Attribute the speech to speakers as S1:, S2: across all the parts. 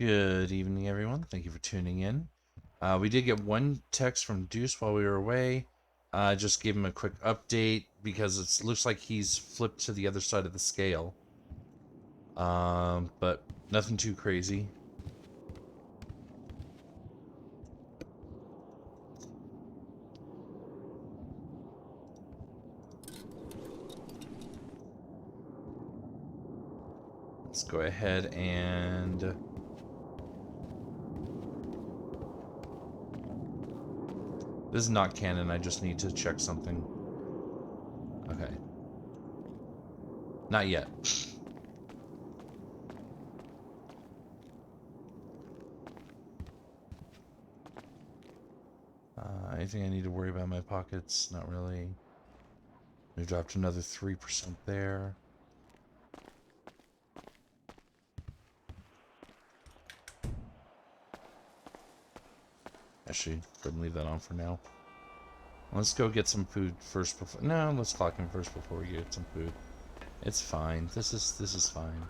S1: Good evening, everyone. Thank you for tuning in. We did get one text from Deuce while we were away. Just gave him a quick update because it looks like he's flipped to the other side of the scale. But nothing too crazy. Let's go ahead and... This is not canon. I just need to check something. Okay. Not yet. Anything I need to worry about in my pockets? Not really. We dropped another 3% there. Actually, go ahead and leave that on for now. Let's go get some food first before... No, let's clock in first before we get some food. It's fine. This is fine.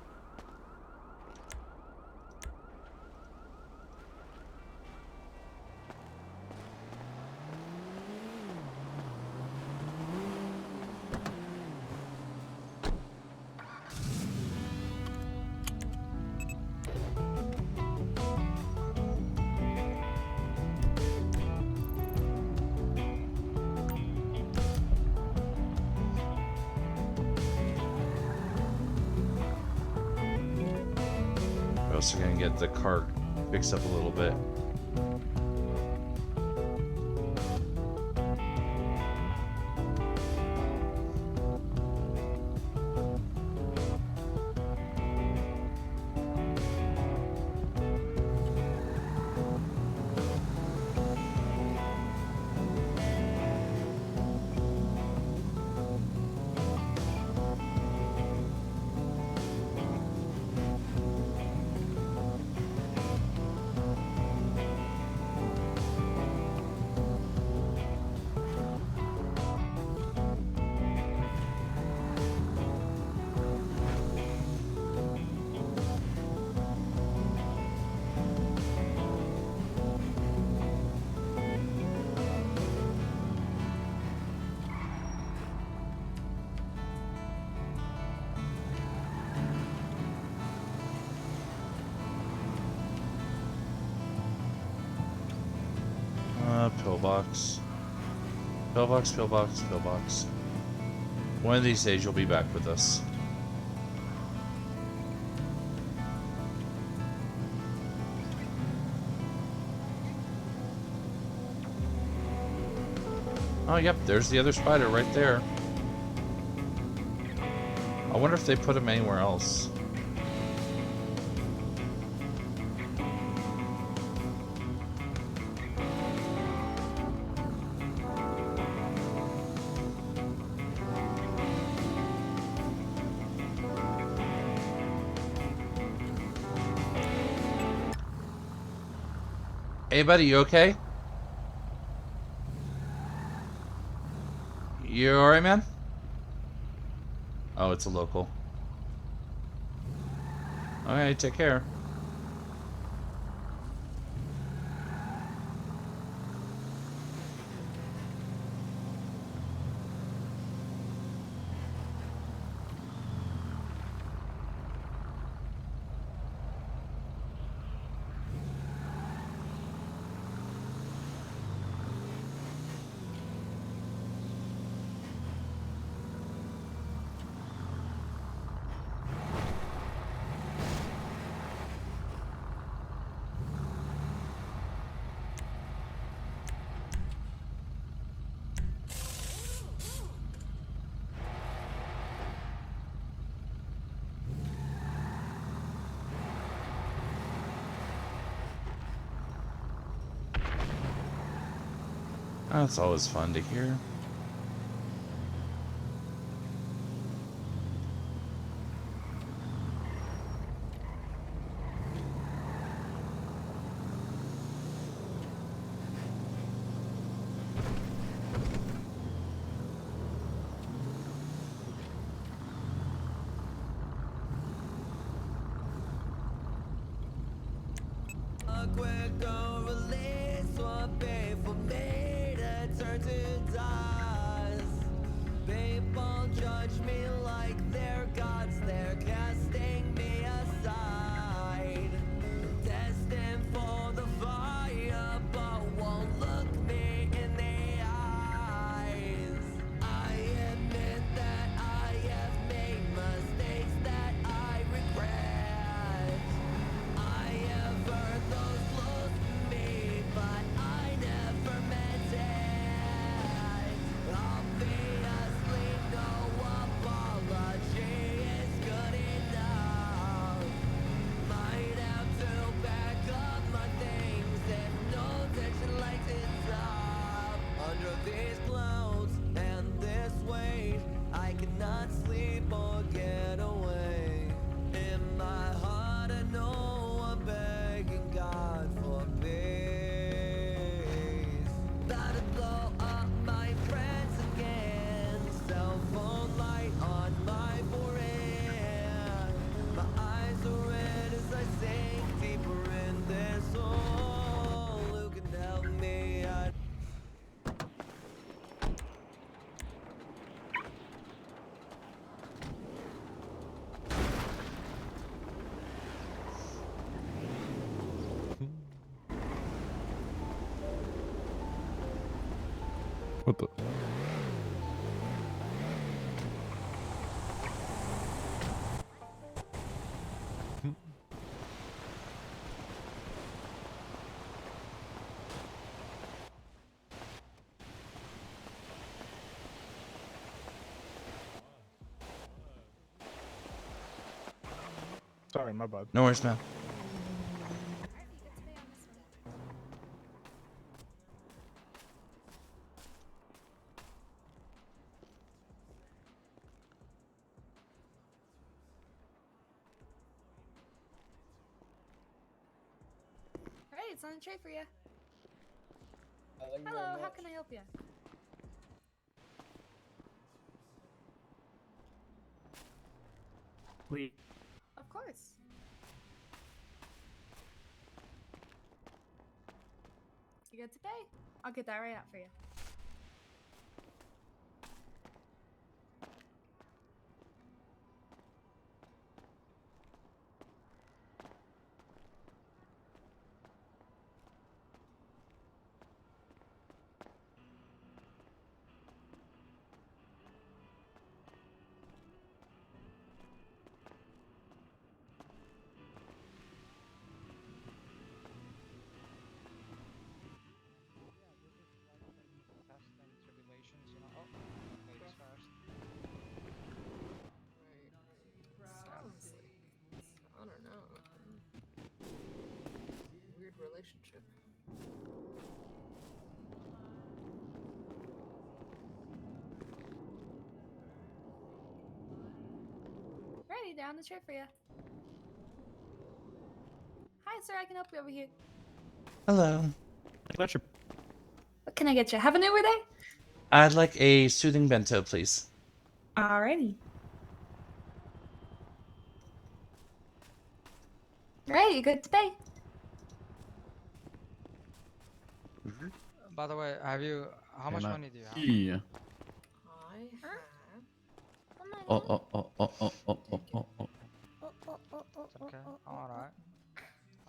S1: We're also gonna get the cart fixed up a little bit. Pillbox. Pillbox, pillbox, pillbox. One of these days you'll be back with us. Oh, yep, there's the other spider right there. I wonder if they put him anywhere else. Hey, buddy, you okay? You alright, man? Oh, it's a local. Alright, take care. That's always fun to hear.
S2: a quicker release would be for me to turn to dust. People judge me like they're gods, they're casting me aside. Destined for the fire, but won't look me in the eyes. I admit that I have made mistakes that I regret. I have heard those close to me, but I never meant it. Obviously, no apology is good enough. Might have to back up my things if no tension lights it up. Under these clouds and this weight, I cannot sleep or get away. In my heart, I know I'm begging God for peace. About to blow up my friends again. Cell phone light on my forehead. My eyes are red as I sink deeper in this hole. Who can help me?
S3: What the?
S4: Sorry, my bad.
S1: No worries, man.
S5: Alright, it's on the tray for you. Hello, how can I help you?
S4: Please.
S5: Of course. You good to pay? I'll get that right out for you.
S6: I don't know. Weird relationship.
S5: Ready, down the tray for you. Hi, sir, I can help you over here.
S1: Hello.
S3: What
S5: What can I get you? Have an Uber there?
S1: I'd like a soothing bento, please.
S5: Alrighty. Right, you good to pay?
S7: By the way, how much money do you have?
S3: Yeah.
S6: I have.
S3: Oh.
S7: It's okay. Alright.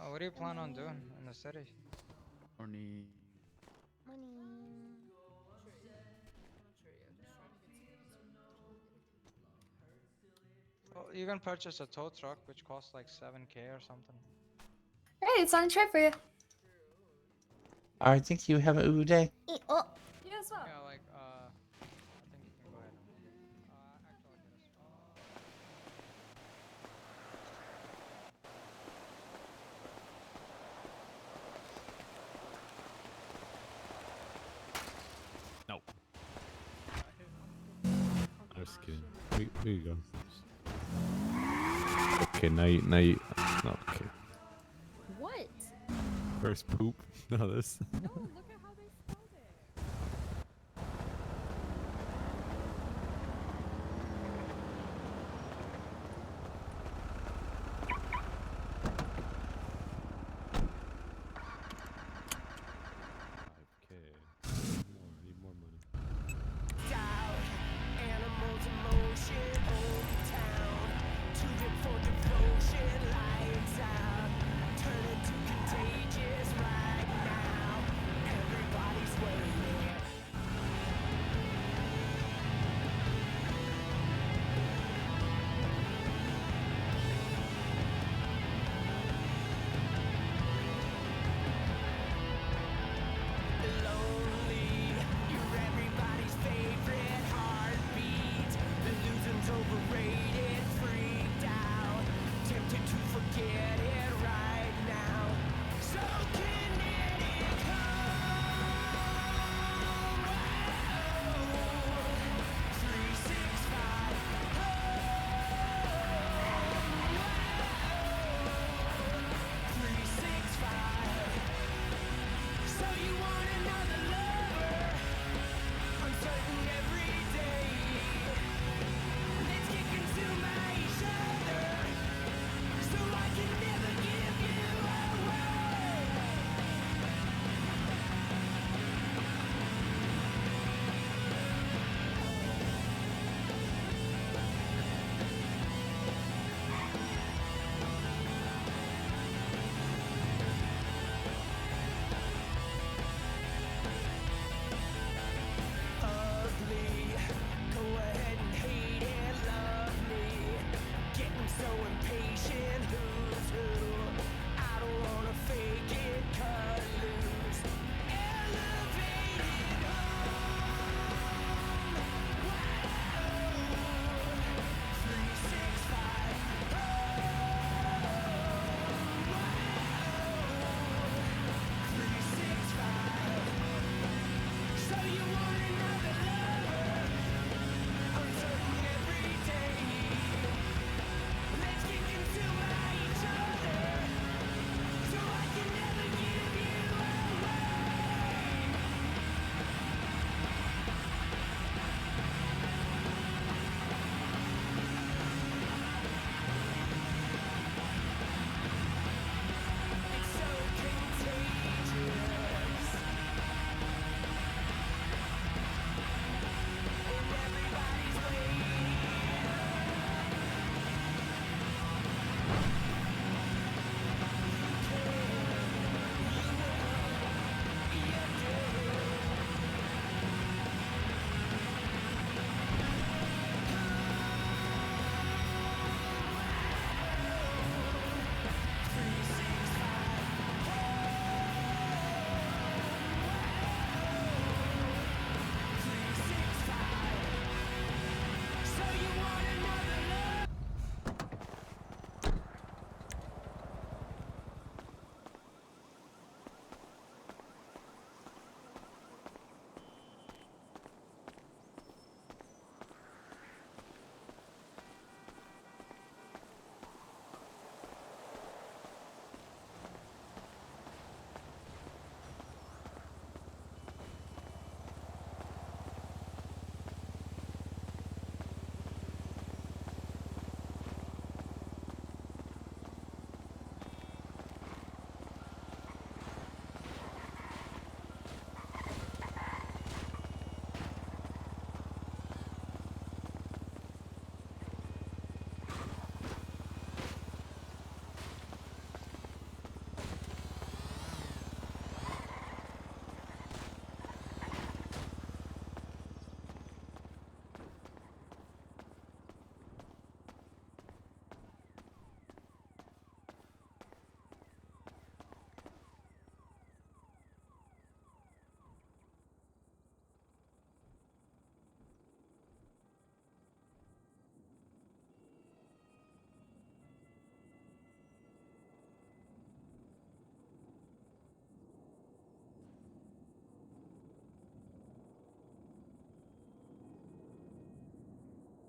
S7: What do you plan on doing in the city?
S3: Money.
S7: Well, you can purchase a tow truck which costs like 7K or something.
S5: Right, it's on the tray for you.
S1: Alright, thank you. Have a good day.
S5: You as well.
S7: Yeah, like, I think you can go ahead and... actually, I'll get us...
S3: No. I'm just kidding. Here you go. Okay, now you. No, okay.
S6: What?
S3: First poop. No, this.
S6: No, look at how they spelled it.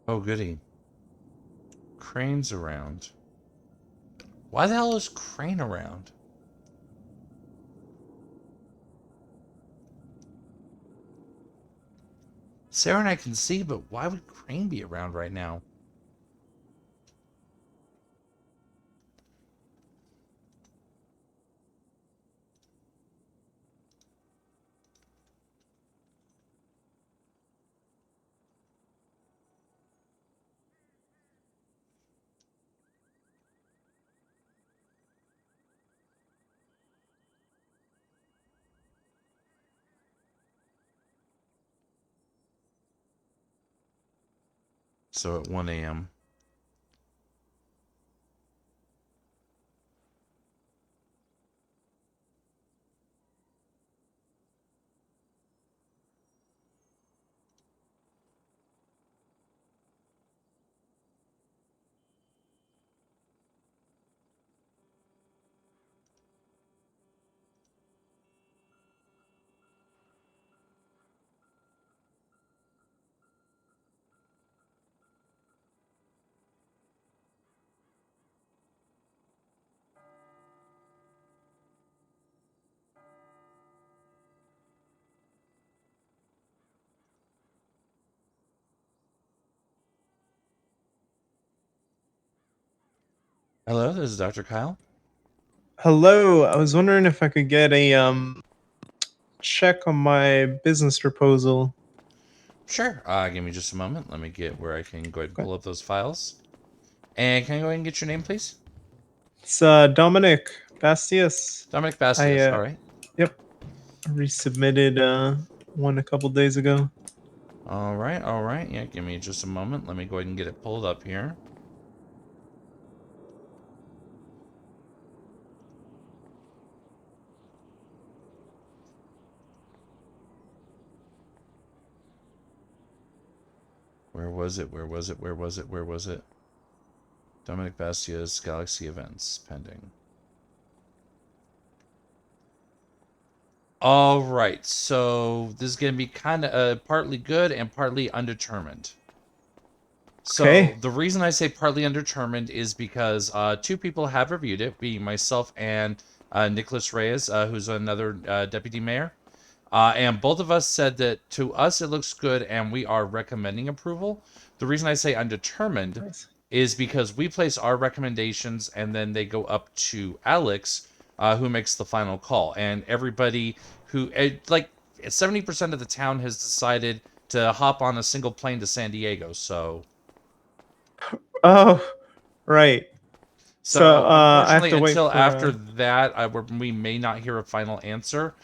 S1: Oh, goody. Crane's around. Why the hell is Crane around? Sarah and I can see, but why would Crane be around right now? So at 1 a.m. Hello, this is Dr. Kyle.
S8: Hello, I was wondering if I could get a check on my business proposal.
S1: Sure. Give me just a moment. Let me get where I can go ahead and
S8: Okay.
S1: pull up those files. And can I go ahead and get your name, please?
S8: It's Dominic Bastius.
S1: Dominic Bastius. All right.
S8: Yep, resubmitted one a couple days ago.
S1: All right. All right. Yeah, give me just a moment. Let me go ahead and get it pulled up here. Where was it? Where was it? Where was it? Where was it? Dominic Bastius, Galaxy Events, pending. All right. So this is going to be kind of partly good and partly undetermined. So
S8: Okay.
S1: the reason I say partly undetermined is because two people have reviewed it, being myself and Nicholas Reyes, who's another deputy mayor. And both of us said that to us it looks good and we are recommending approval. The reason I say undetermined
S8: Nice.
S1: is because we place our recommendations and then they go up to Alex, who makes the final call. And everybody who, like 70% of the town has decided to hop on a single plane to San Diego. So
S8: Oh, right. So I have
S1: unfortunately,
S8: to wait
S1: until
S8: for.
S1: after that, we may not hear a final answer.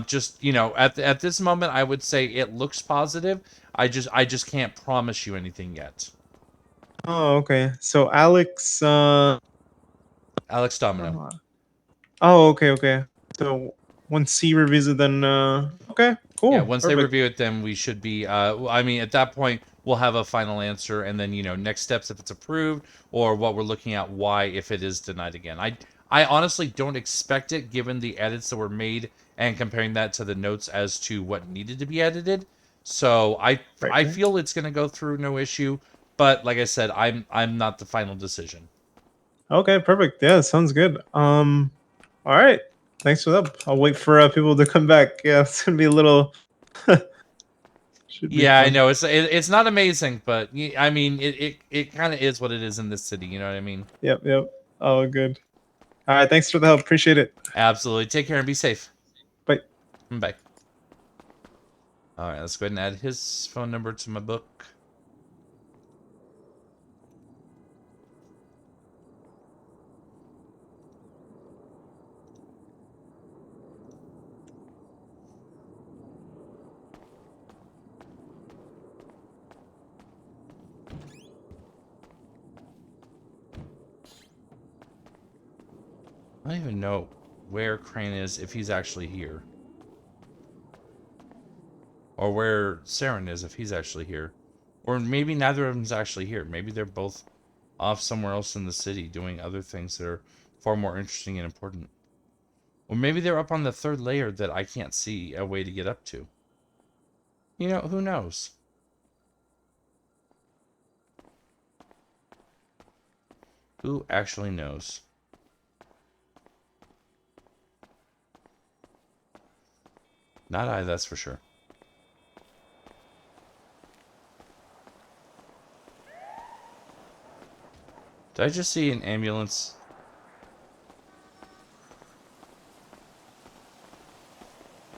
S1: Just at this moment, I would say it looks positive. I just can't promise you anything yet.
S8: Oh, okay. So Alex.
S1: Alex Domino.
S8: Oh, okay, okay. So once he reviews it, then okay,
S1: Yeah,
S8: cool,
S1: once they
S8: perfect.
S1: review it, then we should be. I mean, at that point, we'll have a final answer, and then next steps if it's approved, or what we're looking at, why if it is denied again. I honestly don't expect it, given the edits that were made, and comparing that to the notes as to what needed to be edited. So
S8: Right,
S1: I
S8: right.
S1: feel it's going to go through no issue, but like I said, I'm not the final decision.
S8: Okay, perfect. Yeah, sounds good. All right. Thanks for that. I'll wait for people to come back. Yeah, it's gonna be a little. Should be
S1: Yeah, I
S8: fun.
S1: know it's not amazing, but I mean it kind of is what it is in this city. You know what I mean?
S8: Yep, yep. Oh, good. All right. Thanks for the help. Appreciate it.
S1: Absolutely. Take care and be safe.
S8: Bye.
S1: Bye. All right, let's go ahead and add his phone number to my book. I don't even know where Crane is, if he's actually here. Or where Saren is, if he's actually here. Or maybe neither of them's actually here. Maybe they're both off somewhere else in the city doing other things that are far more interesting and important. Or maybe they're up on the third layer that I can't see a way to get up to. Who knows? Who actually knows? Not I, that's for sure. Did I just see an ambulance?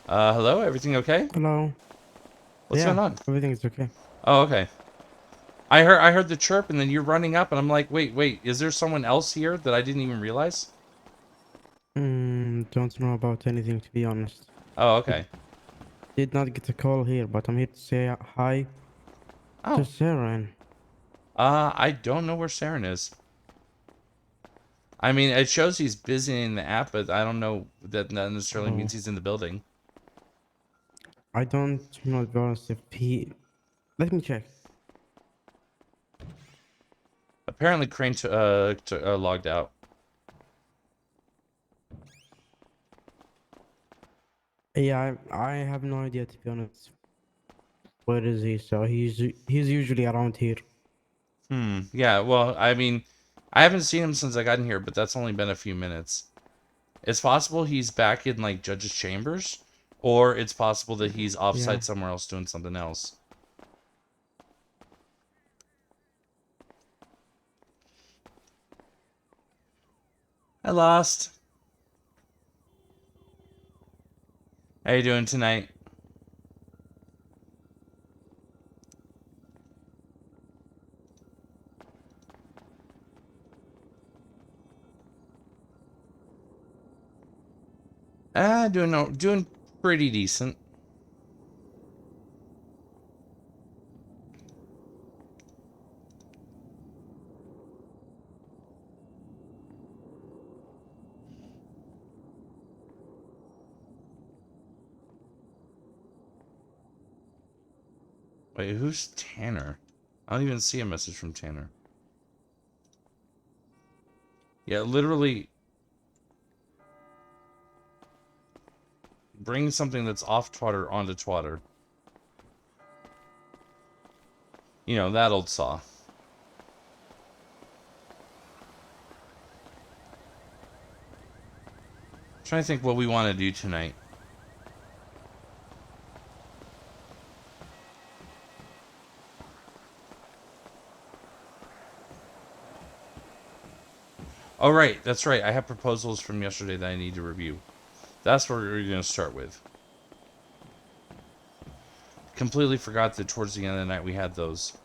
S1: Hello? Everything okay?
S9: Hello.
S1: What's going on?
S9: Everything is okay.
S1: Oh, okay. I heard the chirp and then you're running up and I'm like, wait, is there someone else here that I didn't even realize?
S9: Don't know about anything to be honest.
S1: Oh, okay.
S9: Did not get a call here, but I'm here to say hi to
S1: Oh.
S9: Saren.
S1: I don't know where Saren is. I mean, it shows he's busy in the app, but I don't know that necessarily
S9: Oh.
S1: means he's in the building.
S9: I don't know to be honest if he. Let me check.
S1: Apparently, Crane logged out.
S9: Yeah, I have no idea to be honest. Where is he? So he's usually around here.
S1: Yeah, well, I mean, I haven't seen him since I got in here, but that's only been a few minutes. It's possible he's back in, like, Judge's Chambers, or it's possible that he's offsite
S9: Yeah.
S1: somewhere else doing something else. I lost. How you doing tonight? Doing pretty decent. Wait, who's Tanner? I don't even see a message from Tanner. Yeah, literally bring something that's off Twitter onto Twitter. You know, that old saw. Trying to think what we want to do tonight. Oh, right. That's right. I have proposals from yesterday that I need to review. That's what we're going to start with. Completely forgot that towards the end of the night we had those.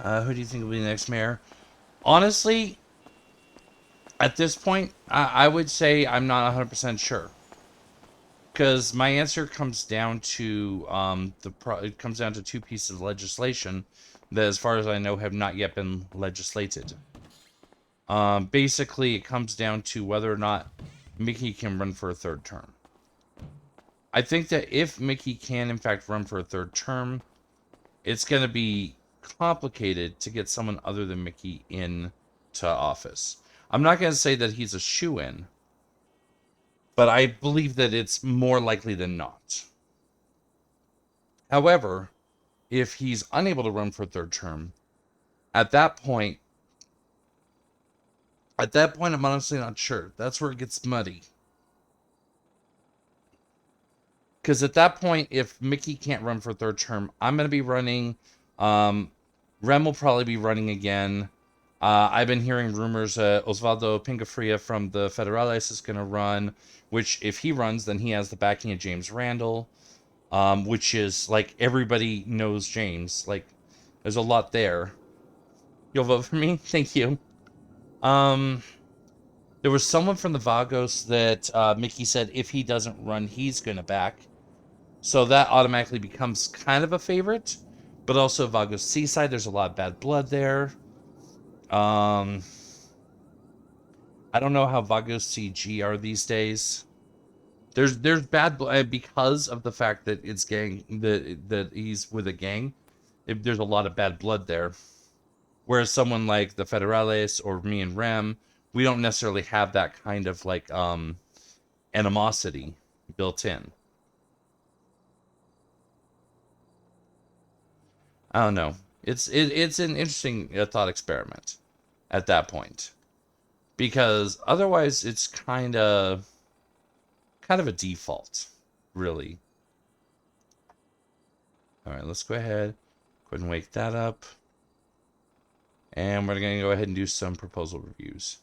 S1: Who do you think will be the next mayor? Honestly, at this point, I would say I'm not 100% sure. Because my answer comes down to it comes down to two pieces of legislation that, as far as I know, have not yet been legislated. Basically, it comes down to whether or not Mickey can run for a third term. I think that if Mickey can, in fact, run for a third term, it's going to be complicated to get someone other than Mickey into office. I'm not going to say that he's a shoo-in, but I believe that it's more likely than not. However, if he's unable to run for a third term, at that point, I'm honestly not sure. That's where it gets muddy. Because at that point, if Mickey can't run for a third term, I'm going to be running. Rem will probably be running again. I've been hearing rumors Osvaldo Pingafria from the Federales is going to run, which if he runs, then he has the backing of James Randall, which is like everybody knows James. Like, there's a lot there. You'll vote for me? Thank you. There was someone from the Vagos that Mickey said if he doesn't run, he's going to back. So that automatically becomes kind of a favorite. But also Vagos Seaside, there's a lot of bad blood there. I don't know how Vagos CG are these days. There's bad blood because of the fact that it's gang that he's with a gang. There's a lot of bad blood there. Whereas someone like the Federales or me and Rem, we don't necessarily have that kind of like animosity built in. I don't know. It's an interesting thought experiment at that point, because otherwise it's kind of a default, really. All right, let's go ahead and wake that up. And we're going to go ahead and do some proposal reviews.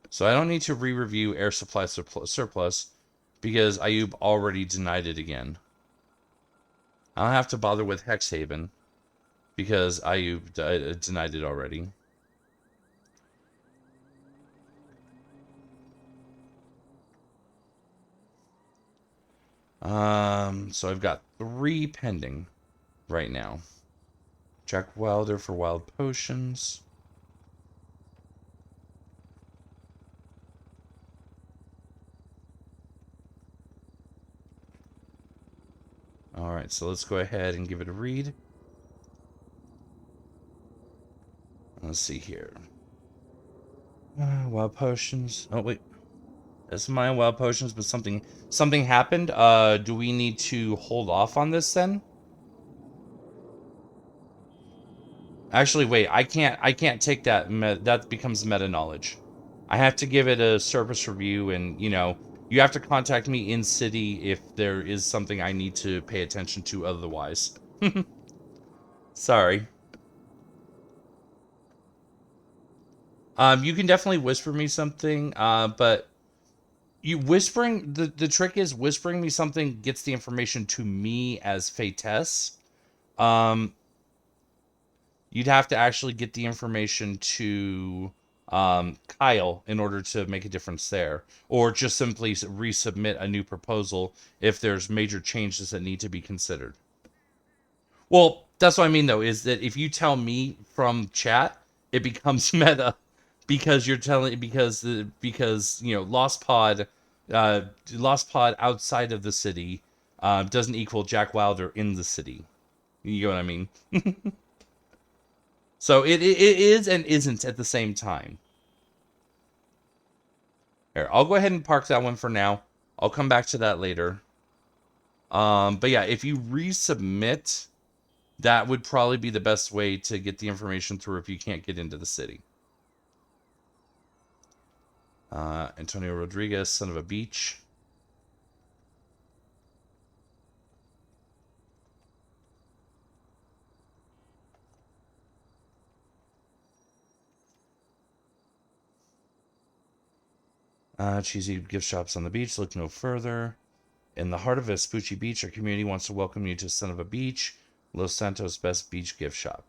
S1: So I don't need to re-review air supply surplus because Ayub already denied it again. I don't have to bother with Hexhaven because Ayub denied it already. So I've got 3 pending right now. Jack Wilder for wild potions. Alright, so let's go ahead and give it a read. Let's see here. Wild potions. Oh, wait. That's my wild potions, but something happened. Do we need to hold off on this then? Actually, wait. I can't take that. That becomes meta knowledge. I have to give it a service review, and you have to contact me in city if there is something I need to pay attention to otherwise. Sorry. You can definitely whisper me something, but the trick is whispering me something gets the information to me as Fatess. You'd have to actually get the information to Kail in order to make a difference there, or just simply resubmit a new proposal if there's major changes that need to be considered. Well, that's what I mean though, is that if you tell me from chat, it becomes meta because you're telling because Lost Pod outside of the city doesn't equal Jack Wilder in the city. You know what I mean? So it is and isn't at the same time. Here, I'll go ahead and park that one for now. I'll come back to that later. But yeah, if you resubmit, that would probably be the best way to get the information through if you can't get into the city. Antonio Rodriguez, son of a beach. Cheesy gift shops on the beach. Look no further. In the heart of Vespucci Beach, our community wants to welcome you to Son of a Beach, Los Santos' best beach gift shop.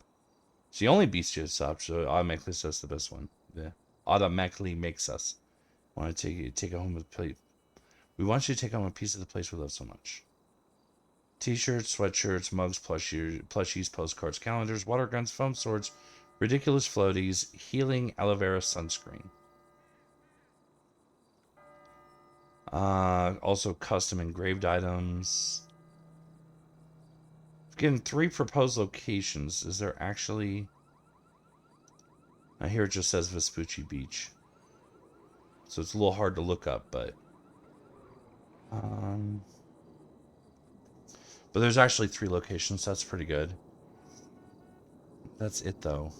S1: It's the only beach gift shop, so automatically says the best one. Yeah. Automatically makes us want to take it home with plate. We want you to take home a piece of the place we love so much. T-shirts, sweatshirts, mugs, plushies, postcards, calendars, water guns, foam swords, ridiculous floaties, healing aloe vera sunscreen. Also custom engraved items. Getting 3 proposed locations. Is there actually... Here it just says Vespucci Beach. So it's a little hard to look up, but... But there's actually 3 locations. That's pretty good. That's it, though.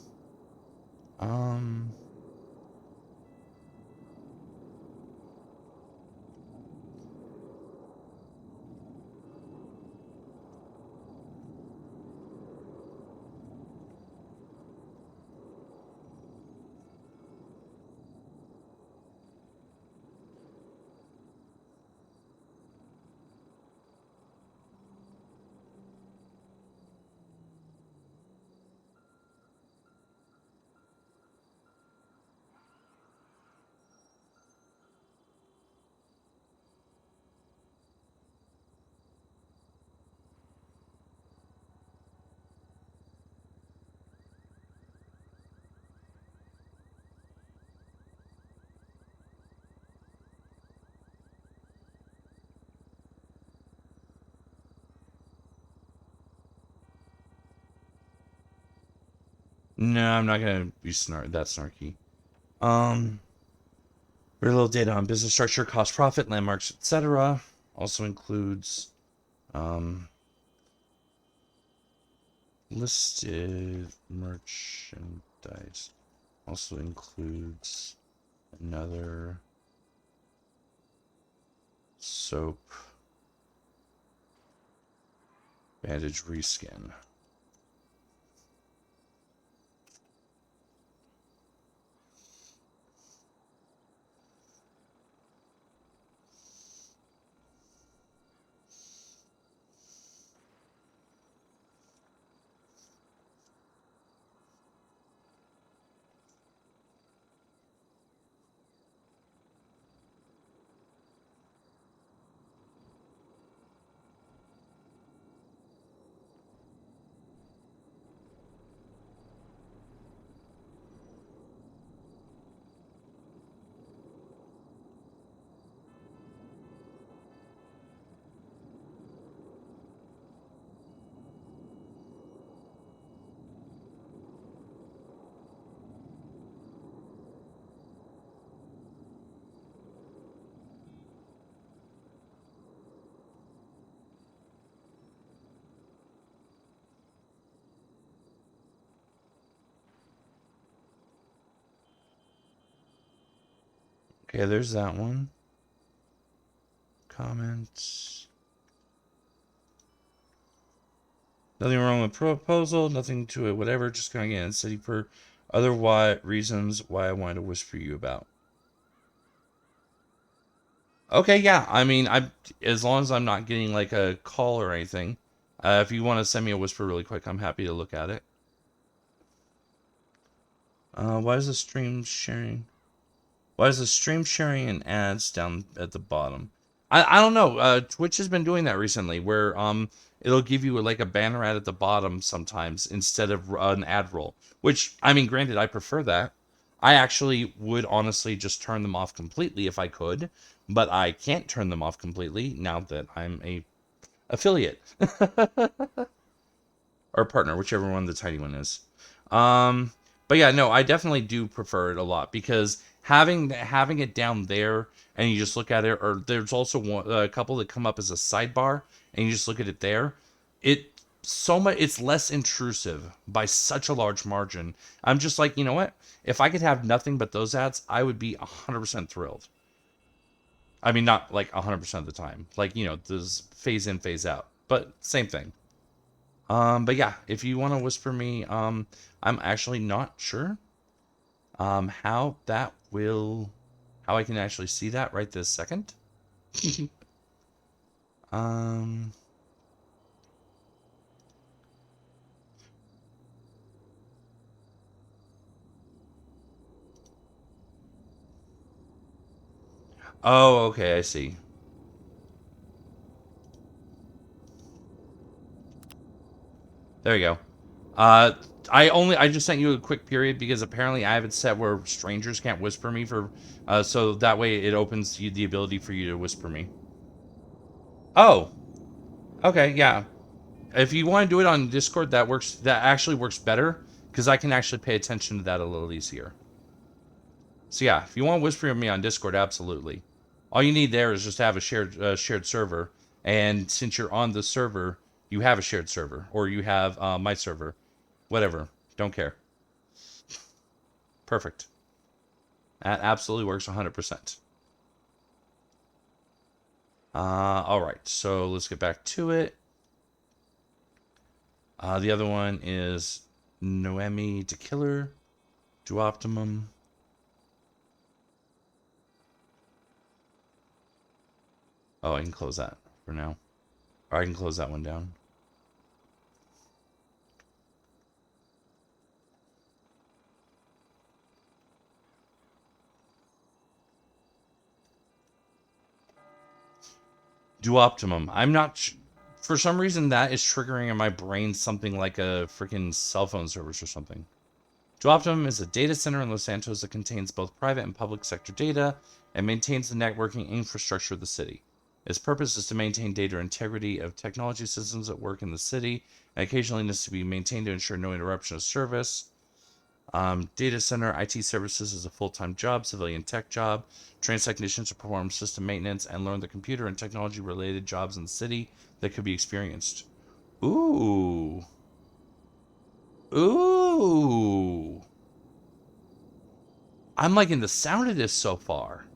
S1: No, I'm not gonna be that snarky. Very little data on business structure, cost, profit, landmarks, etc. Also includes, listed merchandise also includes another soap bandage reskin. Okay, there's that one. Comments. Nothing wrong with proposal, nothing to it, whatever. Just going in city for other reasons why I wanted to whisper you about. Okay, yeah. I mean, as long as I'm not getting like a call or anything. If you want to send me a whisper really quick, I'm happy to look at it. Why is the stream sharing? Why is the stream sharing and ads down at the bottom? I don't know. Twitch has been doing that recently, where it'll give you like a banner ad at the bottom sometimes instead of an ad roll. Which, I mean, granted, I prefer that. I actually would honestly just turn them off completely if I could, but I can't turn them off completely now that I'm a affiliate or partner, whichever one the tiny one is. But yeah, no, I definitely do prefer it a lot because having it down there and you just look at it, or there's also a couple that come up as a sidebar and you just look at it there. It's less intrusive by such a large margin. I'm just like, you know what? If I could have nothing but those ads, I would be 100% thrilled. I mean, not like 100% of the time. Like, you know, there's phase in, phase out. But same thing. But yeah, if you want to whisper me, I'm actually not sure how I can actually see that right this second. um, oh, okay, I see. There you go. I just sent you a quick period because apparently I have it set where strangers can't whisper me so that way it opens you the ability for you to whisper me. Oh, okay, yeah. If you want to do it on Discord, that works. That actually works better because I can actually pay attention to that a little easier. So yeah, if you want to whisper with me on Discord, absolutely. All you need there is just to have a shared server, and since you're on the server, you have a shared server, or you have my server, whatever. Don't care. Perfect. That absolutely works 100%. All right, so let's get back to it. The other one is Noemi to Killer, to Optimum. Oh, I can close that for now. Or I can close that one down. Do Optimum. I'm not... For some reason, that is triggering in my brain something like a freaking cell phone service or something. Do Optimum is a data center in Los Santos that contains both private and public sector data and maintains the networking infrastructure of the city. Its purpose is to maintain data integrity of technology systems that work in the city, and occasionally needs to be maintained to ensure no interruption of service. Data center IT services is a full-time job, civilian tech job. Trains technicians to perform system maintenance and learn the computer and technology-related jobs in the city that could be experienced. Ooh. Ooh. I'm liking the sound of this so far.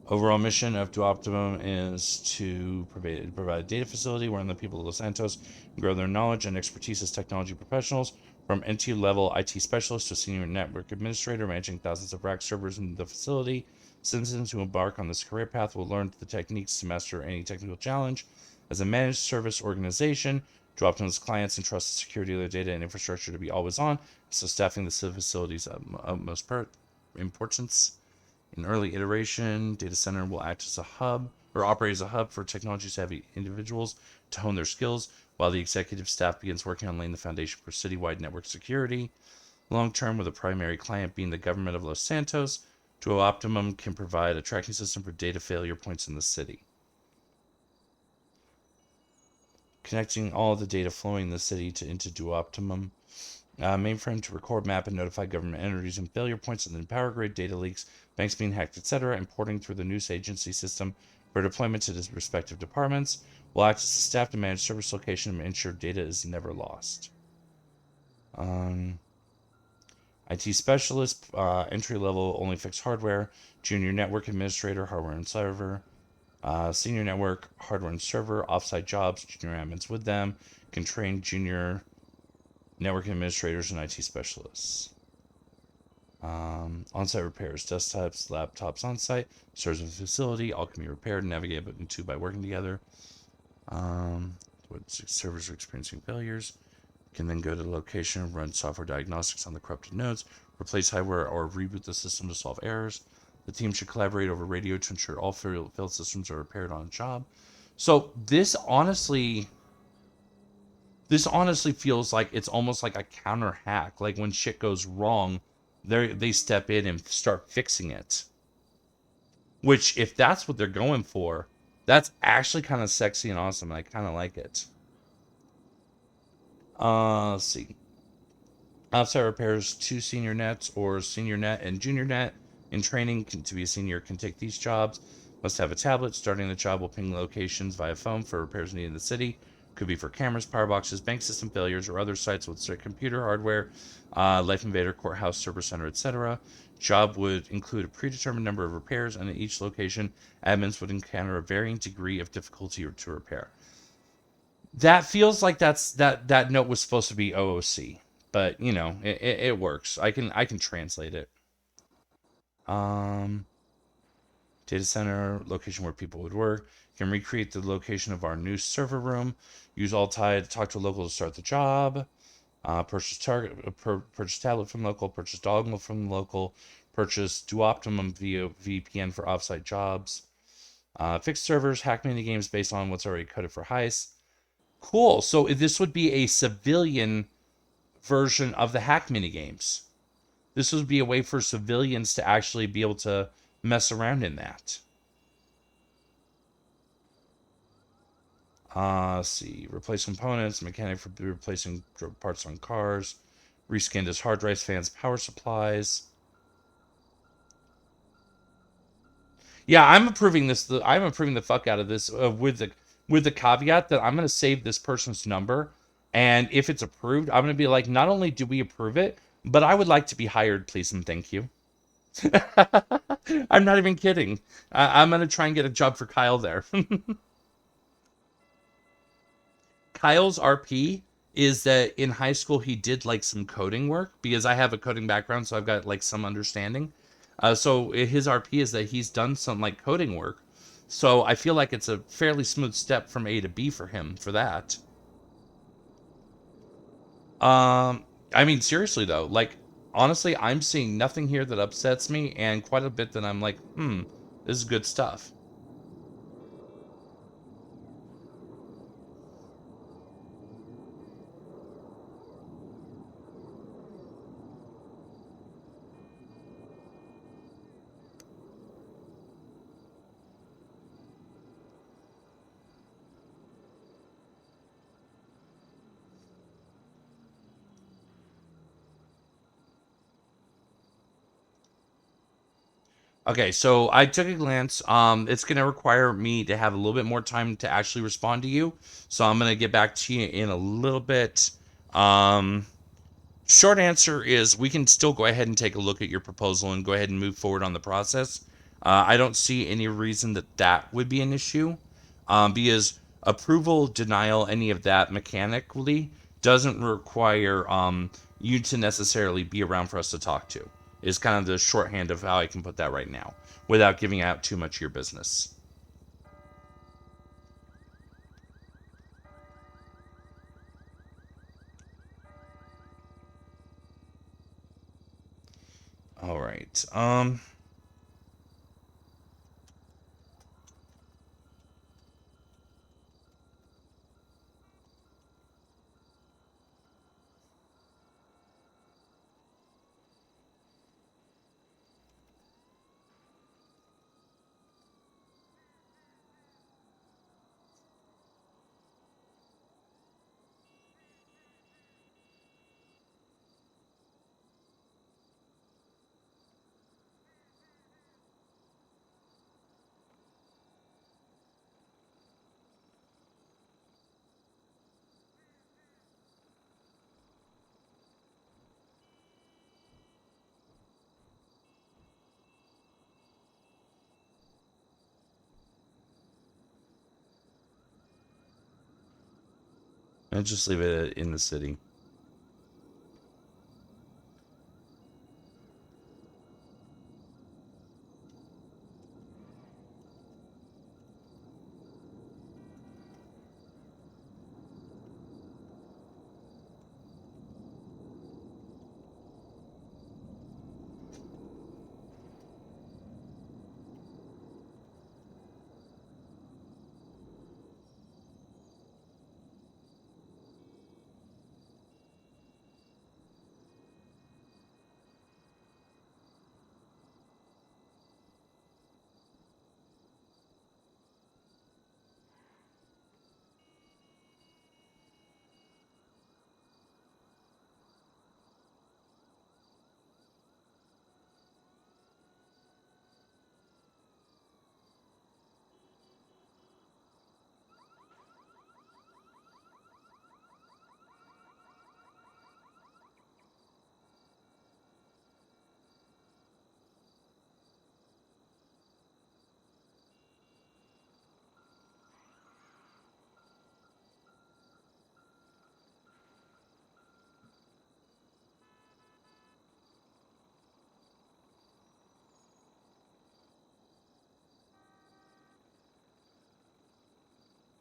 S1: Overall mission of Duoptimum is to provide a data facility wherein the people of Los Santos grow their knowledge and expertise as technology professionals, from entry-level IT specialist to senior network administrator managing thousands of rack servers in the facility. Citizens who embark on this career path will learn the techniques to master any technical challenge. As a managed service organization, Duoptimum's clients entrust the security of their data and infrastructure to be always on, so staffing the facilities of utmost importance. In early iteration, data center will act as a hub or operate as a hub for technology-savvy individuals to hone their skills, while the executive staff begins working on laying the foundation for citywide network security. Long-term, with a primary client being the government of Los Santos, Duoptimum can provide a tracking system for data failure points in the city, connecting all the data flowing in the city into Duoptimum. Mainframe to record, map, and notify government entities and failure points, and then power grid, data leaks, banks being hacked, etc., importing through the news agency system for deployment to the respective departments. Will act as a staff to manage service location and ensure data is never lost. IT specialist, entry level, only fix hardware. Junior network administrator, hardware and server. Senior network, hardware and server, offsite jobs, junior admins with them. Can train junior network administrators and IT specialists. On-site repairs, desktops, laptops on-site, servers of the facility, all can be repaired and navigated into by working together. What servers are experiencing failures, can then go to the location, run software diagnostics on the corrupted nodes, replace hardware, or reboot the system to solve errors. The team should collaborate over radio to ensure all failed systems are repaired on job. So this honestly feels like it's almost like a counter hack. Like when shit goes wrong, they step in and start fixing it. Which, if that's what they're going for, that's actually kind of sexy and awesome. And I kind of like it. Let's see. Outside repairs, 2 senior nets or senior net and junior net in training to be a senior can take these jobs. Must have a tablet. Starting the job will ping locations via phone for repairs needed in the city. Could be for cameras, power boxes, bank system failures, or other sites with computer hardware, Life Invader, courthouse, server center, etc. Job would include a predetermined number of repairs, and at each location, admins would encounter a varying degree of difficulty to repair. That feels like that note was supposed to be OOC, but you know it works. I can translate it. Data center location where people would work. Can recreate the location of our new server room. Use Altai to talk to a local to start the job. Purchase purchase tablet from local. Purchase dongle from local. Purchase Duoptimum via VPN for offsite jobs. Fix servers. Hack mini games based on what's already coded for heists. Cool. So this would be a civilian version of the hack mini games. This would be a way for civilians to actually be able to mess around in that. Let's see. Replace components. Mechanic for replacing parts on cars. Reskinned as hard drives, fans, power supplies. Yeah, I'm approving this. I'm approving the fuck out of this with the caveat that I'm gonna save this person's number, and if it's approved, I'm gonna be like, not only do we approve it, but I would like to be hired, please and thank you. I'm not even kidding. I'm gonna try and get a job for Kyle there. Kyle's RP is that in high school he did like some coding work because I have a coding background, so I've got like some understanding. So his RP is that he's done some like coding work. So I feel like it's a fairly smooth step from A to B for him for that. I mean, seriously though, like honestly, I'm seeing nothing here that upsets me, and quite a bit that I'm like, this is good stuff. Okay, so I took a glance. It's gonna require me to have a little bit more time to actually respond to you. So I'm gonna get back to you in a little bit. Um, Short answer is we can still go ahead and take a look at your proposal and go ahead and move forward on the process. I don't see any reason that that would be an issue, because approval, denial, any of that mechanically doesn't require you to necessarily be around for us to talk to. Is kind of the shorthand of how I can put that right now without giving out too much of your business. All right. And just leave it in the city.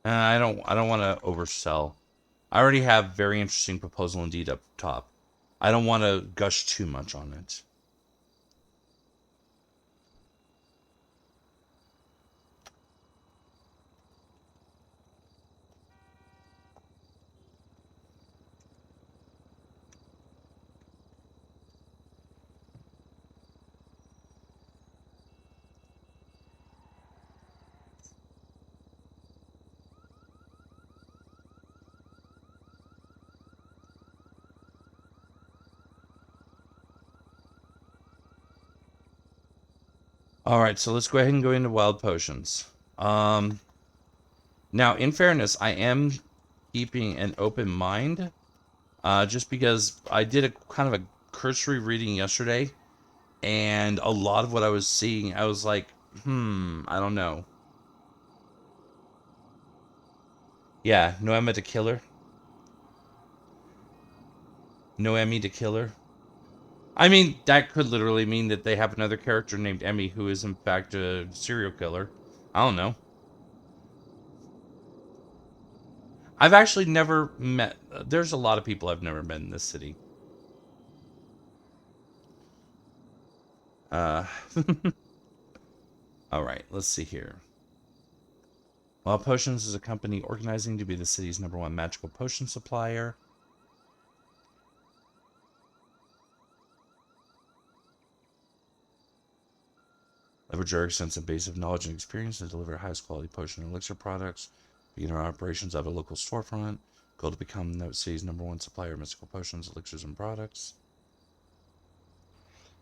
S1: I don't want to oversell. I already have very interesting proposal indeed up top. I don't want to gush too much on it. All right, so let's go ahead and go into wild potions. Now, in fairness, I am keeping an open mind, just because I did a kind of a cursory reading yesterday, and a lot of what I was seeing, I was like, I don't know. Yeah, Noemi the Killer. Noemi the Killer. I mean, that could literally mean that they have another character named Emmy who is in fact a serial killer. I don't know. I've actually never met. There's a lot of people I've never met in this city. Uh, all right, let's see here. Wild Potions is a company organizing to be the city's #1 magical potion supplier. Leverage our extensive base of knowledge and experience to deliver highest quality potion and elixir products. Begin our operations at a local storefront. Goal to become the city's #1 supplier of mystical potions, elixirs, and products.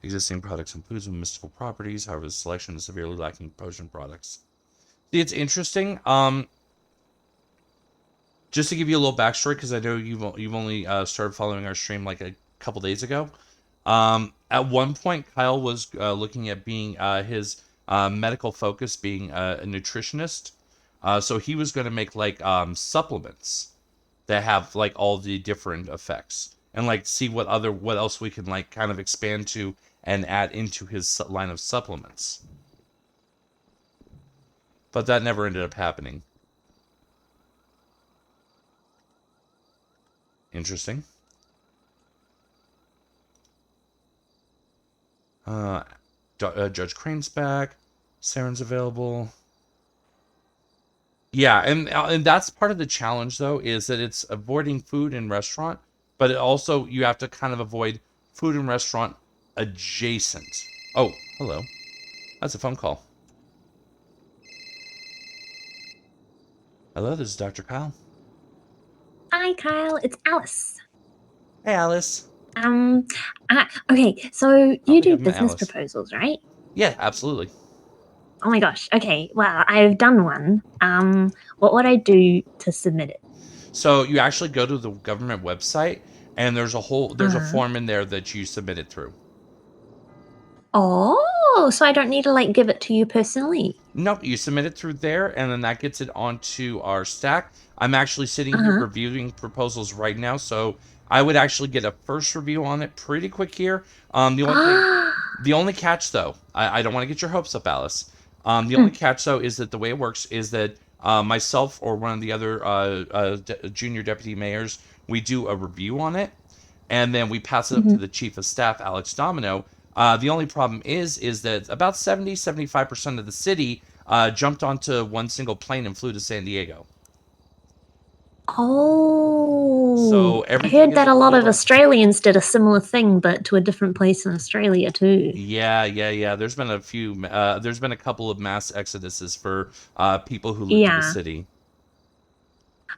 S1: existing products and foods with mystical properties. However, the selection is severely lacking potion products. See, it's interesting. Just to give you a little backstory, because I know you've only started following our stream like a couple days ago. At one point, Kyle was looking at being his medical focus being a nutritionist. So he was going to make like supplements that have like all the different effects, and like see what else we can like kind of expand to and add into his line of supplements. But that never ended up happening. Interesting. Judge Crane's back. Saren's available. Yeah, and that's part of the challenge though, is that it's avoiding food in restaurant, but it also you have to kind of avoid food and restaurant adjacent. Oh, hello. That's a phone call. Hello, this is Dr. Kyle.
S10: Hi, Kyle. It's Alice.
S1: Hey, Alice.
S10: Okay, so
S1: I
S10: you
S1: think
S10: do
S1: I've met
S10: business
S1: Alice.
S10: proposals, right?
S1: Yeah, absolutely.
S10: Oh my gosh. Okay, well, I've done one. What would I do to submit it?
S1: So you actually go to the government website, and there's a form in there that you submit it through.
S10: Oh, so I don't need to like give it to you personally.
S1: Nope, you submit it through there, and then that gets it onto our stack. I'm actually sitting here reviewing proposals right now, so I would actually get a first review on it pretty quick here. The only catch though, I don't want to get your hopes up, Alice. The only catch though is that the way it works is that myself or one of the other junior deputy mayors, we do a review on it, and then we pass it up to the chief of staff, Alex Domino. The only problem is that about 75% of the city jumped onto one single plane and flew to San Diego.
S10: Oh,
S1: So
S10: I
S1: everything
S10: heard
S1: is
S10: that
S1: a
S10: a lot of
S1: little...
S10: Australians did a similar thing, but to a different place in Australia too.
S1: Yeah. There's been there's been a couple of mass exoduses for people who live in the
S10: Yeah.
S1: city.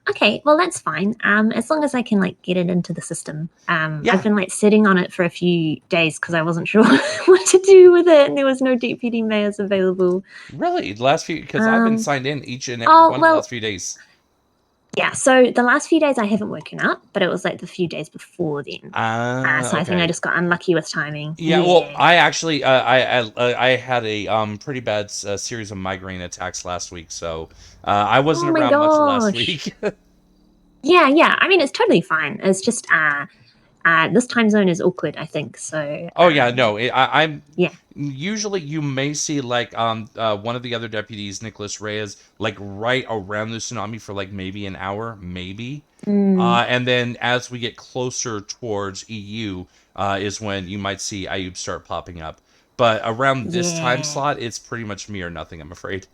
S10: Okay, well that's fine. As long as I can like get it into the system.
S1: Yeah.
S10: I've been like sitting on it for a few days because I wasn't sure what to do with it, and there was no deputy mayors available.
S1: Really? The last few... Because I've been signed in each and every
S10: Oh
S1: one of the
S10: well,
S1: last few days.
S10: yeah. So the last few days I haven't woken up, but it was like the few days before then. So I think I
S1: Okay.
S10: just got unlucky with timing.
S1: Yeah, well, I actually I had a pretty bad series of migraine attacks last week, so I wasn't
S10: Oh my
S1: around much last
S10: gosh.
S1: week.
S10: Yeah. I mean, it's totally fine. It's just this time zone is awkward, I think. So.
S1: Oh yeah, no, I'm.
S10: Yeah.
S1: Usually, you may see like one of the other deputies, Nicholas Reyes, like right around the tsunami for like maybe an hour, maybe. And then as we get closer towards EU, is when you might see Ayub start popping up. But around this time slot, it's pretty much me or nothing, I'm afraid.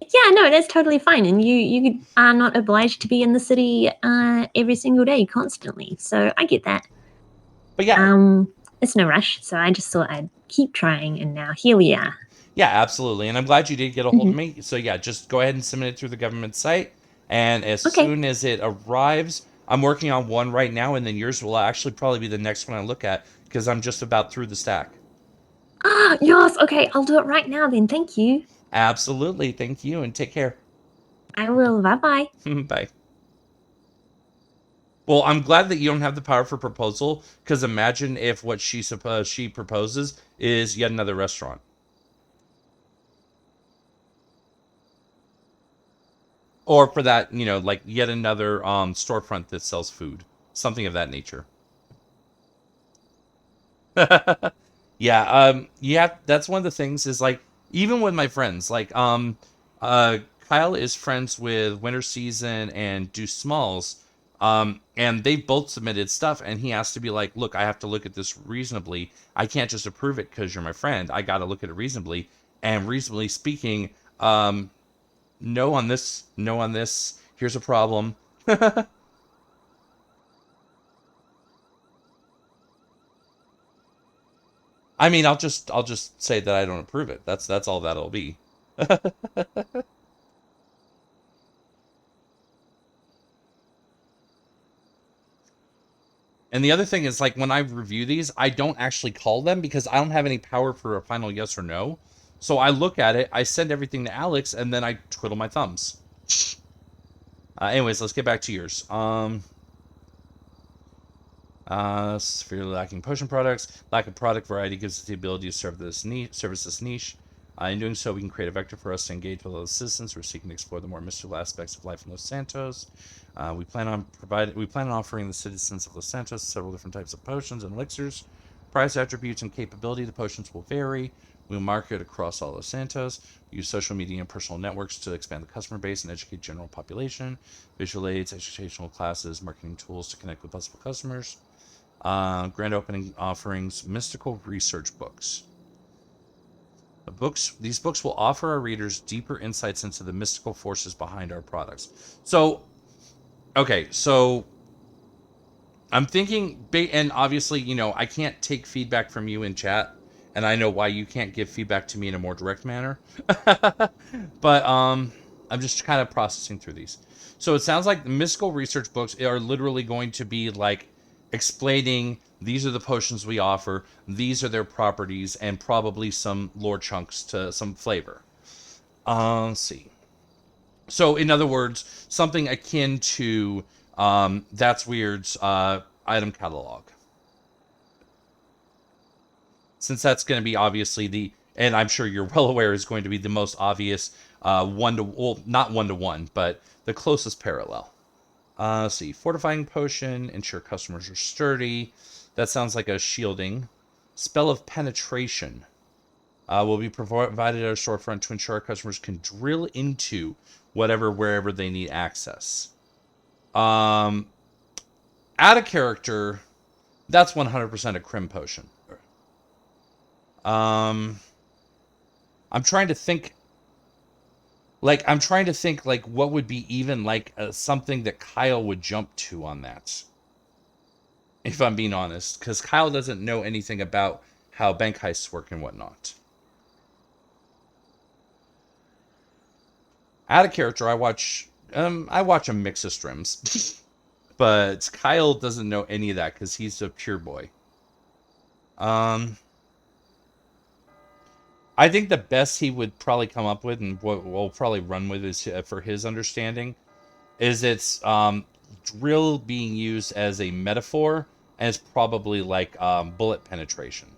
S10: Yeah, no, that's totally fine, and you are not obliged to be in the city every single day constantly. So I get that.
S1: But yeah,
S10: it's no rush. So I just thought I'd keep trying, and now here we are.
S1: yeah, absolutely. And I'm glad you did get a hold of me. So yeah, just go ahead and submit it through the government site. And as soon as it arrives, I'm working on one right now, and then yours will actually probably be the next one I look at because I'm just about through the stack.
S10: Ah, yes. Okay, I'll do it right now then. Thank you.
S1: Absolutely. Thank you, and take care.
S10: I will. Bye-bye.
S1: Bye. Well, I'm glad that you don't have the power for proposal, because imagine if what she proposes is yet another restaurant. Or for that, like yet another storefront that sells food. Something of that nature. Yeah, that's one of the things is like, even with my friends, like, Kyle is friends with Winter Season and Deuce Smalls, and they both submitted stuff, and he has to be like, look, I have to look at this reasonably. I can't just approve it because you're my friend. I got to look at it reasonably. And reasonably speaking, no on this, no on this. Here's a problem. I mean, I'll just say that I don't approve it. That's all that'll be. And the other thing is, like, when I review these, I don't actually call them because I don't have any power for a final yes or no. So I look at it, I send everything to Alex, and then I twiddle my thumbs. Anyways, let's get back to yours. Severely lacking potion products. Lack of product variety gives us the ability to service this niche. In doing so, we can create a vector for us to engage with other citizens who are seeking to explore the more mystical aspects of life in Los Santos. We plan on offering the citizens of Los Santos several different types of potions and elixirs. Price, attributes, and capability of the potions will vary. We'll market across all Los Santos. We use social media and personal networks to expand the customer base and educate general population. Visual aids, educational classes, marketing tools to connect with possible customers. Grand opening offerings, mystical research books. These books will offer our readers deeper insights into the mystical forces behind our products. So, okay, so I'm thinking, and obviously, you know, I can't take feedback from you in chat, and I know why you can't give feedback to me in a more direct manner. But I'm just kind of processing through these. So it sounds like the mystical research books are literally going to be like explaining these are the potions we offer, these are their properties, and probably some lore chunks to some flavor. Let's see. So in other words, something akin to That's Weird's item catalog. Since that's going to be obviously the, and I'm sure you're well aware, is going to be the most obvious not one-to-one, but the closest parallel. Let's see. Fortifying potion, ensure customers are sturdy. That sounds like a shielding. Spell of penetration will be provided at our storefront to ensure our customers can drill into wherever they need access. Add a character. That's 100% a crim potion. I'm trying to think. Like, what would be even like something that Kail would jump to on that. If I'm being honest, because Kail doesn't know anything about how bank heists work and whatnot. Add a character. I watch a mix of streams, but Kail doesn't know any of that because he's a pure boy. I think the best he would probably come up with, and what we'll probably run with, is for his understanding, is it's drill being used as a metaphor, and it's probably like bullet penetration.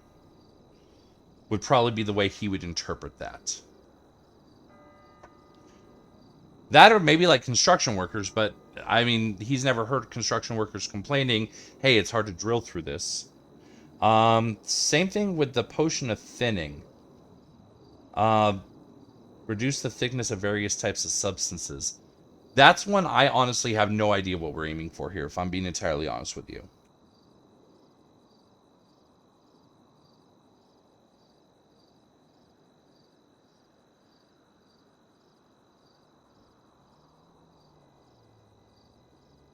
S1: Would probably be the way he would interpret that. That or maybe like construction workers, but I mean, he's never heard construction workers complaining, hey, it's hard to drill through this. Same thing with the potion of thinning. Reduce the thickness of various types of substances. That's one I honestly have no idea what we're aiming for here, if I'm being entirely honest with you.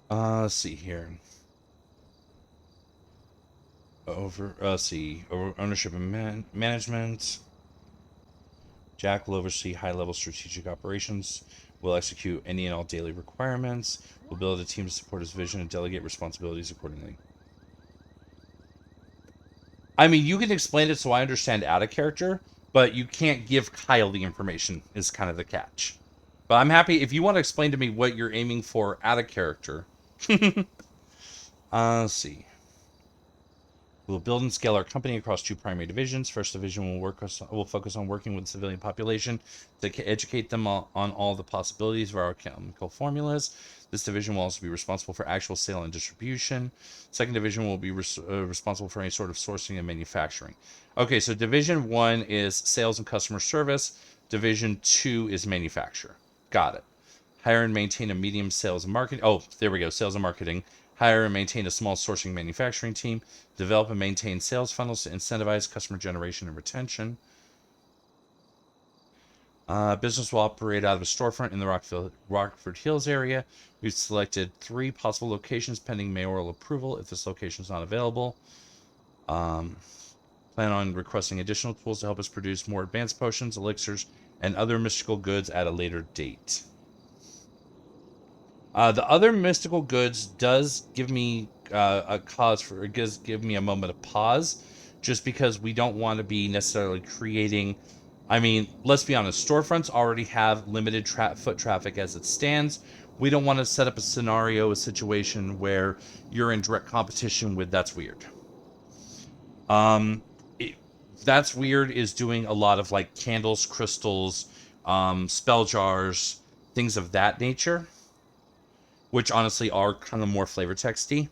S1: Let's see here. Let's see. Ownership and management. Jack will oversee high-level strategic operations. Will execute any and all daily requirements. Will build a team to support his vision and delegate responsibilities accordingly. I mean, you can explain it so I understand out of character, but you can't give Kail the information, is kind of the catch. But I'm happy if you want to explain to me what you're aiming for out of character. Let's see. We'll build and scale our company across two primary divisions. First division will focus on working with the civilian population to educate them on all the possibilities of our chemical formulas. This division will also be responsible for actual sale and distribution. Second division will be responsible for any sort of sourcing and manufacturing. Okay, so Division 1 is sales and customer service. Division 2 is manufacture. Got it. Hire and maintain a medium sales and marketing. Oh, there we go. Sales and marketing. Hire and maintain a small sourcing manufacturing team. Develop and maintain sales funnels to incentivize customer generation and retention. Business will operate out of a storefront in the Rockford Hills area. We've selected 3 possible locations pending mayoral approval if this location is not available. Plan on requesting additional tools to help us produce more advanced potions, elixirs, and other mystical goods at a later date. The other mystical goods does give me a cause for, it does give me a moment of pause, just because we don't want to be necessarily creating. I mean, let's be honest, storefronts already have limited foot traffic as it stands. We don't want to set up a scenario, a situation where you're in direct competition with That's Weird. It, That's Weird is doing a lot of like candles, crystals, spell jars, things of that nature, which honestly are kind of more flavor texty.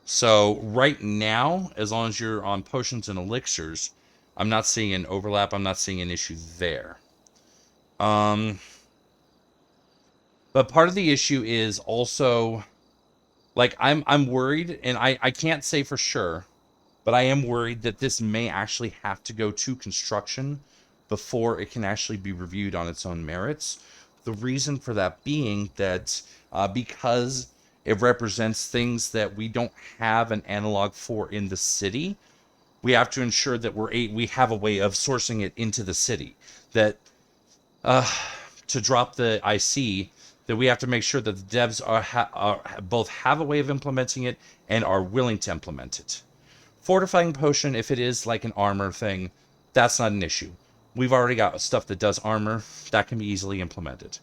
S1: So right now, as long as you're on potions and elixirs, I'm not seeing an overlap. I'm not seeing an issue there. But part of the issue is also, like, I'm worried, and I can't say for sure, but I am worried that this may actually have to go to construction before it can actually be reviewed on its own merits. The reason for that being that because it represents things that we don't have an analog for in the city, we have to ensure that we have a way of sourcing it into the city. That to drop the IC, that we have to make sure that the devs are both have a way of implementing it and are willing to implement it. Fortifying potion, if it is like an armor thing, that's not an issue. We've already got stuff that does armor that can be easily implemented.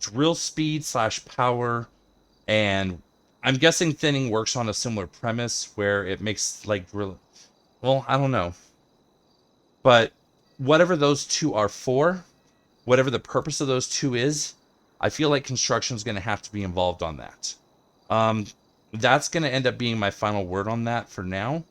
S1: Drill speed / power, and I'm guessing thinning works on a similar premise where it makes like drill. Well, I don't know, but whatever those two are for, whatever the purpose of those two is, I feel like construction is going to have to be involved on that. That's going to end up being my final word on that for now.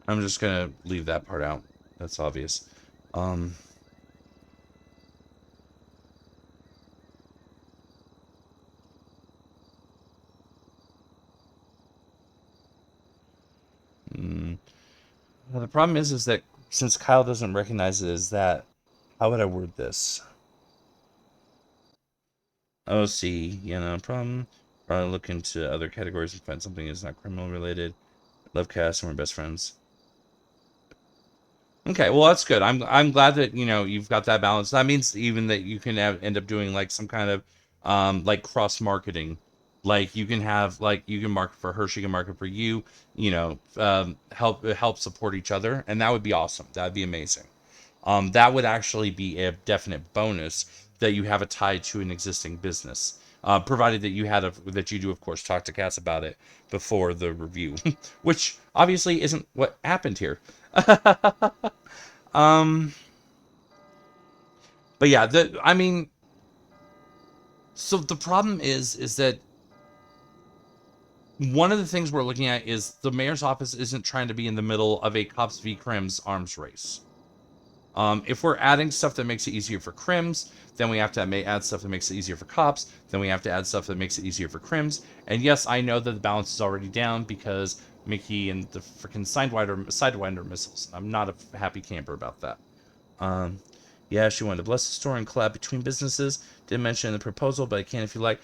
S1: I'm just going to leave that part out. That's obvious. Well, the problem is that since Kyle doesn't recognize it as that, how would I word this? Oh, see, problem. Probably look into other categories and find something that's not criminal related. Love cast and we're best friends. Okay, well that's good. I'm glad that you've got that balance. That means even that you can end up doing like some kind of like cross marketing. Like you can have you can market for her, she can market for you. Help support each other, and that would be awesome. That'd be amazing. That would actually be a definite bonus that you have a tie to an existing business, provided that you do of course talk to Cass about it before the review, which obviously isn't what happened here. But yeah, so the problem is that one of the things we're looking at is the mayor's office isn't trying to be in the middle of a cops v crims arms race. If we're adding stuff that makes it easier for crims, then we have to add stuff that makes it easier for cops. Then we have to add stuff that makes it easier for crims. And yes, I know that the balance is already down because Mickey and the freaking Sidewinder missiles. I'm not a happy camper about that. Yeah, she wanted to bless the store and collab between businesses. Didn't mention in the proposal, but I can if you like.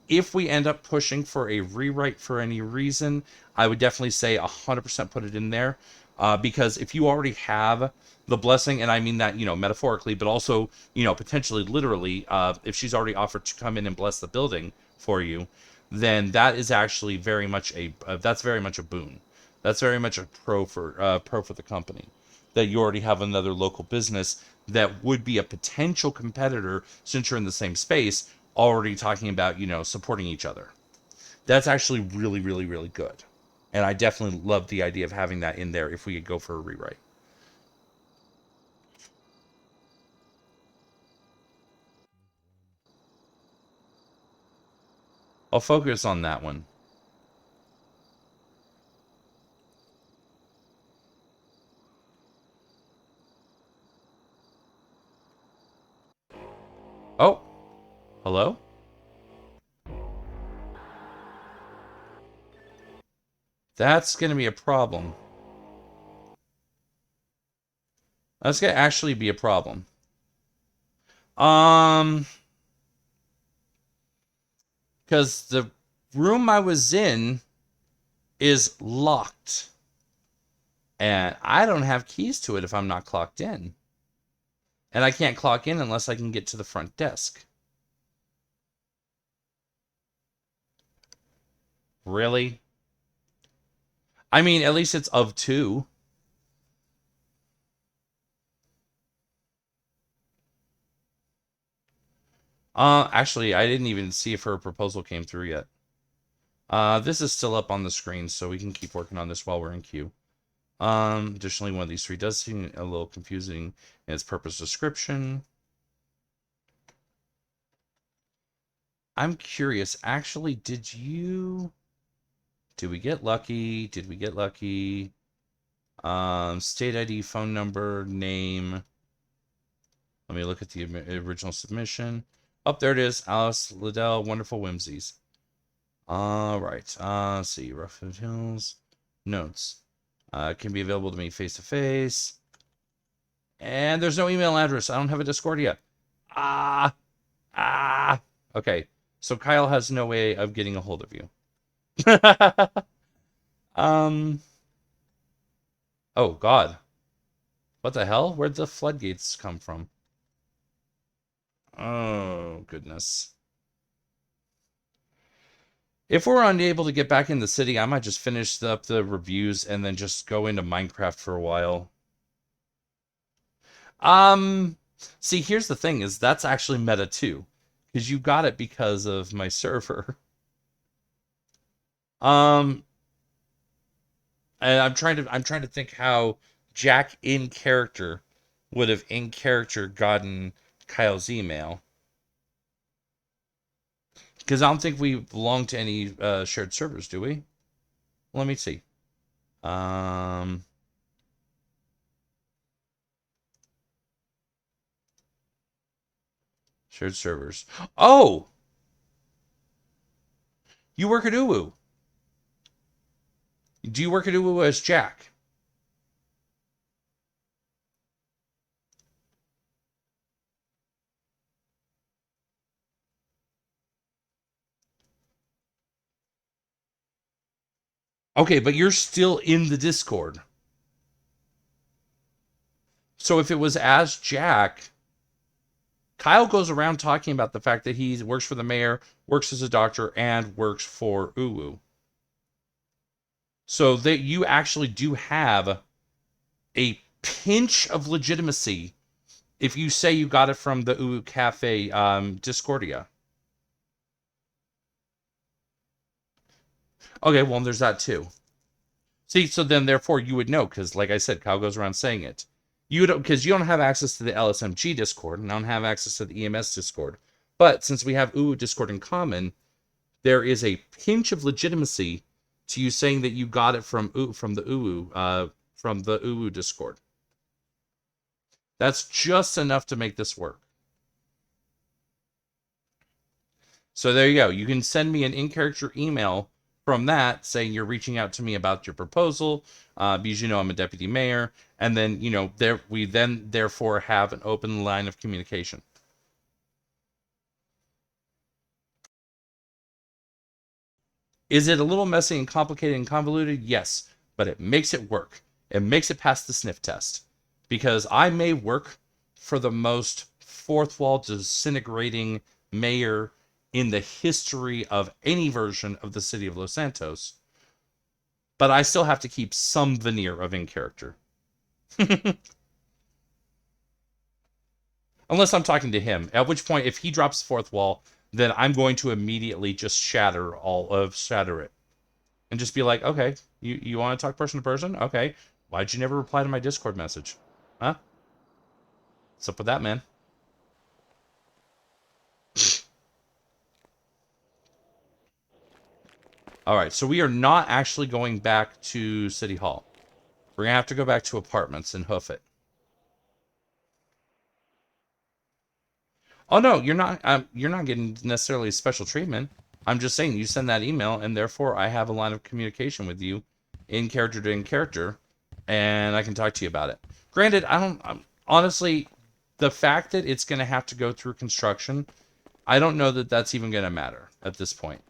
S1: If we end up pushing for a rewrite for any reason, I would definitely say 100% put it in there. Because if you already have the blessing, and I mean that, metaphorically, but also, potentially literally, if she's already offered to come in and bless the building for you, then that is actually very much that's very much a boon. That's very much a pro for the company, that you already have another local business that would be a potential competitor since you're in the same space, already talking about, supporting each other. That's actually really, really, really good. And I definitely love the idea of having that in there if we could go for a rewrite. I'll focus on that one. Oh, hello? That's going to be a problem. That's going to actually be a problem. Because the room I was in is locked. And I don't have keys to it if I'm not clocked in. And I can't clock in unless I can get to the front desk. Really? I mean, at least it's of 2. Actually, I didn't even see if her proposal came through yet. This is still up on the screen, so we can keep working on this while we're in queue. Additionally, one of these 3 does seem a little confusing in its purpose description. I'm curious, actually, did we get lucky? Did we get lucky? State ID, phone number, name. Let me look at the original submission. Oh, there it is. Alice Liddell, Wonderful Whimsies. All right. Let's see. Roughwood Hills. Notes. Can be available to me face to face. And there's no email address. I don't have a Discord yet. Okay. So Kyle has no way of getting a hold of you. Oh God. What the hell? Where'd the floodgates come from? Oh goodness. If we're unable to get back in the city, I might just finish up the reviews and then just go into Minecraft for a while. See, here's the thing: is that's actually meta too, because you got it because of my server. And I'm trying to think how Jack in character would have in character gotten Kyle's email. Because I don't think we belong to any shared servers, do we? Let me see. Shared servers. Oh! You work at Uwu. Do you work at Uwu as Jack? Okay, but you're still in the Discord. So if it was as Jack, Kyle goes around talking about the fact that he works for the mayor, works as a doctor, and works for Uwu. So that you actually do have a pinch of legitimacy if you say you got it from the Uwu Cafe Discordia. Okay, well, there's that too. See, so then therefore you would know, because like I said, Kyle goes around saying it. You don't, because you don't have access to the LSMG Discord, and I don't have access to the EMS Discord. But since we have Uwu Discord in common, there is a pinch of legitimacy to you saying that you got it from the Uwu Discord. That's just enough to make this work. So there you go. You can send me an in-character email from that saying you're reaching out to me about your proposal, because you know I'm a deputy mayor, and then we therefore have an open line of communication. Is it a little messy and complicated and convoluted? Yes, but it makes it work. It makes it past the sniff test, because I may work for the most fourth wall disintegrating mayor in the history of any version of the city of Los Santos, but I still have to keep some veneer of in character. Unless I'm talking to him, at which point if he drops the fourth wall, then I'm going to immediately just shatter it and just be like, okay, You want to talk person to person? Okay. Why'd you never reply to my Discord message? Huh? What's up with that, man? Alright, so we are not actually going back to City Hall. We're gonna have to go back to apartments and hoof it. Oh no, you're not getting necessarily special treatment. I'm just saying you send that email, and therefore I have a line of communication with you in character to in character, and I can talk to you about it. Granted, honestly, the fact that it's going to have to go through construction, I don't know that that's even going to matter at this point.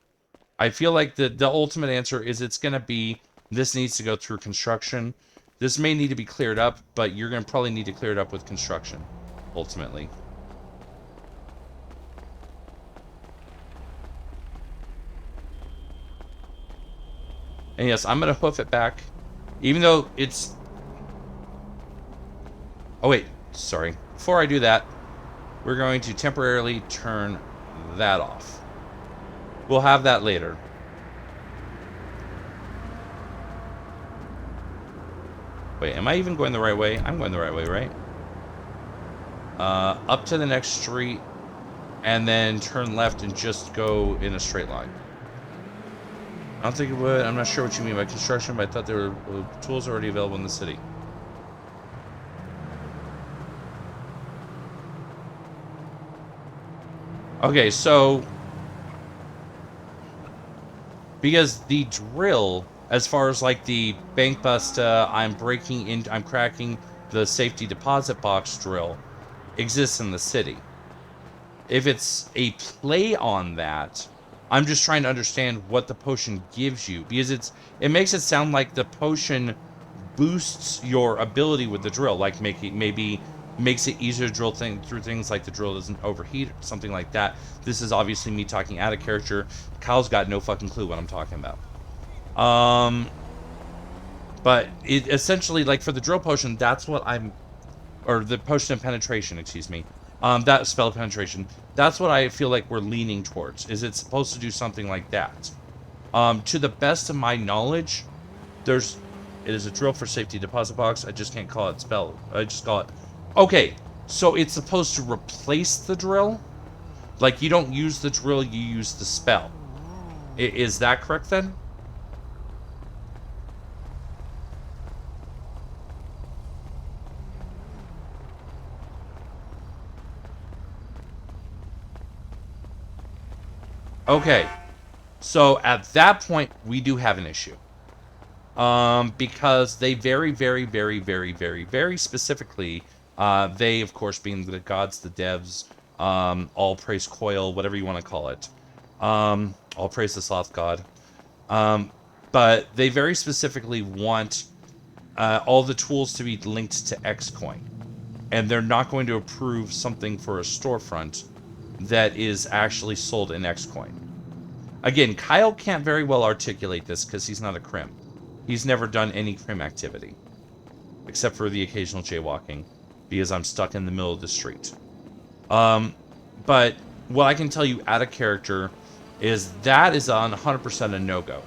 S1: I feel like the ultimate answer is it's going to be this needs to go through construction. This may need to be cleared up, but you're going to probably need to clear it up with construction, ultimately. And yes, I'm going to hoof it back. Even though it's... Oh, wait. Sorry. Before I do that, we're going to temporarily turn that off. We'll have that later. Wait, am I even going the right way? I'm going the right way, right? Up to the next street, and then turn left and just go in a straight line. I don't think it would. I'm not sure what you mean by construction, but I thought there were tools already available in the city. Okay, so... Because the drill, as far as like the bank bust, I'm cracking the safety deposit box drill, exists in the city. If it's a play on that... I'm just trying to understand what the potion gives you, because it makes it sound like the potion boosts your ability with the drill, like maybe makes it easier to drill through things like the drill doesn't overheat, something like that. This is obviously me talking out of character. Kyle's got no fucking clue what I'm talking about. But it essentially, like for the drill potion, that's what or the potion of penetration, excuse me. That spell of penetration. That's what I feel like we're leaning towards. Is it's supposed to do something like that? To the best of my knowledge, it is a drill for safety deposit box. I just can't call it spell. I just call it... Okay, so it's supposed to replace the drill? Like you don't use the drill, you use the spell. Is that correct then? Okay, so at that point, we do have an issue. Because they very, very, very, very, very, very specifically, they, of course, being the gods, the devs, all praise Kail, whatever you want to call it. All praise the sloth god. But they very specifically want all the tools to be linked to Xcoin. And they're not going to approve something for a storefront that is actually sold in Xcoin. Again, Kail can't very well articulate this because he's not a crim. He's never done any crim activity. Except for the occasional jaywalking. Because I'm stuck in the middle of the street. But what I can tell you out of character is that is on 100% a no-go.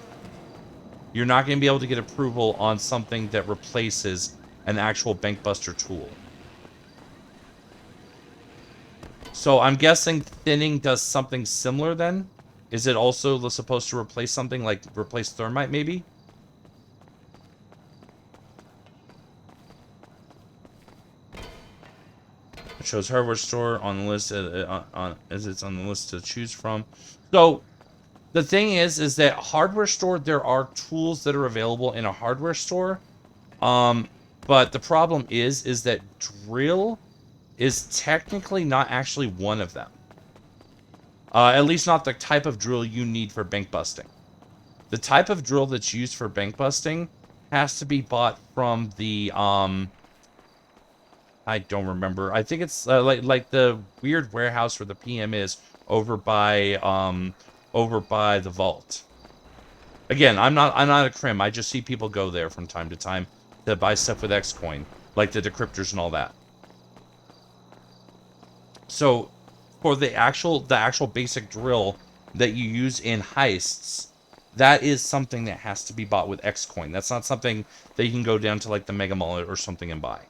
S1: You're not going to be able to get approval on something that replaces an actual bankbuster tool. So I'm guessing thinning does something similar then? Is it also supposed to replace something like replace thermite maybe? It shows hardware store on the list as it's on the list to choose from. So the thing is that hardware store, there are tools that are available in a hardware store. But the problem is that drill is technically not actually one of them. At least not the type of drill you need for bank busting. The type of drill that's used for bank busting has to be bought from the, I don't remember. I think it's like the weird warehouse where the PM is over by the vault. Again, I'm not a crim. I just see people go there from time to time to buy stuff with Xcoin, like the decryptors and all that. So, for the actual basic drill that you use in heists, that is something that has to be bought with X coin. That's not something that you can go down to like the Mega Mall or something and buy.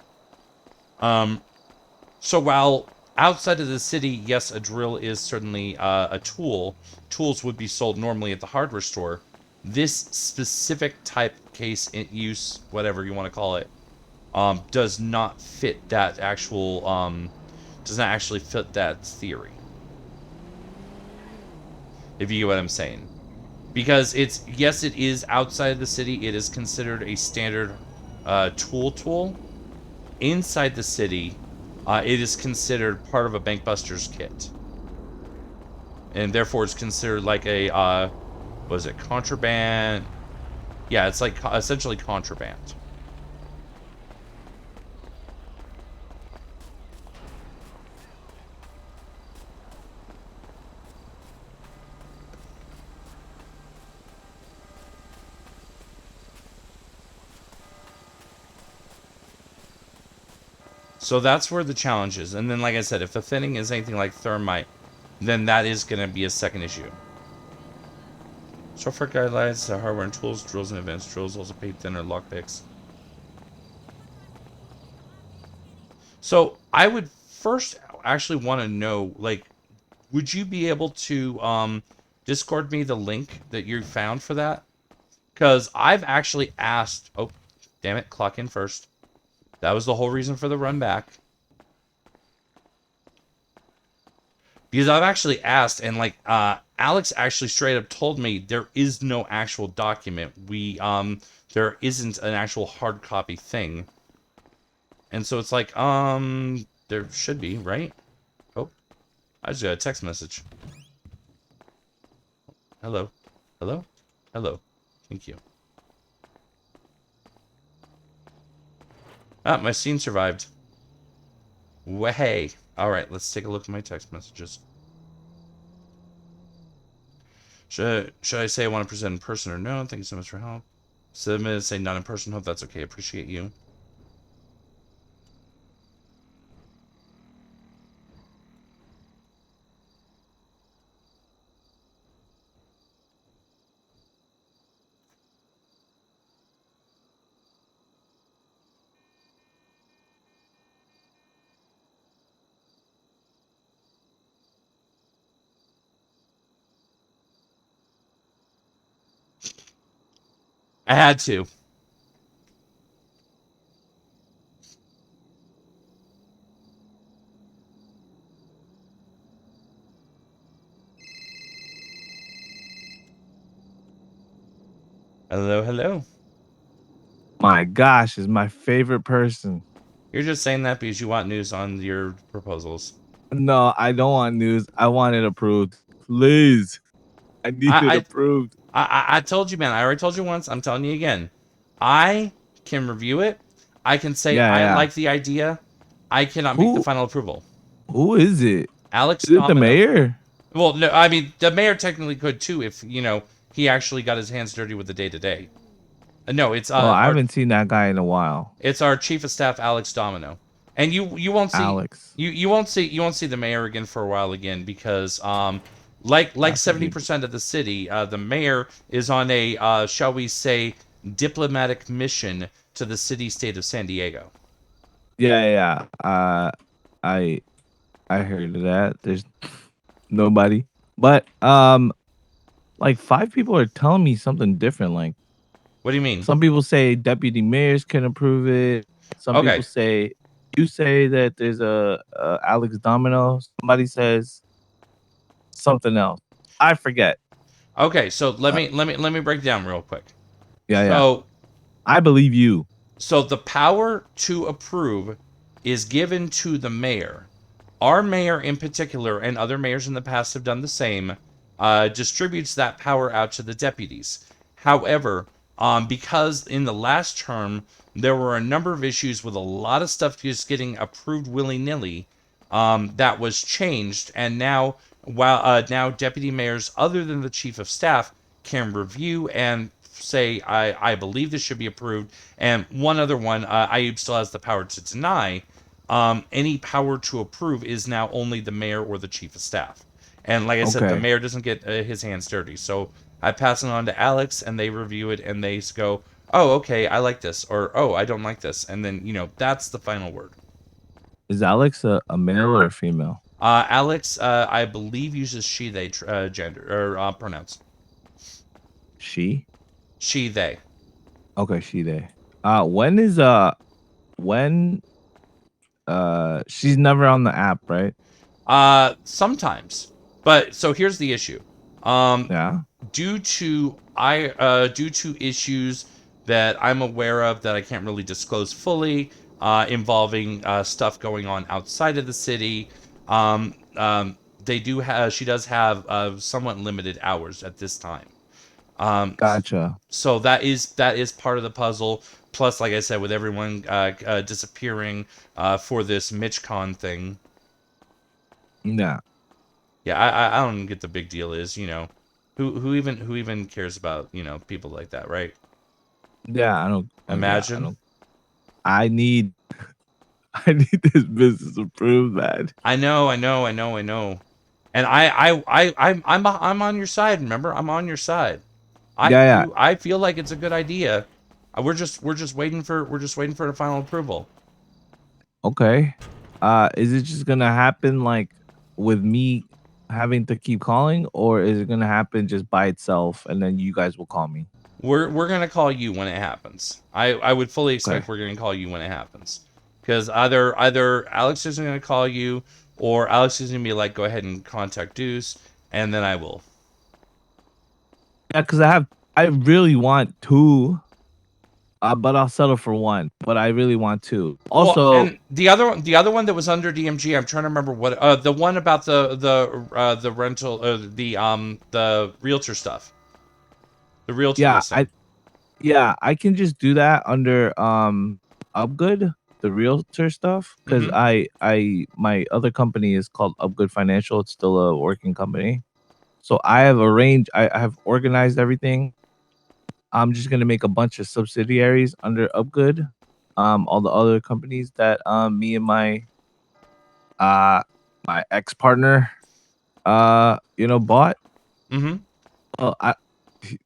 S1: So while outside of the city, yes, a drill is certainly a tool. Tools would be sold normally at the hardware store. This specific type case use, whatever you want to call it, does not fit that actual, does not actually fit that theory. If you get what I'm saying. Because it's, yes, it is outside the city. It is considered a standard tool. Inside the city, it is considered part of a Bankbuster's kit. And therefore it's considered like a, what is it, contraband? Yeah, it's like essentially contraband. So that's where the challenge is. And then, like I said, if the thinning is anything like thermite, then that is going to be a second issue. Software guidelines, hardware and tools, drills and advanced drills, also paint thinner, lockpicks. So I would first actually want to know, like, would you be able to Discord me the link that you found for that? Because I've actually asked... Oh, damn it, clock in first. That was the whole reason for the run back. Because I've actually asked, and like Alex actually straight up told me there is no actual document. There isn't an actual hard copy thing. And so it's like, there should be, right? Oh, I just got a text message. Hello. Hello? Hello. Thank you. Ah, my scene survived. Way. Alright, let's take a look at my text messages. Should I say I want to present in person or no? Thank you so much for help. So I'm going to say not in person. Hope that's okay. Appreciate you. I had to. Hello, hello.
S11: My gosh, is my favorite person.
S1: You're just saying that because you want news on your proposals.
S11: No, I don't want news. I want it approved. Please. I need it approved.
S1: I told you, man. I already told you once. I'm telling you again. I can review it. I can say I like the idea. I cannot make the final approval.
S11: Who is it?
S1: Alex
S11: Is it the mayor?
S1: Well, no, I mean, the mayor technically could too if, you know, he actually got his hands dirty with the day-to-day. No, it's
S11: Well, I haven't seen that guy in a while.
S1: It's our chief of staff, Alex Domino. And you won't see
S11: Alex.
S1: you won't see the mayor again for a while again because like 70% of the city, the mayor is on a shall we say diplomatic mission to the city-state of San Diego.
S11: Yeah. I heard of that. There's nobody. But like 5 people are telling me something different. Like,
S1: what do you mean?
S11: Some people say deputy mayors can approve it. Some people say you say that there's a Alex Domino. Somebody says something else. I forget.
S1: Okay, so let me break down real quick.
S11: Yeah. I believe you.
S1: So the power to approve is given to the mayor. Our mayor in particular, and other mayors in the past have done the same, distributes that power out to the deputies. However, because in the last term, there were a number of issues with a lot of stuff just getting approved willy-nilly, that was changed, and now, now deputy mayors, other than the chief of staff, can review and say, I believe this should be approved, and one other one, Ayub still has the power to deny. Any power to approve is now only the mayor or the chief of staff. And like I said, the mayor doesn't get his hands dirty. So I pass it on to Alex, and they review it, and they go, "Oh, okay, I like this," or "Oh, I don't like this," and then that's the final word.
S11: Is Alex a male or a female?
S1: Alex, I believe uses she/they gender or pronouns.
S11: She.
S1: She/they.
S11: Okay, she they. When she's never on the app, right?
S1: Sometimes, but so here's the issue.
S11: Yeah.
S1: Due to issues that I'm aware of that I can't really disclose fully, involving stuff going on outside of the city. They do have she does have somewhat limited hours at this time.
S11: Gotcha.
S1: So that is part of the puzzle. Plus, like I said, with everyone disappearing for this MitchCon thing.
S11: Yeah.
S1: Yeah, I don't get the big deal is, who even cares about, people like that, right?
S11: Yeah, I don't.
S1: Imagine.
S11: I need this business approved, man.
S1: I know. And I'm on your side, remember? I'm on your side. I feel like it's a good idea. We're just waiting for the final approval.
S11: Okay. Is it just gonna happen like with me having to keep calling, or is it gonna happen just by itself and then you guys will call me?
S1: We're gonna call you when it happens. I would fully expect we're gonna call you when it happens, because either Alex is gonna call you, or Alex is gonna be like, go ahead and contact Deuce, and then I will.
S11: Yeah, because I really want two, but I'll settle for one. But I really want two. Also,
S1: and the other one that was under DMG, I'm trying to remember what the one about the rental, the realtor stuff. The realtor listing.
S11: I can just do that under Upgood, the realtor stuff, because my other company is called Upgood Financial. It's still a working company, so I have I have organized everything. I'm just gonna make a bunch of subsidiaries under Upgood, all the other companies that me and my my ex partner bought.
S1: Mm-hmm.
S11: Well,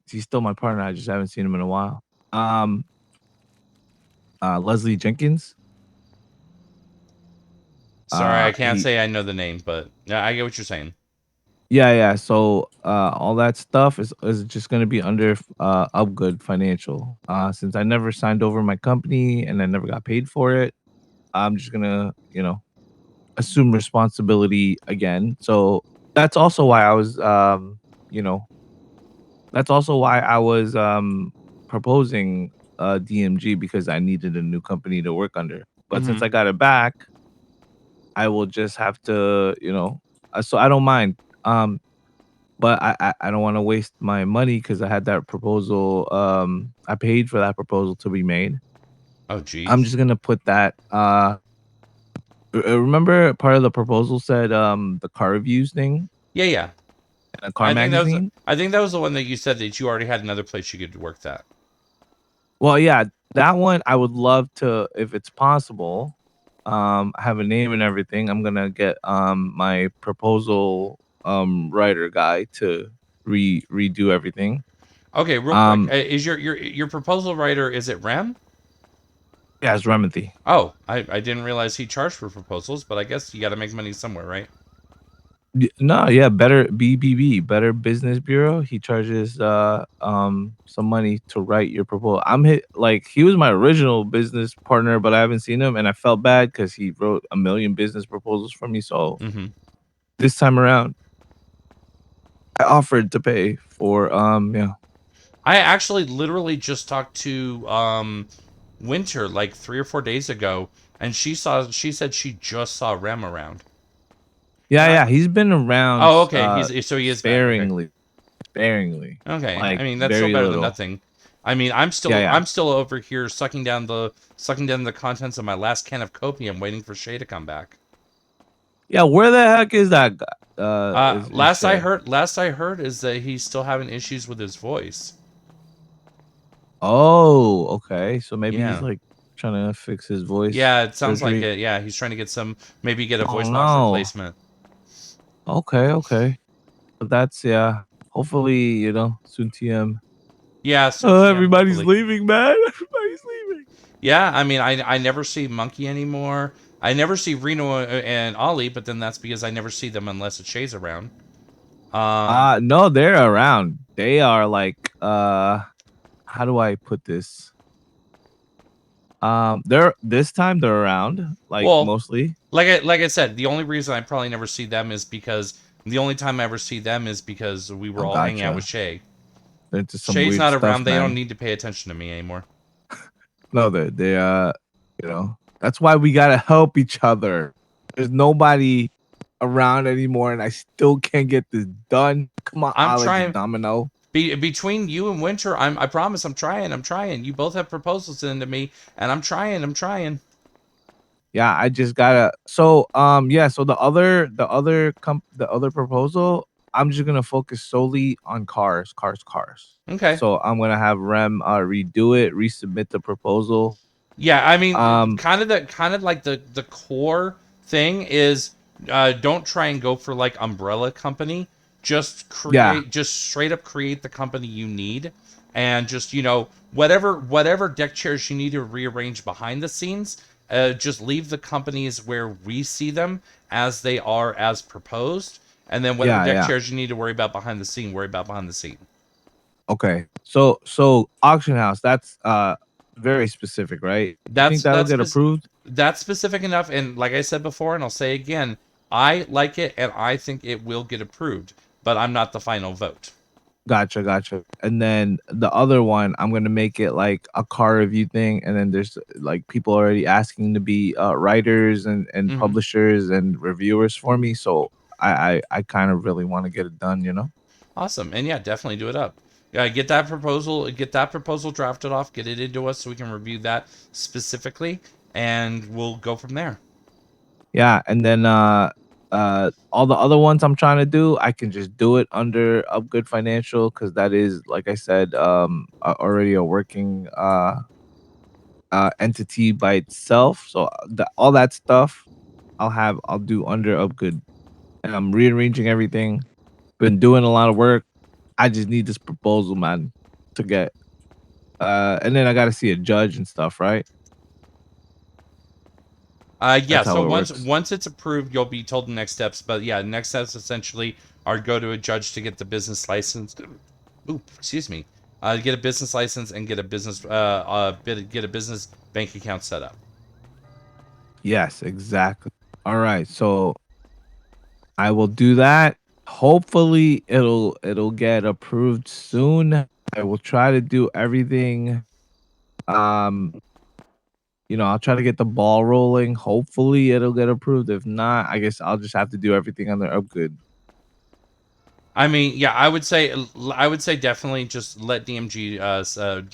S11: he's still my partner. I just haven't seen him in a while. Leslie Jenkins.
S1: Sorry, I can't say I know the name, but yeah, I get what you're saying.
S11: Yeah. So all that stuff is just gonna be under Upgood Financial. Since I never signed over my company and I never got paid for it, I'm just gonna, assume responsibility again. So that's also why I was proposing DMG, because I needed a new company to work under. But since I got it back, I will just have to, so I don't mind. But I don't want to waste my money because I had that proposal. I paid for that proposal to be made.
S1: Oh, geez.
S11: I'm just gonna put that. Remember, part of the proposal said the car reviews thing.
S1: Yeah.
S11: And a car magazine.
S1: I think that was the one that you said that you already had another place you could work that.
S11: Well, yeah, that one I would love to, if it's possible. Have a name and everything. I'm gonna get my proposal writer guy to redo everything.
S1: Okay, real quick, is your proposal writer, is it Rem?
S11: Yeah, it's Remothy.
S1: Oh, I didn't realize he charged for proposals, but I guess you got to make money somewhere, right?
S11: No, yeah, Better BBB, Better Business Bureau. He charges some money to write your proposal. He was my original business partner, but I haven't seen him, and I felt bad because he wrote 1 million business proposals for me. So this time around, I offered to pay for
S1: I actually literally just talked to Winter like 3 or 4 days ago, and she said she just saw Rem around.
S11: Yeah, he's been around.
S1: Oh, okay. He is
S11: sparingly.
S1: Okay,
S11: Like,
S1: I mean that's
S11: very
S1: still better
S11: little.
S1: than nothing. I mean, I'm still over here sucking down the contents of my last can of copium, waiting for Shay to come back.
S11: Yeah, where the heck is that guy?
S1: Last I heard is that he's still having issues with his voice.
S11: Oh, okay. So maybe he's like trying to fix his voice.
S1: Yeah, it sounds like it. Yeah, he's trying to get maybe get a voice box replacement.
S11: Okay. But that's hopefully, soon TM.
S1: Yeah. So
S11: Oh,
S1: TM,
S11: everybody's
S1: hopefully.
S11: leaving, man. Everybody's leaving.
S1: Yeah, I mean, I never see Monkey anymore. I never see Reno and Ollie, but then that's because I never see them unless it's Shay's around.
S11: No, they're around. They are like, how do I put this? They're this time they're around, like
S1: Well,
S11: mostly.
S1: like I said, the only reason I probably never see them is because the only time I ever see them is because we were
S11: Oh,
S1: all hanging out
S11: gotcha.
S1: with Shay.
S11: They're into some
S1: Shay's
S11: weird
S1: not
S11: stuff,
S1: around. They
S11: man.
S1: don't need to pay attention to me anymore.
S11: No, that's why we gotta help each other. There's nobody around anymore, and I still can't get this done. Come on,
S1: I'm
S11: Alex
S1: trying.
S11: Domino.
S1: Between you and Winter, I promise I'm trying. You both have proposals into me, and I'm trying.
S11: Yeah, I just gotta. So yeah. So the other proposal, I'm just gonna focus solely on cars.
S1: Okay.
S11: So I'm gonna have Rem redo it, resubmit the proposal.
S1: Yeah, I mean,
S11: Um,
S1: kind of like the core thing is, don't try and go for like umbrella company. Just
S11: yeah,
S1: just straight up create the company you need, and just whatever deck chairs you need to rearrange behind the scenes. Just leave the companies where we see them as they are as proposed, and then whatever deck
S11: yeah.
S1: chairs you need to worry about behind the scene, worry about behind the scene.
S11: Okay. So auction house, that's very specific, right? You think that'll get approved?
S1: That's specific enough, and like I said before, and I'll say again, I like it, and I think it will get approved, but I'm not the final vote.
S11: Gotcha. And then the other one, I'm gonna make it like a car review thing, and then there's like people already asking to be writers and
S1: Mhm.
S11: publishers and reviewers for me. So I kind of really want to get it done.
S1: Awesome, and yeah, definitely do it up. Yeah, get that proposal drafted off, get it into us so we can review that specifically, and we'll go from there.
S11: Yeah, and then all the other ones I'm trying to do, I can just do it under Upgood Financial because that is, like I said, already a working entity by itself. So all that stuff I'll do under Upgood, and I'm rearranging everything. Been doing a lot of work. I just need this proposal, man, to get. And then I got to see a judge and stuff, right?
S1: Yeah.
S11: That's how
S1: So
S11: it
S1: once
S11: works.
S1: it's approved, you'll be told the next steps. But yeah, next steps essentially are go to a judge to get the business license. Ooh, excuse me. Get a business license and get a business get a business bank account set up.
S11: Yes, exactly. All right, so I will do that. Hopefully, it'll get approved soon. I will try to do everything. I'll try to get the ball rolling. Hopefully, it'll get approved. If not, I guess I'll just have to do everything under Upgood.
S1: I mean, yeah, I would say definitely just let DMG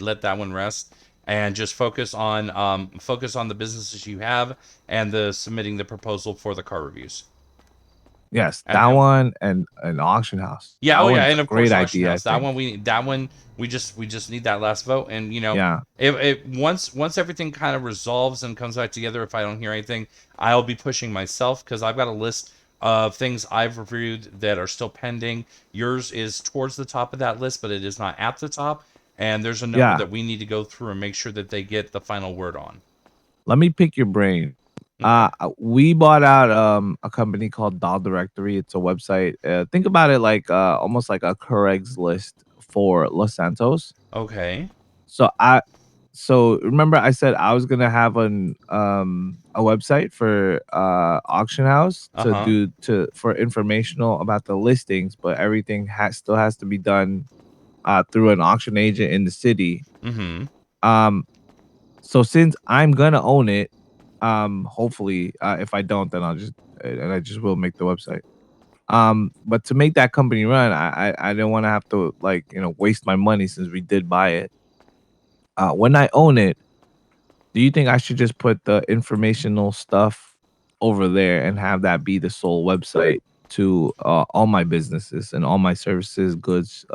S1: let that one rest and just focus on the businesses you have and the submitting the proposal for the car reviews.
S11: Yes,
S1: And
S11: that
S1: then
S11: one and an auction house.
S1: yeah,
S11: That
S1: oh yeah,
S11: one's
S1: and
S11: a
S1: of
S11: great
S1: course auction
S11: idea, I
S1: house. That
S11: think.
S1: one we just need that last vote, and
S11: Yeah.
S1: if once everything kind of resolves and comes back together, if I don't hear anything, I'll be pushing myself because I've got a list of things I've reviewed that are still pending. Yours is towards the top of that list, but it is not at the top, and there's a number
S11: Yeah.
S1: that we need to go through and make sure that they get the final word on.
S11: Let me pick your brain.
S1: Okay.
S11: We bought out a company called Doll Directory. It's a website. Think about it like almost like a Craigslist for Los Santos.
S1: Okay.
S11: So remember I said I was gonna have a website for auction house for informational about the listings, but everything still has to be done through an auction agent in the city.
S1: Mm-hmm.
S11: So since I'm gonna own it, hopefully, if I don't, then I just will make the website. But to make that company run, I didn't want to have to waste my money since we did buy it. When I own it, do you think I should just put the informational stuff over there and have that be the sole website to all my businesses and all my services, goods,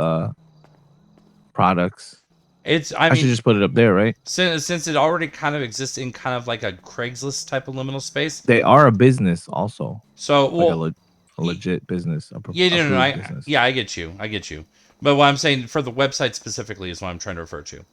S11: products? I should just put it up there, right?
S1: Since it already kind of exists in kind of like a Craigslist type of liminal space.
S11: They are a business also.
S1: So, well,
S11: a legit business, a
S1: Yeah, no,
S11: approved business.
S1: I get you. I get you. But what I'm saying for the website specifically is what I'm trying to refer to.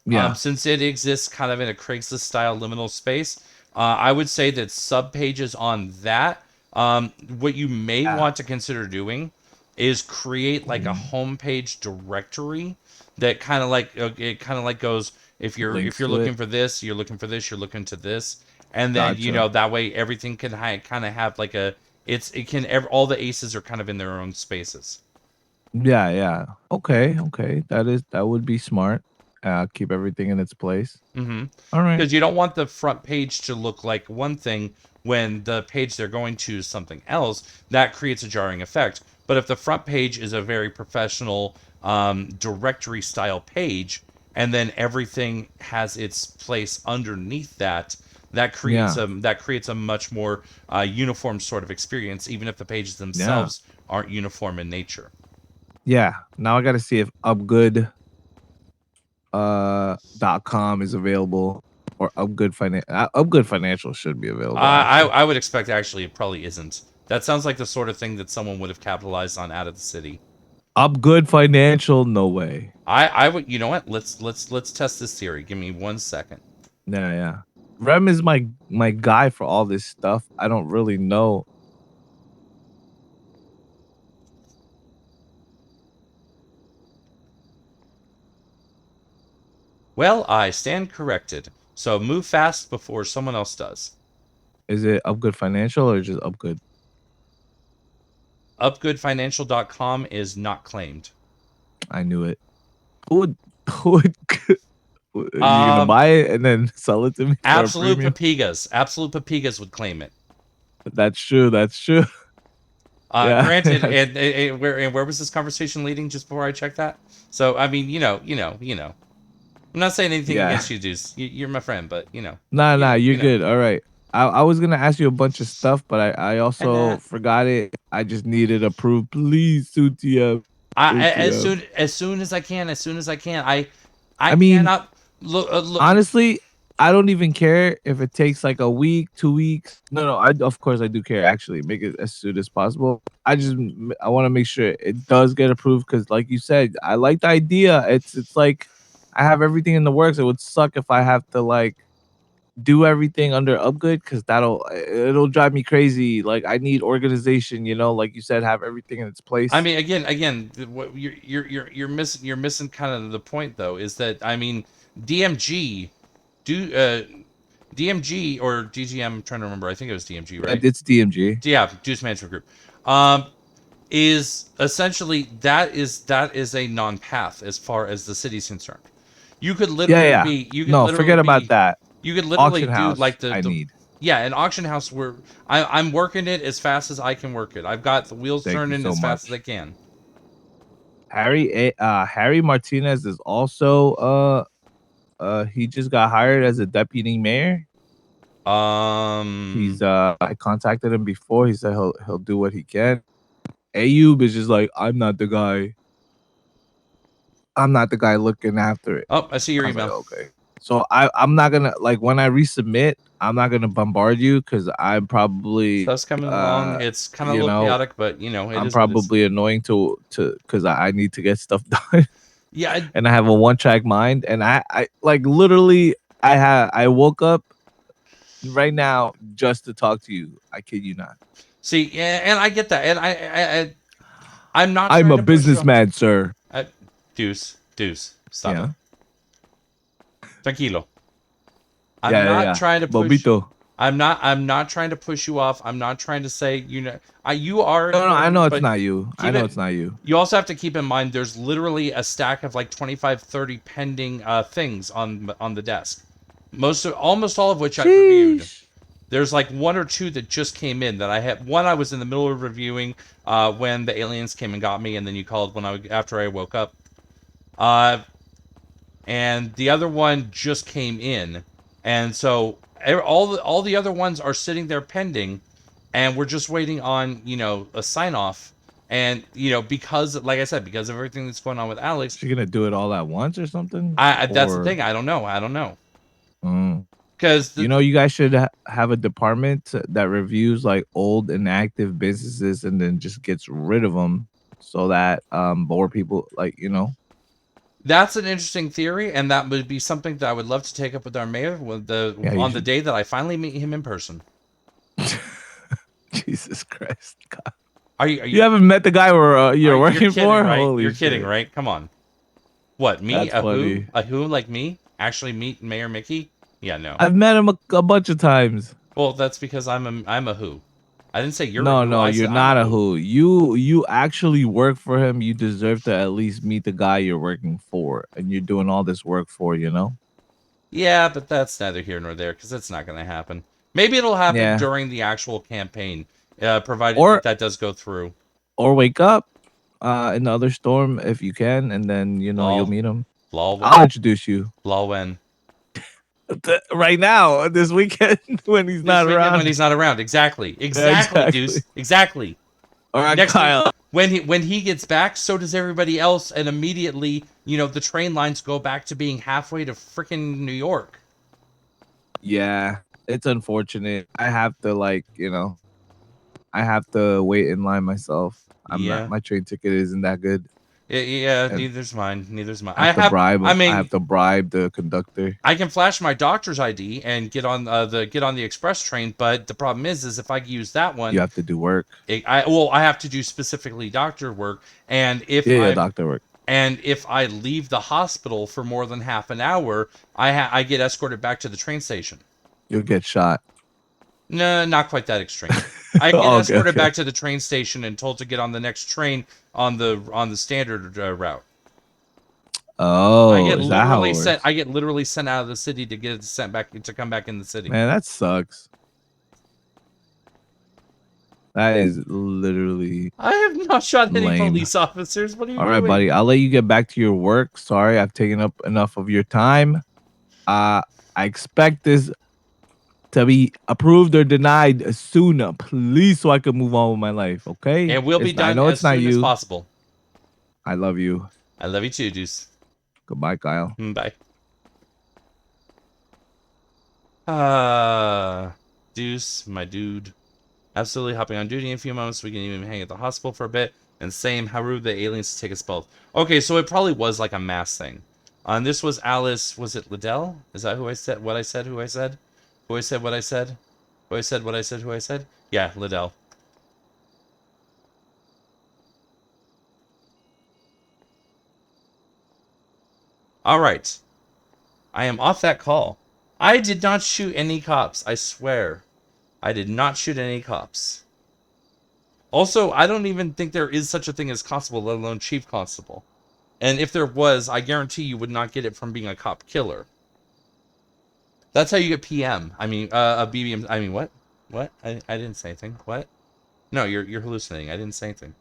S11: Yeah.
S1: Since it exists kind of in a Craigslist style liminal space, I would say that sub pages on that, what you may want to consider doing is create like a homepage directory that kind of like it kind of like goes if you're
S11: Links to
S1: looking
S11: it.
S1: for this, you're looking for this, you're looking to this, and then
S11: Gotcha.
S1: that way everything can kind of have like a all the aces are kind of in their own spaces.
S11: Yeah, yeah. Okay, okay. That would be smart. Keep everything in its place.
S1: Mm-hmm.
S11: All right.
S1: Because you don't want the front page to look like one thing when the page they're going to is something else. That creates a jarring effect. But if the front page is a very professional directory style page, and then everything has its place underneath that, that creates a much more uniform sort of experience, even if the pages themselves aren't uniform in nature.
S11: Yeah. Now I got to see if upgood.com is available or Upgood Financial should be available.
S1: I would expect actually it probably isn't. That sounds like the sort of thing that someone would have capitalized on out of the city.
S11: Upgood Financial, no way.
S1: I would, you know what? Let's test this theory. Give me 1 second.
S11: Yeah, yeah. Rem is my guy for all this stuff. I don't really know.
S1: Well, I stand corrected. So move fast before someone else does.
S11: Is it Upgood Financial or just Upgood?
S1: Upgoodfinancial.com is not claimed.
S11: I knew it. Who would you gonna buy it and then sell it to me?
S1: Absolute Papigas. Absolute Papigas would claim it.
S11: That's true. That's true.
S1: Granted, and where was this conversation leading just before I checked that? So I mean, you know. I'm not saying anything against you, dudes. You're my friend, but you know.
S11: Nah, you're good. All right. I was gonna ask you a bunch of stuff, but I also forgot it. I just needed approved. Please, Sutia.
S1: As soon as I can. I
S11: mean,
S1: cannot look.
S11: Honestly, I don't even care if it takes like a week, 2 weeks. No. Of course I do care. Actually, make it as soon as possible. I want to make sure it does get approved because, like you said, I like the idea. It's like I have everything in the works. It would suck if I have to like do everything under Upgood because it'll drive me crazy. Like I need organization, like you said, have everything in its place.
S1: I mean, again, what you're missing kind of the point though is that I mean, DMG or DGM. I'm trying to remember. I think it was DMG, right?
S11: It's DMG.
S1: Yeah, Juice Management Group. Is essentially that is a non-path as far as the city's concerned. You could literally be. You could
S11: forget about that.
S1: You could literally
S11: auction house,
S1: do like
S11: I need.
S1: Yeah, an auction house where I'm working it as fast as I can work it. I've got the wheels turning as fast as I can.
S11: Harry Martinez is also he just got hired as a deputy mayor. He's I contacted him before. He said he'll do what he can. Ayub is just like, I'm not the guy. I'm not the guy looking after it.
S1: Oh, I see your email.
S11: Like, okay. So I'm not gonna like when I resubmit, I'm not gonna bombard you because I'm probably
S1: stuff's coming along. It's kind of a little chaotic, but
S11: I'm probably annoying to because I need to get stuff done.
S1: Yeah,
S11: and I have a one-track mind, and I like literally I woke up right now just to talk to you. I kid you not.
S1: See, and I get that, and I'm not.
S11: I'm a businessman, sir.
S1: Deuce, stop it. Tranquilo. I'm not trying to push.
S11: Bobito.
S1: I'm not trying to push you off. I'm not trying to say you are.
S11: No, I know it's not you. It's not you.
S1: You also have to keep in mind there's literally a stack of like 25, 30 pending things on the desk. Almost all of which I reviewed. There's like 1 or 2 that just came in that I had. One I was in the middle of reviewing when the aliens came and got me, and then you called after I woke up. And the other one just came in, and so all the other ones are sitting there pending, and we're just waiting on a sign off. And because, like I said, because of everything that's going on with Alex,
S11: you're gonna do it all at once or something.
S1: That's the thing. I don't know. Because
S11: You know, you guys should have a department that reviews like old inactive businesses and then just gets rid of them so that more people like
S1: that's an interesting theory, and that would be something that I would love to take up with our mayor
S11: Yeah, you
S1: on the
S11: should.
S1: day that I finally meet him in person.
S11: Jesus Christ, God.
S1: Are
S11: You
S1: you
S11: haven't met the guy you're
S1: you're
S11: working
S1: kidding,
S11: for?
S1: right?
S11: Holy
S1: You're
S11: shit.
S1: kidding, right? Come on. What, me?
S11: That's funny.
S1: A who like me? Actually meet Mayor Mickey? Yeah, no.
S11: I've met him a bunch of times.
S1: Well, that's because I'm a who. I didn't say you're a
S11: No,
S1: who.
S11: no,
S1: I
S11: you're
S1: said I'm
S11: not
S1: a
S11: a
S1: who.
S11: who. You actually work for him. You deserve to at least meet the guy you're working for, and you're doing all this work for.
S1: Yeah, but that's neither here nor there because it's not going to happen. Maybe it'll happen
S11: Yeah.
S1: during the actual campaign, provided
S11: Or
S1: that does go through.
S11: or wake up in the other storm if you can, and then you'll
S1: Lol.
S11: meet him.
S1: Lol when?
S11: I'll introduce you
S1: Lol when?
S11: right now this weekend when he's
S1: This
S11: not
S1: weekend
S11: around.
S1: when he's not around. Exactly.
S11: Yeah,
S1: Exactly,
S11: exactly.
S1: Deuce. Exactly.
S11: All right,
S1: Next week,
S11: Kyle.
S1: when he gets back, so does everybody else, and immediately, the train lines go back to being halfway to freaking New York.
S11: Yeah, it's unfortunate. I have to I have to wait in line myself.
S1: Yeah.
S11: My train ticket isn't that good.
S1: Yeah,
S11: And
S1: neither's mine. Neither's mine.
S11: I have to bribe him.
S1: I mean,
S11: I have to bribe the conductor.
S1: I can flash my doctor's ID and get on the express train, but the problem is if I use that one,
S11: You have to do work.
S1: I have to do specifically doctor work, and if
S11: doctor work.
S1: And if I leave the hospital for more than half an hour, I get escorted back to the train station.
S11: You'll get shot.
S1: No, not quite that extreme. I get
S11: Okay,
S1: escorted
S11: okay.
S1: back to the train station and told to get on the next train on the standard route.
S11: Oh, is that how it works?
S1: I get literally sent out of the city to get sent back to come back in the city.
S11: Man, that sucks. That is literally.
S1: I have not shot any
S11: lame.
S1: police officers. What are you
S11: All
S1: doing?
S11: right, buddy. I'll let you get back to your work. Sorry, I've taken up enough of your time. I expect this to be approved or denied sooner, please, so I can move on with my life. Okay?
S1: And we'll be
S11: I
S1: done
S11: know
S1: as
S11: it's not
S1: soon as
S11: you.
S1: possible.
S11: I love you.
S1: I love you too, Deuce.
S11: Goodbye, Kyle.
S1: Bye. Deuce, my dude. Absolutely hopping on duty in a few moments. We can even hang at the hospital for a bit. And same, how rude the aliens to take us both. Okay, so it probably was like a mass thing. This was Alice, was it Liddell? Is that who I said? What I said, who I said? Who I said, what I said? Who I said, what I said, who I said? Yeah, Liddell. Alright. I am off that call. I did not shoot any cops, I swear. I did not shoot any cops. Also, I don't even think there is such a thing as constable, let alone chief constable. And if there was, I guarantee you would not get it from being a cop killer. That's how you get PM. I mean, a BBM. I mean, what? What? I didn't say anything. What? No, you're hallucinating. I didn't say anything.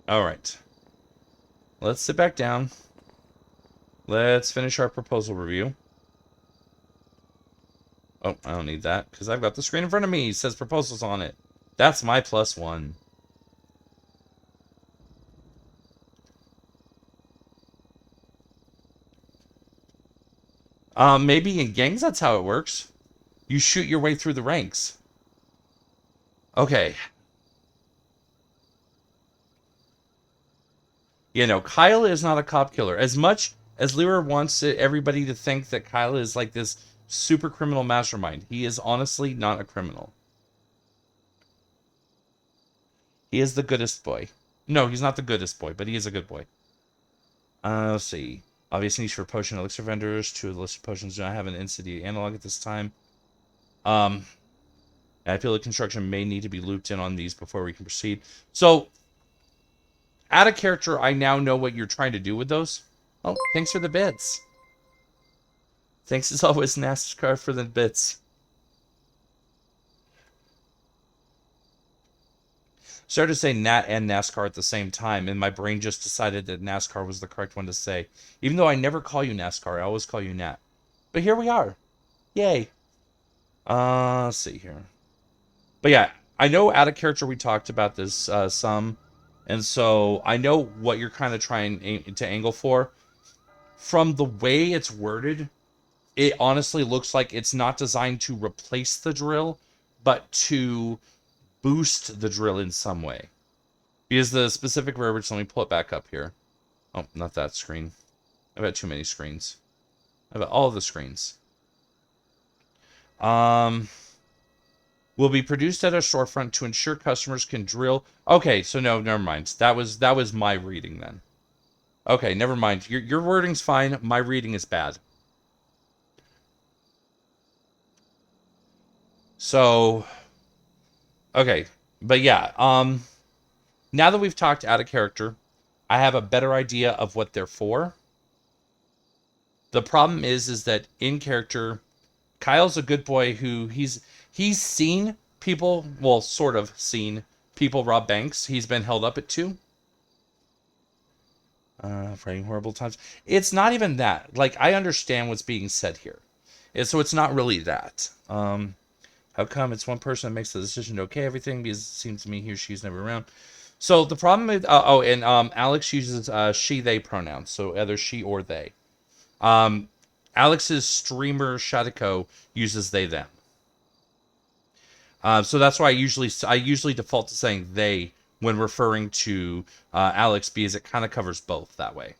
S1: All right. Let's sit back down. Let's finish our proposal review. Oh, I don't need that because I've got the screen in front of me. It says proposals on it. That's my +1. Maybe in gangs that's how it works. You shoot your way through the ranks. Okay. You know, Kail is not a cop killer. As much as Lyra wants everybody to think that Kail is like this super criminal mastermind, he is honestly not a criminal. He is the goodest boy. No, he's not the goodest boy, but he is a good boy. Let's see. Obvious niche for potion elixir vendors. 2 of the listed potions do not have an NCD analog at this time. I feel the construction may need to be looped in on these before we can proceed. So, out of character, I now know what you're trying to do with those. Oh, thanks for the bits. Thanks as always, NASCAR, for the bits. Started to say Nat and NASCAR at the same time, and my brain just decided that NASCAR was the correct one to say. Even though I never call you NASCAR, I always call you Nat. But here we are. Yay. Let's see here. But yeah, I know out of character we talked about this some, and so I know what you're kind of trying to angle for. From the way it's worded, it honestly looks like it's not designed to replace the drill, but to boost the drill in some way. Because the specific verbiage, let me pull it back up here. Oh, not that screen. I've got too many screens. I've got all of the screens. Will be produced at a storefront to ensure customers can drill. Okay, so no, never mind. That was my reading then. Okay, never mind. Your wording's fine. My reading is bad. So, okay, but yeah. Now that we've talked out of character, I have a better idea of what they're for. The problem is that in character, Kyle's a good boy who he's seen people, well, sort of seen people rob banks. He's been held up at 2. Fighting horrible times. It's not even that. Like, I understand what's being said here. So it's not really that. How come it's one person that makes the decision to okay everything? Because it seems to me he or she's never around. So the problem is, Alex uses she, they pronouns. So either she or they. Alex's streamer Shadiko uses they, them. So that's why I usually default to saying they when referring to Alex, because it kind of covers both that way.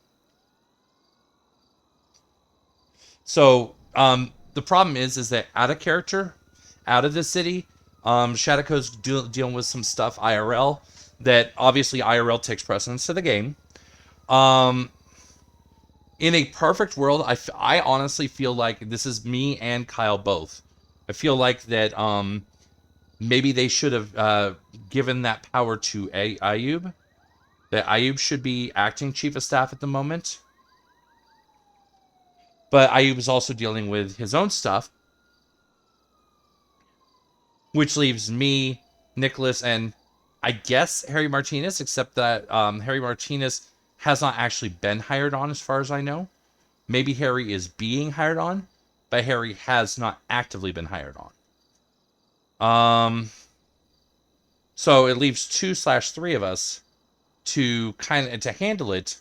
S1: So the problem is that out of character, out of the city, Shadiko's dealing with some stuff IRL that obviously IRL takes precedence to the game. In a perfect world, I honestly feel like this is me and Kyle both. I feel like that maybe they should have given that power to Ayub. That Ayub should be acting chief of staff at the moment. But Ayub is also dealing with his own stuff. Which leaves me, Nicholas, and I guess Harry Martinez, except that Harry Martinez has not actually been hired on as far as I know. Maybe Harry is being hired on, but Harry has not actively been hired on. So it leaves 2/3 of us to handle it,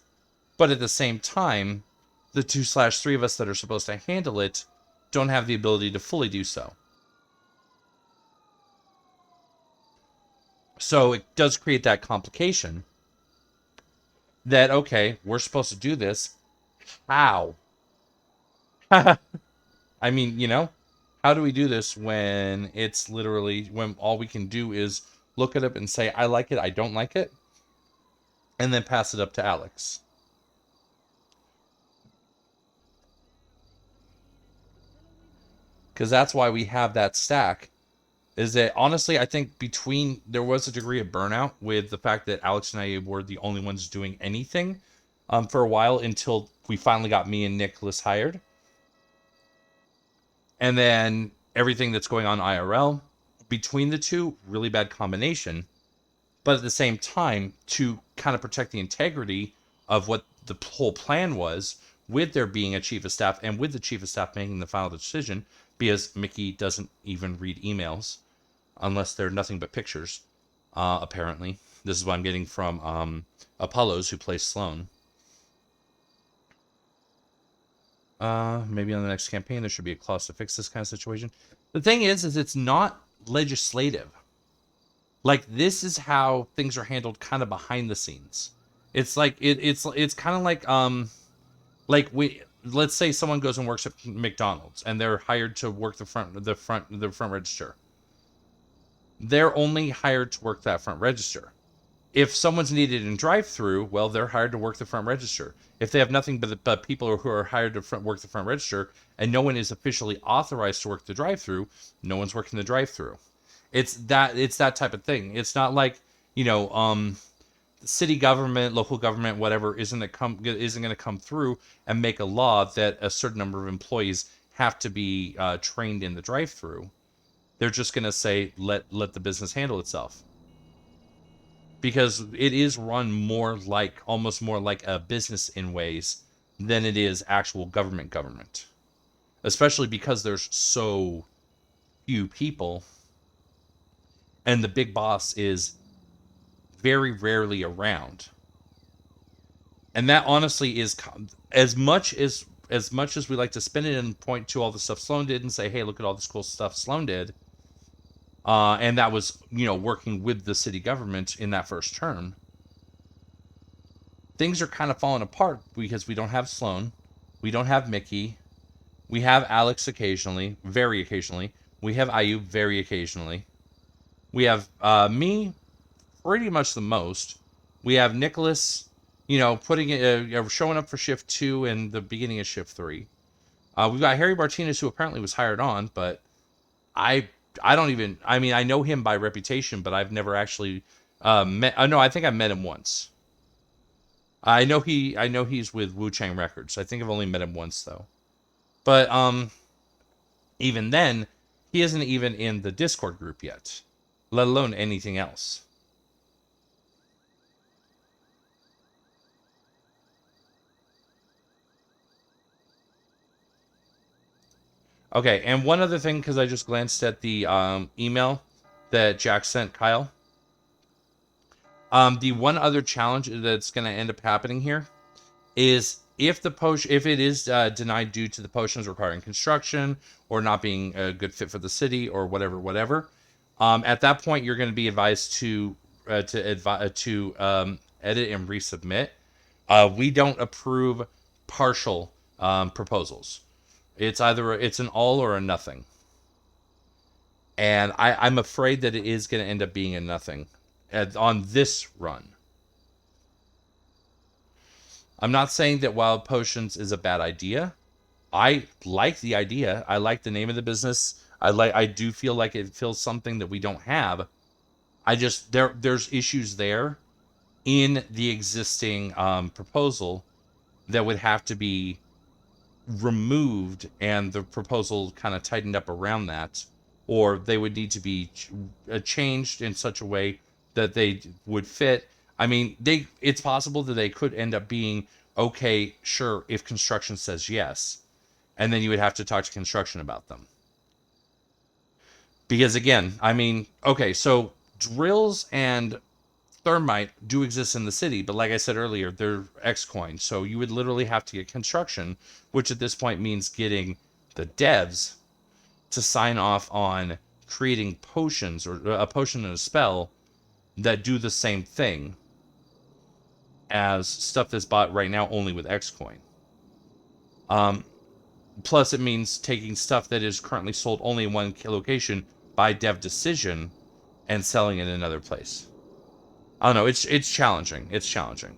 S1: but at the same time, the 2/3 of us that are supposed to handle it don't have the ability to fully do so. So it does create that complication that, okay, we're supposed to do this. How? I mean, how do we do this when it's literally, when all we can do is look at it and say, I like it, I don't like it, and then pass it up to Alex? Because that's why we have that stack. Is that, honestly, I think there was a degree of burnout with the fact that Alex and I were the only ones doing anything for a while until we finally got me and Nicholas hired. And then everything that's going on IRL, between the two, really bad combination. But at the same time, to kind of protect the integrity of what the whole plan was, with there being a chief of staff and with the chief of staff making the final decision, because Mickey doesn't even read emails unless they're nothing but pictures, apparently. This is what I'm getting from Apollos, who plays Sloan. Maybe on the next campaign there should be a clause to fix this kind of situation. The thing is it's not legislative. Like, this is how things are handled kind of behind the scenes. It's like it's kind of like let's say someone goes and works at McDonald's and they're hired to work the front register. They're only hired to work that front register. If someone's needed in drive-through, well, they're hired to work the front register. If they have nothing but people who are hired to work the front register, and no one is officially authorized to work the drive-through, no one's working the drive-through. It's that type of thing. It's not like, city government, local government, whatever, isn't going to come through and make a law that a certain number of employees have to be trained in the drive-through. They're just going to say, let the business handle itself. Because it is run almost more like a business in ways than it is actual government. Especially because there's so few people. and the big boss is very rarely around. And that honestly is as much as we like to spin it and point to all the stuff Sloan did and say, hey, look at all this cool stuff Sloan did. And that was, working with the city government in that first term. Things are kind of falling apart because we don't have Sloan. We don't have Mickey. We have Alex occasionally, very occasionally. We have IU very occasionally. We have me pretty much the most. We have Nicholas, putting it, showing up for shift 2 and the beginning of shift 3. We've got Harry Martinez, who apparently was hired on, but I don't even. I mean, I know him by reputation, but I've never actually met. No, I think I met him once. I know he's with Wu Chang Records. I think I've only met him once though. But even then, he isn't even in the Discord group yet, let alone anything else. Okay, and one other thing, because I just glanced at the email that Jack sent Kyle. The one other challenge that's going to end up happening here is if it is denied due to the potions requiring construction or not being a good fit for the city or whatever. At that point, you're going to be advised to edit and resubmit. We don't approve partial proposals. It's an all or a nothing. And I'm afraid that it is going to end up being a nothing on this run. I'm not saying that Wild Potions is a bad idea. I like the idea. I like the name of the business. I do feel like it fills something that we don't have. There's issues there in the existing proposal that would have to be removed and the proposal kind of tightened up around that, or they would need to be changed in such a way that they would fit. I mean, it's possible that they could end up being okay, sure, if construction says yes, and then you would have to talk to construction about them. Because again, I mean, okay, so drills and thermite do exist in the city, but like I said earlier, they're X coin. So you would literally have to get construction, which at this point means getting the devs to sign off on creating potions or a potion and a spell that do the same thing as stuff that's bought right now only with X coin. Plus, it means taking stuff that is currently sold only in one location by dev decision and selling it in another place. I don't know. It's challenging. It's challenging.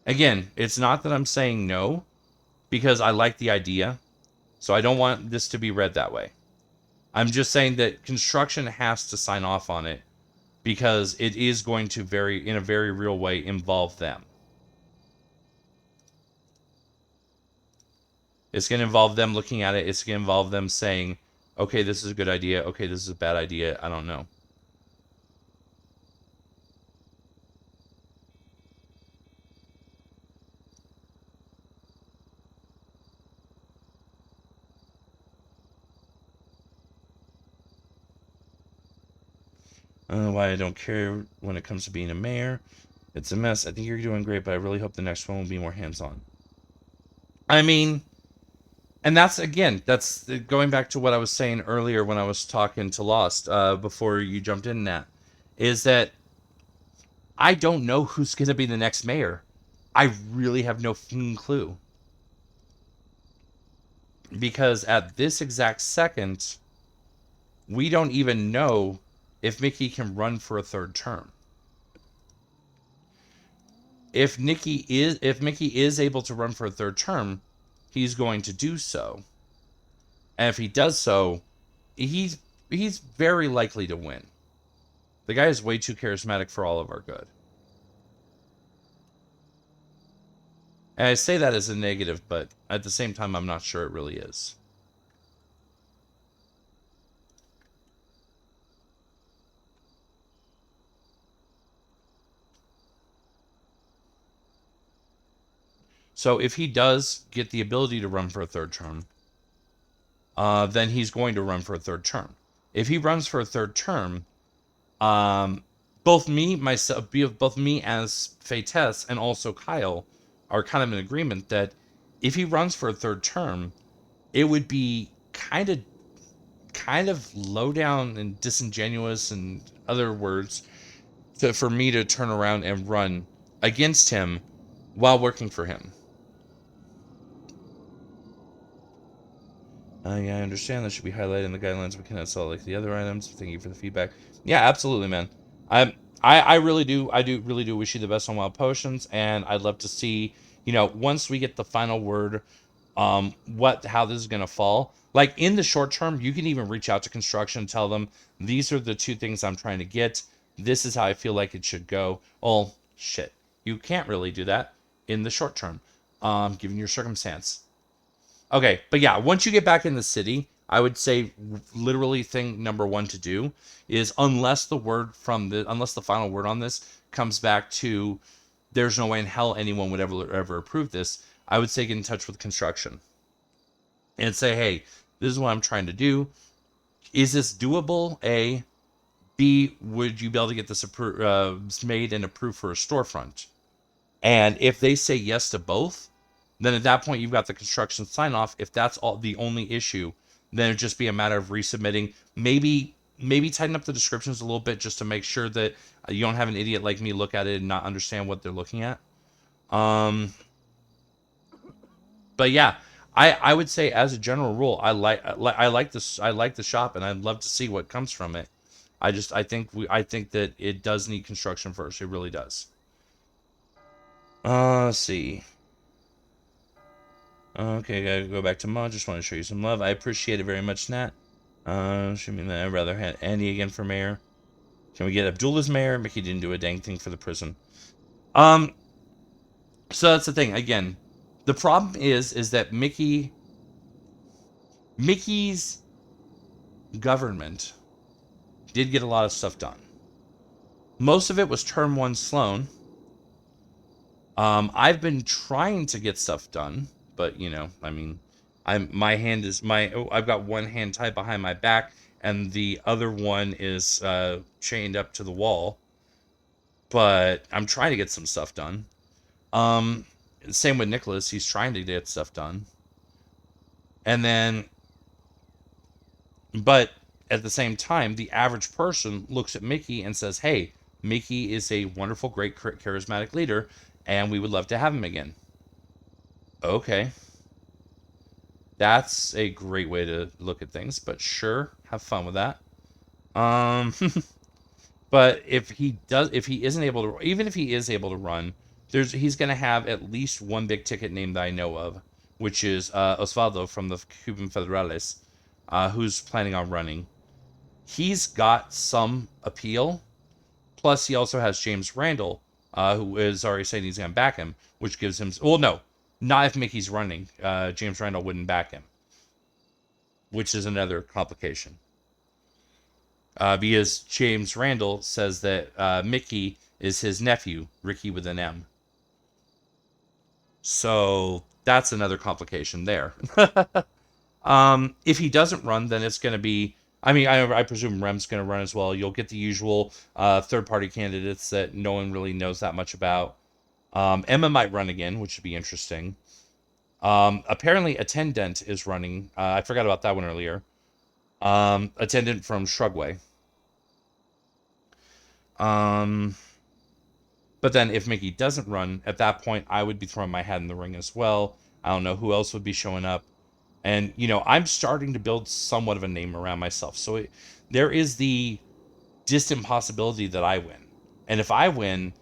S1: Again, it's not that I'm saying no, because I like the idea. So I don't want this to be read that way. I'm just saying that construction has to sign off on it because it is going to in a very real way, involve them. It's going to involve them looking at it. It's going to involve them saying, okay, this is a good idea. Okay, this is a bad idea. I don't know. Why I don't care when it comes to being a mayor. It's a mess. I think you're doing great, but I really hope the next one will be more hands-on. I mean, and that's going back to what I was saying earlier when I was talking to Lost before you jumped in, Nat, is that I don't know who's going to be the next mayor. I really have no clue. Because at this exact second, we don't even know if Mickey can run for a third term. If Mickey is able to run for a third term, he's going to do so. And if he does so, he's very likely to win. The guy is way too charismatic for all of our good. And I say that as a negative, but at the same time, I'm not sure it really is. So if he does get the ability to run for a third term, then he's going to run for a third term. If he runs for a third term, both me as Fates and also Kail are kind of in agreement that if he runs for a third term, it would be kind of low down and disingenuous and other words for me to turn around and run against him while working for him. Yeah, I understand that should be highlighted in the guidelines. We cannot sell like the other items. Thank you for the feedback. Yeah, absolutely, man. I really do. I do really do wish you the best on Wild Potions, and I'd love to see, once we get the final word, how this is gonna fall. Like in the short term, you can even reach out to construction and tell them these are the two things I'm trying to get. This is how I feel like it should go. Well, shit, you can't really do that in the short term, given your circumstance. Okay, but yeah, once you get back in the city, I would say literally thing number one to do is unless the final word on this comes back to there's no way in hell anyone would ever approve this, I would say get in touch with construction and say, hey, this is what I'm trying to do. Is this doable? A. B, would you be able to get this made and approved for a storefront? And if they say yes to both, then at that point you've got the construction sign off. If that's all the only issue, then it'd just be a matter of resubmitting. Maybe tighten up the descriptions a little bit just to make sure that you don't have an idiot like me look at it and not understand what they're looking at. But yeah, I would say as a general rule, I like the shop, and I'd love to see what comes from it. I think that it does need construction first. It really does. Let's see. Okay, gotta go back to Mod. Just want to show you some love. I appreciate it very much, Nat. Should mean that I'd rather have Andy again for mayor. Can we get Abdul as mayor? Mickey didn't do a dang thing for the prison. So that's the thing. Again, the problem is that Mickey's government did get a lot of stuff done. Most of it was term 1 Sloan. I've been trying to get stuff done, but I've got one hand tied behind my back and the other one is chained up to the wall. But I'm trying to get some stuff done. Same with Nicholas, he's trying to get stuff done. But at the same time, the average person looks at Mickey and says, hey, Mickey is a wonderful, great, charismatic leader, and we would love to have him again. Okay. That's a great way to look at things, but sure, have fun with that. But if he isn't able to, even if he is able to run, he's going to have at least one big ticket name that I know of, which is Osvaldo from the Cuban Federales, who's planning on running. He's got some appeal. Plus, he also has James Randall, who is already saying he's going to back him, which gives him... Well, no. Not if Mickey's running. James Randall wouldn't back him, which is another complication. Because James Randall says that Mickey is his nephew, Ricky with an M. So that's another complication there. If he doesn't run, then it's going to be... I presume Rem's going to run as well. You'll get the usual third-party candidates that no one really knows that much about. Emma might run again, which would be interesting. Apparently, Attendant is running. I forgot about that one earlier. Attendant from Shrugway. But then if Mickey doesn't run, at that point, I would be throwing my hat in the ring as well. I don't know who else would be showing up. And, I'm starting to build somewhat of a name around myself. So there is the distant possibility that I win. And if I win,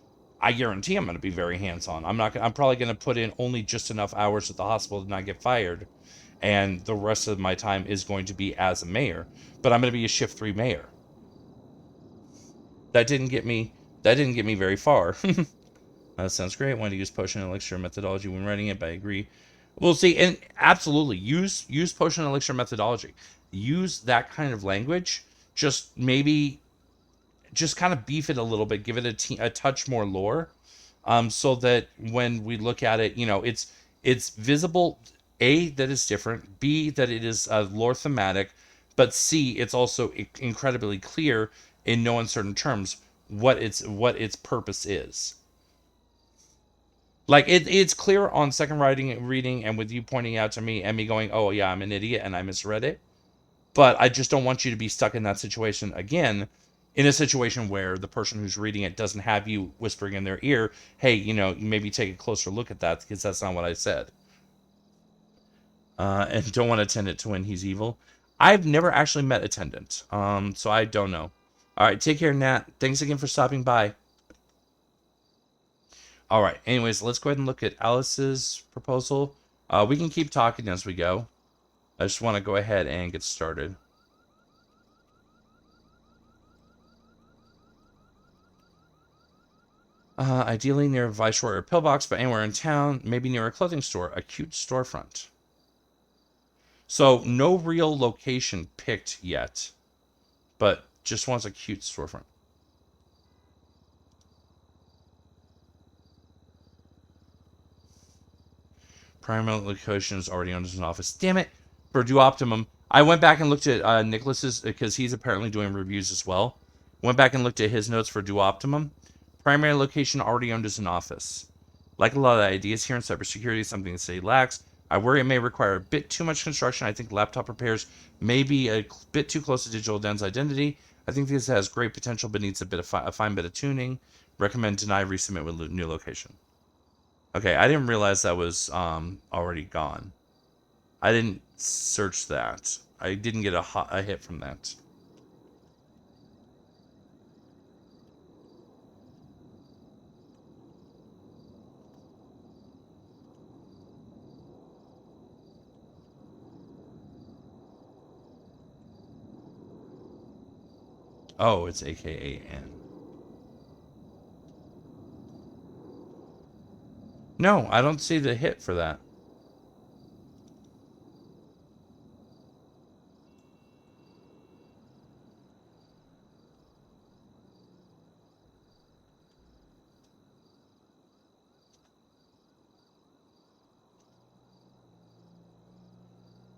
S1: I guarantee I'm going to be very hands-on. I'm probably going to put in only just enough hours at the hospital to not get fired. And the rest of my time is going to be as a mayor. But I'm going to be a shift 3 mayor. That didn't get me very far. That sounds great. Want to use potion elixir methodology when writing it, but I agree. We'll see, and absolutely use potion elixir methodology. Use that kind of language. Just maybe just kind of beef it a little bit, give it a touch more lore, so that when we look at it, it's visible. A, that it's different. B, that it is lore thematic, but C, it's also incredibly clear in no uncertain terms what its purpose is. Like it's clear on second reading, and with you pointing out to me and me going, oh yeah, I'm an idiot and I misread it. But I just don't want you to be stuck in that situation again, in a situation where the person who's reading it doesn't have you whispering in their ear, hey, maybe take a closer look at that because that's not what I said. And don't want Attendant to win. He's evil. I've never actually met Attendant, so I don't know. All right, take care, Nat. Thanks again for stopping by. All right, anyways, let's go ahead and look at Alice's proposal. We can keep talking as we go. I just want to go ahead and get started. Ideally near a Viceroy or pillbox, but anywhere in town, maybe near a clothing store, a cute storefront. So no real location picked yet, but just wants a cute storefront. Primary location is already owned as an office. Damn it! For Duoptimum, I went back and looked at Nicholas's, because he's apparently doing reviews as well. Went back and looked at his notes for Duoptimum. Primary location already owned as an office. Like a lot of the ideas here in cybersecurity, something the city lacks. I worry it may require a bit too much construction. I think laptop repairs may be a bit too close to Digital Den's identity. I think this has great potential, but needs a fine bit of tuning. Recommend deny resubmit with new location. Okay, I didn't realize that was already gone. I didn't search that. I didn't get a hit from that. Oh, it's AKAN. No, I don't see the hit for that.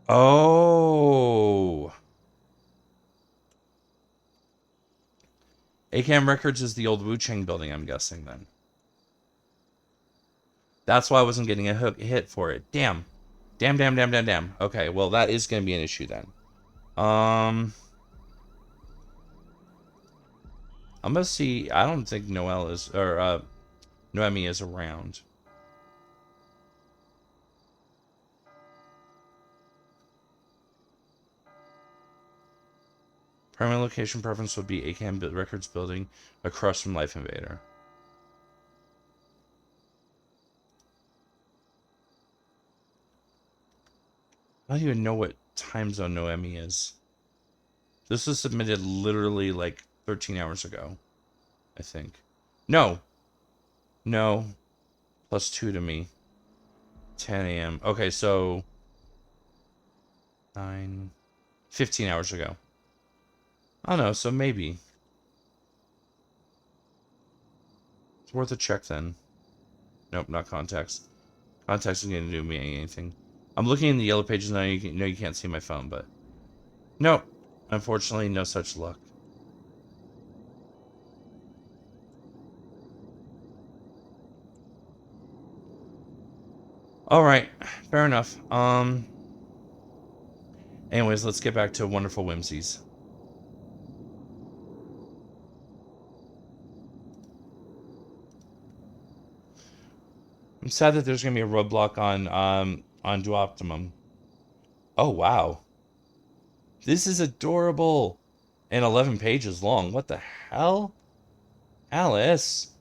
S1: Oh. ACAM Records is the old Wu Chang building, I'm guessing, then. That's why I wasn't getting a hit for it. Damn. Damn. Okay, well, that is going to be an issue then. I'm going to see. I don't think Noelle is, or Noemi is around. Primary location preference would be ACAM Records building across from Life Invader. I don't even know what time zone Noemi is. This was submitted literally like 13 hours ago, I think. No. +2 to me. 10 a.m. Okay, so 15 hours ago. I don't know, so maybe. It's worth a check then. Nope, not contacts. Contacts isn't going to do me anything. I'm looking in the yellow pages now. You can't see my phone, but nope. Unfortunately, no such luck. All right, fair enough. Anyways, let's get back to wonderful whimsies. I'm sad that there's gonna be a roadblock on Duoptimum. Oh wow. This is adorable. And 11 pages long. What the hell? Alice.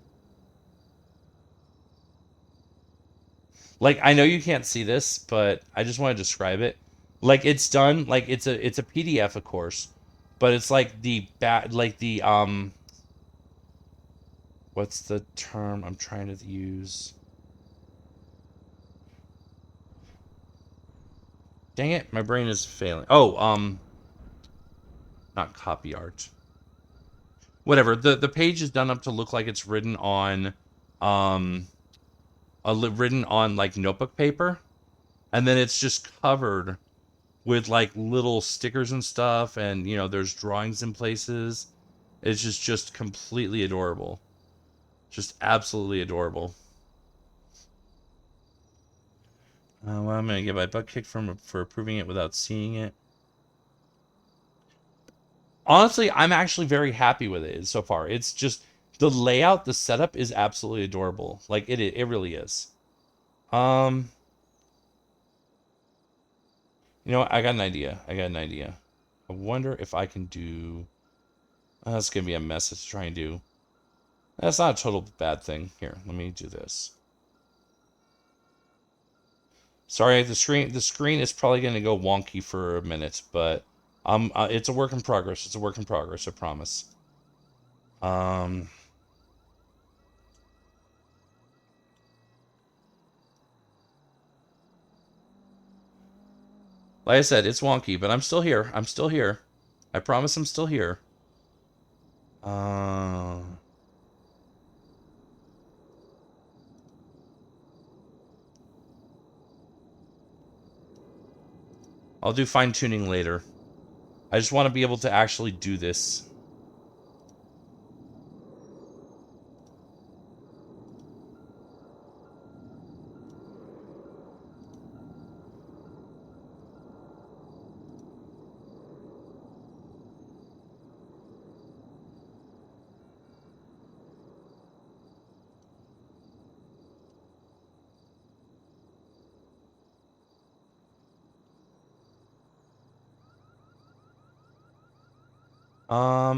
S1: Like, I know you can't see this, but I just want to describe it. Like, it's done, like it's a PDF, of course, but it's like the What's the term I'm trying to use? Dang it, my brain is failing. Oh, not copy art. Whatever. The page is done up to look like it's written on, written on like notebook paper, and then it's just covered with like little stickers and stuff, and you know there's drawings in places. It's just completely adorable. Just absolutely adorable. Well, I'm gonna get my butt kicked for approving it without seeing it. Honestly, I'm actually very happy with it so far. It's just the layout, the setup is absolutely adorable. Like it really is. You know what? I got an idea. I wonder if I can do. That's gonna be a mess to try and do. That's not a total bad thing. Here, let me do this. Sorry, the screen is probably gonna go wonky for a minute, but it's a work in progress. It's a work in progress. I promise. Like I said, it's wonky, but I'm still here. I'm still here. I promise I'm still here. I'll do fine-tuning later. I just want to be able to actually do this.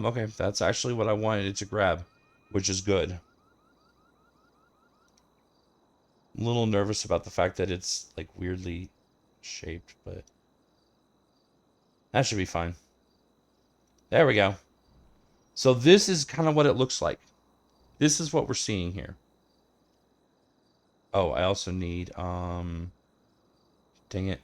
S1: Okay, that's actually what I wanted it to grab, which is good. I'm a little nervous about the fact that it's like weirdly shaped, but that should be fine. There we go. So this is kind of what it looks like. This is what we're seeing here. Oh, I also need, dang it.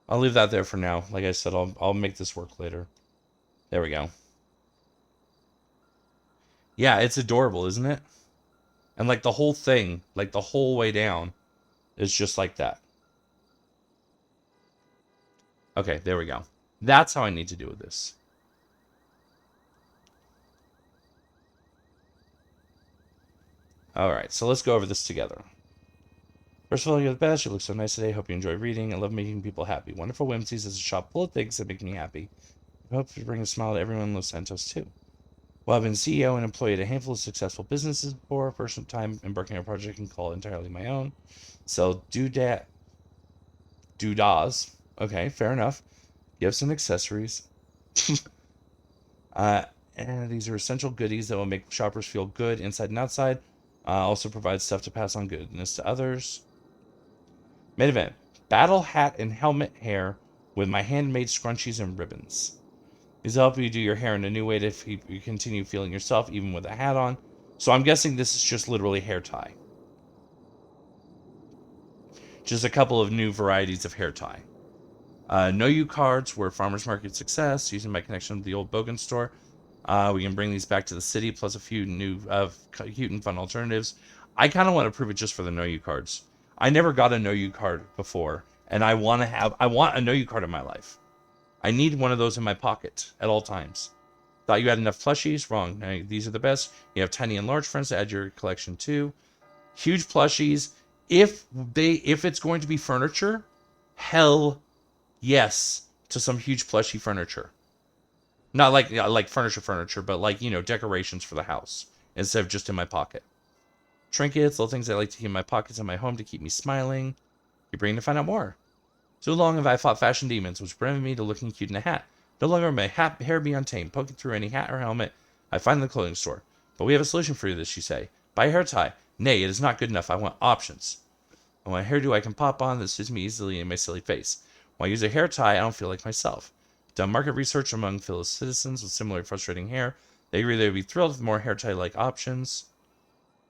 S1: I'll leave that there for now. Like I said, I'll make this work later. There we go. Yeah, it's adorable, isn't it? And like the whole thing, like the whole way down, is just like that. Okay, there we go. That's how I need to do with this. Alright, so let's go over this together. First of all, you're the best. You look so nice today. Hope you enjoy reading. I love making people happy. Wonderful Whimsies is a shop full of things that make me happy. I hope to bring a smile to everyone in Los Santos, too. Well, I've been CEO and employee at a handful of successful businesses before. First time embarking on a project I can call entirely my own. So, doodads. Okay, fair enough. Gifts and accessories. And these are essential goodies that will make shoppers feel good inside and outside. Also provide stuff to pass on goodness to others. Main event. Battle hat and helmet hair with my handmade scrunchies and ribbons. These will help you do your hair in a new way to you continue feeling yourself even with a hat on. So I'm guessing this is just literally hair tie. Just a couple of new varieties of hair tie. Know You cards were farmers market success. Using my connection with the old Bogan store, we can bring these back to the city, plus a few new cute and fun alternatives. I kind of want to prove it just for the Know You cards. I never got a Know You card before, and I want a Know You card in my life. I need one of those in my pocket at all times. Thought you had enough plushies? Wrong. Now, these are the best. You have tiny and large friends to add to your collection too. Huge plushies. If it's going to be furniture, hell yes to some huge plushy furniture. Not like furniture, but like, you know, decorations for the house instead of just in my pocket. Trinkets, little things I like to keep in my pockets in my home to keep me smiling. You're bringing to find out more. So long have I fought fashion demons, which prevented me to looking cute in a hat. No longer may hair be untamed, poking through any hat or helmet I find in the clothing store. But we have a solution for this, you say. Buy a hair tie. Nay, it is not good enough. I want options. I want a hairdo I can pop on that suits me easily in my silly face. When I use a hair tie, I don't feel like myself. Done market research among fellow citizens with similar frustrating hair. They agree they would be thrilled with more hair tie-like options.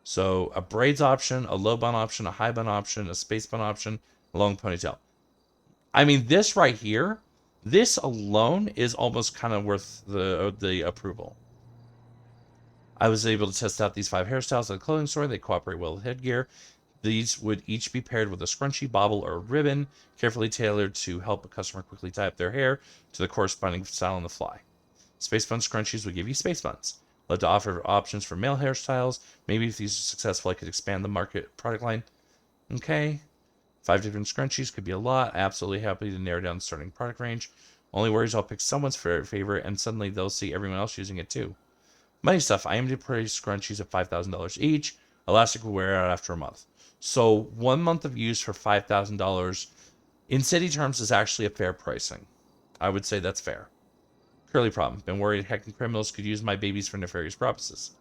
S1: So a braids option, a low bun option, a high bun option, a space bun option, a long ponytail. I mean, this right here, this alone is almost kind of worth the approval. I was able to test out these 5 hairstyles at a clothing store. They cooperate well with headgear. These would each be paired with a scrunchie, bobble, or ribbon, carefully tailored to help a customer quickly tie up their hair to the corresponding style on the fly. Space bun scrunchies would give you space buns. Love to offer options for male hairstyles. Maybe if these are successful, I could expand the market product line. Okay. 5 different scrunchies could be a lot. Absolutely happy to narrow down the starting product range. Only worries I'll pick someone's favorite and suddenly they'll see everyone else using it too. Money stuff. I aim to price scrunchies at $5,000 each. Elastic will wear out after a month. So 1 month of use for $5,000 in city terms is actually a fair pricing. I would say that's fair. Curly problem. Been worried hacking criminals could use my babies for nefarious purposes.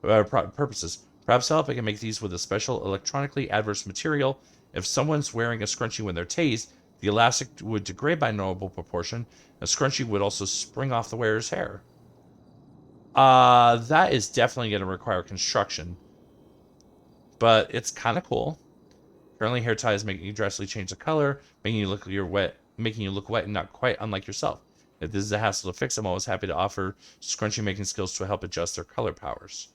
S1: Perhaps help I can make these with a special electronically adverse material. If someone's wearing a scrunchie when they're tased, the elastic would degrade by normal proportion. A scrunchie would also spring off the wearer's hair. That is definitely going to require construction. But it's kind of cool. Currently, hair ties making you drastically change the color, making you look wet and not quite unlike yourself. If this is a hassle to fix, I'm always happy to offer scrunchie making skills to help adjust their color powers.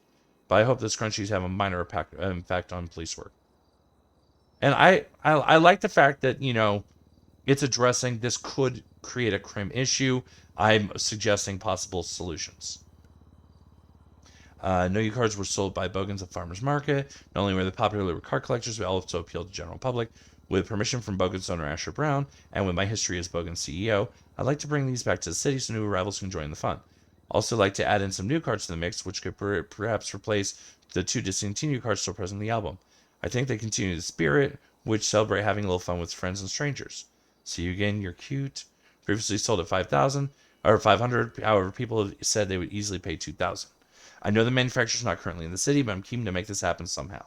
S1: But I hope the scrunchies have a minor impact on police work. And I like the fact that, you know, it's addressing this could create a crim issue. I'm suggesting possible solutions. Know Your cards were sold by Bogans at Farmers Market. Not only were they popular with card collectors, but also appealed to the general public. With permission from Bogans owner Asher Brown, and with my history as Bogans CEO, I'd like to bring these back to the city so new arrivals can join the fun. Also like to add in some new cards to the mix, which could perhaps replace the 2 discontinued cards still present in the album. I think they continue the spirit, which celebrate having a little fun with friends and strangers. See you again, you're cute. Previously sold at 5,000 or 500. However, people have said they would easily pay 2,000. I know the manufacturer's not currently in the city, but I'm keen to make this happen somehow.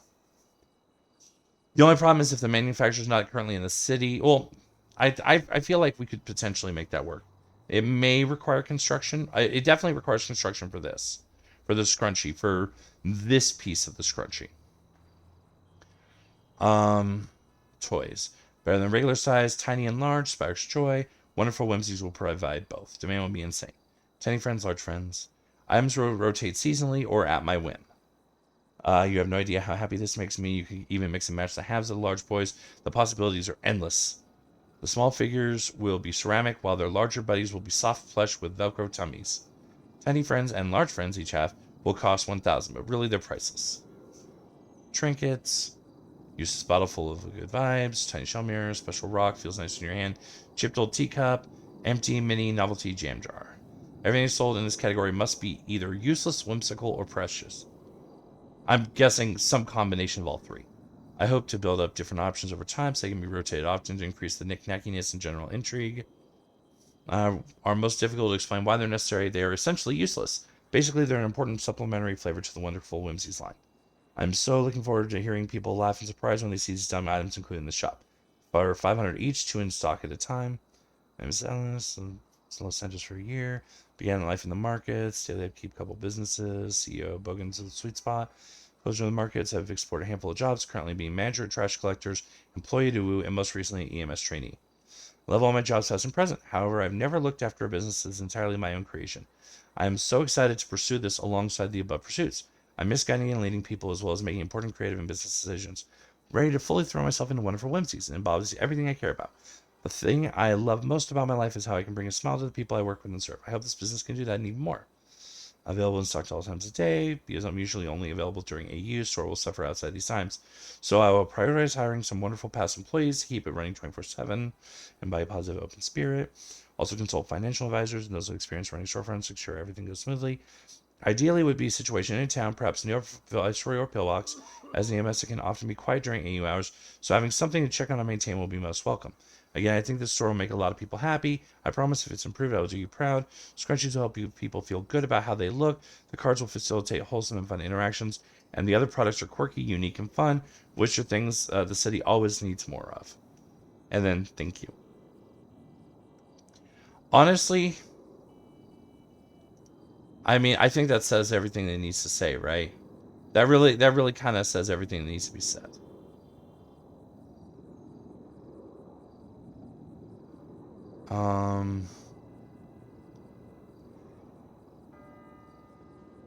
S1: The only problem is if the manufacturer's not currently in the city, well, I feel like we could potentially make that work. It may require construction. It definitely requires construction for this. For the scrunchie. For this piece of the scrunchie. Toys. Better than regular size, tiny and large, sparks joy. Wonderful whimsies will provide both. Demand will be insane. Tiny friends, large friends. Items will rotate seasonally or at my whim. You have no idea how happy this makes me. You can even mix and match the halves of the large boys. The possibilities are endless. The small figures will be ceramic, while their larger buddies will be soft flesh with Velcro tummies. Tiny friends and large friends each have will cost 1,000, but really they're priceless. Trinkets. Use this bottle full of good vibes. Tiny shell mirror. Special rock. Feels nice in your hand. Chipped old teacup. Empty mini novelty jam jar. Everything sold in this category must be either useless, whimsical, or precious. I'm guessing some combination of all 3. I hope to build up different options over time so they can be rotated often to increase the knick-knackiness and general intrigue. Are most difficult to explain why they're necessary. They are essentially useless. Basically, they're an important supplementary flavor to the wonderful Whimsies line. I'm so looking forward to hearing people laugh and surprise when they see these dumb items included in the shop. For 500 each, 2 in stock at a time. I'm selling this. It's Los Angeles for a year. Began life in the markets. Daily upkeep, couple businesses. CEO Bogans of the Sweet Spot. Closure of the markets. I've explored a handful of jobs. Currently being manager at trash collectors, employee to Woo, and most recently EMS trainee. Love all my jobs past and present. However, I've never looked after a business that's entirely my own creation. I am so excited to pursue this alongside the above pursuits. I miss guiding and leading people as well as making important creative and business decisions. Ready to fully throw myself into wonderful whimsies. It embodies everything I care about. The thing I love most about my life is how I can bring a smile to the people I work with and serve. I hope this business can do that and even more. Available in stock all times a day, because I'm usually only available during AU, store will suffer outside these times. So I will prioritize hiring some wonderful past employees to keep it running 24/7 and by a positive open spirit. Also consult financial advisors and those with experience running storefronts to ensure everything goes smoothly. Ideally would be a situation in town, perhaps near Viceroy or Pillbox, as the EMS can often be quiet during AU hours, so having something to check on and maintain will be most welcome. Again, I think this store will make a lot of people happy. I promise if it's improved, I will do you proud. Scrunchies will help people feel good about how they look. The cards will facilitate wholesome and fun interactions. And the other products are quirky, unique, and fun, which are things the city always needs more of. And then, thank you. Honestly, I mean, I think that says everything that needs to say, right? That really kind of says everything that needs to be said.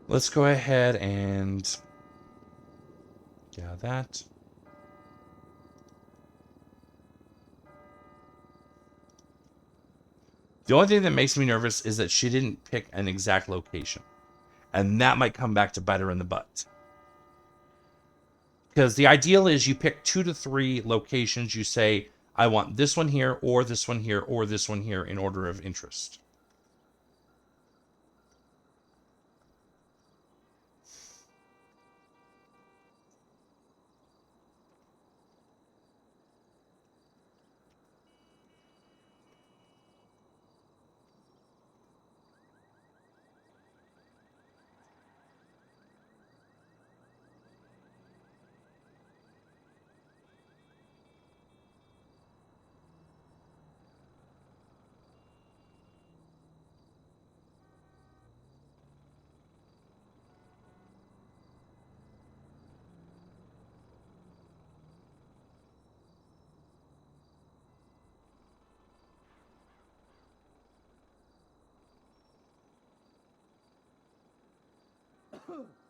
S1: Let's go ahead and that. The only thing that makes me nervous is that she didn't pick an exact location. And that might come back to bite her in the butt. Because the ideal is you pick 2 to 3 locations. You say, I want this one here, or this one here, or this one here in order of interest.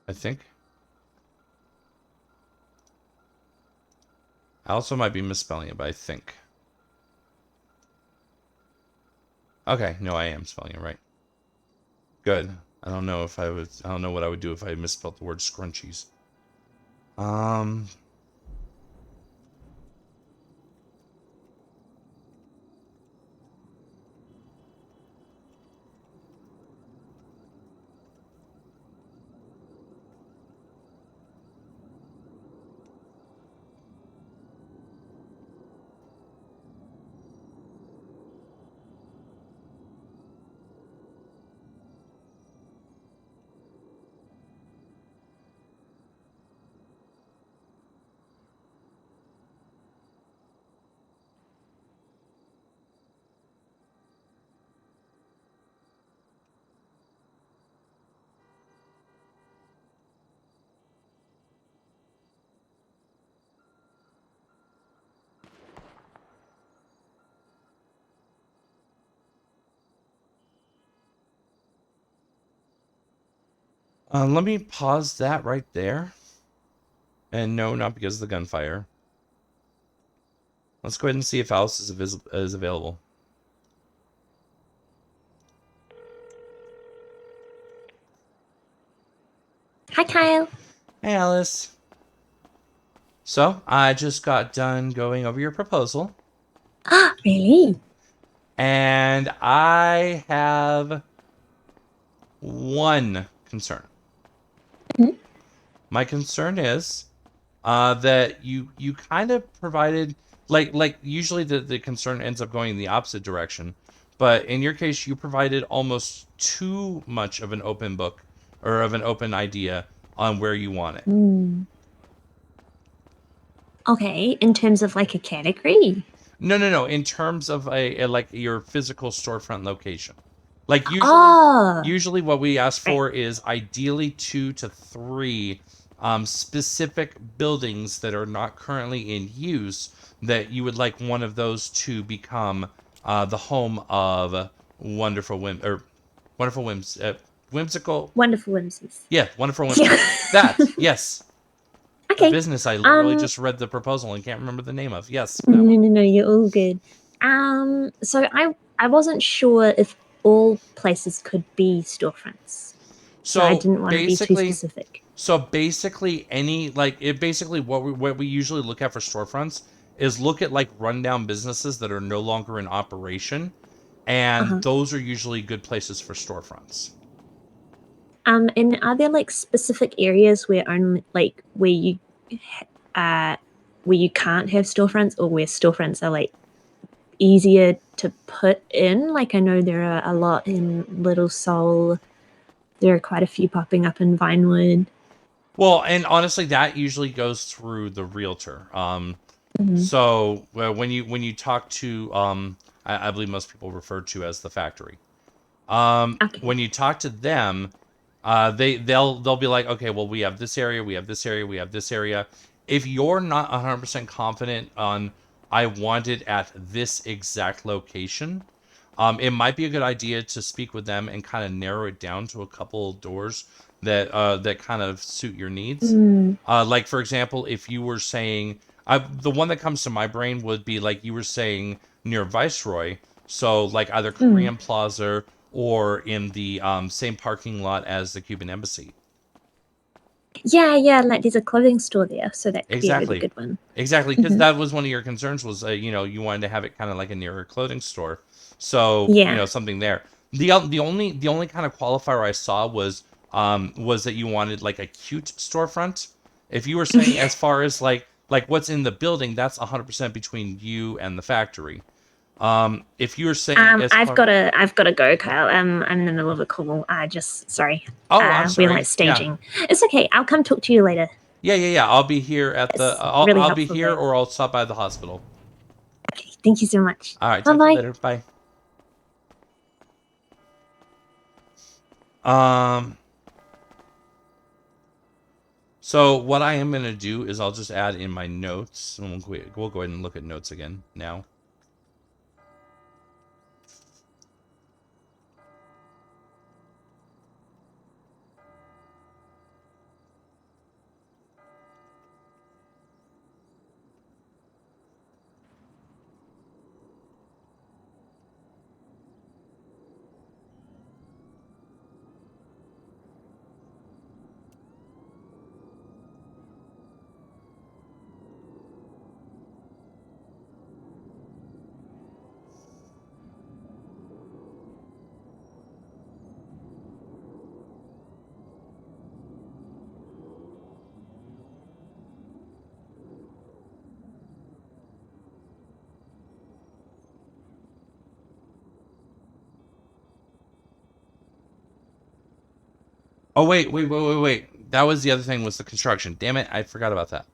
S1: I think. I also might be misspelling it, but I think. Okay, no, I am spelling it right. Good. I don't know what I would do if I misspelled the word scrunchies. Let me pause that right there. And no, not because of the gunfire. Let's go ahead and see if Alice is available.
S10: Hi, Kyle.
S1: Hey, Alice. So, I just got done going over your proposal.
S10: Ah, really?
S1: And I have one concern.
S10: Mhm.
S1: My concern is that you kind of provided like usually the concern ends up going in the opposite direction, but in your case you provided almost too much of an open book or of an open idea on where you want it.
S10: Okay, in terms of like a category?
S1: No. In terms of a like your physical storefront location. Like usually what we ask for is ideally 2 to 3 specific buildings that are not currently in use that you would like one of those to become the home of Wonderful Whimsical.
S10: Wonderful Whimsies.
S1: Yeah, Wonderful Whimsical. That, yes.
S10: Okay.
S1: The business I literally just read the proposal and can't remember the name of. Yes.
S10: No, you're all good. So I wasn't sure if all places could be storefronts. So I didn't want to be too specific.
S1: So basically what we usually look at for storefronts is look at like rundown businesses that are no longer in operation, and those are usually good places for storefronts.
S10: And are there like specific areas where only like where you can't have storefronts, or where storefronts are like easier to put in. Like, I know there are a lot in Little Seoul. There are quite a few popping up in Vinewood.
S1: Well, and honestly, that usually goes through the realtor. So when you talk to I believe most people refer to as the factory. When you talk to them, they'll be like, okay, well, we have this area, we have this area, we have this area. If you're not 100% confident on I want it at this exact location, it might be a good idea to speak with them and kind of narrow it down to a couple of doors that kind of suit your needs. Like, for example, if you were saying, the one that comes to my brain would be like you were saying near Viceroy, so like either Korean Plaza or in the same parking lot as the Cuban Embassy.
S10: Yeah, like there's a clothing store there, so that could be a really
S1: Exactly.
S10: good one.
S1: Exactly, because that was one of your concerns was, you wanted to have it kind of like a nearer clothing store. So,
S10: Yeah.
S1: something there. The only kind of qualifier I saw was that you wanted like a cute storefront. If you were saying as far as like what's in the building, that's 100% between you and the factory. If you were saying
S10: I've gotta go, Kyle. I'm in the middle of a call. Sorry.
S1: Oh, I'm
S10: We're
S1: sorry.
S10: like staging. It's okay. I'll come talk to you later.
S1: Yeah. I'll be here at the.
S10: It's
S1: I'll
S10: really
S1: I'll be
S10: helpful
S1: here,
S10: there.
S1: or I'll stop by the hospital.
S10: Okay, thank you so much.
S1: All right.
S10: Bye
S1: Talk to you
S10: bye.
S1: later. Bye. So what I am gonna do is I'll just add in my notes, and we'll go ahead and look at notes again now. Oh wait. That was the other thing, was the construction. Damn it, I forgot about that.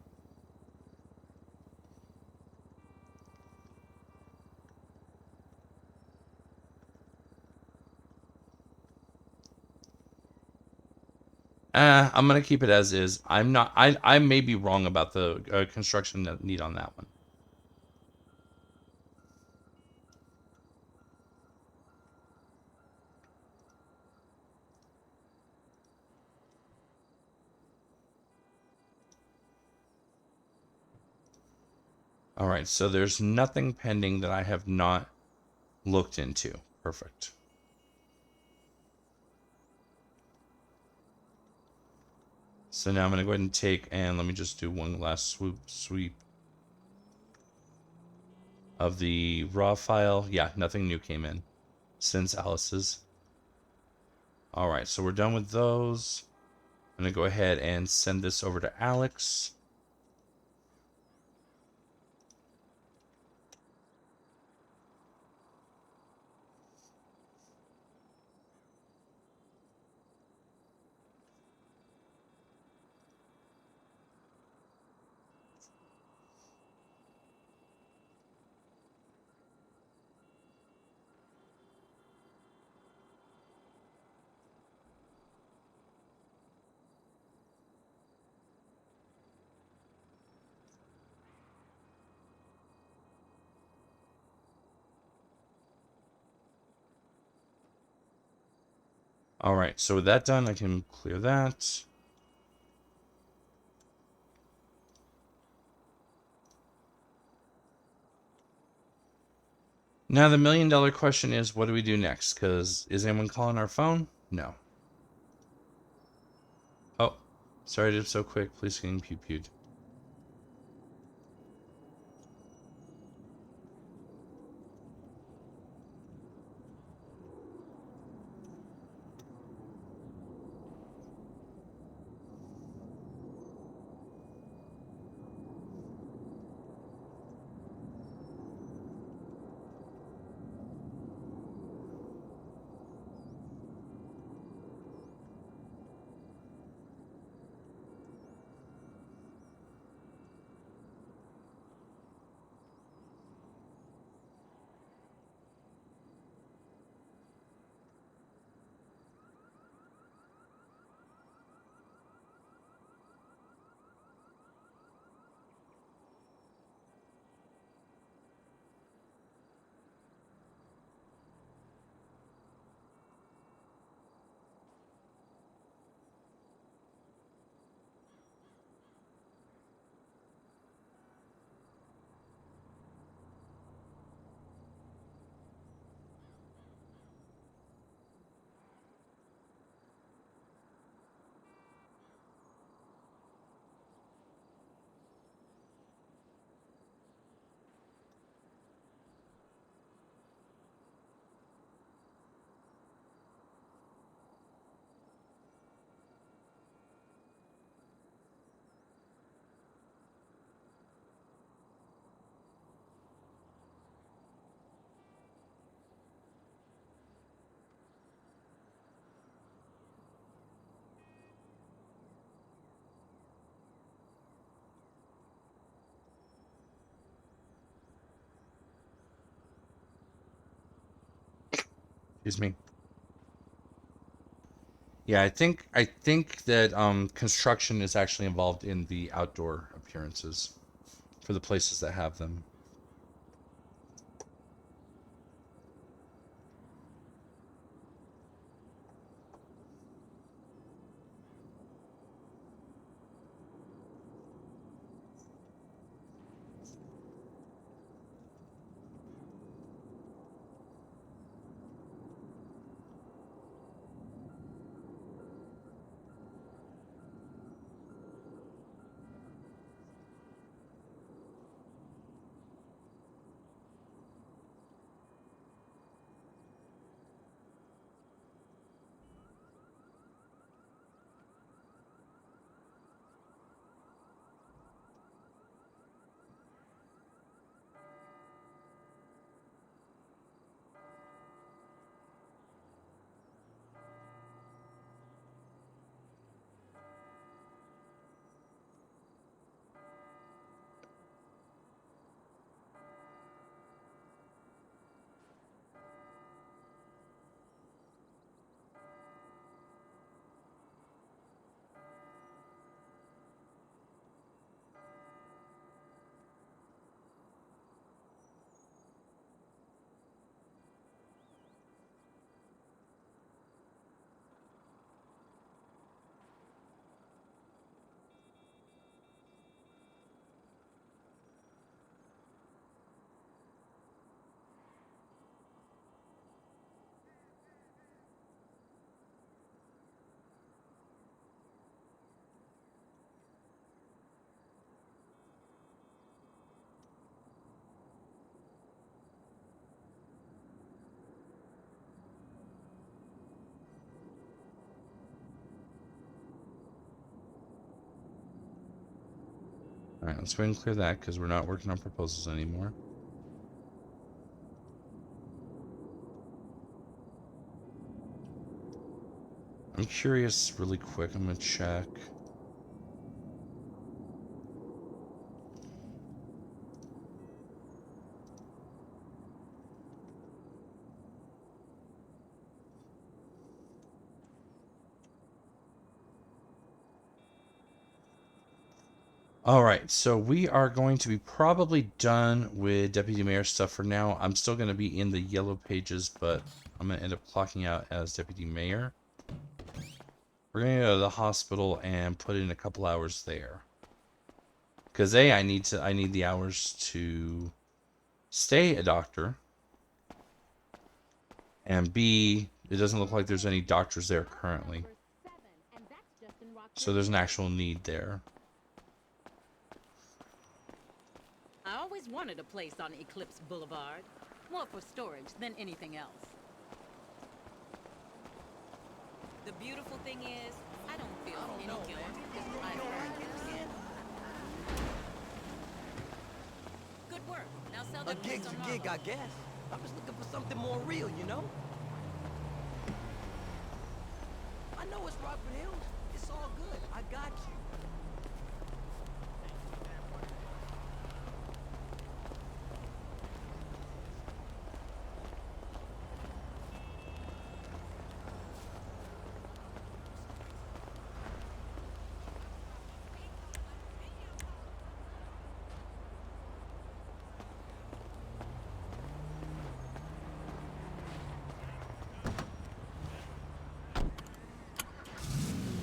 S1: I'm gonna keep it as is. I'm not. I may be wrong about the construction need on that one. All right. So there's nothing pending that I have not looked into. Perfect. So now I'm gonna go ahead and take, and let me just do one last sweep of the raw file. Yeah, nothing new came in since Alice's. All right, so we're done with those. I'm gonna go ahead and send this over to Alex. All right, so with that done, I can clear that. Now the $1,000,000 question is, what do we do next? Because is anyone calling our phone? No. Oh, sorry to be so quick. Please getting pew-pewed. Excuse me. Yeah, I think that construction is actually involved in the outdoor appearances for the places that have them. All right, let's go ahead and clear that because we're not working on proposals anymore. I'm curious really quick. I'm going to check. All right, so we are going to be probably done with Deputy Mayor stuff for now. I'm still going to be in the yellow pages, but I'm going to end up clocking out as Deputy Mayor. We're going to go to the hospital and put in a couple hours there. Because A, I need the hours to stay a doctor. And B, it doesn't look like there's any doctors there currently. So there's an actual need there.
S12: I always wanted a place on Eclipse Boulevard. More for storage than anything else. The beautiful thing is, I don't feel any guilt. I've earned it again. Good work. Now sell
S2: A
S12: that
S2: gig's a
S12: place on
S2: gig, I
S12: Marlowe.
S2: guess. I'm just looking for something more real, you know? I know it's Rockford Hills. It's all good. I got you.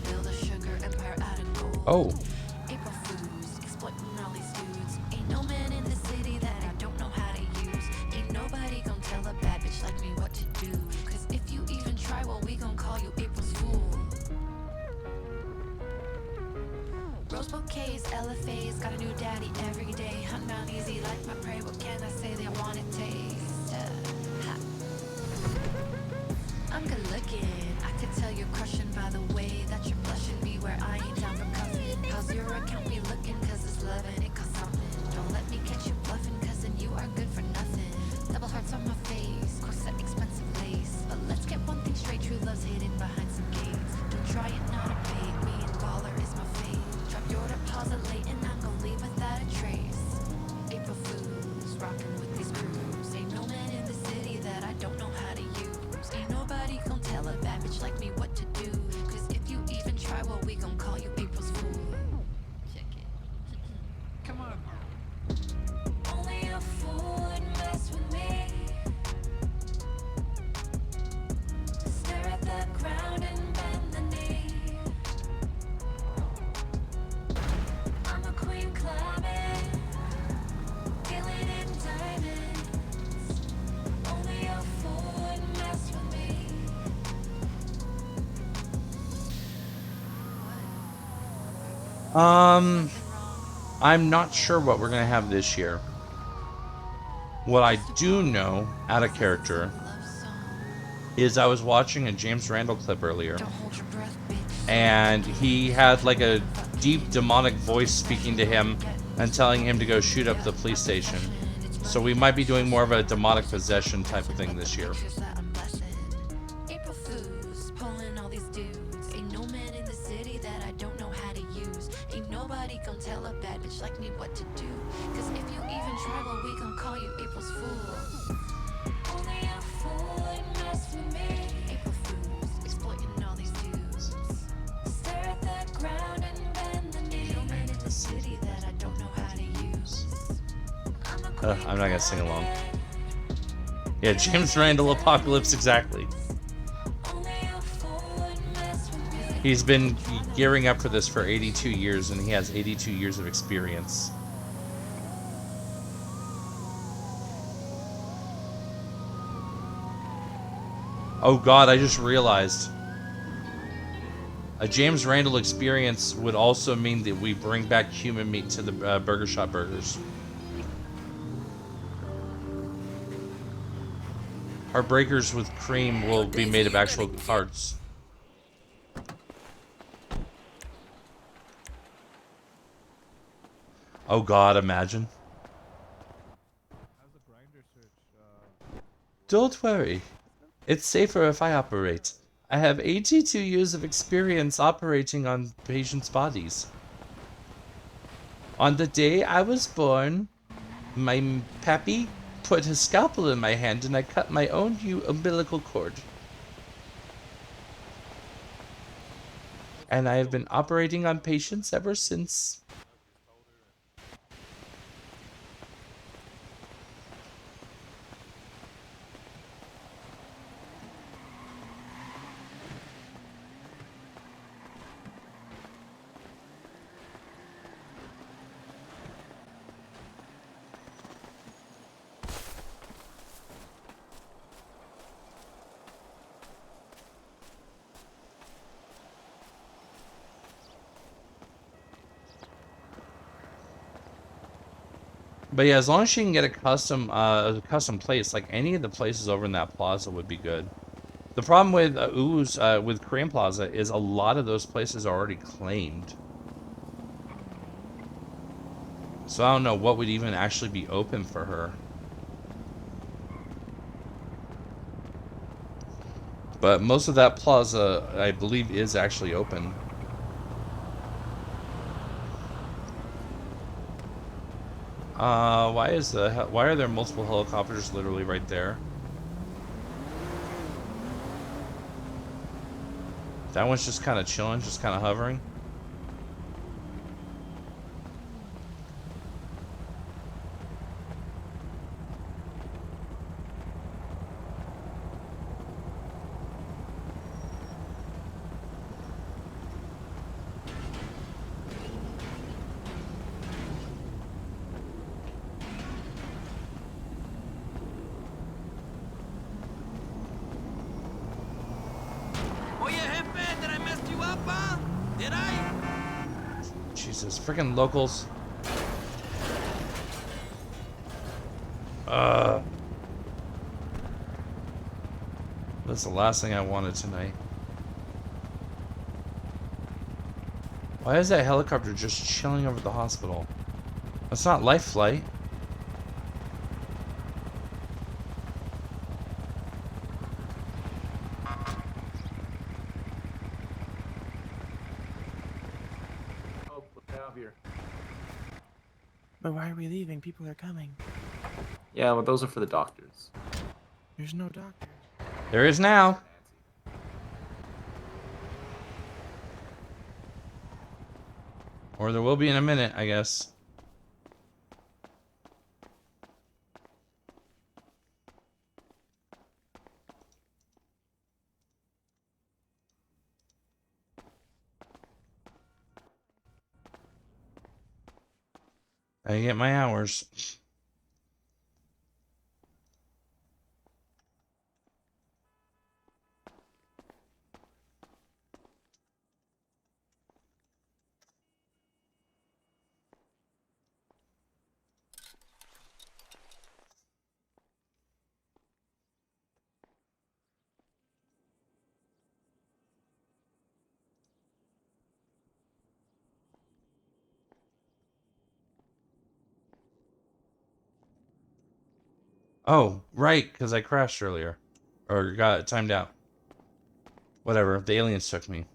S13: Build a sugar empire out of gold.
S1: Oh.
S13: April Fools, exploiting all these dudes. Ain't no man in the city that I don't know how to use. Ain't nobody gon' tell a bad bitch like me what to do. Cause if you even try, well, we gon' call you April's fool. Rose bouquets, LFAs, got a new daddy every day. Hunt down easy like my prey. What can I say? They want it taste. Ha. I'm good looking. I could tell you're crushing by the way that you're blushing. Beware, I ain't down for cuffing. How's your account be looking? Cause it's love and it costs something. Don't let me catch you bluffing, cause then you are good for nothing. Double hearts on my face, corset, expensive lace. But let's get one thing straight, true love's hidden behind some gates. Don't try it, not a bait. Me and baller is my fate. Drop your deposit late and I'm gon' leave without a trace. April Fools, rockin' with these crews. Ain't no man in the city that I don't know how to use. Ain't no
S1: I'm not sure what we're gonna have this year. What I do know, out of character, is I was watching a James Randall clip earlier, and he had like a deep demonic voice speaking to him and telling him to go shoot up the police station. So we might be doing more of a demonic possession type of thing this year.
S13: April Fools, pulling all these dudes. Ain't no man in the city that I don't know how to use. Ain't nobody gon' tell a bad bitch like me what to do. Cause if you even try, well, we gon' call you April's fool. Only a fool would mess with me. April Fools, exploiting all these dudes. Stare at the ground and bend the knee. Ain't no man in the city that I don't know how to use.
S1: I'm not gonna sing along. Yeah, James Randall Apocalypse, exactly. He's been gearing up for this for 82 years, and he has 82 years of experience. Oh god, I just realized. A James Randall experience would also mean that we bring back human meat to the Burger Shop burgers. Our breakers with cream will be made of actual hearts. Oh god, imagine. Don't worry. It's safer if I operate. I have 82 years of experience operating on patients' bodies. On the day I was born, my pappy put his scalpel in my hand and I cut my own umbilical cord. And I have been operating on patients ever since. But yeah, as long as she can get a custom place, like any of the places over in that plaza would be good. The problem with with Korean Plaza is a lot of those places are already claimed. So I don't know what would even actually be open for her. But most of that plaza, I believe, is actually open. Why are there multiple helicopters literally right there? That one's just kind of chilling, just kind of hovering. Jesus, freaking locals. That's the last thing I wanted tonight. Why is that helicopter just chilling over the hospital? That's not life flight.
S14: But why are we leaving? People are coming.
S15: Yeah, well, those are for the doctors.
S14: There's no doctor.
S1: There is now. Or there will be in a minute, I guess. I get my hours. Oh, right, because I crashed earlier. Or got timed out. Whatever, the aliens took me.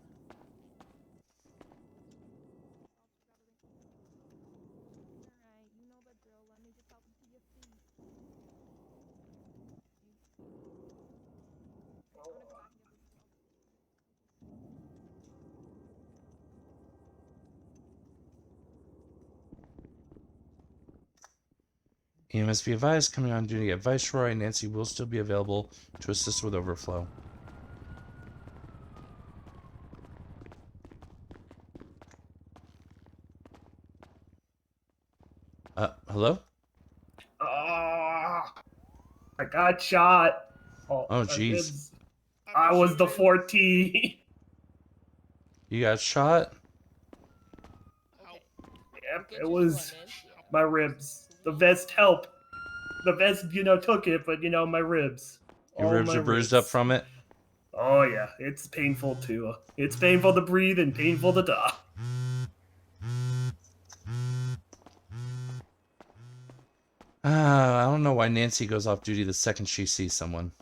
S1: EMS be advised, coming on duty at Viceroy, Nancy will still be available to assist with overflow. Hello?
S16: Ah, I got shot.
S1: Oh,
S16: my
S1: jeez.
S16: ribs. I was the 14.
S1: You got shot?
S16: Yep, it was my ribs. The vest helped. The vest, took it, but my ribs.
S1: Your
S16: All
S1: ribs
S16: my
S1: are bruised up
S16: ribs.
S1: from it?
S16: Oh yeah, it's painful too. It's painful to breathe and painful to die.
S1: I don't know why Nancy goes off duty the second she sees someone.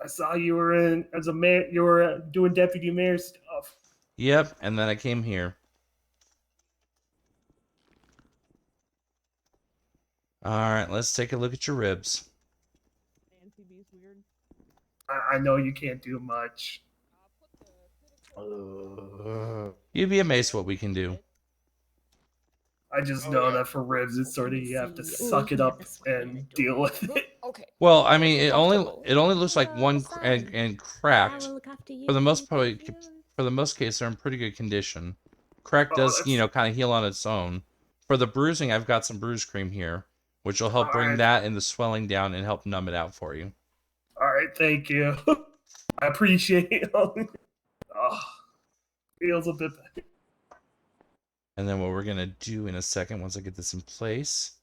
S16: I saw you were in as a mayor. You were doing deputy mayor stuff.
S1: Yep, and then I came here. Alright, let's take a look at your ribs.
S16: I know you can't do much.
S1: You'd be amazed what we can do.
S16: I just know that for ribs, it's sort of you have to suck it up and deal with it.
S1: Well, I mean, it only looks like one and cracked. For the most case, they're in pretty good condition. Crack does, kind of heal on its own. For the bruising, I've got some bruise cream here, which will help bring that and the swelling down and help numb it out for you.
S16: All right, thank you. I appreciate it. Feels a bit better.
S1: And then what we're gonna do in a second, once I get this in place,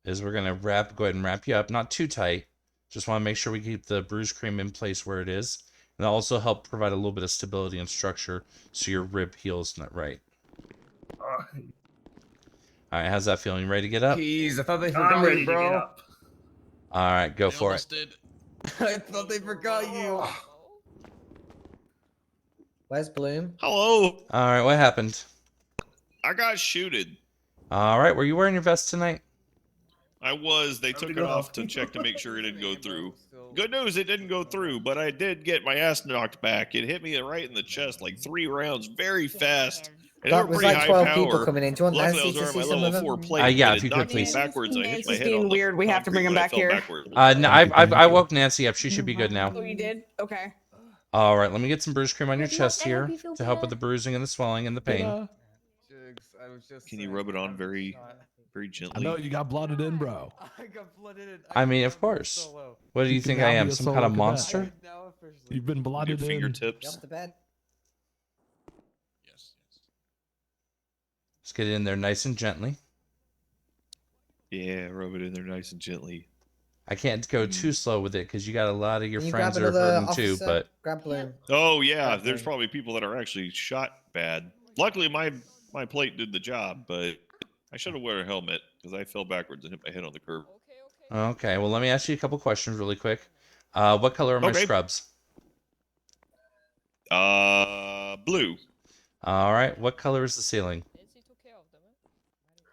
S1: is we're gonna go ahead and wrap you up, not too tight. Just want to make sure we keep the bruise cream in place where it is, and that'll also help provide a little bit of stability and structure so your rib heals right. All right, how's that feeling? You ready to get up?
S17: Jeez, I thought they
S16: I'm
S17: forgot
S16: ready
S17: you,
S16: to get
S17: bro.
S16: up.
S1: All right, go for it.
S17: I thought they forgot you.
S18: Where's Bloom?
S19: Hello.
S1: All right, what happened?
S19: I got shooted.
S1: All right, were you wearing your vest tonight?
S19: I was. They took it off to check to make sure it didn't go through. Good news, it didn't go through, but I did get my ass knocked back. It hit me right in the chest, like 3 rounds, very fast. And
S18: That
S19: they were
S18: was
S19: pretty
S18: like
S19: high
S18: 12
S19: power.
S18: people coming in. Do you want
S19: Luckily, I
S18: Nancy
S19: was
S18: to
S19: wearing
S18: see
S19: my
S18: some
S19: level
S18: of
S19: 4
S18: them?
S19: plate.
S1: Yeah,
S19: but
S1: if
S19: it
S1: you could,
S19: knocked me
S1: please.
S19: backwards. I hit my
S17: Nancy's
S19: head
S17: being
S19: on the
S17: weird. We have to bring him
S19: concrete when I
S17: back
S19: fell
S17: here.
S19: backwards.
S1: No, I woke Nancy up. She should be good now.
S17: Oh, you did? Okay.
S1: All right, let me get some bruise cream on your
S10: Good luck.
S1: chest
S10: I hope
S1: here
S10: you feel
S1: to help with
S10: better.
S1: the bruising and the swelling and the pain.
S19: Can you rub it on very
S3: I
S19: gently?
S3: know you got blooded in, bro.
S7: I got flooded in.
S1: I mean, of course. What do you
S3: can
S1: think I
S3: now be
S1: am?
S3: a
S1: Some
S3: solo
S1: kind of
S3: cadet.
S1: monster?
S3: You've been blooded
S19: Your
S3: in.
S19: fingertips.
S18: Jump to bed.
S1: Let's get it in there nice and gently.
S19: Yeah, rub it in there nice and gently.
S1: I can't go too slow with it because you got a lot of your
S18: Can you
S1: friends
S18: grab
S1: that are
S18: another
S1: hurting too.
S18: officer?
S1: But
S18: Grab Bloom.
S19: Oh yeah,
S18: Grab
S19: there's
S18: Bloom.
S19: probably people that are actually shot bad. Luckily, my plate did the job, but I should have worn a helmet because I fell backwards and hit my head on the curb.
S1: okay, well, let me ask you a couple questions really quick. What color are my
S19: Okay.
S1: scrubs?
S19: Blue.
S1: All right, what color is the ceiling?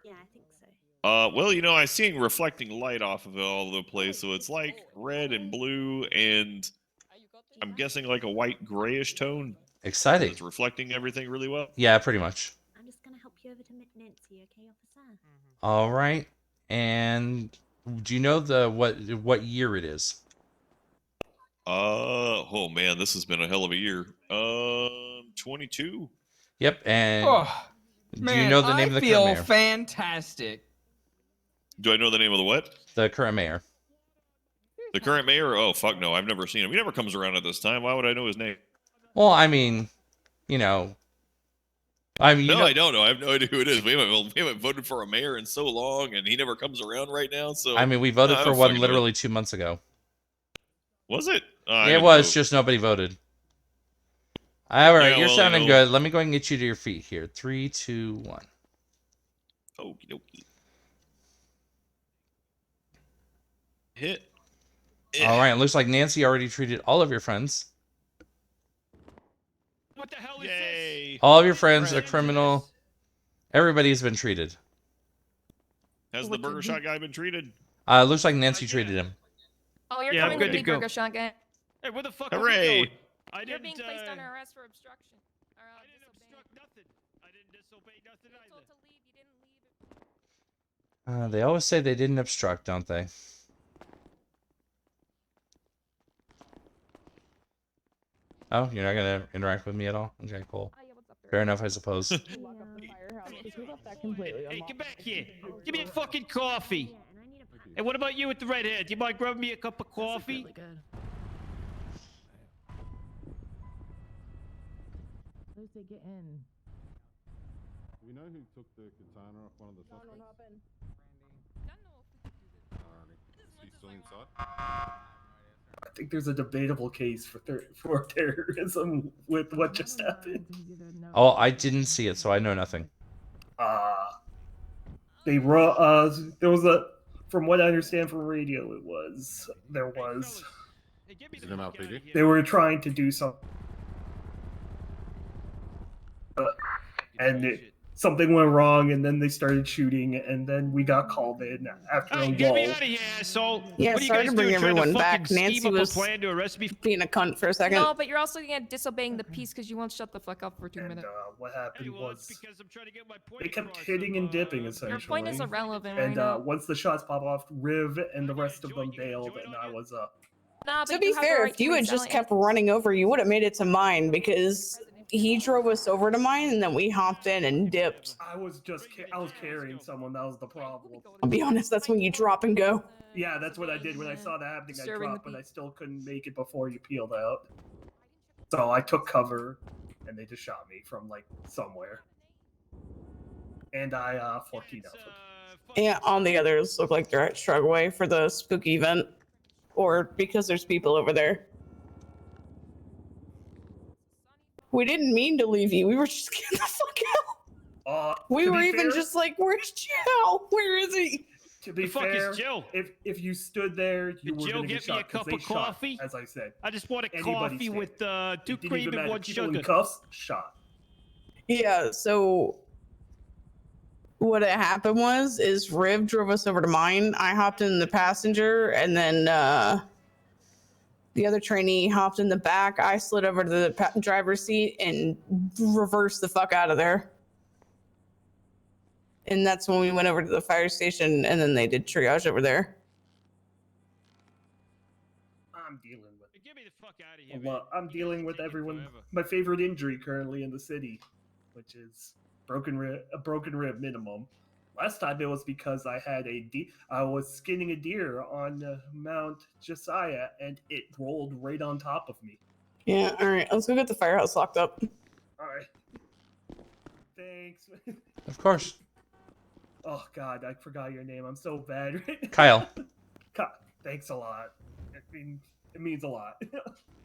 S10: Yeah, I think so.
S19: Well, I seen reflecting light off of it all over the place, so it's like red and blue, and I'm guessing like a white grayish tone.
S1: Exciting.
S19: It's reflecting everything really well.
S1: Yeah, pretty much.
S10: I'm just gonna help you over to Nancy, okay, officer?
S1: All right, and do you know what year it is?
S19: Oh man, this has been a hell of a year. 22.
S1: Yep, and
S7: Oh,
S1: do
S7: man,
S1: you know the name of the current
S7: feel
S1: mayor?
S7: fantastic.
S19: Do I know the name of the what?
S1: The current mayor.
S19: The current mayor? Oh fuck no, I've never seen him. He never comes around at this time. Why would I know his name?
S1: Well, I mean, I mean,
S19: I don't know. I have no idea who it is. We haven't voted for a mayor in so long, and he never comes around right now. So
S1: I mean, we voted
S19: I
S1: for
S19: don't
S1: one
S19: fucking know.
S1: literally 2 months ago.
S19: Was it? I
S1: It
S19: didn't
S1: was,
S19: vote.
S1: just nobody voted. All right,
S19: Yeah,
S1: you're
S19: well,
S1: sounding good. Let me go ahead and get you to your feet here. 3, 2, 1.
S19: Okie dokie. Hit.
S1: All right, it looks like Nancy already treated all of your friends.
S7: What the hell is
S19: Yay.
S1: All of your friends, a criminal. Everybody's been treated.
S19: Has the burger shot guy been treated?
S1: Looks like Nancy treated him.
S5: Oh, you're
S7: Yeah, I'm
S5: coming
S7: good
S5: with
S7: to
S5: me,
S7: go.
S5: Burger Shot Guy.
S7: Hey, where the fuck
S19: Hooray.
S7: are we going?
S5: You're being placed under arrest for obstruction. Or,
S7: I didn't obstruct nothing. I didn't disobey nothing
S5: you were
S7: either.
S5: told to leave. You didn't leave.
S1: They always say they didn't obstruct, don't they? Oh, you're not gonna interact with me at all? Okay, cool. Fair enough, I suppose.
S7: Hey, get back here. Give me a fucking coffee. Hey, what about you with the red hair? Do you mind grabbing me a cup of coffee?
S20: Where's they get in?
S3: We know who took the katana off one of the suspects. He's still inside.
S16: I think there's a debatable case for terrorism with what just happened.
S1: Oh, I didn't see it, so I know nothing.
S16: There was a, from what I understand from radio,
S3: Is it an LPD?
S16: they were trying to do something, and something went wrong, and then they started shooting, and then we got called in after
S7: Hey,
S16: a
S7: get me
S16: lull.
S7: out of here, asshole.
S17: Yeah,
S7: What are you
S17: sorry
S7: guys
S17: to bring
S7: doing? Trying to
S17: everyone
S7: fucking
S17: back.
S7: scheme
S17: Nancy
S7: up
S17: was
S7: a plan to arrest me?
S17: being a cunt for a second.
S5: No, but you're also disobeying the peace because you won't shut the fuck up for 2 minutes.
S16: What happened was
S7: because I'm trying to get my point
S16: they kept hitting and dipping, essentially.
S5: Your point is irrelevant
S16: And
S5: right now.
S16: once the shots pop off, Riv and the rest of them bailed, and I was
S5: Nah,
S17: To
S5: but
S17: be
S5: you have the
S17: fair,
S5: right
S17: if
S5: to
S17: you had
S5: resell
S17: just
S5: it.
S17: kept running over, you would have made it to mine because he drove us over to mine and then we hopped in and dipped.
S16: I was carrying someone. That was the problem.
S17: I'll be honest, that's when you drop and go.
S16: Yeah, that's what I did when I saw that happening. I
S5: Disturbing
S16: dropped, but I still couldn't make it before you peeled out. So I took cover, and they just shot me from like somewhere. And I 14 out.
S17: Yeah, all the others look like they're at Shrugway for the spooky event. Or because there's people over there. We didn't mean to leave you. We were just getting the fuck out. We
S16: To
S17: were
S16: be
S17: even
S16: fair-
S17: just like, where's Joe? Where is he?
S16: To be
S7: The fuck
S16: fair,
S7: is Jill?
S16: if you stood there, you
S7: Did
S16: were
S7: Jill
S16: gonna
S7: get
S16: get
S7: me a
S16: shot 'cause
S7: cup
S16: they
S7: of
S16: shot,
S7: coffee?
S16: as I said.
S7: I just want a
S16: Anybody
S7: coffee
S16: stand.
S7: with 2
S16: It didn't
S7: cream
S16: even
S7: and
S16: matter.
S7: 1
S16: People
S7: sugar.
S16: in cuffs, shot.
S17: Yeah, so what had happened is Riv drove us over to mine. I hopped in the passenger, and then the other trainee hopped in the back. I slid over to the driver's seat and reversed the fuck out of there. And that's when we went over to the fire station, and then they did triage over there.
S16: I'm dealing with.
S7: Get me the fuck out of here.
S16: Well, I'm dealing with everyone. My favorite injury currently in the city, which is a broken rib minimum. Last time it was because I had I was skinning a deer on Mount Josiah, and it rolled right on top of me.
S17: Yeah, all right, let's go get the firehouse locked up.
S16: All right. Thanks.
S1: Of course.
S16: Oh God, I forgot your name. I'm so bad.
S1: Kyle.
S16: Thanks a lot. It means a lot.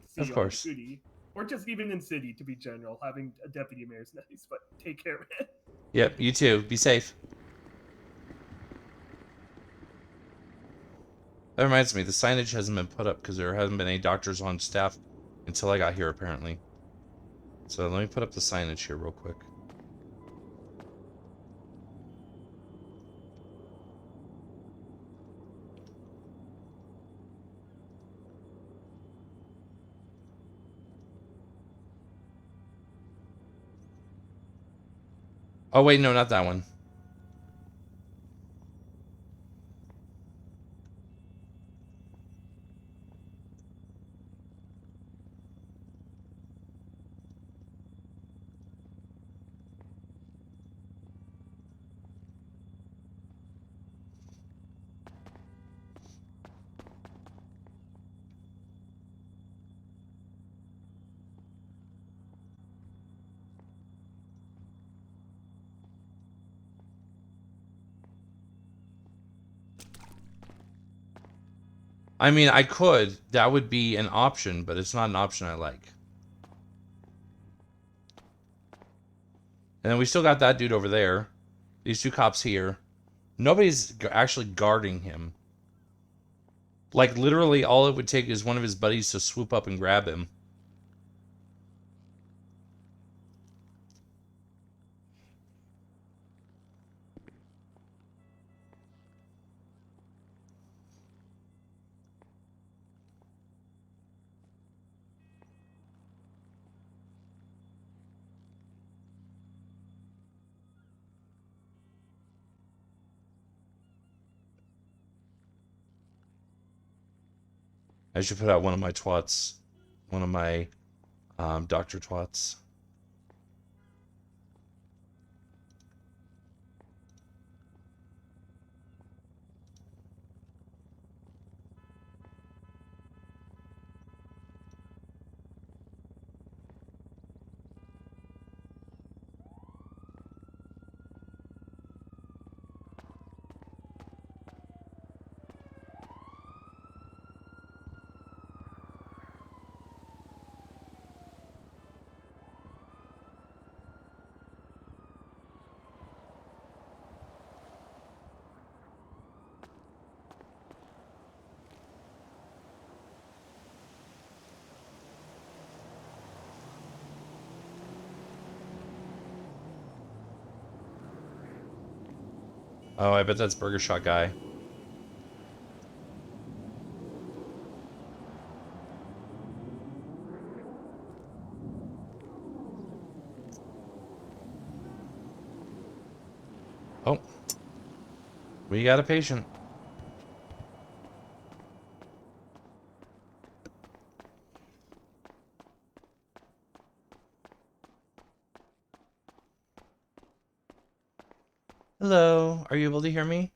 S16: See
S1: Of
S16: you
S1: course.
S16: on City. Or just even in city, to be general. Having a deputy mayor is nice, but take care, man.
S1: Yep, you too. Be safe. That reminds me, the signage hasn't been put up because there hasn't been any doctors on staff until I got here, apparently. So let me put up the signage here real quick. Oh, wait, no, not that one. I mean, I could. That would be an option, but it's not an option I like. And then we still got that dude over there. These 2 cops here. Nobody's actually guarding him. Like, literally, all it would take is one of his buddies to swoop up and grab him. I should put out one of my twats. One of my Dr. Twats. Oh, I bet that's Burger Shot guy. Oh. We got a patient. Hello. Are you able to hear me?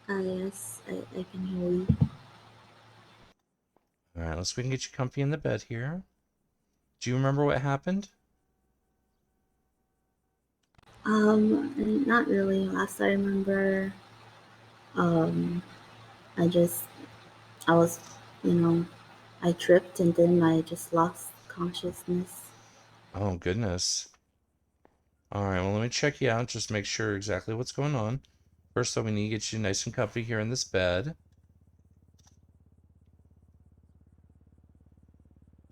S10: Yes, I can hear you.
S1: Alright, let's we can get you comfy in the bed here. Do you remember what happened?
S10: Not really. Last I remember, um, I was, I tripped and then I just lost consciousness.
S1: Oh, goodness. Alright, well, let me check you out. Just make sure exactly what's going on. First, though, we need to get you nice and comfy here in this bed.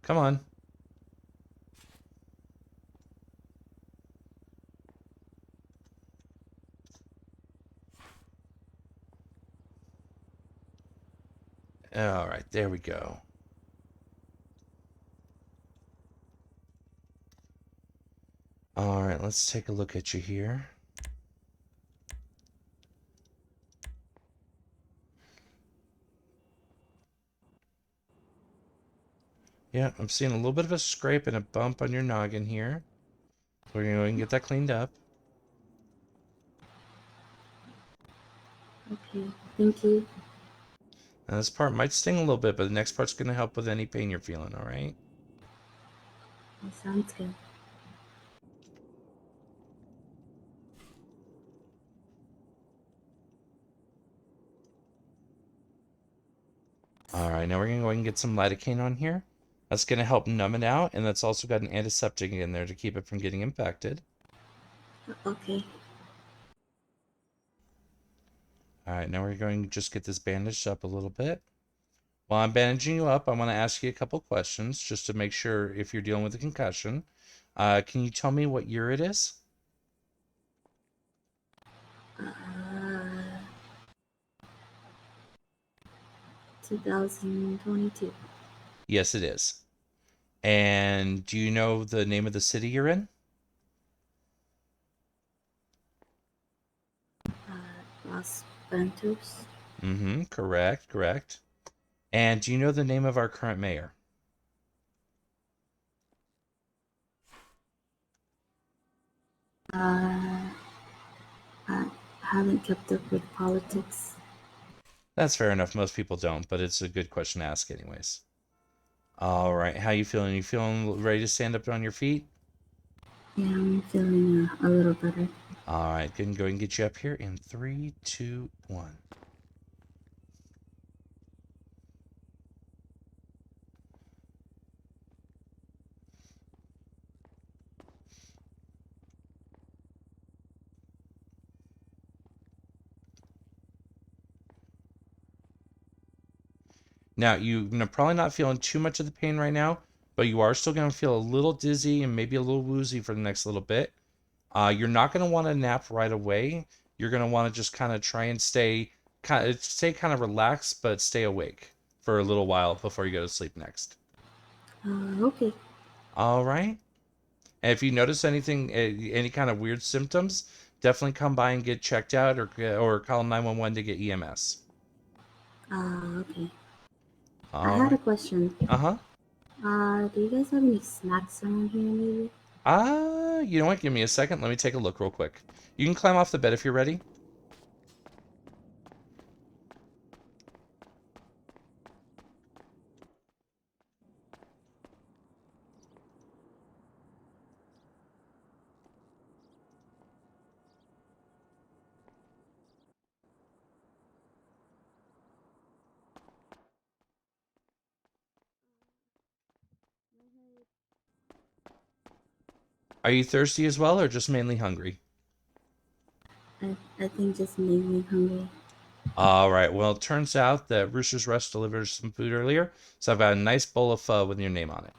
S1: Come on. Alright, there we go. Alright, let's take a look at you here. Yeah, I'm seeing a little bit of a scrape and a bump on your noggin here. We're going to go and get that cleaned up.
S10: Okay, thank you.
S1: Now, this part might sting a little bit, but the next part's going to help with any pain you're feeling, alright?
S10: That sounds good.
S1: Alright, now we're going to go ahead and get some lidocaine on here. That's going to help numb it out, and that's also got an antiseptic in there to keep it from getting infected.
S10: Okay.
S1: Alright, now we're going to just get this bandaged up a little bit. While I'm bandaging you up, I want to ask you a couple questions just to make sure if you're dealing with a concussion. Can you tell me what year it is?
S10: 2022.
S1: Yes, it is. And do you know the name of the city you're in?
S10: Los Santos.
S1: Mm-hmm, correct. And do you know the name of our current mayor?
S10: I haven't kept up with politics.
S1: That's fair enough. Most people don't, but it's a good question to ask anyways. All right, how you feeling? You feeling ready to stand up on your feet?
S10: Yeah, I'm feeling a little better.
S1: All right, go and get you up here in 3, 2, 1. Now, you're probably not feeling too much of the pain right now, but you are still going to feel a little dizzy and maybe a little woozy for the next little bit. You're not going to want to nap right away. You're going to want to just kind of try and stay kind of relaxed, but stay awake for a little while before you go to sleep next.
S10: Okay.
S1: All right. And if you notice anything, any kind of weird symptoms, definitely come by and get checked out, or call 911 to get EMS.
S10: Okay. I
S1: All
S10: had a
S1: right.
S10: question.
S1: Uh-huh.
S10: Do you guys have any snacks around here, maybe?
S1: You know what? Give me a second. Let me take a look real quick. You can climb off the bed if you're ready. Are you thirsty as well, or just mainly hungry?
S10: I think just made me hungry.
S1: All right. Well, it turns out that Rooster's Rest delivered some food earlier, so I've got a nice bowl of pho with your name on it.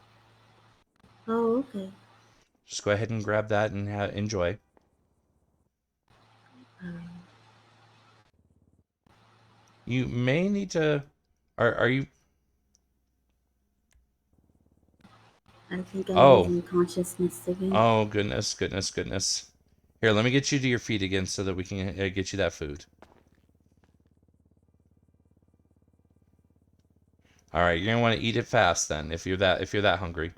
S10: Oh, okay.
S1: Just go ahead and grab that and enjoy. You may need to. Are you?
S10: I think I'm
S1: Oh.
S10: losing consciousness again.
S1: Oh, goodness, goodness, goodness. Here, let me get you to your feet again so that we can get you that food. All right, you're gonna want to eat it fast then, if you're that hungry.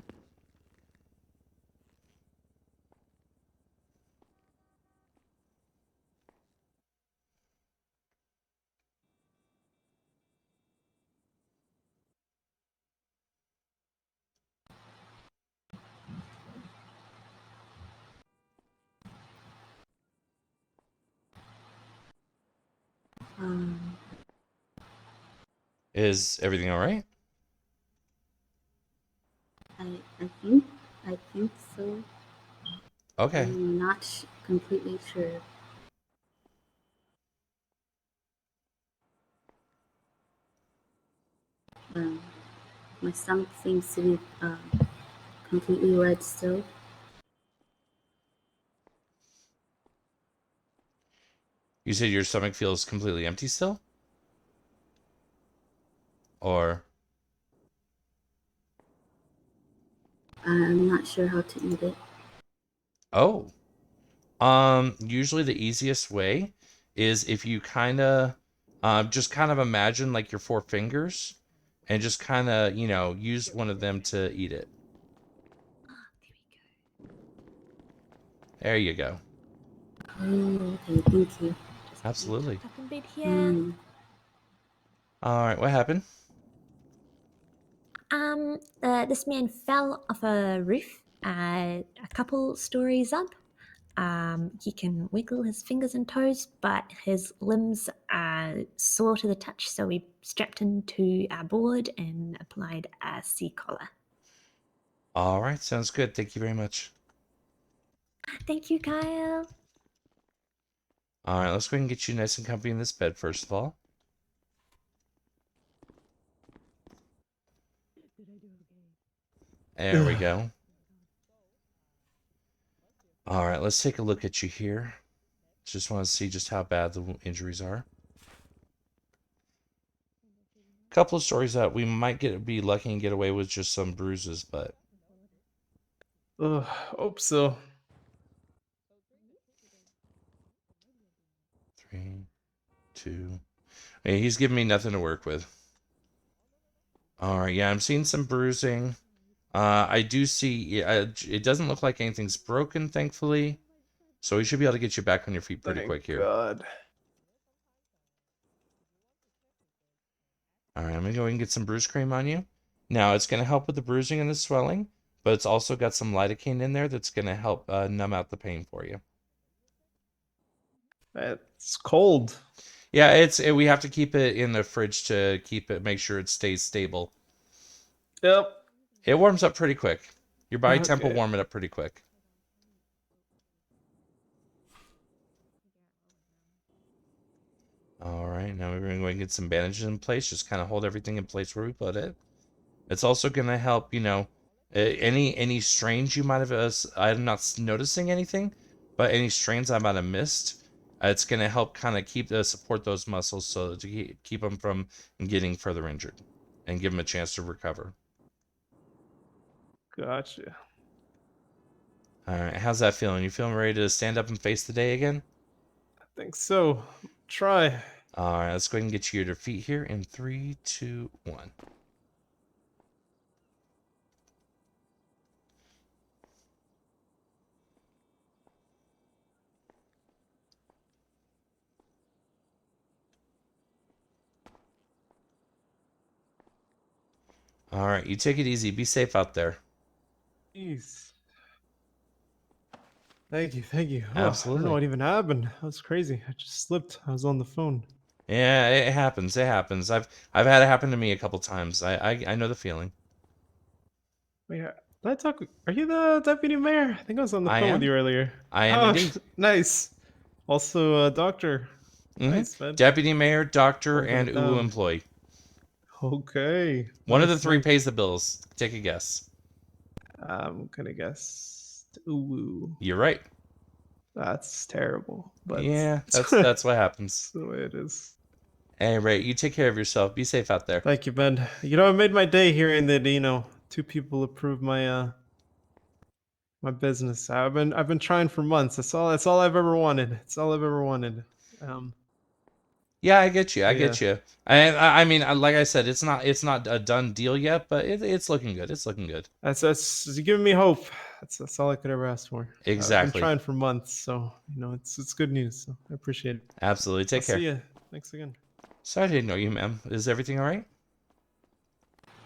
S10: Um,
S1: Is everything all right?
S10: I think so.
S1: Okay.
S10: I'm not completely sure. Um, my stomach seems to be completely red still.
S1: You said your stomach feels completely empty still? Or
S10: I'm not sure how to eat it.
S1: oh. Usually the easiest way is if you just kind of imagine like your four fingers and just kind of, use one of them to eat it. There you go.
S10: Oh, okay, thank you.
S1: Absolutely.
S5: Up in bed here.
S1: All right, what happened?
S21: This man fell off a roof, a couple stories up. He can wiggle his fingers and toes, but his limbs are sore to the touch, so we strapped him to our board and applied a C-collar.
S1: All right, sounds good. Thank you very much.
S21: Thank you, Kyle.
S1: All right, let's go ahead and get you nice and comfy in this bed first of all. There we go. All right, let's take a look at you here. Just want to see just how bad the injuries are. Couple of stories that we might be lucky and get away with just some bruises, but
S8: Hope so.
S1: 3, 2. Hey, he's giving me nothing to work with. All right, yeah, I'm seeing some bruising. I do see it doesn't look like anything's broken, thankfully. So we should be able to get you back on your feet pretty quick here.
S8: God.
S1: All right, I'm gonna go ahead and get some bruise cream on you. Now it's gonna help with the bruising and the swelling, but it's also got some lidocaine in there that's gonna help numb out the pain for you.
S8: It's cold.
S1: Yeah, we have to keep it in the fridge to make sure it stays stable.
S8: Yep.
S1: It warms up pretty quick. Your body temp will
S8: Okay.
S1: warm it up pretty quick. All right, now we're going to go and get some bandages in place. Just kind of hold everything in place where we put it. It's also going to help, any strains you might have. I'm not noticing anything, but any strains I might have missed, it's going to help kind of support those muscles so to keep them from getting further injured and give them a chance to recover.
S8: Gotcha.
S1: All right, how's that feeling? You feeling ready to stand up and face the day again?
S8: I think so. Try.
S1: All right, let's go ahead and get you to your feet here in 3, 2, 1. All right, you take it easy. Be safe out there.
S8: Jeez. Thank you, thank you. Oh, I don't know
S1: Absolutely.
S8: what even happened. That was crazy. I just slipped. I was on the phone.
S1: Yeah, it happens. It happens. I've had it happen to me a couple times. I know the feeling.
S8: Wait, did I talk? Are you the deputy mayor? I think I was on the
S1: I
S8: phone with
S1: am.
S8: you earlier.
S1: I am
S8: Oh,
S1: indeed.
S8: nice. Also, doctor. Nice, man.
S1: Deputy mayor, doctor,
S8: Holding
S1: and
S8: it
S1: UU
S8: down.
S1: employee.
S8: Okay.
S1: One of the
S8: Nice,
S1: three
S8: nice.
S1: pays the bills. Take a guess.
S8: I'm gonna guess. Ooh.
S1: You're right.
S8: That's terrible. But
S1: Yeah, that's what happens.
S8: that's the way it is.
S1: Hey, Ray, you take care of yourself. Be safe out there.
S8: Thank you, Ben. You know, it made my day hearing that, two people approved my business. I've been trying for months. That's all I've ever wanted. It's all I've ever wanted.
S1: Yeah, I get you. I
S8: But yeah.
S1: get you. And I mean, like I said, it's not a done deal yet, but it's looking good. It's looking good.
S8: That's you're giving me hope. That's all I could ever ask for. I've been
S1: Exactly.
S8: trying for months, so it's good news. So I appreciate it.
S1: Absolutely. Take
S8: I'll
S1: care.
S8: see you. Thanks again.
S1: Sorry I didn't know you, ma'am. Is everything all right?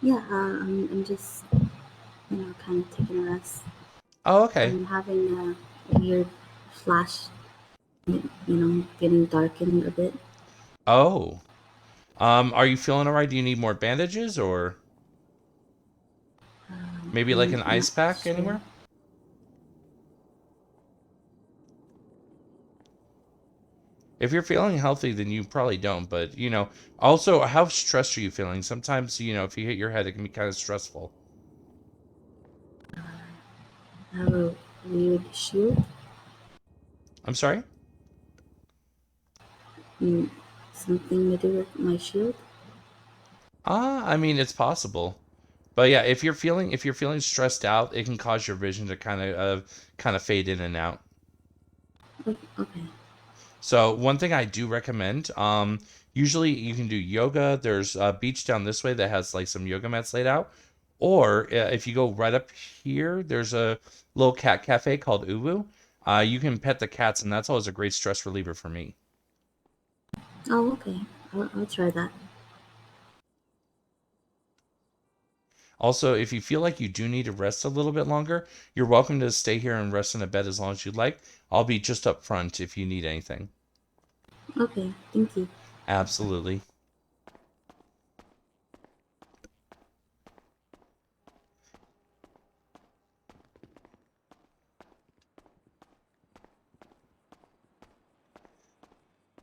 S10: Yeah, I'm just, kind of taking a rest.
S1: Oh, okay.
S10: I'm having a weird flash, getting darkened a bit.
S1: Oh. Are you feeling all right? Do you need more bandages or maybe like an
S10: I'm
S1: ice
S10: not
S1: pack
S10: sure.
S1: anywhere? If you're feeling healthy, then you probably don't. But, also, how stressed are you feeling? Sometimes, if you hit your head, it can be kind of stressful.
S10: I have a weird shield.
S1: I'm sorry?
S10: Something to do with my shield.
S1: I mean, it's possible. But yeah, if you're feeling stressed out, it can cause your vision to kind of fade in and out.
S10: Okay.
S1: So one thing I do recommend, usually you can do yoga. There's a beach down this way that has like some yoga mats laid out. Or if you go right up here, there's a little cat cafe called Uwu. You can pet the cats, and that's always a great stress reliever for me.
S10: Oh, okay. I'll try that.
S1: Also, if you feel like you do need to rest a little bit longer, you're welcome to stay here and rest in a bed as long as you'd like. I'll be just up front if you need anything.
S10: Okay, thank you.
S1: Absolutely.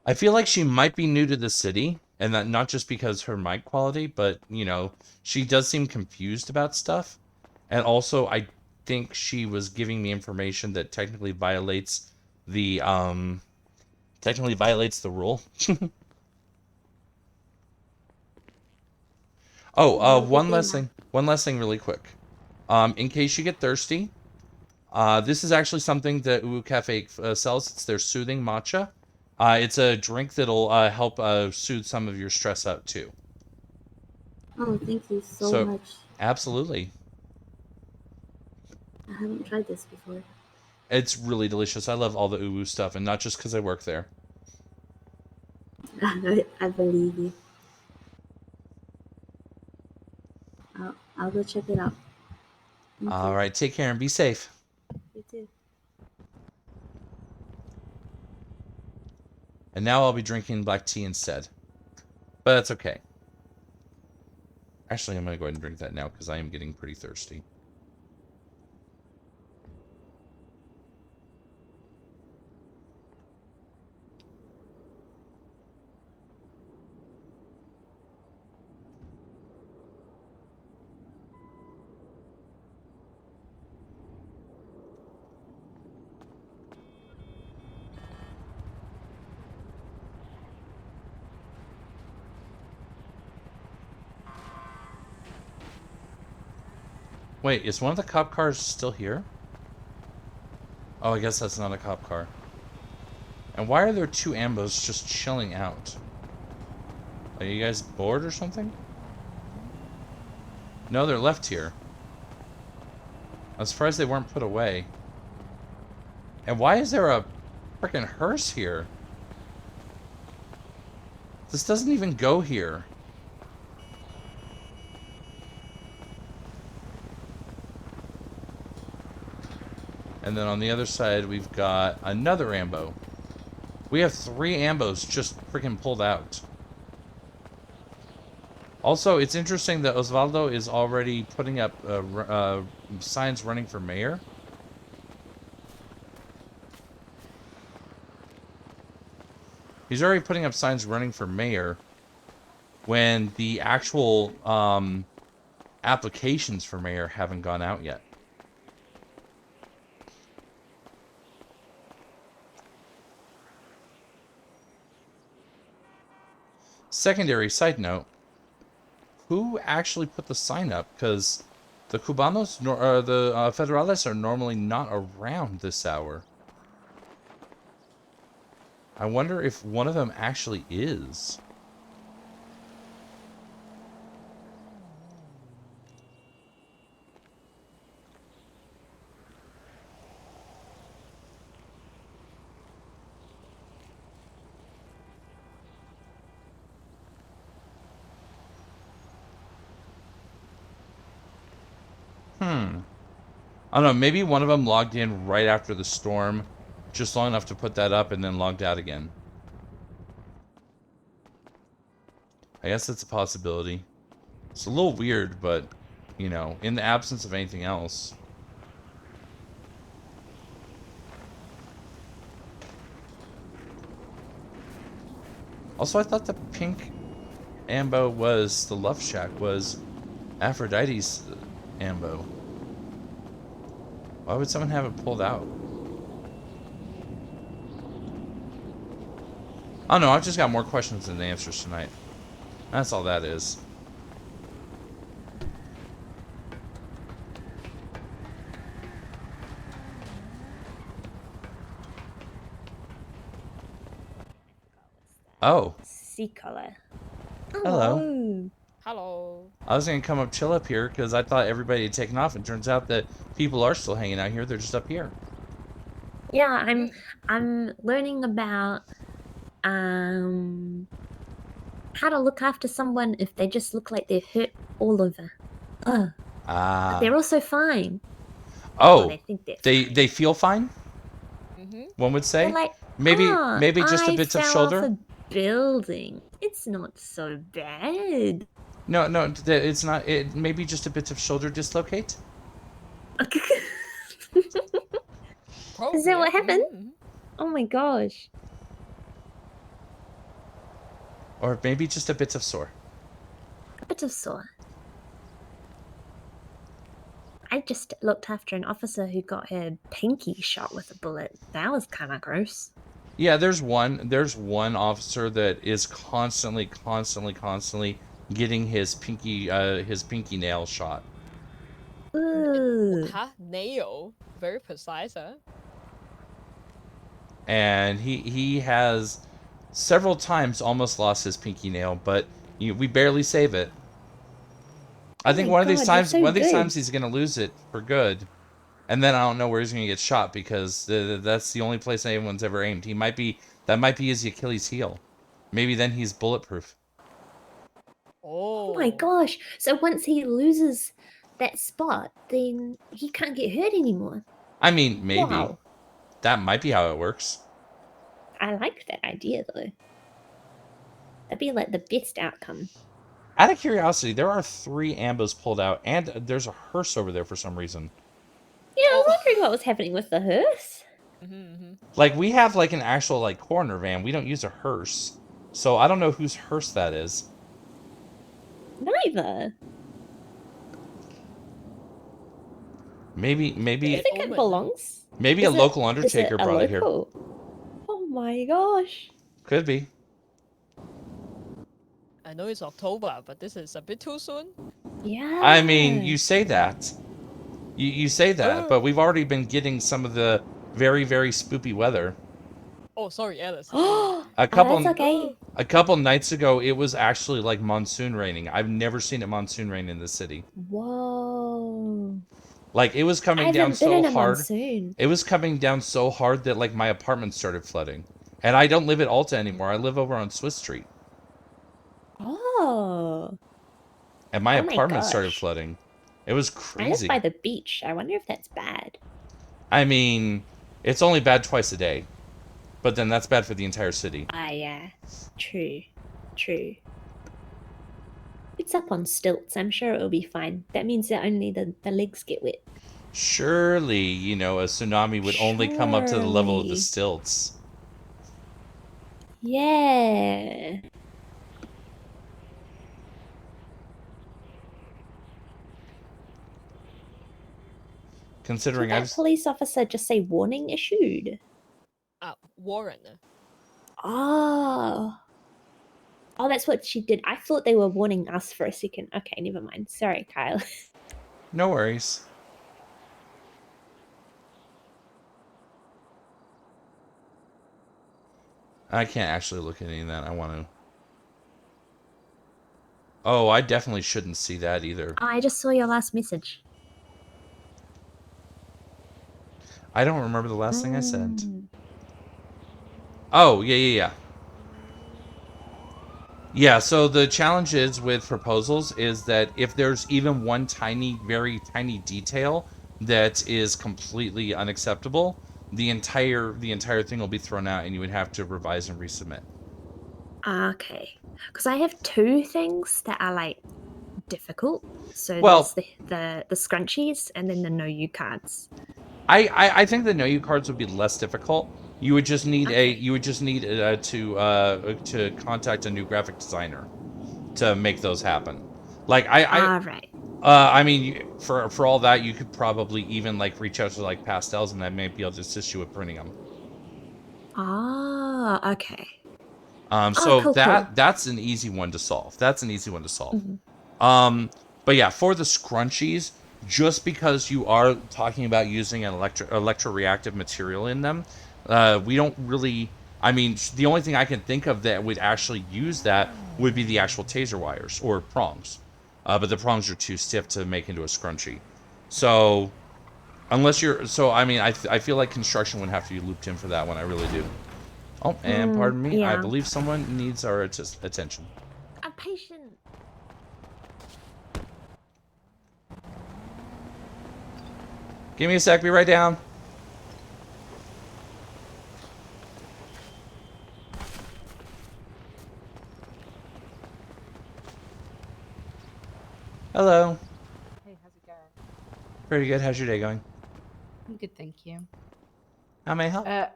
S1: I feel like she might be new to the city, and that not just because her mic quality, but, she does seem confused about stuff. And also, I think she was giving me information that technically violates the rule. Oh,
S10: Have a good
S1: one
S10: day
S1: last
S10: now.
S1: thing. One last thing really quick. In case you get thirsty, this is actually something that Uwu Cafe sells. It's their soothing matcha. It's a drink that'll help soothe some of your stress out too.
S10: Oh, thank you so
S1: So,
S10: much.
S1: absolutely.
S10: I haven't tried this before.
S1: It's really delicious. I love all the Uwu stuff, and not just because I work there.
S10: I believe you. I'll go check it out. Thank
S1: All
S10: you.
S1: right, take care and be safe.
S10: You too.
S1: And now I'll be drinking black tea instead. But that's okay. Actually, I'm going to go ahead and drink that now because I am getting pretty thirsty. Wait, is one of the cop cars still here? Oh, I guess that's not a cop car. And why are there 2 ambos just chilling out? Are you guys bored or something? No, they're left here. I'm surprised they weren't put away. And why is there a freaking hearse here? This doesn't even go here. And then on the other side, we've got another ambo. We have 3 ambos just freaking pulled out. Also, it's interesting that Osvaldo is already putting up signs running for mayor. He's already putting up signs running for mayor when the actual applications for mayor haven't gone out yet. Secondary side note, who actually put the sign up? Because the Cubanos, the Federales are normally not around this hour. I wonder if one of them actually is. I don't know, maybe one of them logged in right after the storm, just long enough to put that up and then logged out again. I guess that's a possibility. It's a little weird, but, you know, in the absence of anything else. Also, I thought the pink ambo was, the Love Shack was Aphrodite's ambo. Why would someone have it pulled out? I don't know, I've just got more questions than answers tonight. That's all that is. Oh.
S21: Sea color.
S1: Hello.
S5: Hello.
S1: I was gonna come up chill up here because I thought everybody had taken off, and turns out that people are still hanging out here. They're just up here.
S21: Yeah, I'm learning about how to look after someone if they just look like they're hurt all over. Oh.
S1: Ah.
S21: They're also fine.
S1: Oh.
S21: They think they're
S1: they feel fine. One would say.
S21: They're like,
S1: maybe just a
S21: I
S1: bit of
S21: fell
S1: shoulder.
S21: off a building. It's not so bad.
S1: No, it's not. It maybe just a bit of shoulder dislocate.
S21: Is that what happened? Oh my gosh.
S1: Or maybe just a bit of sore.
S21: A bit of sore. I just looked after an officer who got her pinky shot with a bullet. That was kind of gross.
S1: Yeah, there's one officer that is constantly getting his pinky nail shot.
S21: Ooh.
S5: Huh? Nail? Very precise, huh?
S1: And he has several times almost lost his pinky nail, but we barely save it. I think one of these times he's gonna lose it for good, and then I don't know where he's gonna get shot because that's the only place anyone's ever aimed. That might be his Achilles heel. Maybe then he's bulletproof.
S21: Oh my gosh. So once he loses that spot, then he can't get hurt anymore.
S1: I mean, maybe.
S21: Wow.
S1: That might be how it works.
S21: I like that idea though. That'd be like the best outcome.
S1: Out of curiosity, there are 3 ambos pulled out, and there's a hearse over there for some reason.
S21: Yeah, I was wondering what was happening with the hearse.
S1: Like, we have like an actual like coroner van. We don't use a hearse, so I don't know whose hearse that is.
S21: Neither.
S1: Maybe.
S21: I think it belongs.
S1: Maybe a local undertaker brought it here.
S21: Oh my gosh.
S1: Could be.
S5: I know it's October, but this is a bit too soon.
S21: Yeah.
S1: I mean, you say that. You say that, but we've already been getting some of the very, very spoopy weather.
S5: Oh, sorry, yeah, that's
S21: Oh,
S1: A
S21: that's okay.
S1: couple nights ago, it was actually like monsoon raining. I've never seen it monsoon rain in the city.
S21: Whoa.
S1: Like, it was
S21: I
S1: coming down
S21: haven't been
S1: so
S21: in a
S1: hard.
S21: monsoon.
S1: It was coming down so hard that like my apartment started flooding. And I don't live at Alta anymore. I live over on Swiss Street.
S21: Oh.
S1: And my
S21: Oh my
S1: apartment started
S21: gosh.
S1: flooding. It was
S21: I live by
S1: crazy.
S21: the beach. I wonder if that's bad.
S1: I mean, it's only bad twice a day. But then that's bad for the entire city.
S21: Ah, yeah. True. True. It's up on stilts. I'm sure it'll be fine. That means that only the legs get wet.
S1: Surely, you know, a tsunami would only come up to the level of the
S21: Surely.
S1: stilts.
S21: Yeah. Did
S1: Considering
S21: that
S1: I've...
S21: police officer just say warning issued?
S5: Warren.
S21: Oh. Oh, that's what she did. I thought they were warning us for a second. Okay, never mind. Sorry, Kyle.
S1: No worries. I can't actually look at any of that. I want to... Oh, I definitely shouldn't see that either.
S21: I just saw your last message.
S1: I don't remember the last thing I said. Oh, yeah. Yeah, so the challenge is with proposals is that if there's even one tiny, very tiny detail that is completely unacceptable, the entire thing will be thrown out and you would have to revise and resubmit.
S21: Okay. Because I have two things that are like difficult. So
S1: Well,
S21: there's the scrunchies and then the no you cards.
S1: I think the know you cards would be less difficult. You would just need to contact a new graphic designer to make those happen. Like
S21: right.
S1: I mean, for all that, you could probably even like reach out to like Pastels, and I may be able to assist you with printing them.
S21: Ah, okay.
S1: So
S21: cool.
S1: that's an easy one to solve. But yeah, for the scrunchies, just because you are talking about using an electroreactive material in them, we don't really... I mean, the only thing I can think of that would actually use that would be the actual taser wires or prongs. But the prongs are too stiff to make into a scrunchie. So, unless you're... So, I mean, I feel like construction would have to be looped in for that one. I really do. Oh, and pardon me. I
S21: yeah.
S1: believe someone needs our attention.
S21: A patient.
S1: Give me a sec. Be right down. Hello.
S4: Hey, how's it going?
S1: Pretty good. How's your day going?
S4: I'm good, thank you.
S1: How may I help?
S4: I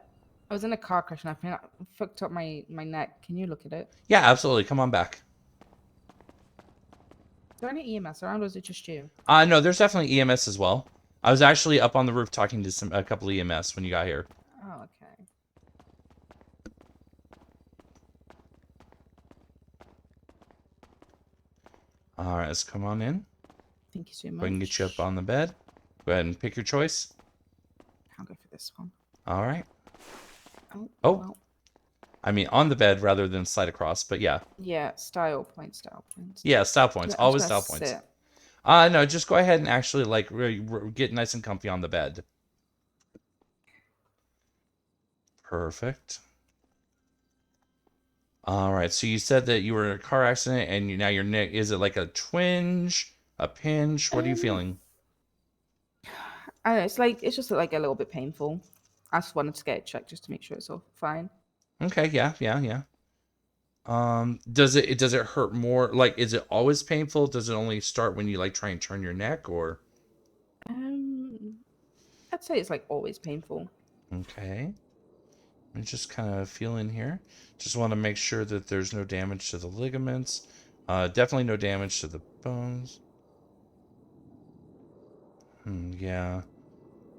S4: was in a car crash and I fucked up my neck. Can you look at it?
S1: Yeah, absolutely. Come on back.
S4: Is there any EMS around, or is it just you?
S1: No, there's definitely EMS as well. I was actually up on the roof talking to a couple of EMS when you got here.
S4: Oh, okay.
S1: All right, let's come on in.
S4: Thank you so much.
S1: We can get you up on the bed. Go ahead and pick your choice.
S4: I'll go for this one.
S1: All right.
S4: Oh.
S1: Oh.
S4: Well.
S1: I mean, on the bed rather than slide across, but yeah.
S4: Yeah, style points.
S1: Yeah, style points.
S4: Yeah,
S1: Always style points.
S4: sit.
S1: No, just go ahead and actually, like, get nice and comfy on the bed. Perfect. All right, so you said that you were in a car accident and now your neck, is it like a twinge, a pinch? What are you feeling?
S4: It's just like a little bit painful. I just wanted to get it checked just to make sure it's all fine.
S1: Okay, yeah. Does it hurt more? Like, is it always painful? Does it only start when you like try and turn your neck, or?
S4: I'd say it's like always painful.
S1: Okay. I'm just kind of feeling here. Just want to make sure that there's no damage to the ligaments. Definitely no damage to the bones. Yeah.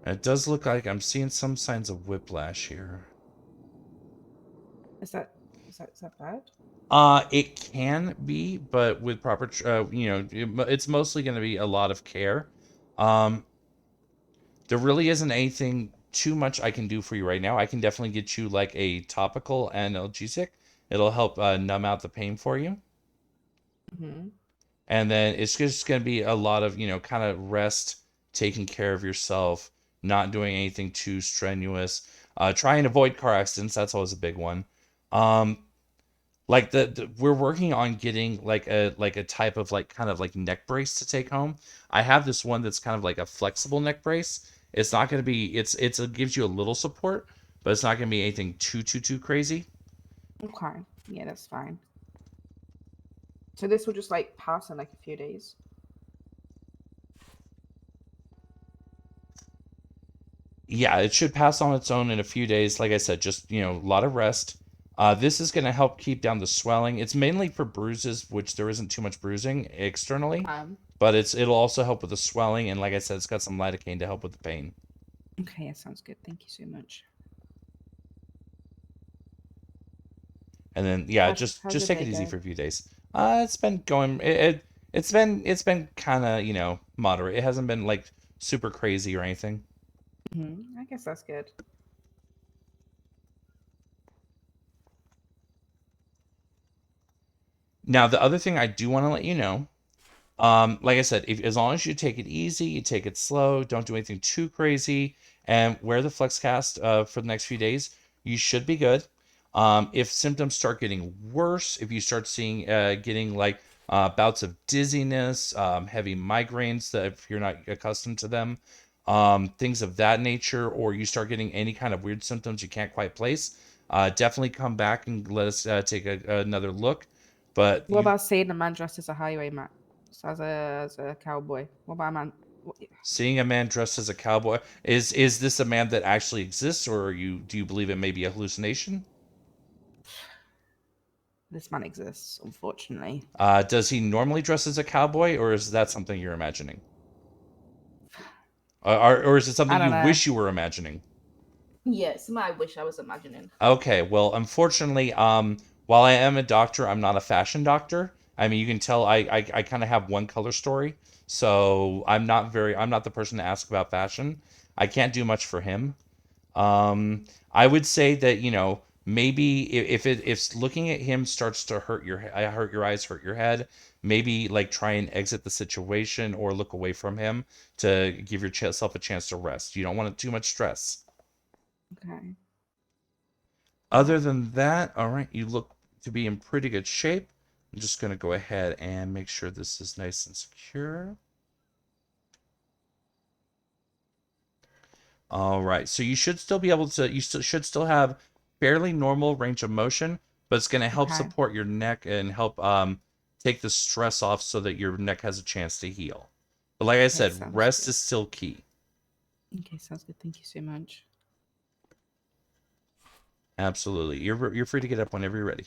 S1: It does look like I'm seeing some signs of whiplash here.
S4: Is that bad?
S1: It can be, but with proper, it's mostly going to be a lot of care. there really isn't anything too much I can do for you right now. I can definitely get you like a topical analgesic. It'll help numb out the pain for you.
S4: Hmm.
S1: And then it's just going to be a lot of, kind of rest, taking care of yourself, not doing anything too strenuous. Try and avoid car accidents. That's always a big one. Like we're working on getting like a type of like kind of like neck brace to take home. I have this one that's kind of like a flexible neck brace. It's not going to be, it gives you a little support, but it's not going to be anything too crazy.
S4: Okay. Yeah, that's fine. So this will just like pass in like a few days.
S1: Yeah, it should pass on its own in a few days. Like I said, just, a lot of rest. This is going to help keep down the swelling. It's mainly for bruises, which there isn't too much bruising externally, but it'll also help with the swelling. And like I said, it's got some lidocaine to help with the pain.
S4: Okay, that sounds good. Thank you so much.
S1: And then yeah, just take it easy for a few days. It's been going. It's been kind of moderate. It hasn't been like super crazy or anything.
S4: I guess that's good.
S1: Now, the other thing I do want to let you know, like I said, as long as you take it easy, you take it slow, don't do anything too crazy, and wear the flex cast for the next few days, you should be good. If symptoms start getting worse, if you start seeing getting like bouts of dizziness, heavy migraines that if you're not accustomed to them, things of that nature, or you start getting any kind of weird symptoms you can't quite place, definitely come back and let us take another look. But
S4: what about seeing a man dressed as a highwayman, as a cowboy? What about a man?
S1: Seeing a man dressed as a cowboy, is this a man that actually exists, or do you believe it may be a hallucination?
S4: This man exists, unfortunately.
S1: Does he normally dress as a cowboy, or is that something you're imagining? Or is it something you wish you were imagining?
S4: Yes, I wish I was imagining.
S1: Okay, well, unfortunately, while I am a doctor, I'm not a fashion doctor. I mean, you can tell I kind of have one color story, so I'm not the person to ask about fashion. I can't do much for him. I would say that, maybe if looking at him starts to hurt your eyes, hurt your head, maybe like try and exit the situation or look away from him to give yourself a chance to rest. You don't want too much stress.
S4: Okay.
S1: Other than that, all right, you look to be in pretty good shape. I'm just going to go ahead and make sure this is nice and secure. All right, so you should still be able to, should still have fairly normal range of motion, but it's going to help support your neck and help take the stress off so that your neck has a chance to heal. But like I said, rest is still key.
S4: Okay, sounds good. Thank you so much.
S1: Absolutely. You're free to get up whenever you're ready.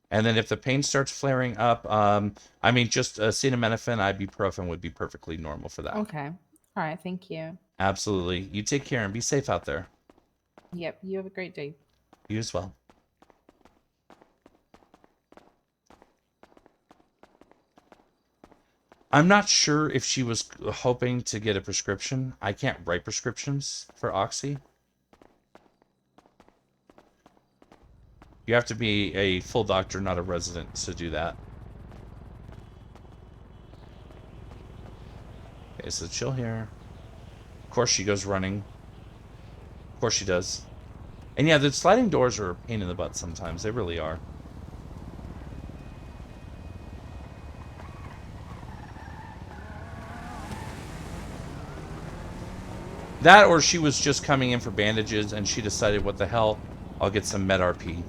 S1: And then if the pain starts flaring up, I mean, just acetaminophen, ibuprofen would be perfectly normal for that.
S4: Okay. All right. Thank you.
S1: Absolutely. You take care and be safe out there.
S4: Yep. You have a great day.
S1: You as well. I'm not sure if she was hoping to get a prescription. I can't write prescriptions for Oxy. You have to be a full doctor, not a resident, to do that. Okay, so chill here. Of course she goes running. Of course she does. And yeah, the sliding doors are a pain in the butt sometimes. They really are. That or she was just coming in for bandages and she decided, what the hell, I'll get some Med RP.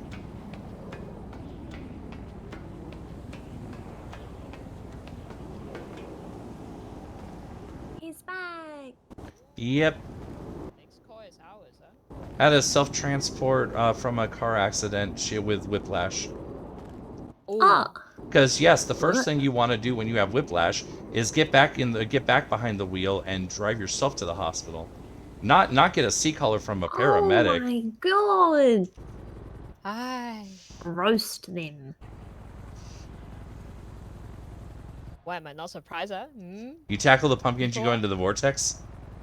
S21: He's back.
S1: Yep. Had a self-transport from a car accident with whiplash.
S21: Oh.
S1: Because yes, the first thing you want to do when you have whiplash is get back behind the wheel and drive yourself to the hospital. Not get a C-collar from a paramedic.
S21: Oh my god. Hi. Roast them.
S5: Why am I not surprised? Huh?
S1: You tackle the pumpkins, you go
S5: Sure.
S1: into the vortex.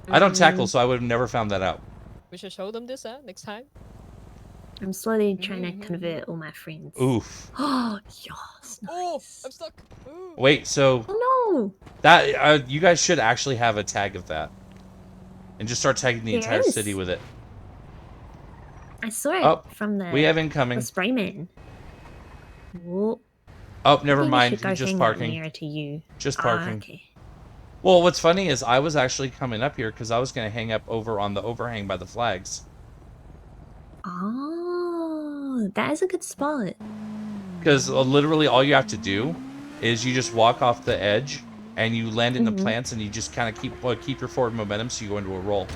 S1: I don't tackle,
S21: Mm.
S1: so I would have never found that out.
S5: We should show them this next time.
S21: I'm slowly trying
S5: Mm-hmm,
S21: to convert all my friends.
S1: Oof.
S21: Oh, yes.
S5: Oh, I'm stuck. Ooh.
S1: Wait, so
S21: Oh no.
S1: that you guys should actually have a tag of that, and just start tagging the
S21: There
S1: entire
S21: is.
S1: city with it.
S21: I saw it
S1: Oh,
S21: from the
S1: we have incoming.
S21: the spray man. Whoa.
S1: Oh, never
S21: Maybe we
S1: mind.
S21: should go
S1: Just
S21: hang out
S1: parking.
S21: nearer to you.
S1: Just
S21: Ah,
S1: parking.
S21: okay.
S1: Well, what's funny is I was actually coming up here because I was going to hang up over on the overhang by the flags.
S21: Oh, that is a good spot.
S1: Because literally all you have to do is you just walk off the edge and you land in the plants and you just kind of keep your forward momentum so you go into a roll.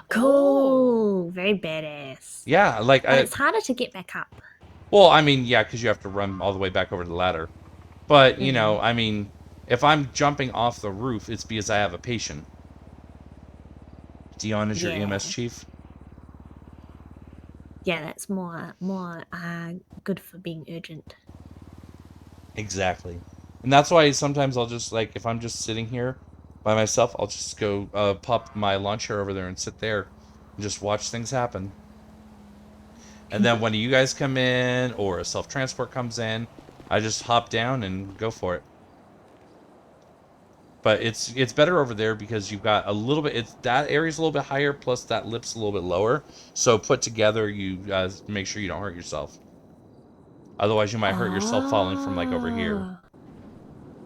S21: Cool. Very badass.
S1: Yeah, like
S21: But it's harder to get back up.
S1: Well, I mean, yeah, because you have to run all the way back over the ladder. But, you know, I mean, if I'm jumping off the roof, it's because I have a patient. Dion is your EMS chief?
S21: Yeah, that's more good for being urgent.
S1: Exactly. And that's why sometimes I'll just, like, if I'm just sitting here by myself, I'll just go pop my lawn chair over there and sit there and just watch things happen. And then when you guys come in or a self-transport comes in, I just hop down and go for it. But it's better over there because you've got a little bit. That area's a little bit higher, plus that lip's a little bit lower. So put together, you guys make sure you don't hurt yourself. Otherwise, you might hurt yourself falling from like over here.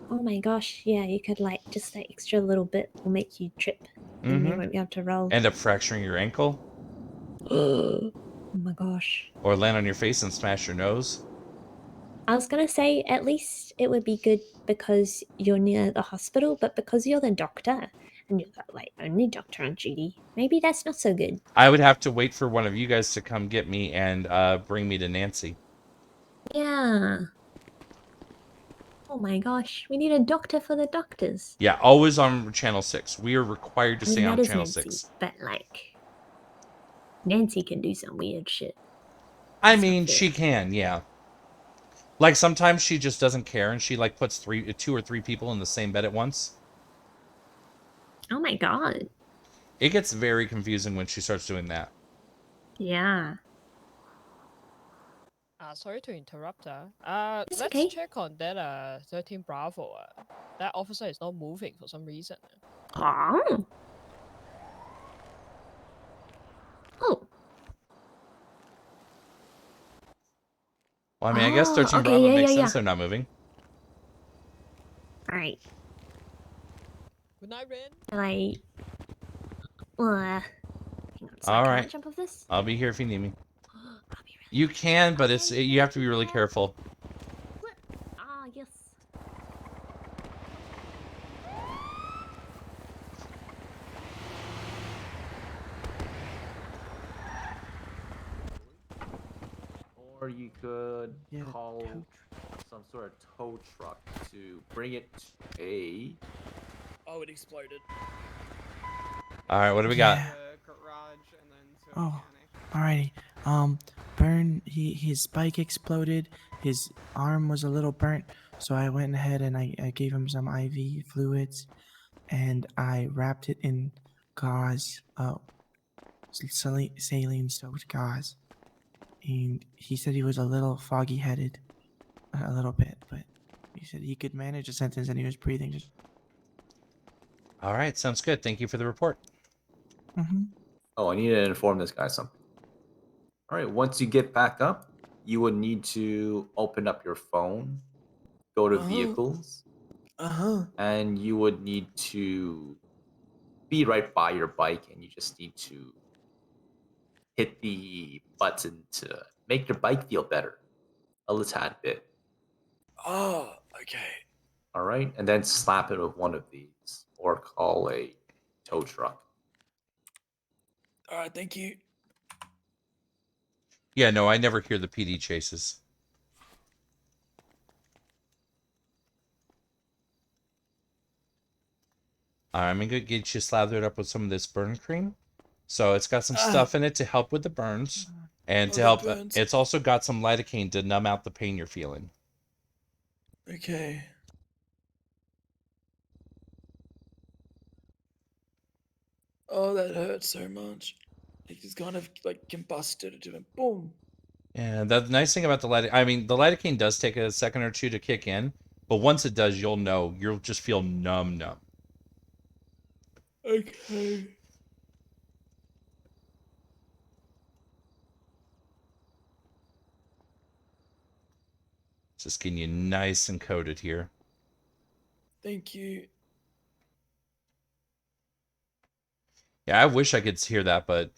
S21: Oh my gosh, yeah, you could like just that extra little bit will make you trip. And you won't be able to roll.
S1: End up fracturing your ankle.
S21: Oh my gosh.
S1: Or land on your face and smash your nose.
S21: I was gonna say at least it would be good because you're near the hospital, but because you're the doctor and you're the like only doctor on duty, maybe that's not so good.
S1: I would have to wait for one of you guys to come get me and bring me to Nancy.
S21: Yeah. Oh my gosh, we need a doctor for the doctors.
S1: Yeah, always on Channel 6. We are required to
S21: I mean,
S1: stay on
S21: that is
S1: Channel
S21: Nancy,
S1: 6.
S21: but like Nancy can do some weird shit.
S1: I mean, she can, yeah. Like sometimes she just doesn't care and she like puts 2 or 3 people in the same bed at once.
S21: Oh my god.
S1: It gets very confusing when she starts doing that.
S21: Yeah.
S5: Sorry to interrupt.
S21: It's
S5: Let's
S21: okay.
S5: check on that 13 Bravo. That officer is not moving for some reason.
S21: Oh. Oh.
S1: Well, I mean, I guess 13
S21: okay,
S1: Bravo
S21: yeah,
S1: makes
S21: yeah,
S1: sense
S21: yeah.
S1: they're not moving.
S21: Alright.
S5: Good night, Ren.
S21: Can I hang on, so
S1: All
S21: can I
S1: right.
S21: jump off this?
S1: I'll be here if you need me. You can, but you have to be really careful.
S21: Ah, yes.
S15: Or you could call some sort of tow truck to bring it to a.
S5: Oh, it exploded.
S1: All right, what do we got?
S14: Oh, alrighty. Burn. His bike exploded. His arm was a little burnt, so I went ahead and I gave him some IV fluids, and I wrapped it in gauze, saline-soaked gauze. And he said he was a little foggy-headed, a little bit, but he said he could manage a sentence and he was breathing just.
S1: All right, sounds good. Thank you for the report.
S15: Oh, I need to inform this guy something. All right, once you get back up, you would need to open up your phone, go to vehicles, and you would need to be right by your bike, and you just need to hit the button to make your bike feel better a little tad bit.
S14: Oh, okay.
S15: All right, and then slap it with one of these, or call a tow truck.
S14: All right, thank you.
S1: Yeah, no, I never hear the PD chases. I'm going to get you slathered up with some of this burn cream. So it's got some stuff in it to help with the burns. And to help, it's also got some lidocaine to numb out the pain you're feeling.
S14: Okay.
S6: Oh, that hurts so much. It just kind of like combusted to it. Boom.
S1: And the nice thing about the the lidocaine does take a second or two to kick in, but once it does, you'll know. You'll just feel numb.
S6: Okay.
S1: Just getting you nice and coated here.
S6: Thank you.
S1: Yeah, I wish I could hear that, but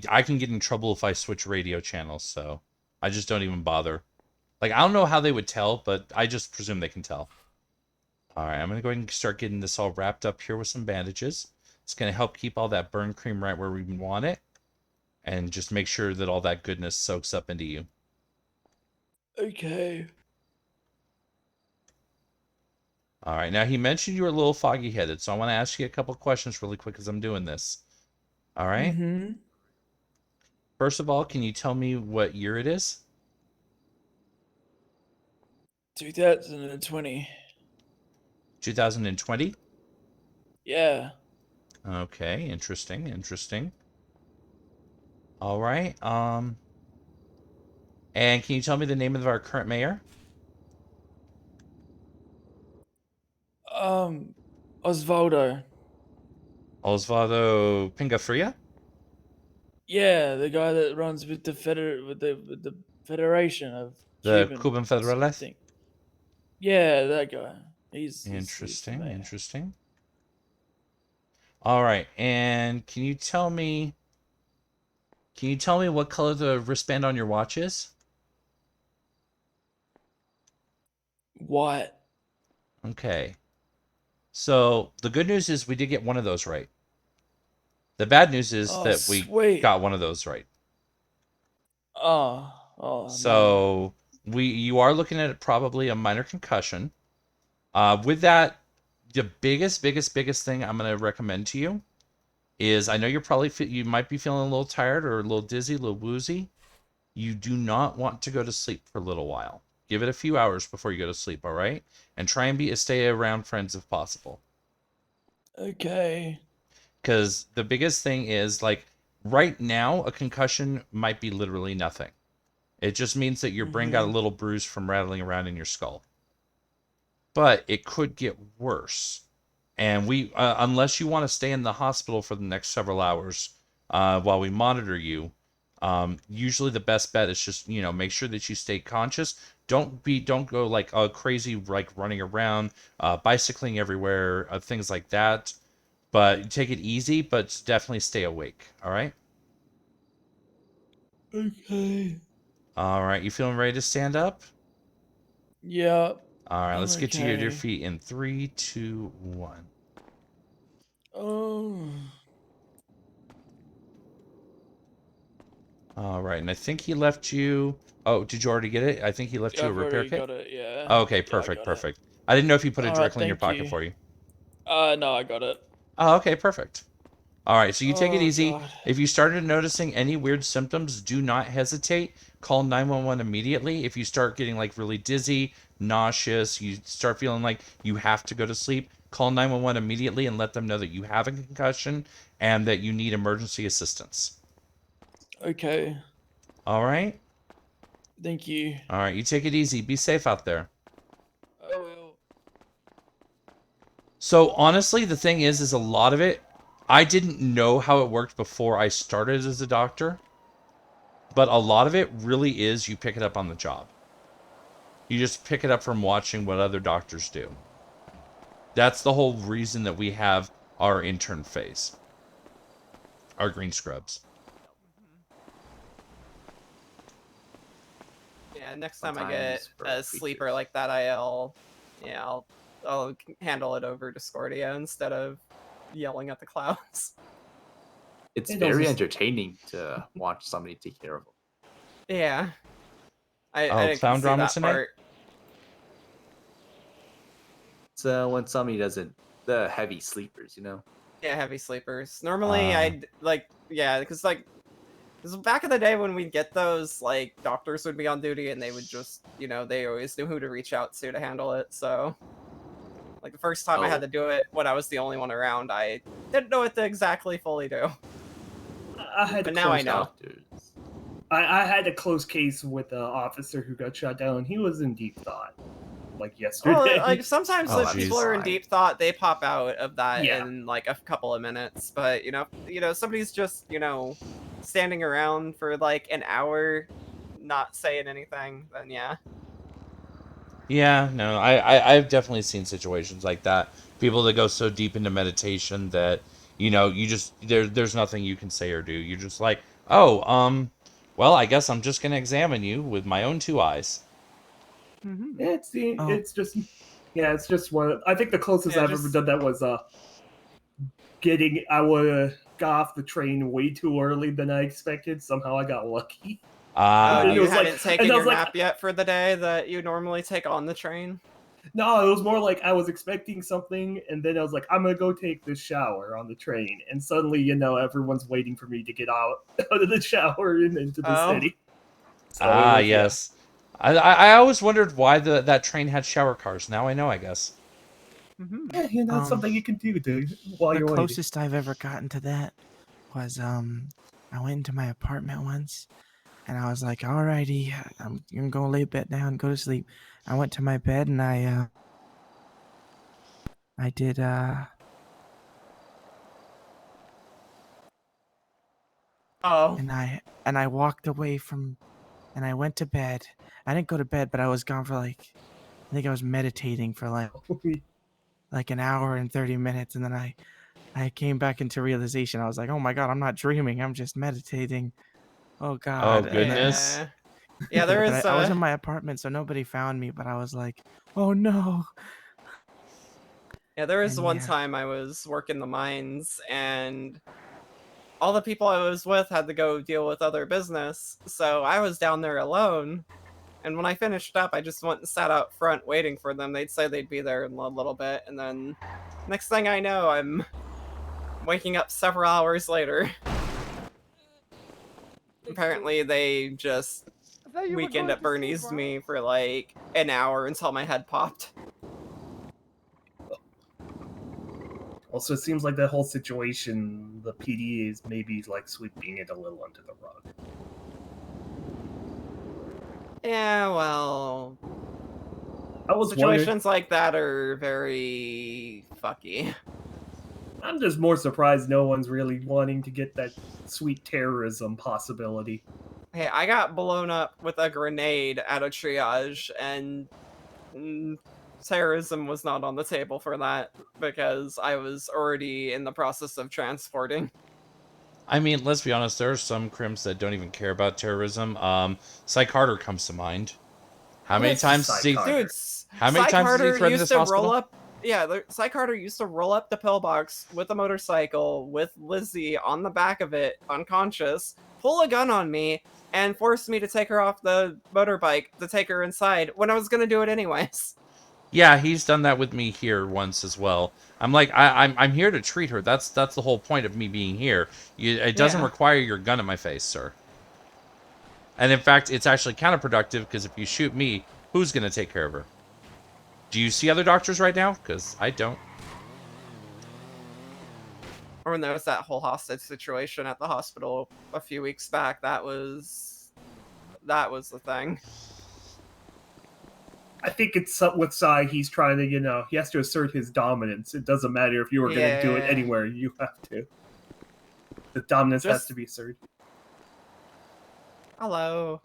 S1: I can get in trouble if I switch radio channels, so I just don't even bother. Like, I don't know how they would tell, but I just presume they can tell. All right, I'm going to go ahead and start getting this all wrapped up here with some bandages. It's going to help keep all that burn cream right where we want it, and just make sure that all that goodness soaks up into you.
S6: Okay.
S1: All right, now he mentioned you were a little foggy-headed, so I want to ask you a couple questions really quick as I'm doing this. All right?
S6: Mm-hmm.
S1: First of all, can you tell me what year it is?
S6: 2020.
S1: 2020?
S6: Yeah.
S1: Okay, interesting. All right. And can you tell me the name of our current mayor?
S6: Osvaldo.
S1: Osvaldo Pingafria?
S6: Yeah, the guy that runs with the with the Federation of
S1: The
S6: Cuban
S1: Cuban Federales?
S6: something. Yeah, that guy. He's the
S1: Interesting,
S6: mayor.
S1: interesting. All right, and can you tell me what color the wristband on your watch is?
S6: White.
S1: Okay. So the good news is we did get one of those right. The bad news is
S6: Oh,
S1: that we
S6: sweet.
S1: got one of those right.
S6: Oh man.
S1: So you are looking at probably a minor concussion. With that, the biggest thing I'm going to recommend to you is, I know you're probably you might be feeling a little tired or a little dizzy, a little woozy. You do not want to go to sleep for a little while. Give it a few hours before you go to sleep, all right? And try and stay around friends if possible.
S6: Okay.
S1: Because the biggest thing is, like, right now, a concussion might be literally nothing. It just means that your brain got a little bruise from rattling around in your skull. But it could get worse. And unless you want to stay in the hospital for the next several hours while we monitor you, usually the best bet is just, make sure that you stay conscious. Don't go like crazy, like running around, bicycling everywhere, things like that. But take it easy, but definitely stay awake. All right.
S6: Okay.
S1: All right. You feeling ready to stand up?
S6: Yeah.
S1: All right.
S6: I'm
S1: Let's get you to your
S6: okay.
S1: feet in 3, 2, 1.
S6: Oh.
S1: All right, and I think he left you. Oh, did you already get it? I think he left
S6: Yeah,
S1: you a
S6: I've
S1: repair
S6: already
S1: kit.
S6: got it. Yeah.
S1: Okay,
S6: Yeah, I
S1: perfect,
S6: got it.
S1: perfect. I didn't know if you put it
S6: All right,
S1: directly in your
S6: thank
S1: pocket
S6: you.
S1: for you.
S6: No, I got it.
S1: Oh, okay, perfect. All right, so you take it
S6: Oh
S1: easy.
S6: God.
S1: If you started noticing any weird symptoms, do not hesitate. Call 911 immediately. If you start getting like really dizzy, nauseous, you start feeling like you have to go to sleep, call 911 immediately and let them know that you have a concussion and that you need emergency assistance.
S6: Okay.
S1: All right?
S6: Thank you.
S1: All right, you take it easy. Be safe out there.
S6: I will.
S1: So honestly, the thing is a lot of it, I didn't know how it worked before I started as a doctor. But a lot of it really is you pick it up on the job. You just pick it up from watching what other doctors do. That's the whole reason that we have our intern phase. Our green scrubs.
S22: Yeah, next time I
S15: Sometimes
S22: get
S15: for
S22: a sleeper like that, I'll handle it over Discordia instead of yelling at the clouds.
S15: It's
S22: It
S15: very
S22: also-
S15: entertaining to watch somebody take care of them.
S22: Yeah. I
S1: Clown
S22: can see
S1: drama
S22: that
S1: tonight?
S22: part.
S15: So when somebody doesn't, the heavy sleepers,
S22: Yeah, heavy sleepers. Normally, I'd because back in the day when we'd get those, like, doctors would be on duty and they would just, they always knew who to reach out to handle it, so. Like the first time I had to do it when I was the only one around, I didn't know what to exactly fully do.
S16: I had
S22: But
S16: a
S22: now I
S16: close
S22: know.
S16: I had a close case with an officer who got shot down. He was in deep thought, like yesterday.
S22: Well, like sometimes
S1: Oh,
S22: if people are in
S1: jeez.
S22: deep thought, they pop out of that
S16: Yeah.
S22: in like a couple of minutes. But somebody's just standing around for like an hour, not saying anything. Then yeah.
S1: Yeah, no, I've definitely seen situations like that. People that go so deep into meditation that you just there's nothing you can say or do. You're just like, oh, well, I guess I'm just gonna examine you with my own two eyes.
S16: It's
S14: Oh.
S16: just it's just one. I think the closest
S22: Yeah,
S16: I've ever
S22: just-
S16: done that was I would got off the train way too early than I expected. Somehow I got lucky.
S22: Oh,
S16: And it
S22: you
S16: was
S22: hadn't
S16: like-
S22: taken
S16: and I
S22: your
S16: was like-
S22: nap yet for the day that you normally take on the train?
S16: No, it was more like I was expecting something, and then I was like, I'm gonna go take this shower on the train, and suddenly, everyone's waiting for me to get out of the shower and into the
S22: Oh.
S16: city. So it was, yeah.
S1: Yes. I always wondered why that train had shower cars. Now I know, I guess.
S16: Yeah, it's something you can do, dude, while
S14: The
S16: you're waiting.
S14: closest I've ever gotten to that was I went into my apartment once, and I was like, "Alrighty, I'm gonna go lay bed down, go to sleep." I went to my bed and I did
S22: Oh.
S14: and I walked away from, and I went to bed. I didn't go to bed, but I was gone for like, I think I was meditating for like an hour and 30 minutes, and then I came back into realization. I was like, oh my god, I'm not dreaming. I'm just meditating. Oh god.
S1: Oh, goodness.
S22: Yeah. Yeah, there
S14: But
S22: is.
S14: I was in my apartment, so nobody found me. But I was like, oh no.
S22: Yeah, there was
S14: And
S22: one
S14: yeah.
S22: time I was working the mines, and all the people I was with had to go deal with other business, so I was down there alone. And when I finished up, I just went and sat out front waiting for them. They'd say they'd be there in a little bit, and then next thing I know, I'm waking up several hours later. Apparently, they just weekend at Bernie's me for like an hour until my head popped.
S16: Also, it seems like that whole situation, the PD is maybe like sweeping it a little under the rug.
S22: Yeah, well,
S16: I was
S22: situations like that are very fucky.
S16: I'm just more surprised no one's really wanting to get that sweet terrorism possibility.
S22: Hey, I got blown up with a grenade at a triage, and terrorism was not on the table for that because I was already in the process of transporting.
S1: I mean, let's be honest. There are some crims that don't even care about terrorism. Psych Harder comes to mind. How many times did he?
S22: Dude,
S1: How many
S22: Psych
S1: times did
S22: Harder
S1: he threaten
S22: used
S1: this
S22: to
S1: hospital?
S22: roll up. Yeah, Psych Harder used to roll up the pillbox with a motorcycle with Lizzie on the back of it, unconscious, pull a gun on me, and force me to take her off the motorbike to take her inside when I was gonna do it anyways.
S1: Yeah, he's done that with me here once as well. I'm like, I'm here to treat her. That's the whole point of me being here. It doesn't
S22: Yeah.
S1: require your gun at my face, sir. And in fact, it's actually counterproductive because if you shoot me, who's gonna take care of her? Do you see other doctors right now? Because I don't.
S22: Or when there was that whole hostage situation at the hospital a few weeks back, that was the thing.
S16: I think it's with Sai, he's trying to, he has to assert his dominance. It doesn't matter if you were going to do it
S22: Yeah.
S16: anywhere, you have to. The dominance has to be asserted.
S22: Hello.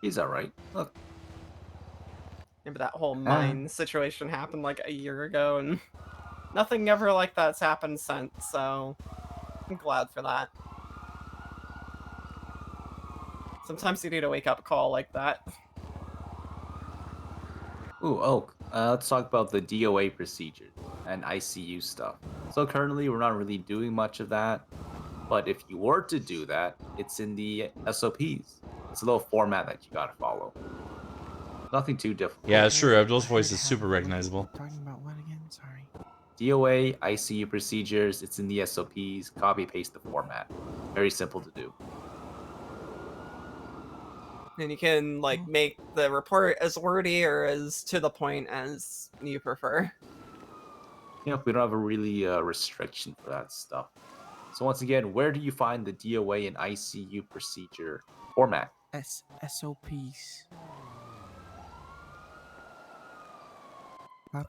S15: He's alright. Look.
S22: Yeah, but that whole mine situation happened like a year ago, and nothing ever like that's happened since, so I'm glad for that. Sometimes you need a wake-up call like that.
S15: Ooh, Oak. Let's talk about the DOA procedure and ICU stuff. So currently, we're not really doing much of that. But if you were to do that, it's in the SOPs. It's a little format that you gotta follow. Nothing too difficult.
S1: Yeah, it's true. Abdul's voice is super recognizable.
S14: Talking about what again? Sorry.
S15: DOA, ICU procedures, it's in the SOPs, copy paste the format. Very simple to do.
S22: And you can like make the report as wordy or as to the point as you prefer.
S15: Yep, we don't have a really restriction for that stuff. So once again, where do you find the DOA and ICU procedure format?
S14: SOPs.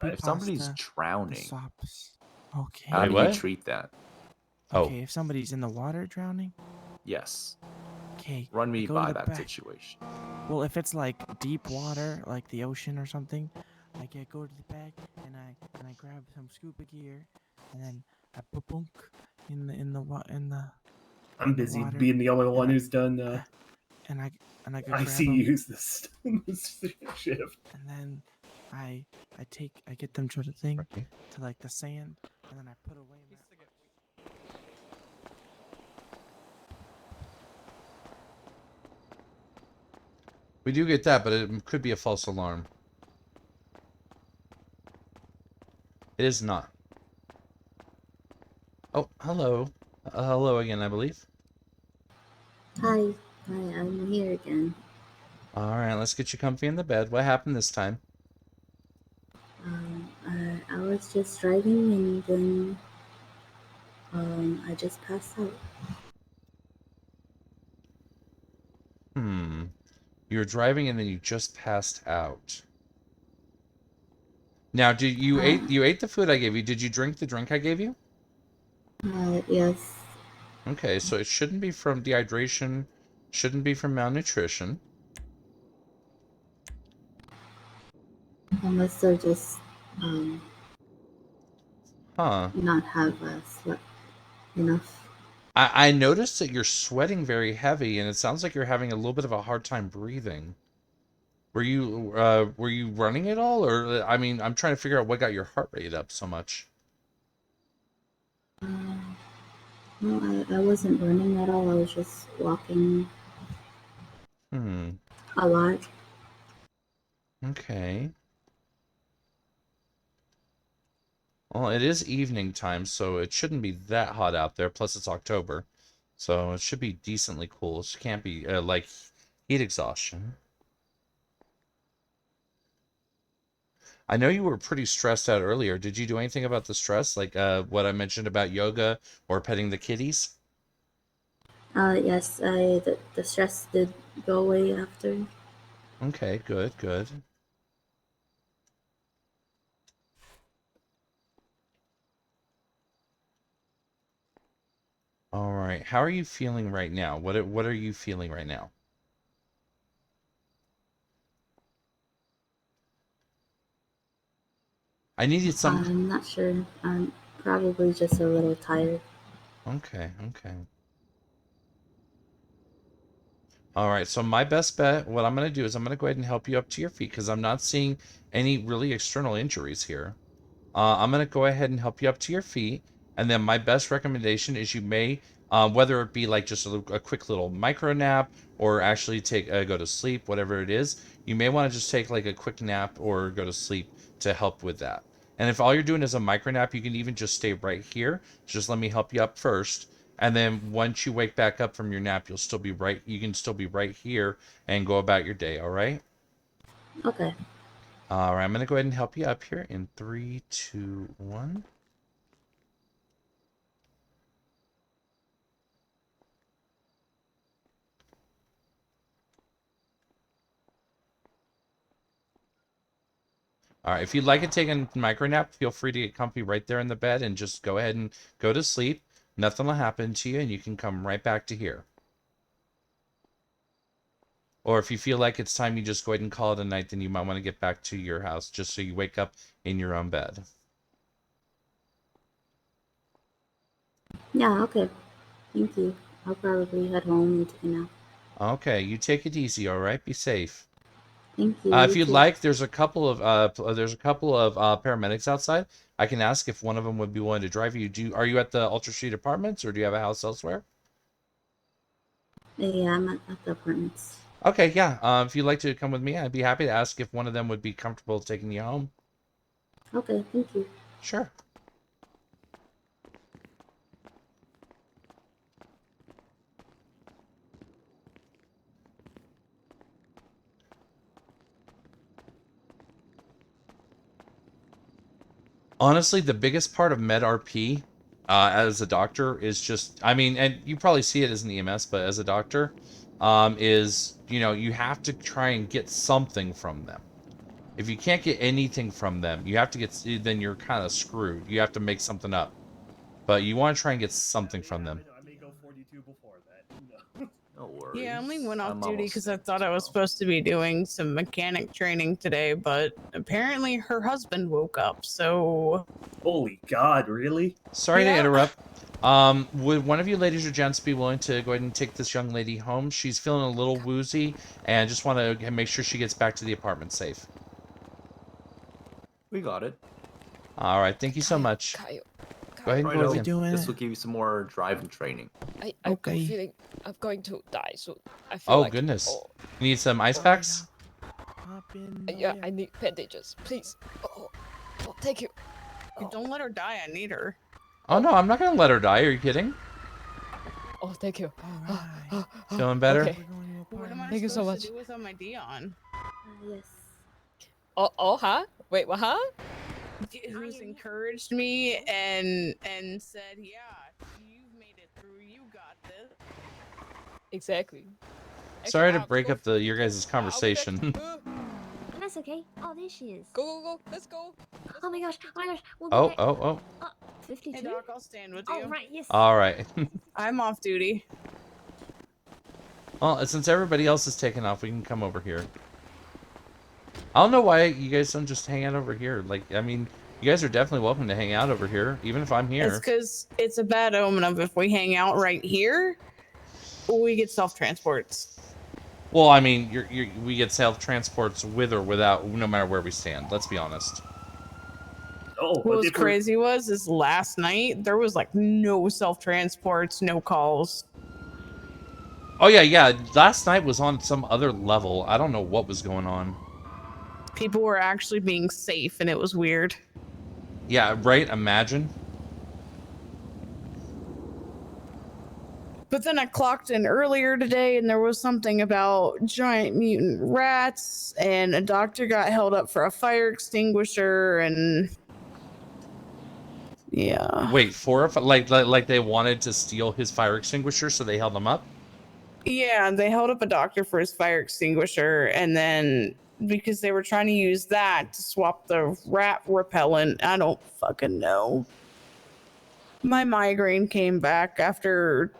S15: If somebody's drowning,
S14: SOPs. Okay.
S15: how
S1: Wait,
S15: do you
S1: what?
S15: treat that?
S14: Okay, if somebody's in the water drowning.
S15: Yes.
S14: Okay.
S15: Run me
S14: go to
S15: by
S14: the
S15: that
S14: back.
S15: situation.
S14: Well, if it's like deep water, like the ocean or something, I go to the back and I grab some scuba gear, and then I boom in the
S16: I'm busy
S14: water,
S16: being the only one
S14: and
S16: who's done
S14: and I go
S16: I
S14: grab
S16: see
S14: 'em,
S16: use this shift.
S14: and then I get them to the thing, to like the sand, and then I put away my.
S1: We do get that, but it could be a false alarm. It is not. Oh, hello. Hello again, I believe.
S10: Hi, I'm here again.
S1: Alright, let's get you comfy in the bed. What happened this time?
S10: I was just driving and then I just passed out.
S1: You were driving and then you just passed out. Now, did you ate the food I gave you? Did you drink the drink I gave you?
S10: Yes.
S1: Okay, so it shouldn't be from dehydration, shouldn't be from malnutrition.
S10: I must have just not have slept enough.
S1: I noticed that you're sweating very heavy, and it sounds like you're having a little bit of a hard time breathing. Were you running at all, or I mean, I'm trying to figure out what got your heart rate up so much.
S10: No, I wasn't running at all. I was just walking a lot.
S1: Okay. Well, it is evening time, so it shouldn't be that hot out there. Plus, it's October, so it should be decently cool. It can't be like heat exhaustion. I know you were pretty stressed out earlier. Did you do anything about the stress, like what I mentioned about yoga or petting the kitties?
S10: Yes, the stress did go away after.
S1: Okay, good, good. All right. How are you feeling right now? What are you feeling right now? I needed some.
S10: I'm not sure. I'm probably just a little tired.
S1: Okay, okay. All right, so my best bet, what I'm going to do is I'm going to go ahead and help you up to your feet because I'm not seeing any really external injuries here. I'm going to go ahead and help you up to your feet. And then my best recommendation is you may, whether it be like just a quick little micro nap or actually take go to sleep, whatever it is, you may want to just take like a quick nap or go to sleep to help with that. And if all you're doing is a micro nap, you can even just stay right here. Just let me help you up first. And then once you wake back up from your nap, you'll still be right. You can still be right here and go about your day. All right.
S10: Okay.
S1: All right. I'm gonna go ahead and help you up here in 3, 2, 1. All right. If you'd like to take a micro nap, feel free to get comfy right there in the bed and just go ahead and go to sleep. Nothing will happen to you, and you can come right back to here. Or if you feel like it's time you just go ahead and call it a night, then you might want to get back to your house just so you wake up in your own bed.
S10: Yeah, okay. Thank you. I'll probably head home and take a nap.
S1: Okay, you take it easy, all right? Be safe.
S10: Thank you.
S1: If
S10: You
S1: you'd
S10: too.
S1: like, there's a couple of paramedics outside. I can ask if one of them would be willing to drive you. Are you at the Ultra Street Apartments, or do you have a house elsewhere?
S10: Yeah, I'm at the apartments.
S1: Okay, yeah. If you'd like to come with me, I'd be happy to ask if one of them would be comfortable taking you home.
S10: Okay, thank you.
S1: Sure. Honestly, the biggest part of med RP as a doctor is just, I mean, and you probably see it as an EMS, but as a doctor, is, you know, you have to try and get something from them. If you can't get anything from them, you have to get, then you're kind of screwed. You have to make something up. But you want to try and get something from them.
S16: I may go 42 before that.
S15: No worries.
S17: Yeah, I only went off
S15: I'm
S17: duty
S15: almost
S17: because I
S15: there
S17: thought I was supposed to be doing some mechanic training today, but apparently her husband woke up, so...
S16: Holy God, really?
S1: Sorry to
S17: Yeah.
S1: interrupt. Would one of you ladies or gents be willing to go ahead and take this young lady home? She's feeling a little woozy, and just want to make sure she gets back to the apartment safe.
S15: We got it.
S1: All right, thank you so much.
S5: Kail,
S1: Go ahead and go with him.
S15: This will give you some more driving training.
S5: I'm feeling I'm going to die soon. I feel
S1: Oh,
S5: like,
S1: goodness.
S5: oh,
S1: You need some ice packs?
S5: yeah, I need bandages, please. Oh, thank you.
S17: Don't let her die, I need her.
S1: Oh, no, I'm not going to let her die. Are you kidding?
S5: Oh, thank you.
S1: Feeling better?
S5: Okay.
S17: What am I
S5: Thank you so
S17: supposed
S5: much.
S17: to do without my Dion?
S10: Yes.
S5: Oh, huh? Wait, what, huh?
S17: Who's encouraged me and said, yeah, you've made it through, you got this.
S5: Exactly.
S1: Sorry to break up your guys' conversation.
S21: That's okay. Oh, there she is.
S5: Go. Let's go.
S21: Oh my gosh. Oh my gosh. We'll be
S1: Oh,
S21: back.
S1: oh.
S21: 52?
S17: Hey, Doc, I'll stand with you.
S21: Oh, right, yes.
S1: All right.
S17: I'm off duty.
S1: Well, since everybody else is taking off, we can come over here. I don't know why you guys don't just hang out over here. Like, I mean, you guys are definitely welcome to hang out over here, even if I'm here.
S17: It's because it's a bad omen of if we hang out right here, we get self-transports.
S1: Well, I mean, we get self-transports with or without, no matter where we stand. Let's be honest.
S16: Oh,
S17: What was crazy is last night, there was like no self-transports, no calls.
S1: Oh, yeah. Last night was on some other level. I don't know what was going on.
S17: People were actually being safe, and it was weird.
S1: Yeah, right? Imagine.
S17: But then I clocked in earlier today, and there was something about giant mutant rats, and a doctor got held up for a fire extinguisher, and yeah.
S1: Wait, like they wanted to steal his fire extinguisher, so they held him up?
S17: Yeah, they held up a doctor for his fire extinguisher, and then because they were trying to use that to swap the rat repellent, I don't fucking know. My migraine came back after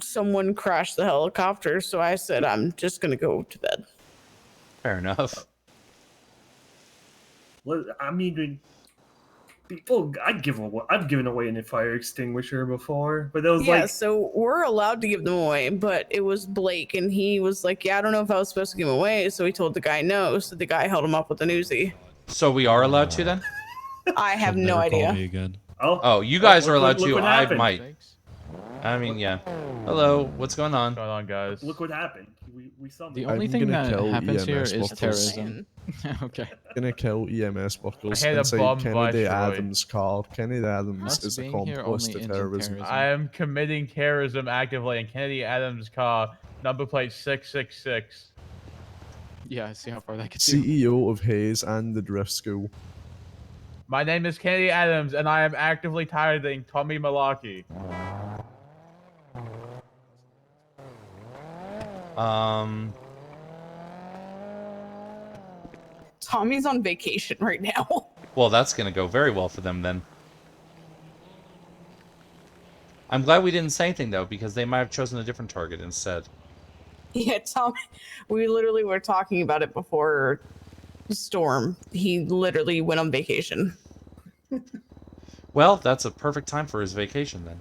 S17: someone crashed the helicopter, so I said I'm just gonna go to bed.
S1: Fair enough.
S16: Well, I mean, people, I've given away a fire extinguisher before, but it was
S17: Yeah,
S16: like,
S17: so we're allowed to give them away, but it was Blake, and he was like, yeah, I don't know if I was supposed to give them away, so he told the guy no, so the guy held him up with an Uzi.
S1: So we are allowed to then?
S17: I have no
S9: Never
S17: idea.
S9: call me again.
S1: Oh, you guys are allowed
S16: look
S1: to.
S16: what
S1: I
S16: happened.
S1: might. I mean, yeah. Hello, what's going on?
S11: What's going on, guys?
S16: Look what happened. We summoned.
S11: The only thing that happens here is terrorism. Okay.
S9: Gonna kill EMS workers
S11: I had a
S9: inside
S11: bomb
S9: Kennedy
S11: viceroy.
S9: Adams' car. Kennedy Adams
S11: Us
S9: is a
S11: being here
S9: complice
S11: only
S9: to
S11: ends in
S9: terrorism.
S11: I am committing terrorism actively in Kennedy Adams' car, number plate 666. Yeah, I see how far that gets you.
S9: CEO of Hayes and the Drift School.
S11: My name is Kennedy Adams, and I am actively targeting Tommy Malaki.
S17: Tommy's on vacation right now.
S1: Well, that's gonna go very well for them then. I'm glad we didn't say anything though, because they might have chosen a different target instead.
S17: Yeah, Tommy, we literally were talking about it before Storm. He literally went on vacation.
S1: Well, that's a perfect time for his vacation then.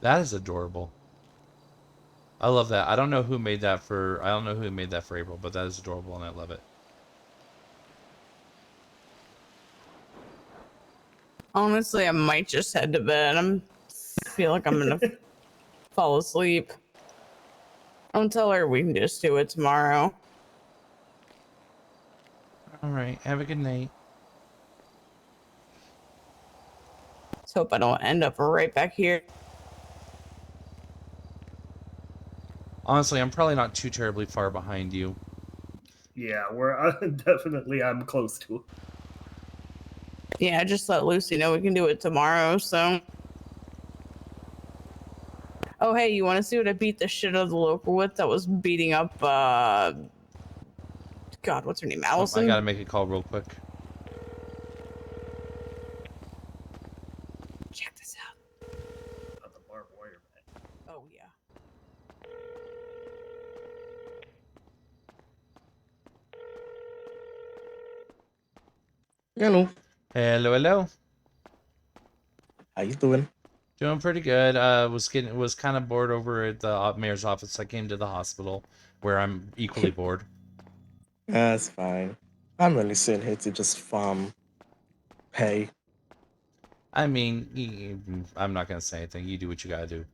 S1: That is adorable. I love that. I don't know who made that for April, but that is adorable and I love it.
S17: Honestly, I might just head to bed. Feel like I'm gonna fall asleep. Don't tell her we can just do it tomorrow.
S1: All right. Have a good night.
S17: Let's hope I don't end up right back here.
S1: Honestly, I'm probably not too terribly far behind you.
S16: Yeah, we're definitely. I'm close to.
S17: Yeah, just let Lucy know we can do it tomorrow. So. Oh, hey, you want to see what I beat the shit out of the local with that was beating up, God, what's her name? Allison?
S1: I gotta make a call real quick.
S17: Check this out.
S16: Not the barbed wire, man.
S17: Oh, yeah.
S2: Hello.
S1: Hello, hello.
S2: How you doing?
S1: Doing pretty good. Was kind of bored over at the mayor's office. I came to the hospital, where I'm equally bored.
S2: That's fine. I'm only sitting here to just farm pay.
S1: I mean, I'm not gonna say anything. You do what you gotta do.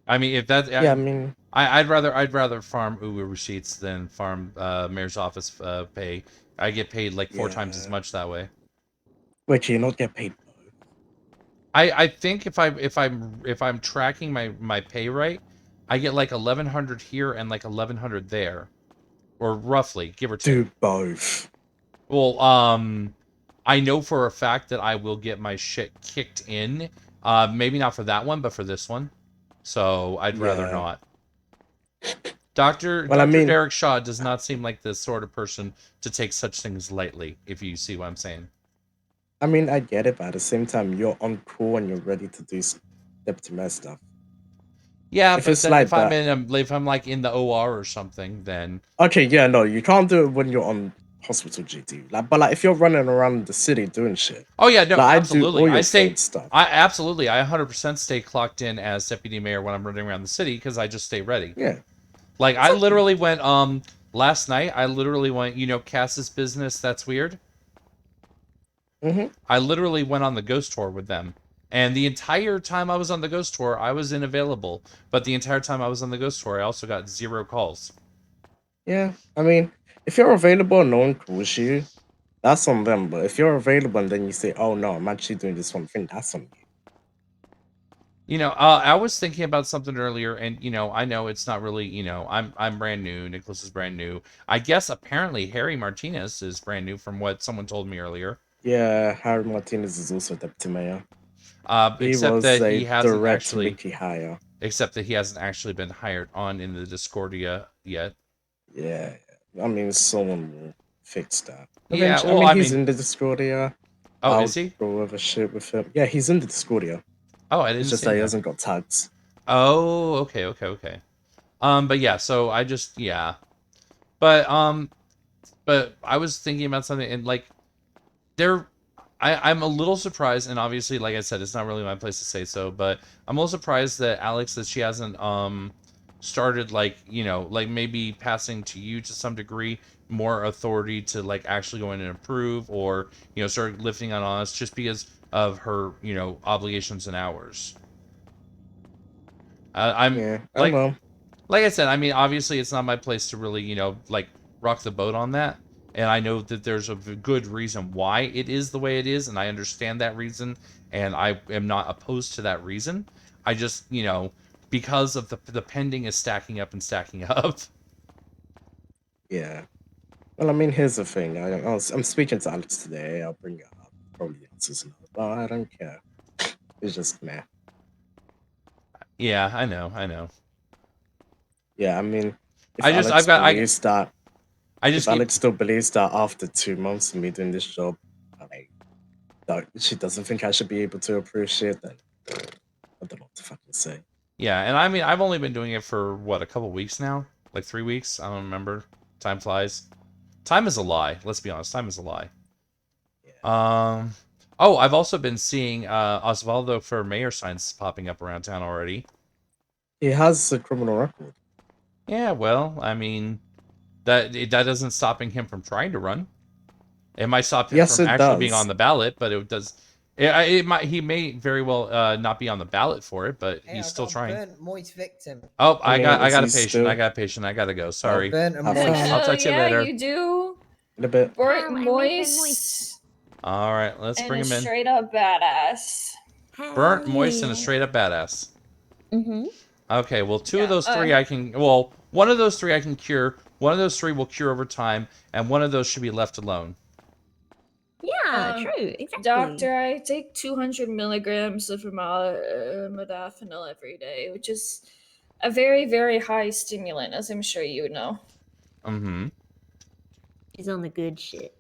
S1: I mean, if that,
S2: Yeah, I mean,
S1: I'd rather farm Uber receipts than farm mayor's office pay. I get paid like 4 times as much that way.
S2: wait, you not get paid?
S1: I think if I'm tracking my pay right, I get like 1,100 here and like 1,100 there, or roughly, give or take.
S2: Do both.
S1: Well, I know for a fact that I will get my shit kicked in. Maybe not for that one, but for this one. So I'd rather
S2: Yeah.
S1: not. Dr.
S2: Well, I
S1: Dr.
S2: mean-
S1: Derek Shaw does not seem like the sort of person to take such things lightly, if you see what I'm saying.
S2: I mean, I get it, but at the same time, you're on call and you're ready to do deputy mayor stuff.
S1: Yeah,
S2: If
S1: but
S2: it's
S1: then
S2: like
S1: if I'm
S2: that-
S1: if I'm like in the OR or something, then
S2: Okay, yeah, no, you can't do it when you're on hospital duty. But if you're running around the city doing shit.
S1: oh yeah, no,
S2: I do
S1: absolutely.
S2: all your
S1: I stay
S2: phone stuff.
S1: I 100% stay clocked in as deputy mayor when I'm running around the city because I just stay ready.
S2: Yeah.
S1: Like I literally went last night. I literally went. Cass's business. That's weird.
S2: Mm-hmm.
S1: I literally went on the ghost tour with them. And the entire time I was on the ghost tour, I was unavailable. But the entire time I was on the ghost tour, I also got 0 calls.
S2: Yeah, I mean, if you're available and no one calls you, that's on them. But if you're available and then you say, "Oh no, I'm actually doing this one thing," that's on you.
S1: I was thinking about something earlier, and I know it's not really. I'm brand new. Nicholas is brand new. I guess apparently Harry Martinez is brand new, from what someone told me earlier.
S2: Yeah, Harry Martinez is also deputy mayor. He
S1: Except
S2: was
S1: that
S2: a
S1: he hasn't
S2: direct
S1: actually
S2: Mickey hire.
S1: Except that he hasn't actually been hired on in the Discordia yet.
S2: Yeah, I mean, someone will fix that.
S1: Yeah,
S2: Eventually,
S1: well,
S2: I mean, he's in the Discordia.
S1: Oh,
S2: I'll
S1: is he?
S2: go over shit with him. Yeah, he's in the Discordia.
S1: Oh, I didn't
S2: It's just
S1: see
S2: that he
S1: that.
S2: hasn't got tags.
S1: Oh, okay. But yeah, so I just but I was thinking about something, and like I'm a little surprised, and obviously, like I said, it's not really my place to say so, but I'm a little surprised that Alex, that she hasn't started like maybe passing to you to some degree more authority to like actually go in and approve, or start lifting on us just because of her obligations and hours. I'm like I said, I mean, obviously it's not my place to really like rock the boat on that, and I know that there's a good reason why it is the way it is, and I understand that reason, and I am not opposed to that reason. I just because of the pending is stacking up and stacking up.
S2: Yeah. Well, I mean, here's the thing. I'm speaking to Alex today. I'll bring it up. Probably answers no, but I don't care. It's just meh.
S1: Yeah, I know.
S2: Yeah, I mean, if
S1: I just-
S2: Alex
S1: I've got- I-
S2: believes that,
S1: I just
S2: if
S1: keep-
S2: Alex still believes that after 2 months of me doing this job, she doesn't think I should be able to approve shit, then I don't know what to fucking say.
S1: Yeah, and I mean, I've only been doing it for what, a couple weeks now, like 3 weeks. I don't remember. Time flies. Time is a lie. Let's be honest. Time is a lie. Oh, I've also been seeing Osvaldo for mayor signs popping up around town already.
S2: He has a criminal record.
S1: Yeah, well, I mean, that doesn't stopping him from trying to run. It might stop him
S2: Yes,
S1: from
S2: it
S1: actually being
S2: does.
S1: on the ballot, but it does. It might. He may very well not be on the ballot for it, but
S18: Hey,
S1: he's
S18: I
S1: still
S18: got a
S1: trying.
S18: burnt moist victim.
S1: Oh,
S2: I
S1: I
S2: mean,
S1: got
S2: is
S1: a
S2: he
S1: patient.
S2: still-
S1: I got a patient. I gotta go. Sorry.
S18: Burnt and
S2: Have
S18: moist.
S2: fun.
S1: I'll talk to you
S12: yeah,
S1: later.
S12: you do.
S2: In a bit.
S12: Burnt
S21: I made him
S12: moist
S1: All right, let's
S12: and
S1: bring
S12: a
S1: him in.
S12: straight up badass.
S1: Burnt, moist, and a straight up badass.
S21: Mm-hmm.
S1: Okay, well, two of
S12: Yeah,
S1: those three I can. Well, one of those three I can cure. One of those three will cure over time, and one of those should be left alone.
S21: Yeah, true. Exactly.
S12: Doctor, I take 200 milligrams of modafinil every day, which is a very, very high stimulant, as I'm sure you know.
S1: Mm-hmm.
S21: She's on the good shit.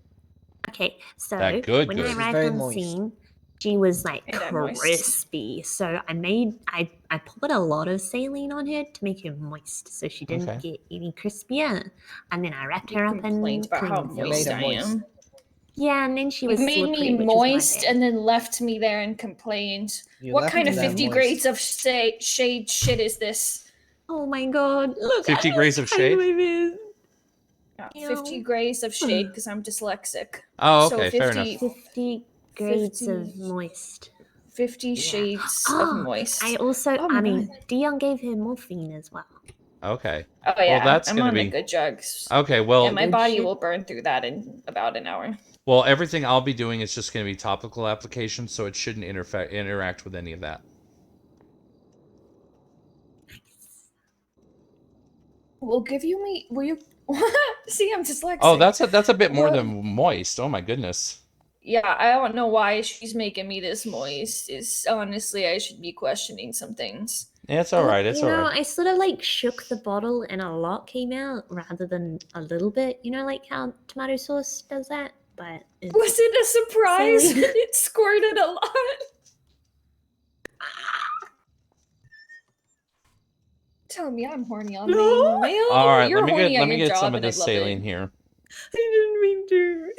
S21: Okay, so
S1: That good,
S21: when
S1: good.
S21: I
S1: She's
S21: arrived
S18: very
S21: on
S18: moist.
S21: scene, she was like
S12: Ain't that moist?
S21: crispy. So I put a lot of saline on her to make her moist, so she didn't
S1: Okay.
S21: get any crispier. And then I wrapped her up
S12: Complained
S21: in
S12: about how
S21: cling
S18: You
S12: moist
S18: made
S21: film.
S18: her
S12: I
S18: moist.
S12: am.
S21: Yeah, and then she
S12: You
S21: was
S12: made
S21: slippery,
S12: me
S21: which was my
S12: moist
S21: bad.
S12: and then left me there and complained.
S18: You
S12: What
S18: left
S12: kind
S18: me
S12: of
S18: there
S12: 50
S18: moist.
S12: grades of shade shit is this?
S21: Oh my god! Look,
S1: 50
S21: I
S1: grades
S21: was
S1: of
S21: trying
S1: shade?
S21: my best.
S12: 50 grades of shade because I'm dyslexic.
S1: Oh,
S12: So
S1: okay, fair enough.
S21: 50 grades
S12: 50
S21: of moist.
S12: 50
S21: Yeah.
S12: shades of
S21: Oh,
S12: moist.
S21: I also,
S12: Oh my
S21: I mean,
S12: God.
S21: Dion gave her morphine as well.
S1: Okay.
S12: Oh yeah,
S1: Well, that's
S12: I'm
S1: gonna
S12: on
S1: be
S12: the good drugs.
S1: okay. Well,
S12: And my
S21: Good
S12: body
S21: shit.
S12: will burn through that in about an hour.
S1: well, everything I'll be doing is just gonna be topical application, so it shouldn't interact with any of that.
S12: Will you see I'm dyslexic.
S1: Oh, that's a bit more
S12: Well,
S1: than moist. Oh my goodness.
S12: yeah, I don't know why she's making me this moist. Is honestly I should be questioning some things.
S1: Yeah, it's all right. It's
S21: You
S1: all
S21: know,
S1: right.
S21: I sort of like shook the bottle and a lot came out rather than a little bit. You know, like how tomato sauce does that? But it's
S12: Was it a surprise?
S21: saline.
S12: It squirted a lot. Tell me I'm horny on being male.
S1: All right,
S12: You're horny
S1: let
S12: on
S1: me
S12: your
S1: get
S12: job
S1: some of
S12: and I
S1: this
S12: love
S1: saline
S12: it.
S1: here.
S21: I didn't mean to.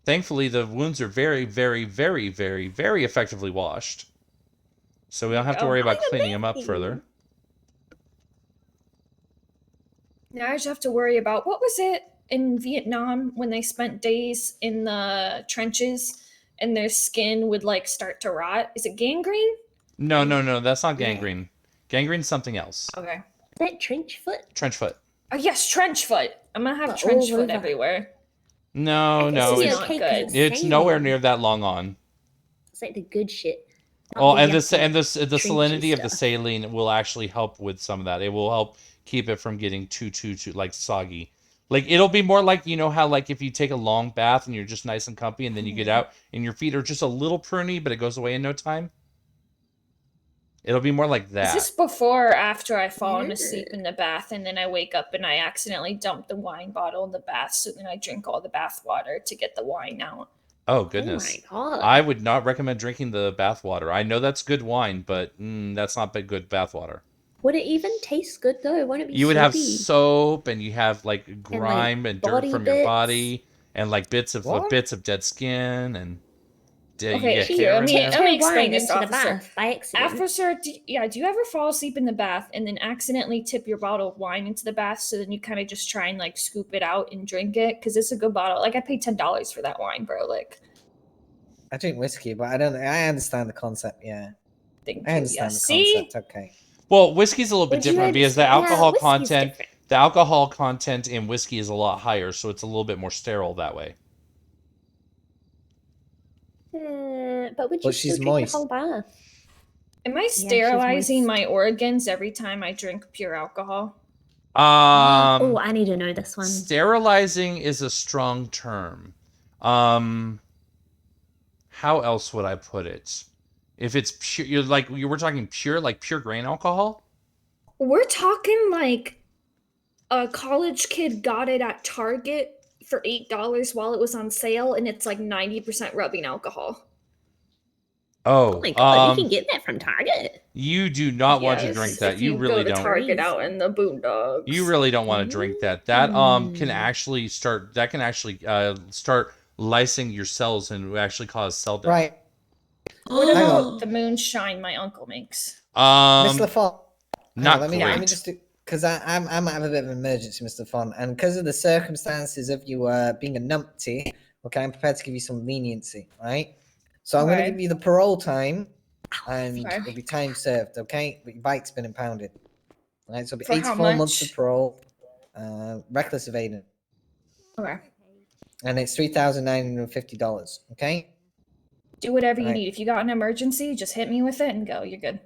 S1: Thankfully, the wounds are very, very, very, very, very effectively washed, so we don't have to
S12: go.
S1: worry about cleaning them up further.
S12: Now I just have to worry about what was it in Vietnam when they spent days in the trenches and their skin would like start to rot. Is it gangrene?
S1: No, no, no, that's not
S21: Yeah.
S1: gangrene. Gangrene's something else.
S12: Okay.
S21: That trench foot?
S1: Trench foot.
S12: Oh yes, trench foot. I'm gonna have
S21: But
S12: trench
S21: all
S12: foot
S21: over.
S12: everywhere.
S1: No,
S21: It's
S1: no,
S21: just
S1: it's
S21: okay 'cause
S12: good.
S1: it's
S21: saline.
S1: nowhere near that long on.
S21: It's like the good shit. not
S1: Well,
S21: the
S1: and
S21: yucky,
S1: the
S21: trenchy
S1: salinity of the
S21: stuff.
S1: saline will actually help with some of that. It will help keep it from getting too like soggy. Like it'll be more like, you know how like if you take a long bath and you're just nice and comfy and then you get out and your feet are just a little pruny but it goes away in no time. It'll be more like
S12: Is
S1: that.
S12: this before or after I've fallen asleep in the bath and then I wake up and I accidentally dump the wine bottle in the bath, so then I drink all the bath water to get the wine out?
S1: Oh goodness.
S21: God.
S1: I would not recommend drinking the bath water. I know that's good wine, but that's not good bath water.
S21: Would it even taste good though? Won't it be
S1: You would have
S21: soapy?
S1: soap and you have like grime and, dirt
S21: body
S1: from your
S21: bits?
S1: body and like bits of
S21: What?
S1: dead skin and you
S12: Okay,
S1: get hair in there.
S12: let me explain
S21: wine
S12: this,
S21: into the
S12: officer.
S21: bath by accident.
S12: Officer, do you ever fall asleep in the bath and then accidentally tip your bottle of wine into the bath, so then you kind of just try and like scoop it out and drink it? Because it's a good bottle. Like I paid $10 for that wine, bro. Like,
S18: I drink whiskey, but I understand the concept. Yeah,
S12: thank
S18: I
S12: you.
S18: understand
S12: Yeah,
S18: the
S12: see?
S18: concept. Okay.
S1: Well, whiskey's a little bit
S21: Would you
S1: different because the
S21: understand- yeah,
S1: alcohol
S21: whiskey's
S1: content
S21: different.
S1: the alcohol content in whiskey is a lot higher, so it's a little bit more sterile that way.
S21: But would you
S18: But
S21: still
S18: she's
S21: drink
S18: moist.
S21: the whole bath?
S12: Am I
S21: she's
S12: sterilizing
S21: moist.
S12: my organs every time I drink pure alcohol?
S21: Oh, I need to know this one.
S1: Sterilizing is a strong term. How else would I put it? If it's pure, you were talking pure, like pure grain alcohol.
S12: We're talking like a college kid got it at Target for $8 while it was on sale, and it's like 90% rubbing alcohol.
S1: Oh,
S21: Oh my god, you can get that from Target.
S1: You do not want to
S12: Yes,
S1: drink that.
S12: if
S1: You really
S12: go to
S1: don't.
S12: Target out in the boondocks.
S1: You really don't want to drink that. That can actually start. That can actually start lysing your cells and actually cause cell death.
S18: Right.
S12: What
S18: Hang
S12: about
S18: on.
S12: the moonshine my uncle makes?
S18: Mr. Font.
S1: not
S18: let me
S1: great.
S18: just do, because I might have a bit of an emergency, Mr. Font, and because of the circumstances of you being a numpty, okay, I'm prepared to give you some leniency, right? So I'm going to
S12: Okay.
S18: give you the parole time, and
S12: Okay.
S18: it'll be time served, okay? But your bike's been impounded, right? So it'll be
S12: For how
S18: 84 months of
S12: much?
S18: parole, reckless evading,
S12: Okay.
S18: and it's $3,950, okay?
S12: Do whatever you
S18: Right.
S12: need. If you got an emergency, just hit me with it and go. You're good.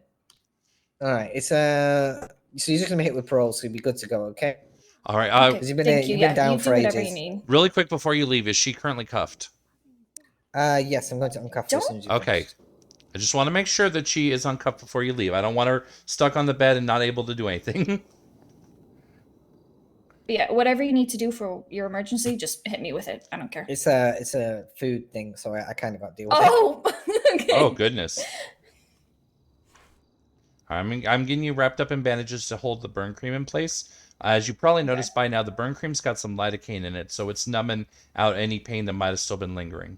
S18: All right, it's so you're just gonna hit with parole, so you'll be good to go, okay?
S1: All right.
S12: Okay.
S18: Because you've been
S12: Thank you.
S18: you've
S12: Yeah,
S18: been down
S12: you
S18: for
S12: do whatever you
S18: ages.
S12: need.
S1: Really quick before you leave, is she currently cuffed?
S18: Yes, I'm going to uncuff her as soon as you
S1: Okay. I just want to make sure that she is uncuffed before you leave. I don't want her stuck on the bed and not able to do anything.
S12: Yeah, whatever you need to do for your emergency, just hit me with it. I don't care.
S18: It's a food thing, so I kind of got to deal with
S12: Oh,
S1: Oh, goodness. I'm getting you wrapped up in bandages to hold the burn cream in place. As you probably noticed by now, the burn cream's got some lidocaine in it, so it's numbing out any pain that might have still been lingering.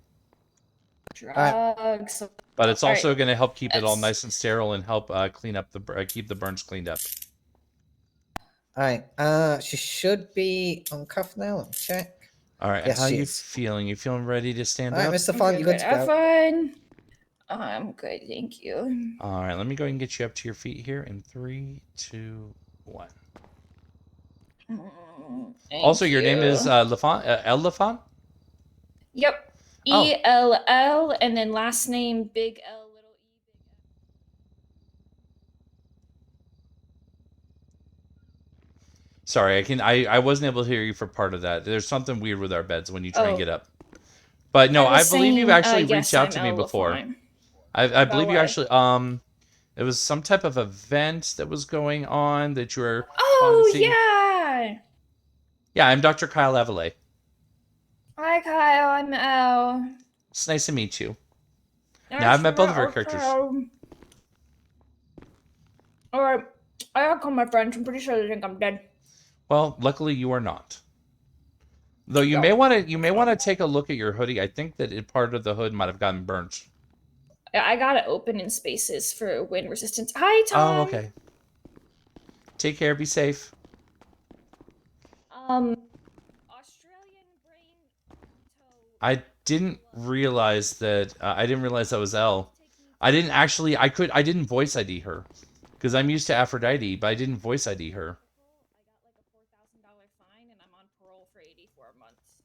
S12: Drugs.
S1: But it's
S12: All
S1: also
S12: right.
S1: going to help keep it all
S12: That's-
S1: nice and sterile and help clean up keep the burns cleaned up.
S18: All right. She should be uncuffed now. Let me check.
S1: All right.
S18: Yes,
S1: How
S18: she
S1: you
S18: is.
S1: feeling? You feeling ready to stand
S18: All right,
S1: up?
S18: Mr. Font,
S12: Okay,
S18: you good to
S12: I'm
S18: go?
S12: fine. I'm good, thank you.
S1: All right. Let me go ahead and get you up to your feet here in 3, 2, 1. Also, your name is Lafont, El Lafont?
S12: Yep.
S1: Oh.
S12: ELL and then last name big L little E.
S1: Sorry, I wasn't able to hear you for part of that. There's something weird with our beds when you try and
S12: Oh.
S1: get up. But no, I
S12: was
S1: believe you've
S12: saying,
S1: actually
S12: yes,
S1: reached out
S12: I'm
S1: to me
S12: El
S1: before.
S12: Lafont.
S1: I
S12: About
S1: believe you
S12: what?
S1: actually it was some type of event that was going on that you were
S12: Oh,
S1: calling to see.
S12: yeah.
S1: Yeah, I'm Dr. Kail Avile.
S12: Hi, Kyle. I'm El.
S1: It's nice to meet you.
S12: Nice
S1: Now I've
S12: to
S1: met both of
S12: meet
S1: our
S12: you,
S1: characters.
S12: Kyle. Alright, I gotta call my friends. I'm pretty sure they think I'm dead.
S1: Well, luckily you are not. Though you
S12: No.
S1: may want to take a look at your hoodie. I think that part of the hood might have gotten burnt.
S12: I got it open in spaces for wind resistance. Hi, Tom.
S1: Oh, okay. Take care. Be safe. I didn't realize that. I didn't realize that was Elle. I didn't actually. I didn't voice ID her, because I'm used to Aphrodite, but I didn't voice ID her.
S12: Fine, and I'm on parole for 84 months.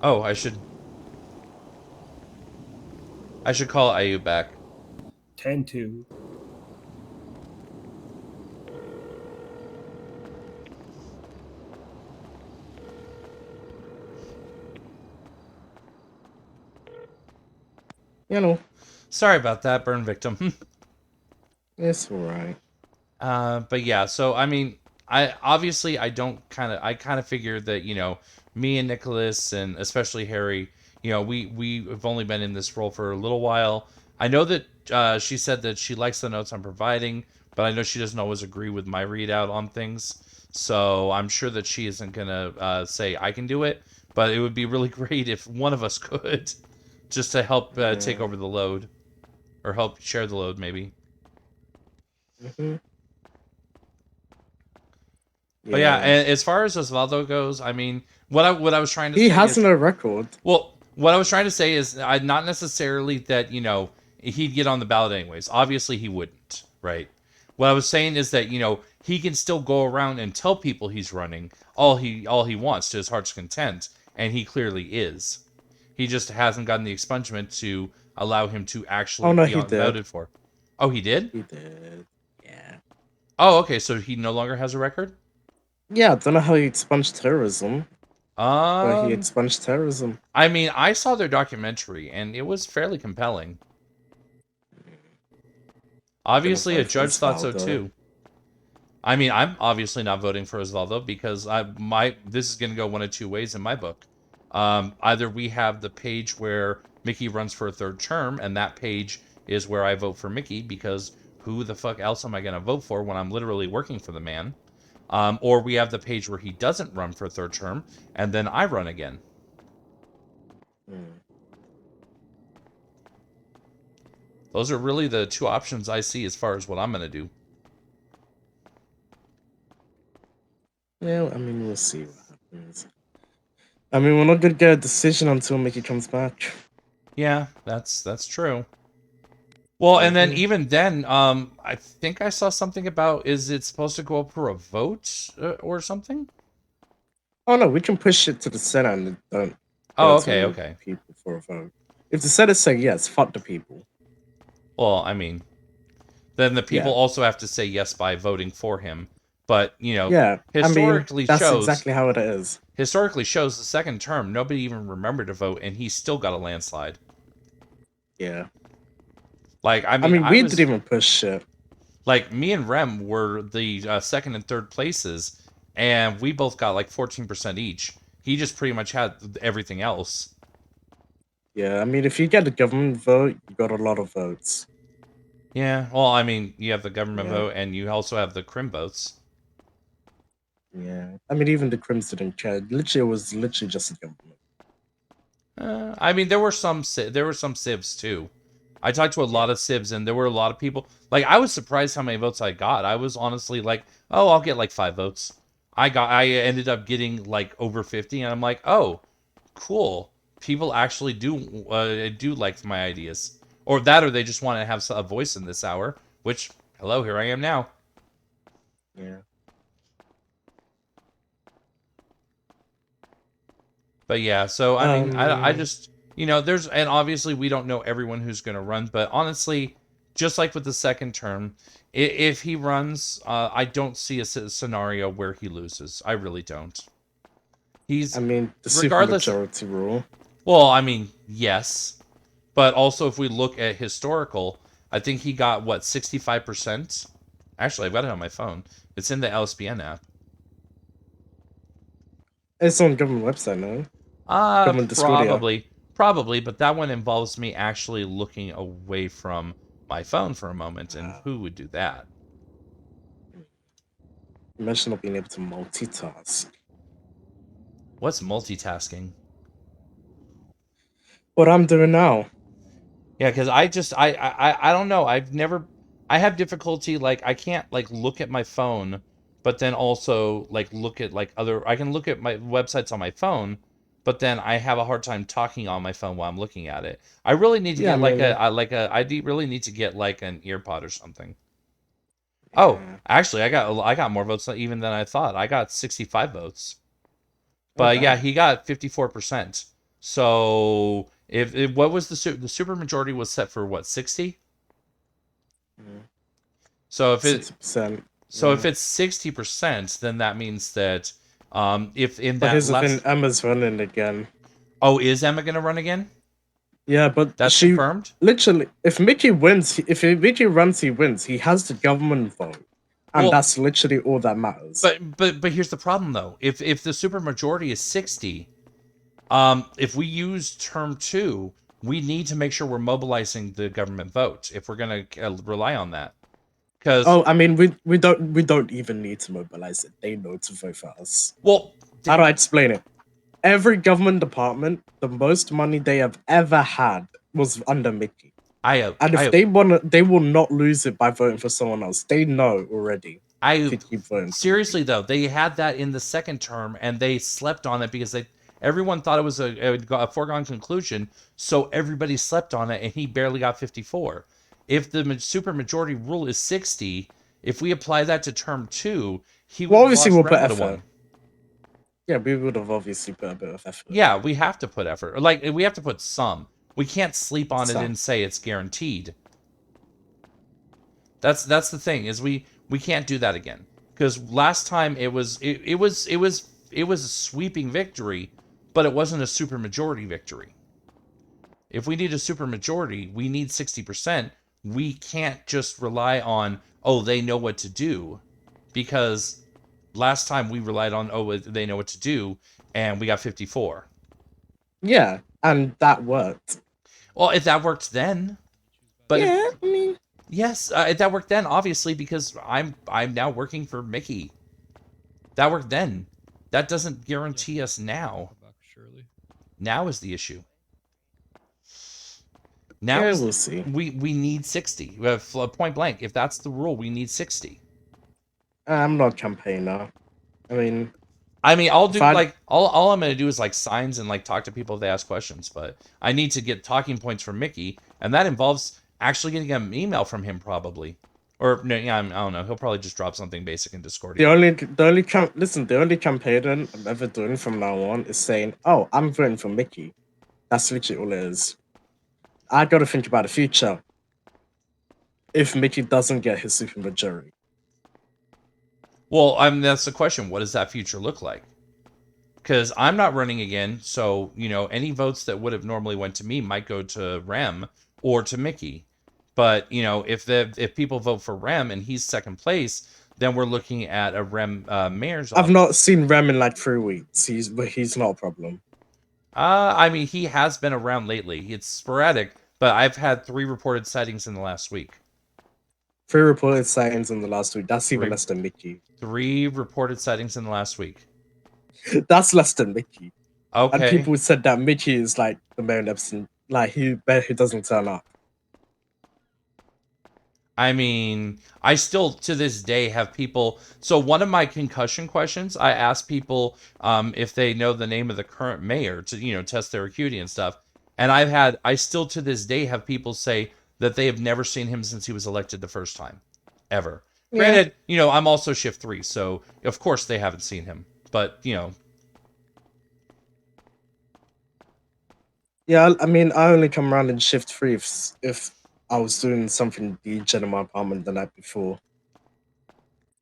S1: Oh, I should call Ayu back.
S16: 10-2.
S2: You know.
S1: Sorry about that, burn victim.
S2: It's alright.
S1: But yeah, so I mean, I kind of figured that, you know, me and Nicholas and especially Harry, you know, we've only been in this role for a little while. I know that she said that she likes the notes I'm providing, but I know she doesn't always agree with my readout on things. So I'm sure that she isn't gonna say I can do it, but it would be really great if one of us could, just to help take over the load, or help share the load maybe.
S2: Mm-hmm.
S1: But yeah, and as far as Osvaldo goes, I mean, what I was trying to say
S2: He has
S1: is,
S2: no record.
S1: Well, what I was trying to say is not necessarily that, you know, he'd get on the ballot anyways. Obviously, he wouldn't, right? What I was saying is that, you know, he can still go around and tell people he's running all he wants to his heart's content, and he clearly is. He just hasn't gotten the expungement to allow him to actually be
S2: he did.
S1: voted for. Oh, he did?
S2: He did. Yeah.
S1: Oh, okay. So he no longer has a record?
S2: Yeah, I don't know how he expunged terrorism. But he
S1: Um,
S2: expunged terrorism.
S1: I mean, I saw their documentary, and it was fairly compelling. Obviously, a judge thought so too. I mean, I'm obviously not voting for Osvaldo because this is going to go one of two ways in my book. Either we have the page where Mickey runs for a third term, and that page is where I vote for Mickey because who the fuck else am I going to vote for when I'm literally working for the man? Or we have the page where he doesn't run for a third term, and then I run again. Those are really the two options I see as far as what I'm going to do.
S2: Yeah, I mean, we'll see what happens. I mean, we're not gonna get a decision until Mickey comes back.
S1: Yeah, that's true. Well, and then even then, I think I saw something about, is it supposed to go up for a vote or something?
S2: Oh no, we can push it to the Senate and don't
S1: Oh,
S2: go
S1: okay,
S2: to
S1: okay.
S2: people for a vote. If the Senate say yes, fuck the people.
S1: Well, I mean, then the people
S2: Yeah.
S1: also have to say yes by voting for him. But, you know,
S2: Yeah, I mean,
S1: historically
S2: that's
S1: shows...
S2: exactly how it is.
S1: Historically shows the second term, nobody even remembered to vote, and he still got a landslide.
S2: Yeah.
S1: Like, I
S2: I
S1: mean,
S2: mean, we didn't even push shit.
S1: Like, me and Rem were the second and third places, and we both got like 14% each. He just pretty much had everything else.
S2: Yeah, I mean, if you get the government vote, you got a lot of votes.
S1: Yeah, well, I mean, you have the government
S2: Yeah.
S1: vote, and you also have the Crim votes.
S2: Yeah, I mean, even the Crims didn't care. Literally, it was literally just the government.
S1: I mean, there were some civs too. I talked to a lot of civs, and there were a lot of people. Like, I was surprised how many votes I got. I was honestly like, oh, I'll get like 5 votes. I ended up getting like over 50, and I'm like, oh, cool. People actually do like my ideas, or they just want to have a voice in this hour. Which, hello, here I am now.
S2: Yeah.
S1: But yeah, so I mean, I just, you know, and obviously we don't know everyone who's going to run, but honestly, just like with the second term, if he runs, I don't see a scenario where he loses. I really don't.
S2: I mean, the
S1: regardless
S2: supermajority rule.
S1: Well, I mean, yes, but also if we look at historical, I think he got what 65%. Actually, I've got it on my phone. It's in the LSPN app.
S2: It's on government website now. Government Discordia.
S1: Probably, but that one involves me actually looking away from my phone for a moment, and who would do that?
S2: Imagine not being able to multitask.
S1: What's multitasking?
S2: What I'm doing now.
S1: Yeah, because I don't know. I have difficulty, like, I can't like look at my phone, but then also like look at like I can look at my websites on my phone, but then I have a hard time talking on my phone while I'm looking at it. I really need to get really need to get like an earpod or something. Oh, actually, I got more votes even than I thought. I got 65 votes. But yeah, he got 54%. So if what was the super majority was set for what 60? So if it
S2: 60%.
S1: if it's 60%, then that means that if in
S2: But
S1: that
S2: here's the thing, Emma's running again.
S1: Oh, is Emma gonna run again?
S2: Yeah, but
S1: that's confirmed.
S2: Literally, if Mickey wins, if Mickey runs, he wins. He has the government vote, and that's literally all that matters.
S1: But here's the problem though. If the super majority is 60, if we use term 2, we need to make sure we're mobilizing the government vote if we're gonna rely on that.
S2: Oh, I mean, we don't even need to mobilize it. They know to vote for us.
S1: Well,
S2: how do I explain it? Every government department, the most money they have ever had was under Mickey. And if they want, they will not lose it by voting for someone else. They know already. To keep voting.
S1: Seriously though, they had that in the second term, and they slept on it because everyone thought it was a foregone conclusion. So everybody slept on it, and he barely got 54. If the super majority rule is 60, if we apply that to term 2, he would
S2: obviously we'll put
S1: effort.
S2: effort. Yeah, we would have obviously put a bit of effort.
S1: Yeah, we have to put effort. Like, we have to put some. We can't sleep on it and say it's guaranteed. That's the thing, is we can't do that again. Because last time it was a sweeping victory, but it wasn't a super majority victory. If we need a super majority, we need 60%. We can't just rely on, oh, they know what to do. because last time we relied on, oh, they know what to do, and we got 54.
S2: Yeah, and that worked.
S1: Well, if that worked then, but
S2: yeah, I mean,
S1: yes, if that worked then, obviously, because I'm now working for Mickey. That worked then. That doesn't guarantee us now. Now is the issue. Now
S2: yeah, we'll see.
S1: We need 60. We have point blank. If that's the rule, we need 60.
S2: I'm not a campaigner. I mean,
S1: I'll do like all I'm gonna do is like signs and like talk to people if they ask questions. But I need to get talking points from Mickey, and that involves actually getting an email from him probably. Or no, yeah, I don't know. He'll probably just drop something basic in Discord.
S2: the only campaign I'm ever doing from now on is saying, "Oh, I'm voting for Mickey." That's literally all it is. I got to think about the future. If Mickey doesn't get his supermajority.
S1: Well, that's the question. What does that future look like? Because I'm not running again, so any votes that would have normally went to me might go to Rem or to Mickey. But if people vote for Rem and he's second place, then we're looking at a Rem mayor's.
S2: I've not seen Rem in like 3 weeks. He's not a problem.
S1: He has been around lately. It's sporadic, but I've had 3 reported sightings in the last week.
S2: 3 reported sightings in the last week. That's even less than Mickey.
S1: 3 reported sightings in the last week.
S2: That's less than Mickey.
S1: Okay.
S2: And people said that Mickey is like the mayor Epstein, like who doesn't turn up.
S1: I still to this day have people. So one of my concussion questions, I asked people if they know the name of the current mayor to test their acuity and stuff. And I still to this day have people say that they have never seen him since he was elected the first time, ever.
S2: Yeah.
S1: Granted, I'm also shift 3, so of course they haven't seen him. But
S2: Yeah, I only come around in shift 3 if I was doing something DJ in my apartment the night before.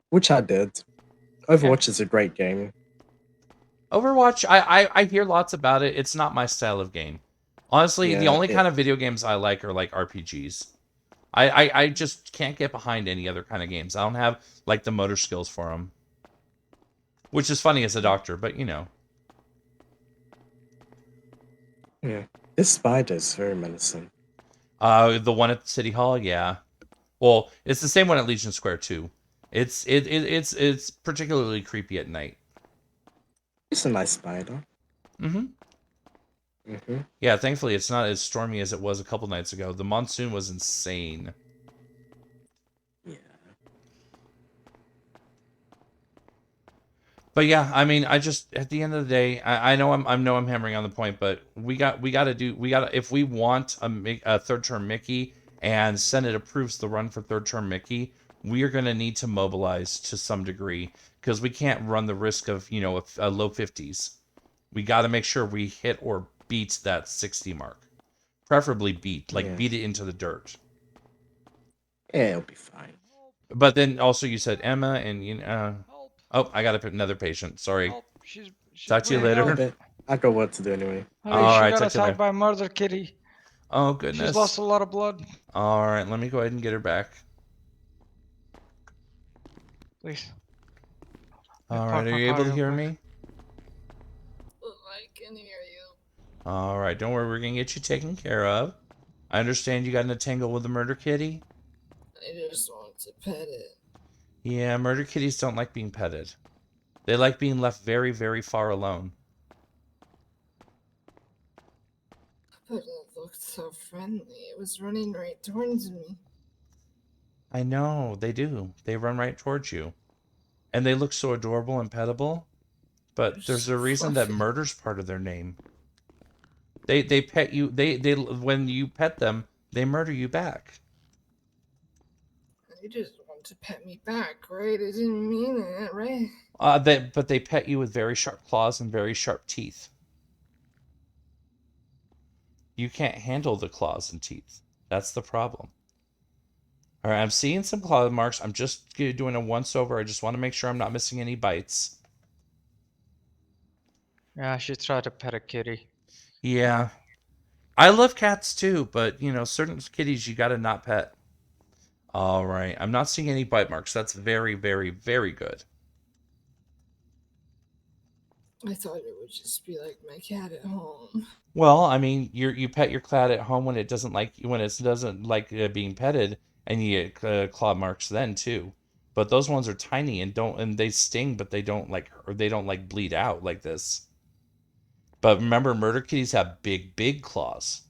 S2: Which I did. Overwatch is a great game.
S1: Overwatch, I hear lots about it. It's not my style of game. Honestly, the only kind of video games I like are like RPGs. I just can't get behind any other kind of games. I don't have like the motor skills for them. Which is funny as a doctor, but
S2: Yeah. This spider is very menacing.
S1: The one at City Hall, yeah. Well, it's the same one at Legion Square too. It's particularly creepy at night.
S2: It's a nice spider.
S1: Yeah, thankfully it's not as stormy as it was a couple nights ago. The monsoon was insane.
S2: Yeah.
S1: But yeah, I just at the end of the day, I know I'm hammering on the point, but we got to if we want a third term Mickey and Senate approves the run for third term Mickey, we are going to need to mobilize to some degree because we can't run the risk of a low 50s. We got to make sure we hit or beat that 60 mark, preferably beat it into the dirt.
S2: Yeah, it'll be fine.
S1: But then also you said Emma and oh, I got another patient. Sorry.
S13: She's
S1: Talk to you later.
S2: I got work to do anyway.
S1: All right,
S13: she got
S1: talk to you
S13: attacked
S1: later.
S13: by a murder kitty.
S1: Oh goodness.
S13: She's lost a lot of blood.
S1: All right, let me go ahead and get her back.
S13: Please.
S1: All right, are you able to hear me?
S12: I can hear you.
S1: All right, don't worry, we're gonna get you taken care of. I understand you got in a tangle with the murder kitty.
S12: I just want to pet it.
S1: Yeah, murder kitties don't like being petted. They like being left very, very far alone.
S12: But it looked so friendly. It was running right towards me.
S1: I know, they do. They run right towards you. And they look so adorable and pettable. But there's a reason that murder's part of their name. They pet you. They when you pet them, they murder you back.
S12: You just want to pet me back, right? I didn't mean it, right?
S1: But they pet you with very sharp claws and very sharp teeth. You can't handle the claws and teeth. That's the problem. All right, I'm seeing some claw marks. I'm just doing a once over. I just want to make sure I'm not missing any bites.
S13: Yeah, she tried to pet a kitty.
S1: Yeah. I love cats too, but certain kitties you gotta not pet. All right. I'm not seeing any bite marks. That's very, very, very good.
S12: I thought it would just be like my cat at home.
S1: Well, I mean, you pet your cat at home when it doesn't like being petted, and you get claw marks then too. But those ones are tiny and they sting, but they don't like bleed out like this. But remember, murder kitties have big, big claws.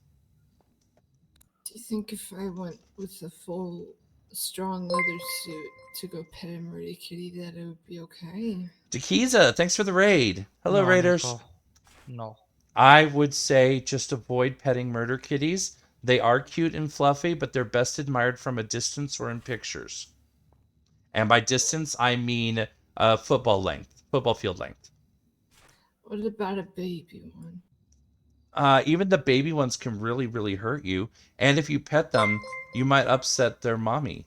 S12: Do you think if I went with a full strong leather suit to go pet a murder kitty that it would be okay?
S1: Tequiza, thanks for the raid. Hello,
S13: No,
S1: Raiders.
S13: Nico. No.
S1: I would say just avoid petting murder kitties. They are cute and fluffy, but they're best admired from a distance or in pictures. And by distance, I mean football field length.
S12: What about a baby one?
S1: Even the baby ones can really, really hurt you. And if you pet them, you might upset their mommy.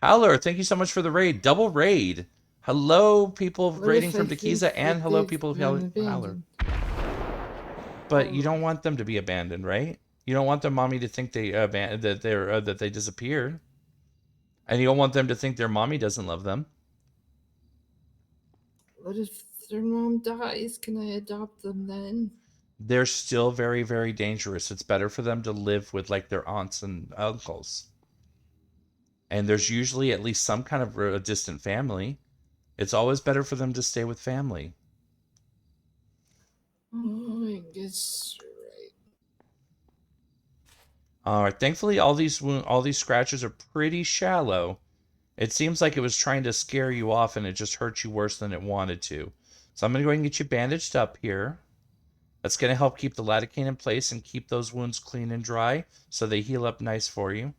S1: Howler, thank you so much for the raid. Double raid. Hello, people
S12: What
S1: raiding
S12: if
S1: from
S12: I
S1: Tequiza,
S12: think
S1: and
S12: that
S1: hello,
S12: they've
S1: people of
S12: been
S1: Howler.
S12: abandoned?
S1: But you don't want them to be abandoned, right? You don't want their mommy to think that they disappeared, and you don't want them to think their mommy doesn't love them.
S12: What if their mom dies? Can I adopt them then?
S1: They're still very, very dangerous. It's better for them to live with like their aunts and uncles. And there's usually at least some kind of a distant family. It's always better for them to stay with family.
S12: Oh, I guess you're right.
S1: All right. Thankfully, all these scratches are pretty shallow. It seems like it was trying to scare you off, and it just hurt you worse than it wanted to. So I'm gonna go ahead and get you bandaged up here. That's gonna help keep the lidocaine in place and keep those wounds clean and dry, so they heal up nice for you.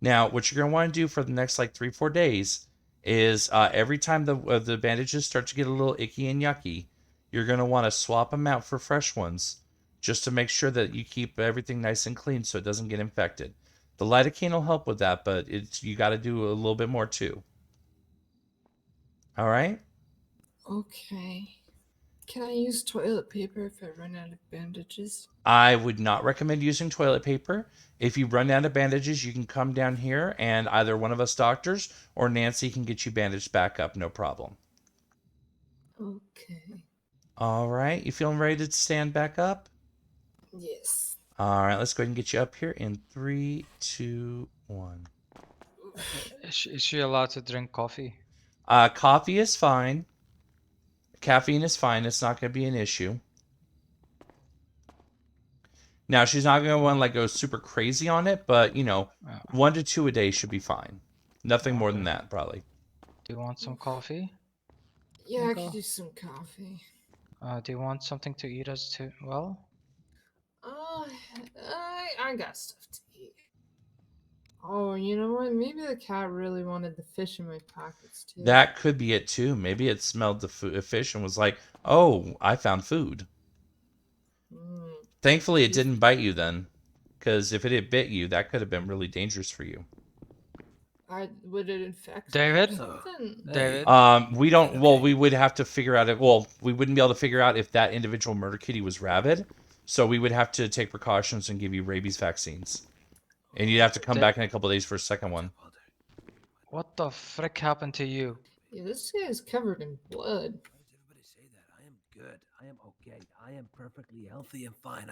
S1: Now, what you're going to want to do for the next like 3-4 days is every time the bandages start to get a little icky and yucky, you're going to want to swap them out for fresh ones just to make sure that you keep everything nice and clean so it doesn't get infected. The lidocaine will help with that, but you got to do a little bit more too. All right?
S12: Okay. Can I use toilet paper if I run out of bandages?
S1: I would not recommend using toilet paper. If you run out of bandages, you can come down here and either one of us doctors or Nancy can get you bandaged back up, no problem.
S12: Okay.
S1: All right, you feeling ready to stand back up?
S12: Yes.
S1: All right, let's go ahead and get you up here in 3, 2, 1.
S13: Is she allowed to drink coffee?
S1: Coffee is fine. Caffeine is fine. It's not going to be an issue. Now, she's not going to want to like go super crazy on it, but 1 to 2 a day should be fine. Nothing more than that, probably.
S13: Do you want some coffee?
S12: Yeah, I
S13: Nico?
S12: could use some coffee.
S13: Do you want something to eat as well?
S12: I got stuff to eat. Oh, you know what? Maybe the cat really wanted the fish in my pockets too.
S1: That could be it too. Maybe it smelled the fish and was like, "Oh, I found food." Thankfully, it didn't bite you then, because if it had bit you, that could have been really dangerous for you.
S12: Would it infect
S13: David?
S12: me or something?
S13: David?
S1: We don't. Well, we would have to figure out it. Well, we wouldn't be able to figure out if that individual murder kitty was rabid, so we would have to take precautions and give you rabies vaccines, and you'd have to come back in a couple of days for a second one.
S13: What the frick happened to you?
S12: Yeah, this guy is covered in blood.
S19: Good. I am okay. I am perfectly healthy and fine.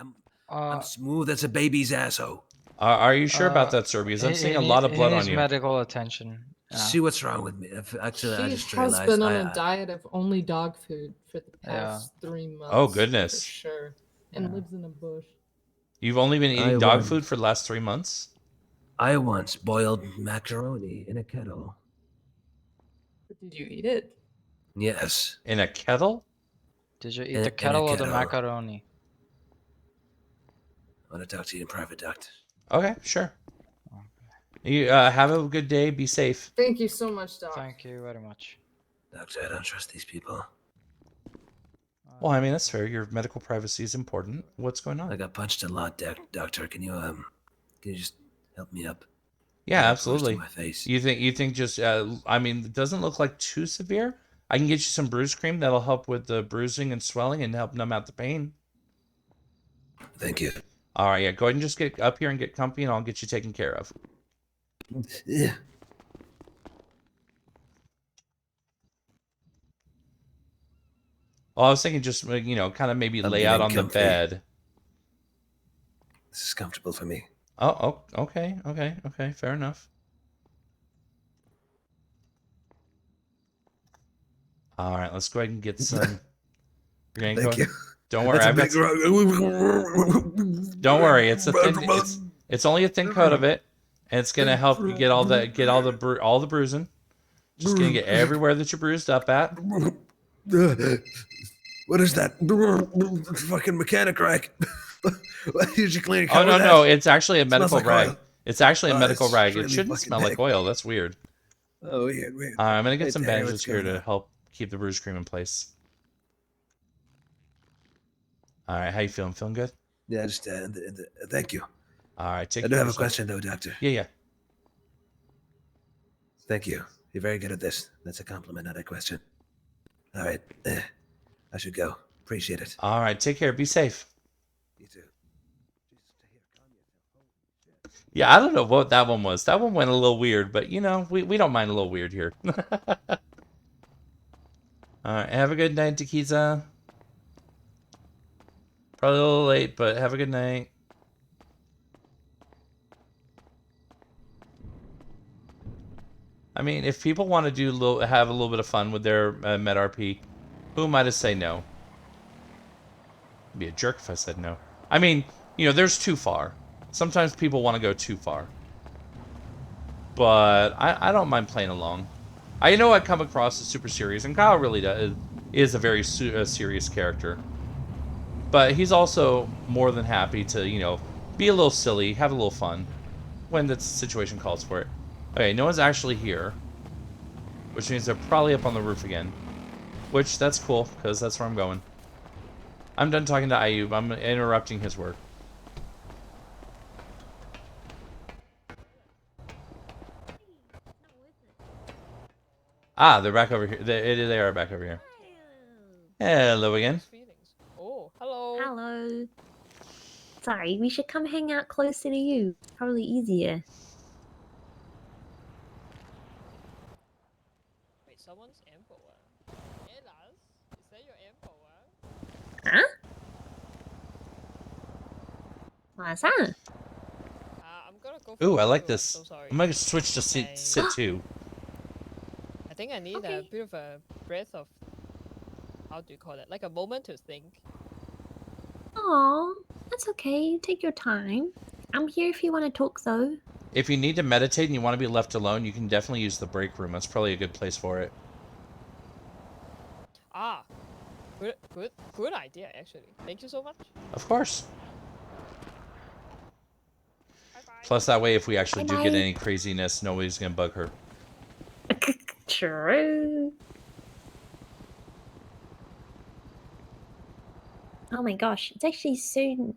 S19: I'm smooth as a baby's asshole.
S1: Are you sure about that, sir? Because I'm seeing a lot of blood
S13: he
S1: on
S13: needs
S1: you.
S13: medical attention.
S19: See what's wrong with me. Actually, I
S12: He
S19: just
S12: has
S19: realized
S12: been on a diet of only dog food for the past 3 months.
S1: Oh, goodness.
S12: For sure. And lives in a bush.
S1: You've only been eating dog food for the last 3 months?
S19: I once boiled macaroni in a kettle.
S12: Did you eat it?
S19: Yes.
S1: In a kettle?
S13: Did you eat the kettle or the macaroni?
S19: I want to talk to you in private, Doctor.
S1: Okay, sure. You have a good day. Be safe.
S12: Thank you so much, Doc.
S13: Thank you very much.
S19: Doctor, I don't trust these people.
S1: Well, I mean, that's fair. Your medical privacy is important. What's going on?
S19: I got punched a lot, Doctor. Can you just help me up?
S1: Yeah,
S19: Close to
S1: absolutely.
S19: my face.
S1: You think just I mean, it doesn't look like too severe. I can get you some bruise cream that'll help with the bruising and swelling and help numb out the pain.
S19: Thank you.
S1: All right, yeah. Go ahead and just get up here and get comfy, and I'll get you taken care of.
S19: Yeah.
S1: Well, I was thinking just, you know, kind of maybe
S19: I'm
S1: lay out
S19: getting
S1: on the
S19: comfy.
S1: bed.
S19: This is comfortable for me.
S1: Oh, okay, fair enough. All right, let's go ahead and get some. You're gonna
S19: Thank you.
S1: Don't worry,
S19: That's a
S1: I've got. Don't worry, it's a thin. It's only a thin coat of it, and it's gonna help you get all the bruising. Just gonna get everywhere that you're bruised up at.
S19: What is that? Fucking mechanic rag. Why did you clean a car
S1: Oh
S19: with that?
S1: no, it's actually a
S19: It smells
S1: medical
S19: like
S1: rag.
S19: oil.
S1: It's actually a
S19: Oh,
S1: medical
S19: it's
S1: rag. It
S19: really
S1: shouldn't
S19: fucking
S1: smell like
S19: big.
S1: oil. That's weird.
S19: Oh, weird.
S1: I'm gonna get
S19: Hey,
S1: some
S19: Terry,
S1: bandages
S19: what's
S1: here
S19: going
S1: to
S19: on?
S1: help keep the bruise cream in place. All right, how you feeling? Feeling good?
S19: Yeah, just thank you.
S1: All right, take
S19: I do
S1: care
S19: have
S1: of
S19: a
S1: yourself.
S19: question though, Doctor.
S1: Yeah.
S19: Thank you. You're very good at this. That's a compliment, not a question. All right. I should go. Appreciate it.
S1: All right, take care. Be safe.
S19: You too.
S1: Yeah, I don't know what that one was. That one went a little weird, but you know, we don't mind a little weird here. All right, have a good night, Takiza. Probably a little late, but have a good night. I mean, if people want to have a little bit of fun with their Med RP, who am I to say no? I'd be a jerk if I said no. I mean, you know, there's too far. Sometimes people want to go too far. But I don't mind playing along. I know I come across as super serious, and Kyle really is a very serious character. But he's also more than happy to, you know, be a little silly, have a little fun when the situation calls for it. Okay, no one's actually here, which means they're probably up on the roof again. Which, that's cool, because that's where I'm going. I'm done talking to Ayub. I'm interrupting his work. Ah, they're back over here. They are back over here. Hello again.
S5: Oh, hello.
S21: Hello. Sorry, we should come hang out closer to you. Probably easier.
S5: Wait, someone's emperor. Hey, Lars, is that your emperor?
S21: Huh? What's that?
S5: I'm gonna go for
S1: Ooh, I like
S5: I'm
S1: this.
S5: so sorry.
S1: I'm gonna switch to sit too.
S5: I think I need a bit of a breath of, how do you call it? Like a moment to think.
S21: Aw, that's okay. Take your time. I'm here if you want to talk, though.
S1: If you need to meditate and you want to be left alone, you can definitely use the break room. That's probably a good place for it.
S5: Ah, good idea actually. Thank you so much.
S1: Of course. Plus, that way, if we actually do get
S21: Bye-bye.
S1: any craziness, nobody's gonna bug her.
S21: True. Oh my gosh, it's actually soon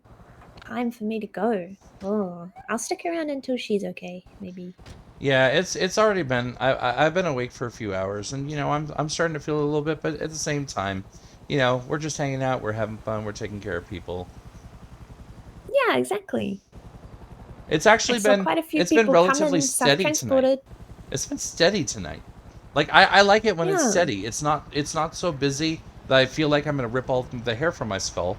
S21: time for me to go. Oh, I'll stick around until she's okay, maybe.
S1: Yeah, it's already been. I've been awake for a few hours, and you know, I'm starting to feel a little bit, but at the same time, you know, we're just hanging out, we're having fun, we're taking care of people.
S21: Yeah, exactly.
S1: It's actually been
S21: quite a few
S1: it's been
S21: people
S1: relatively
S21: come and
S1: steady tonight.
S21: self-transported.
S1: It's been steady tonight. Like I like it when it's
S21: Yeah.
S1: steady. It's not so busy that I feel like I'm gonna rip all the hair from my skull,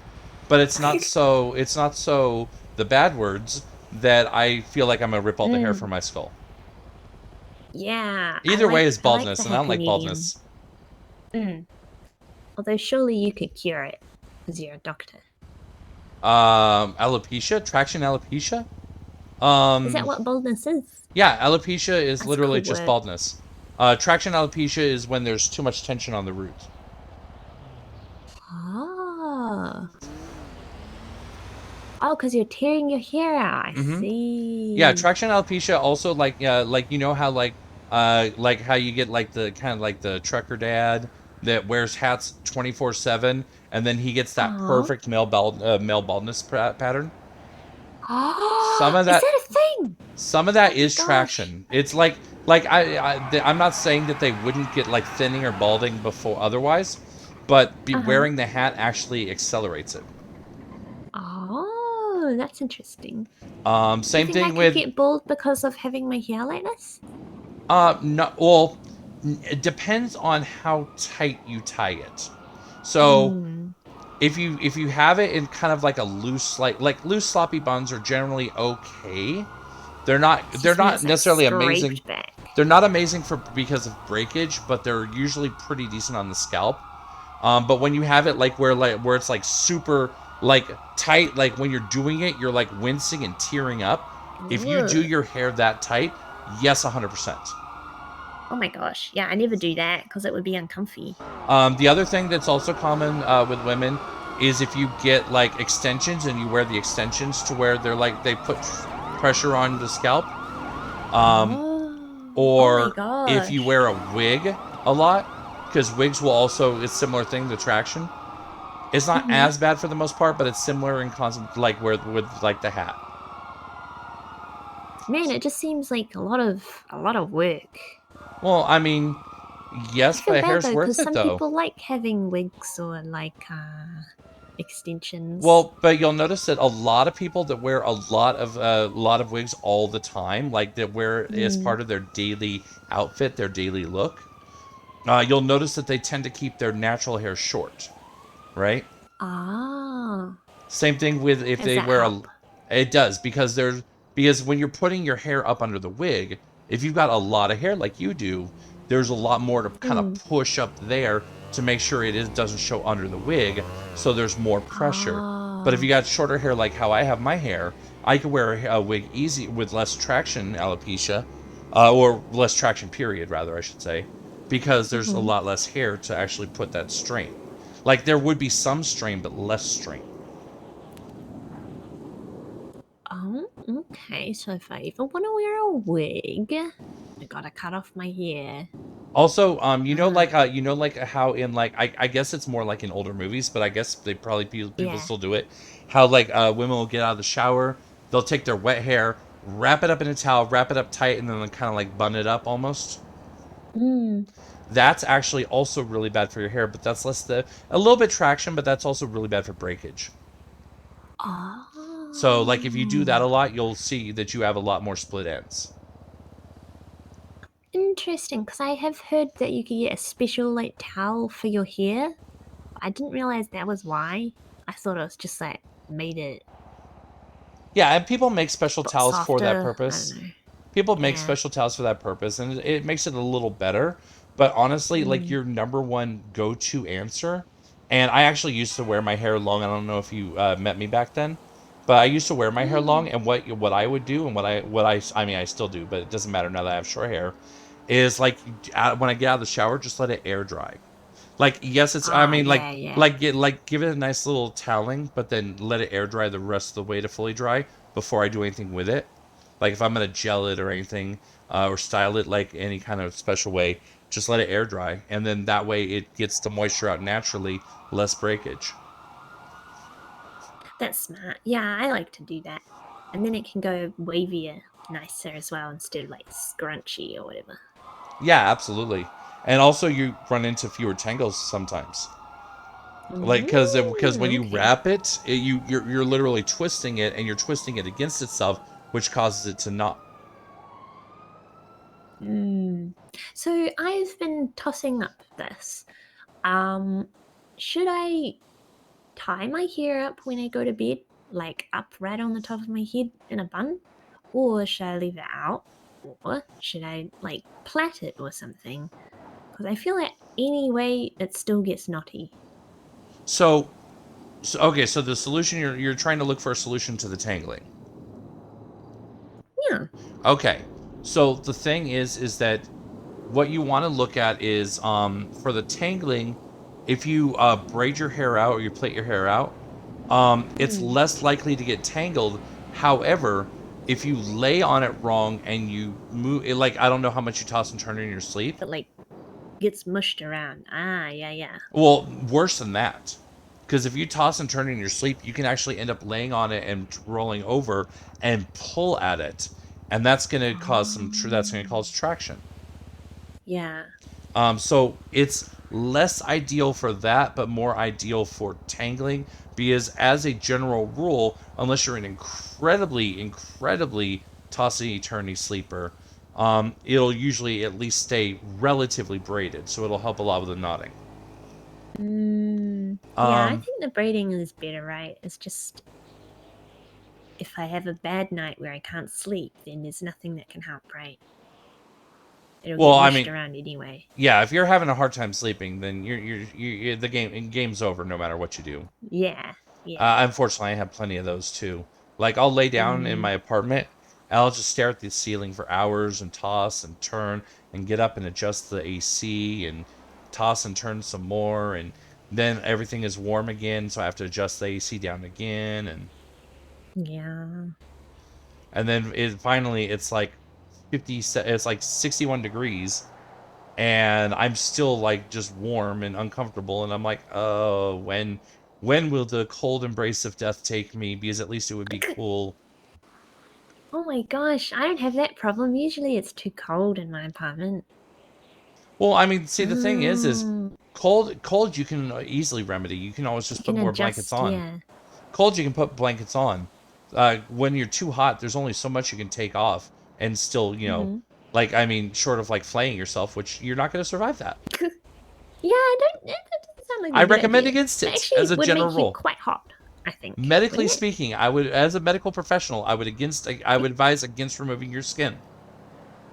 S1: but it's not so the bad words that I feel like I'm gonna rip all the hair from my skull.
S21: Yeah.
S1: Either way is
S21: I like
S1: baldness,
S21: the
S1: and I don't like
S21: happy
S1: baldness.
S21: medium. Although surely you could cure it, because you're a doctor.
S1: Alopecia, traction alopecia.
S21: Is that what baldness is?
S1: Yeah, alopecia is
S21: That's a
S1: literally
S21: cool
S1: just
S21: word.
S1: baldness. Traction alopecia is when there's too much tension on the root.
S21: Oh. Oh, because you're tearing your hair out. I see.
S1: Yeah, traction alopecia also like you know how like how you get like the kind of like the trucker dad that wears hats 24/7 and then he gets that perfect male baldness pattern.
S21: Oh,
S1: Some of that
S21: is that a thing?
S1: Some of that is traction. It's like I'm not saying that they wouldn't get like thinning or balding before otherwise, but wearing the hat actually accelerates it.
S21: Oh, Oh, that's interesting.
S1: Same
S21: Do you think
S1: thing
S21: I could
S1: with
S21: get bald because of having my hair like this?
S1: no, well, it depends on how tight you tie it. So if you have it in kind of like a loose, like loose sloppy buns are generally okay. They're not necessarily amazing.
S21: Back.
S1: They're not amazing because of breakage, but they're usually pretty decent on the scalp. But when you have it where it's like super like tight, like when you're doing it, you're like wincing and tearing up. If you do your hair that tight, yes, 100%.
S21: Oh my gosh, yeah, I never do that because it would be uncomfy.
S1: The other thing that's also common with women is if you get like extensions and you wear the extensions to where they're like they put pressure on the scalp. Or if you wear a wig a lot, because wigs will also, it's a similar thing, the traction. It's not as bad for the most part, but it's similar in concept, like with like the hat.
S21: Man, it just seems like a lot of work.
S1: Well, I mean, yes, but hair's
S21: though,
S1: worth it
S21: some
S1: though.
S21: people like having wigs or like extensions.
S1: Well, but you'll notice that a lot of people that wear a lot of wigs all the time, like that wear it as part of their daily outfit, their daily look. You'll notice that they tend to keep their natural hair short, right?
S21: Ah.
S1: Same thing with if they wear it does because when you're putting your hair up under the wig, if you've got a lot of hair like you do, there's a lot more to kind of push up there to make sure doesn't show under the wig, so there's more pressure. But if you got shorter hair like how I have my hair, I could wear a wig easy with less traction alopecia, or less traction period rather, I should say, because there's a lot less hair to actually put that strain. Like there would be some strain, but less strain.
S21: Oh, okay. So if I ever want to wear a wig, I gotta cut off my hair.
S1: Also, you know how in like I guess it's more like in older movies, but I guess they probably people still do it. How like women will get out of the shower, they'll take their wet hair, wrap it up in a towel, wrap it up tight, and then kind of like bun it up almost. That's actually also really bad for your hair, but that's a little bit traction, but that's also really bad for breakage. So like if you do that a lot, you'll see that you have a lot more split ends.
S21: Interesting, because I have heard that you could get a special like towel for your hair. I didn't realize that was why. I thought it was just like made it.
S1: Yeah, and people make special towels for that
S21: softer,
S1: purpose.
S21: I don't know.
S1: People make special towels for that purpose, and it makes it a little better. But honestly, like your number one go-to answer, and I actually used to wear my hair long. I don't know if you met me back then, but I used to wear my hair long. And what I would do, and what I mean, I still do, but it doesn't matter now that I have short hair, is like when I get out of the shower, just let it air dry. Like yes, it's I mean give it a nice little toweling, but then let it air dry the rest of the way to fully dry before I do anything with it. Like if I'm gonna gel it or anything, or style it like any kind of special way, just let it air dry, and then that way it gets the moisture out naturally, less breakage.
S21: That's smart. Yeah, I like to do that, and then it can go wavier, nicer as well instead of like scrunchy or whatever.
S1: Yeah, absolutely. And also you run into fewer tangles sometimes. Like because when you wrap it, you're literally twisting it, and you're twisting it against itself, which causes it to knot.
S21: So I've been tossing up this. Should I tie my hair up when I go to bed, like up right on the top of my head in a bun, or should I leave it out, or should I like plait it or something? Because I feel like anyway it still gets knotty.
S1: So okay, so the solution you're trying to look for a solution to the tangling.
S21: Yeah.
S1: Okay. So the thing is that what you want to look at is for the tangling, if you braid your hair out or you plait your hair out, it's less likely to get tangled. However, if you lay on it wrong and you move it, like I don't know how much you toss and turn in your sleep.
S21: But like gets mushed around. Yeah.
S1: Well, worse than that. Because if you toss and turn in your sleep, you can actually end up laying on it and rolling over and pull at it, and that's going to cause that's going to cause traction.
S21: Yeah.
S1: So it's less ideal for that, but more ideal for tangling, because as a general rule, unless you're an incredibly tossy-turny sleeper, it'll usually at least stay relatively braided, so it'll help a lot with the nodding.
S21: Yeah, I think the braiding is better, right? It's just if I have a bad night where I can't sleep, then there's nothing that can help, right? It'll get pushed around anyway.
S1: Yeah, if you're having a hard time sleeping, then you're the game's over no matter what you do.
S21: Yeah, yeah.
S1: Unfortunately, I have plenty of those too. Like, I'll lay down in my apartment, and I'll just stare at the ceiling for hours and toss and turn and get up and adjust the AC and toss and turn some more, and then everything is warm again, so I have to adjust the AC down again, and
S21: yeah.
S1: And then finally it's like 50. It's like 61 degrees, and I'm still like just warm and uncomfortable, and I'm like, oh, when will the cold embrace of death take me? Because at least it would be cool.
S21: Oh my gosh, I don't have that problem. Usually it's too cold in my apartment.
S1: Well, I mean, see, the thing is cold you can easily remedy. You can always just put more blankets on.
S21: Yeah.
S1: Cold you can put blankets on. When you're too hot, there's only so much you can take off and still, like, I mean, short of like flaying yourself, which you're not going to survive that.
S21: Yeah, that doesn't sound like a
S1: I
S21: good
S1: recommend
S21: idea.
S1: against it
S21: Actually,
S1: as a
S21: would
S1: general
S21: make
S1: rule.
S21: you quite hot, I think.
S1: Medically
S21: wouldn't it?
S1: speaking, I would, as a medical professional, I would advise against removing your skin.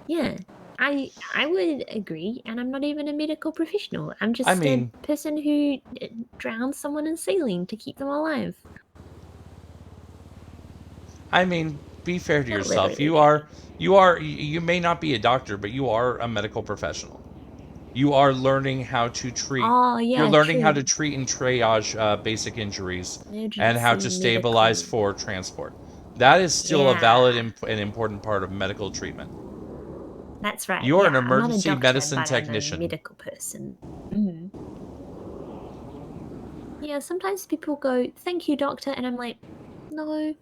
S21: Yeah, I would agree, and I'm not even a medical professional. I'm just
S1: mean-
S21: a person who drowns someone in saline to keep them alive.
S1: I mean, be fair to
S21: Not
S1: yourself.
S21: literally.
S1: You may not be a doctor, but you are a medical professional. You are learning how to treat.
S21: Oh, yeah,
S1: you're learning how
S21: true.
S1: to treat and triage basic injuries and how to
S21: Emergency
S1: stabilize
S21: medical.
S1: for transport. That is still a valid
S21: Yeah.
S1: and important part of medical treatment.
S21: That's right.
S1: You're
S21: yeah,
S1: an emergency
S21: I'm not a doctor,
S1: medicine
S21: but
S1: technician.
S21: I'm a medical person. Mm. Yeah, sometimes people go, "Thank you, doctor," and I'm like, "No,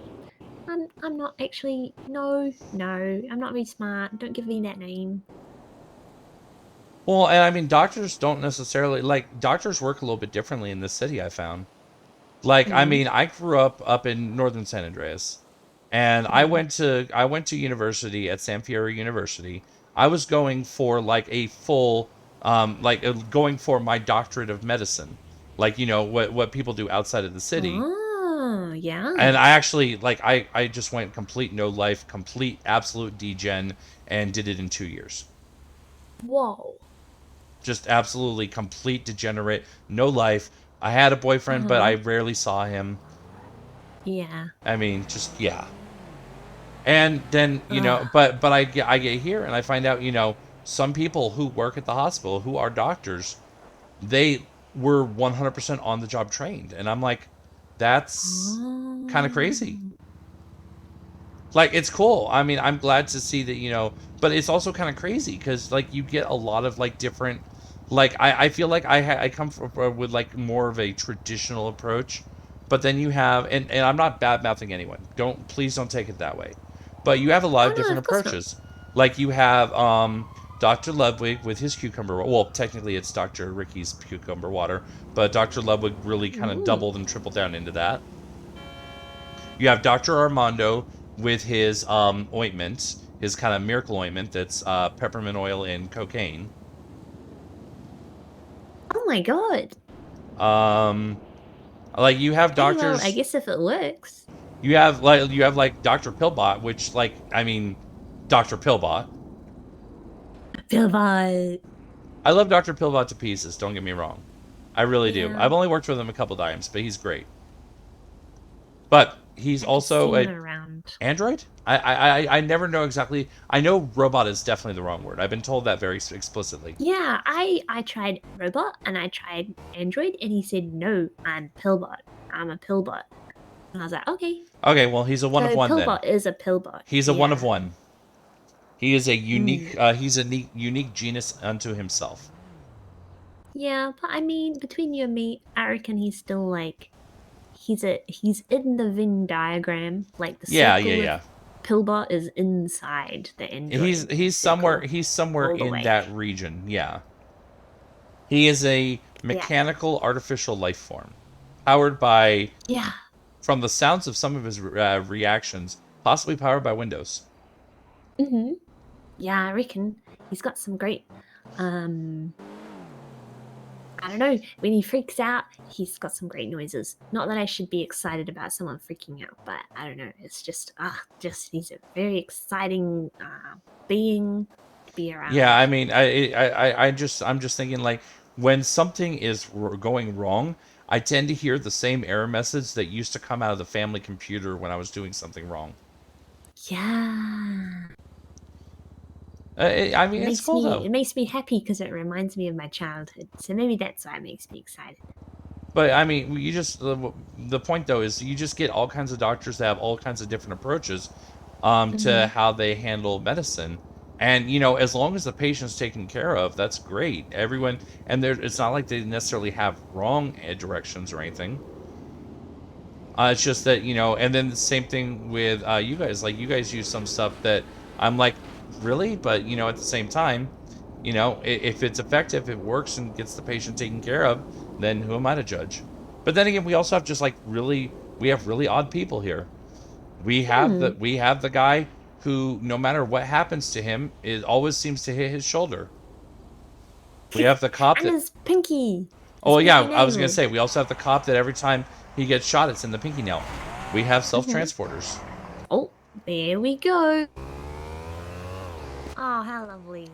S21: I'm not actually. No, I'm not very smart. Don't give me that name."
S1: Well, and I mean, doctors don't necessarily like doctors work a little bit differently in this city. I found, like, I mean, I grew up in northern San Andreas, and I went to university at San Fierro University. I was going for like a full, going for my doctorate of medicine, like what people do outside of the city.
S21: Oh, yeah.
S1: And I actually I just went complete no life, complete absolute degen, and did it in 2 years.
S21: Whoa.
S1: Just absolutely complete degenerate, no life. I had a boyfriend, but I rarely saw him.
S21: Yeah.
S1: I mean, just yeah. And then but I get here and I find out some people who work at the hospital who are doctors, they were 100% on the job trained, and I'm like, that's kind of crazy. Like, it's cool. I mean, I'm glad to see that, but it's also kind of crazy because, like, you get a lot of, like, different, like, I feel like I come from, with, like, more of a traditional approach, but then you have, and I'm not bad-mouthing anyone. Please don't take it that way. But you have a lot of different approaches. Like, you have, Dr. Ludwig with his cucumber, well, technically it's Dr. Ricky's cucumber water, but Dr. Ludwig really kind of doubled and tripled down into that. You have Dr. Armando with his ointment, his kind of miracle ointment that's peppermint oil and cocaine.
S21: Oh my god.
S1: Like, you have doctors.
S21: Well, I guess if it works.
S1: You have like Dr. Pillbot, which, like, I mean, Dr. Pillbot.
S21: Pillbot.
S1: I love Dr. Pillbot to pieces. Don't get me wrong, I really do.
S21: Yeah.
S1: I've only worked with him a couple times, but he's great. But he's also
S21: around.
S1: Android? I never know exactly. I know robot is definitely the wrong word. I've been told that very explicitly.
S21: Yeah, I tried robot and I tried Android, and he said, "No, I'm Pillbot. I'm a Pillbot." And I was like, "Okay."
S1: Okay, well, he's a one of one then.
S21: Pillbot is a Pillbot.
S1: He's a one of one. He is a unique. He's a unique genus unto himself.
S21: Yeah, but I mean, between you and me, I reckon he's still like, he's in the Venn diagram, like the circle of Pillbot is inside the Android.
S1: He's somewhere in
S21: way.
S1: that region. Yeah. He is a mechanical artificial life form, powered by, from the sounds of some of his reactions, possibly powered by Windows.
S21: Yeah, I reckon he's got some great. I don't know. When he freaks out, he's got some great noises. Not that I should be excited about someone freaking out, but I don't know. It's just he's a very exciting being to be around.
S1: Yeah, I mean, I'm just thinking, like, when something is going wrong, I tend to hear the same error message that used to come out of the family computer when I was doing something wrong.
S21: Yeah.
S1: I mean, it's cool though.
S21: It makes me happy because it reminds me of my childhood. So maybe that's why it makes me excited.
S1: But I mean, you just the point though is you just get all kinds of doctors that have all kinds of different approaches to how they handle medicine. And you know, as long as the patient's taken care of, that's great. Everyone, and it's not like they necessarily have wrong directions or anything. It's just that, you know, and then the same thing with you guys. Like, you guys use some stuff that I'm like, really? But, you know, at the same time, you know, if it's effective, it works and gets the patient taken care of, then who am I to judge? But then again, we also have just like we have really odd people here. We have the guy who, no matter what happens to him, it always seems to hit his shoulder. We have the cop
S21: and his pinky.
S1: Oh yeah, I was gonna say we also have the cop that every time he gets shot, it's in the pinky nail. We have self-transporters.
S21: Oh, there we go. Oh, how lovely.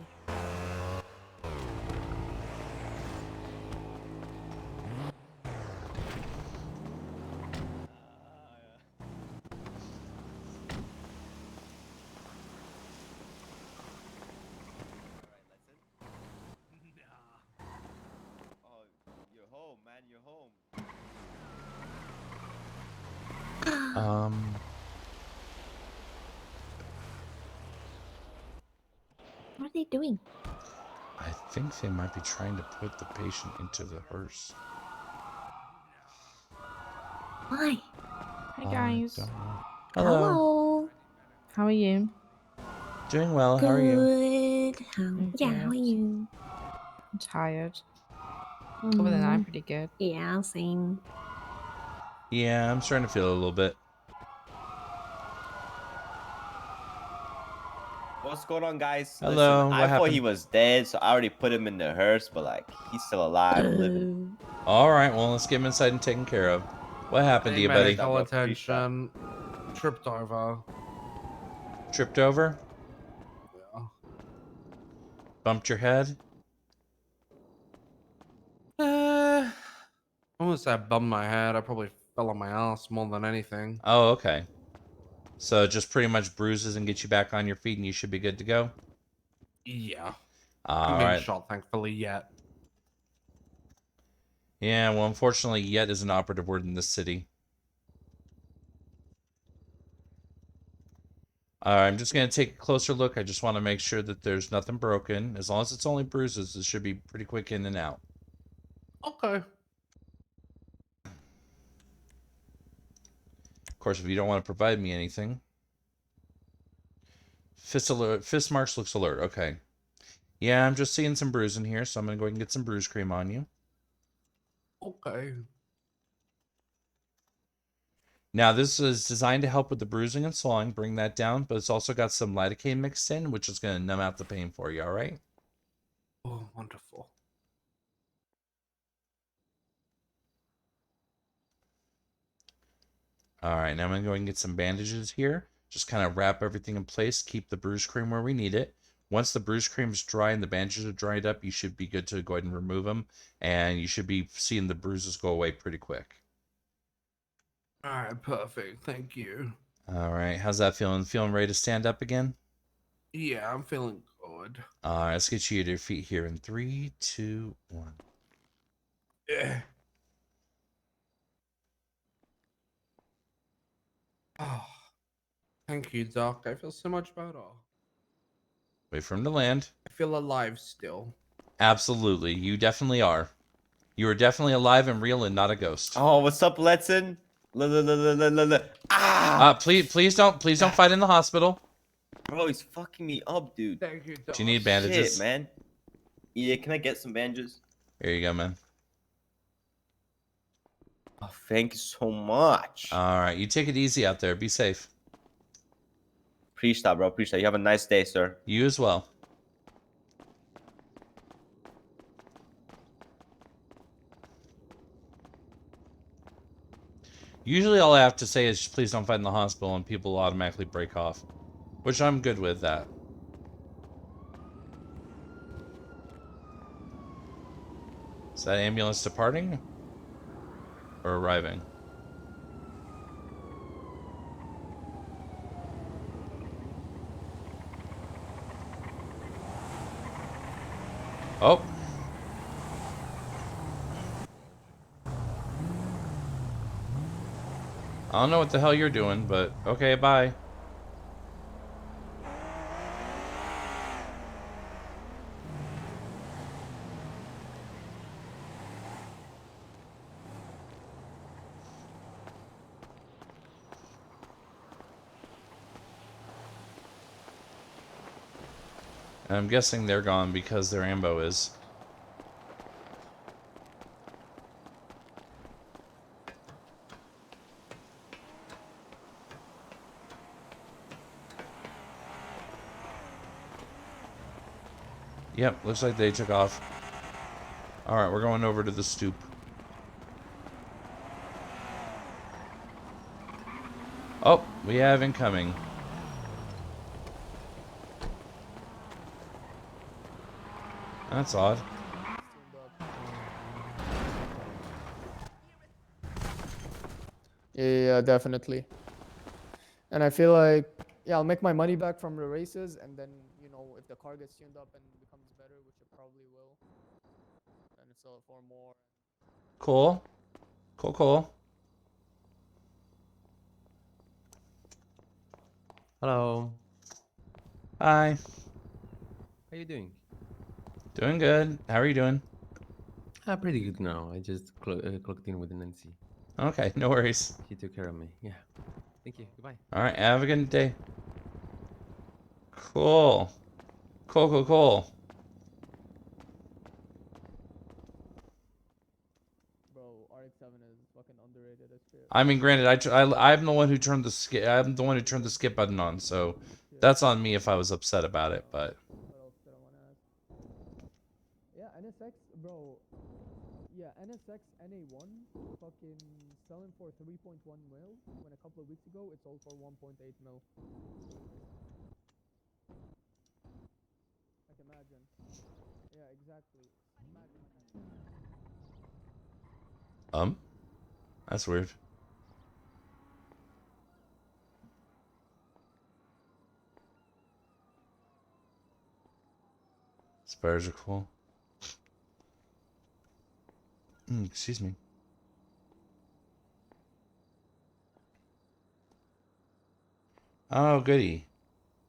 S21: What are they doing?
S1: I think they might be trying to put the patient into the hearse.
S21: Why?
S3: Hi guys.
S21: Hello.
S3: How are you?
S1: Doing well. How are you?
S21: Good. How are you?
S3: I'm tired. Other than that, I'm pretty good.
S21: Yeah, same.
S1: Yeah, I'm starting to feel a little bit.
S20: What's going on, guys?
S1: Hello,
S20: Listen,
S1: what
S20: I thought
S1: happened?
S20: he was dead, so I already put him in the hearse, but like he's still alive, living.
S1: All right, well, let's get him inside and taken care of. What happened to you, buddy?
S23: Medical attention. Tripped over.
S1: Tripped over?
S23: Yeah.
S1: Bumped your head?
S23: I wouldn't say I bumped my head. I probably fell on my ass more than anything.
S1: Oh, okay. So just pretty much bruises and get you back on your feet, and you should be good to go.
S23: Yeah.
S1: All
S23: I'm being
S1: right.
S23: shot, thankfully, yet.
S1: Yeah, well, unfortunately, yet is an operative word in this city. All right, I'm just going to take a closer look. I just want to make sure that there's nothing broken. As long as it's only bruises, it should be pretty quick in and out.
S23: Okay.
S1: Of course, if you don't want to provide me anything. Fist alert. Fist marks looks alert. Okay. Yeah, I'm just seeing some bruising here, so I'm going to go ahead and get some bruise cream on you.
S23: Okay.
S1: Now, this is designed to help with the bruising and swelling, bring that down, but it's also got some lidocaine mixed in, which is going to numb out the pain for you, all right?
S23: Oh, wonderful.
S1: All right, now I'm going to go ahead and get some bandages here. Just kind of wrap everything in place, keep the bruise cream where we need it. Once the bruise cream is dry and the bandages are dried up, you should be good to go ahead and remove them, and you should be seeing the bruises go away pretty quick.
S23: All right, perfect. Thank you.
S1: All right, how's that feeling? Feeling ready to stand up again?
S23: Yeah, I'm feeling good.
S1: All right, let's get you to your feet here in 3, 2, 1.
S23: Yeah. Oh, thank you, Doc. I feel so much better.
S1: Wait for him to land.
S23: I feel alive still.
S1: Absolutely, you definitely are. You are definitely alive and real and not a ghost.
S20: Oh, what's up, Letson?
S1: Please don't fight in the hospital.
S20: Bro, he's fucking me up, dude.
S23: Thank you, Doc.
S1: Do you need bandages?
S20: Shit, man. Yeah, can I get some bandages?
S1: Here you go, man.
S20: Oh, thank you so much.
S1: All right, you take it easy out there. Be safe.
S20: Appreciate that, bro. Appreciate that. You have a nice day, sir.
S1: You as well. Usually all I have to say is please don't fight in the hospital and people automatically break off. Which I'm good with that. Is that ambulance departing? Or arriving? Oh. I don't know what the hell you're doing, but okay, bye. And I'm guessing they're gone because their ambo is. Yep, looks like they took off. Alright, we're going over to the stoop. Oh, we have incoming. That's odd.
S4: Yeah, definitely. And I feel like, yeah, I'll make my money back from the races, and then, you know, if the car gets tuned up and becomes better, which it probably will, then it's for more.
S1: Cool. Cool, cool.
S7: Hello.
S1: Hi.
S7: How you doing?
S1: Doing good. How are you doing?
S7: Pretty good now. I just clocked in with Nancy.
S1: Okay, no worries.
S7: She took care of me. Yeah. Thank you. Goodbye.
S1: Alright, have a good day. Cool. Cool, cool, cool.
S4: Bro, RX-7 is fucking underrated as shit.
S1: I mean, granted, I'm the one who turned the skip. I'm the one who turned the skip button on, so that's on me if I was upset about it. But
S4: What else did I want to ask? Yeah, NSX, bro. Yeah, NSX NA1 fucking selling for 3.1 mil when a couple of weeks ago it sold for 1.8 mil. Like, imagine. Yeah, exactly.
S1: that's weird. Spiders are cool. Excuse me. Oh, goody.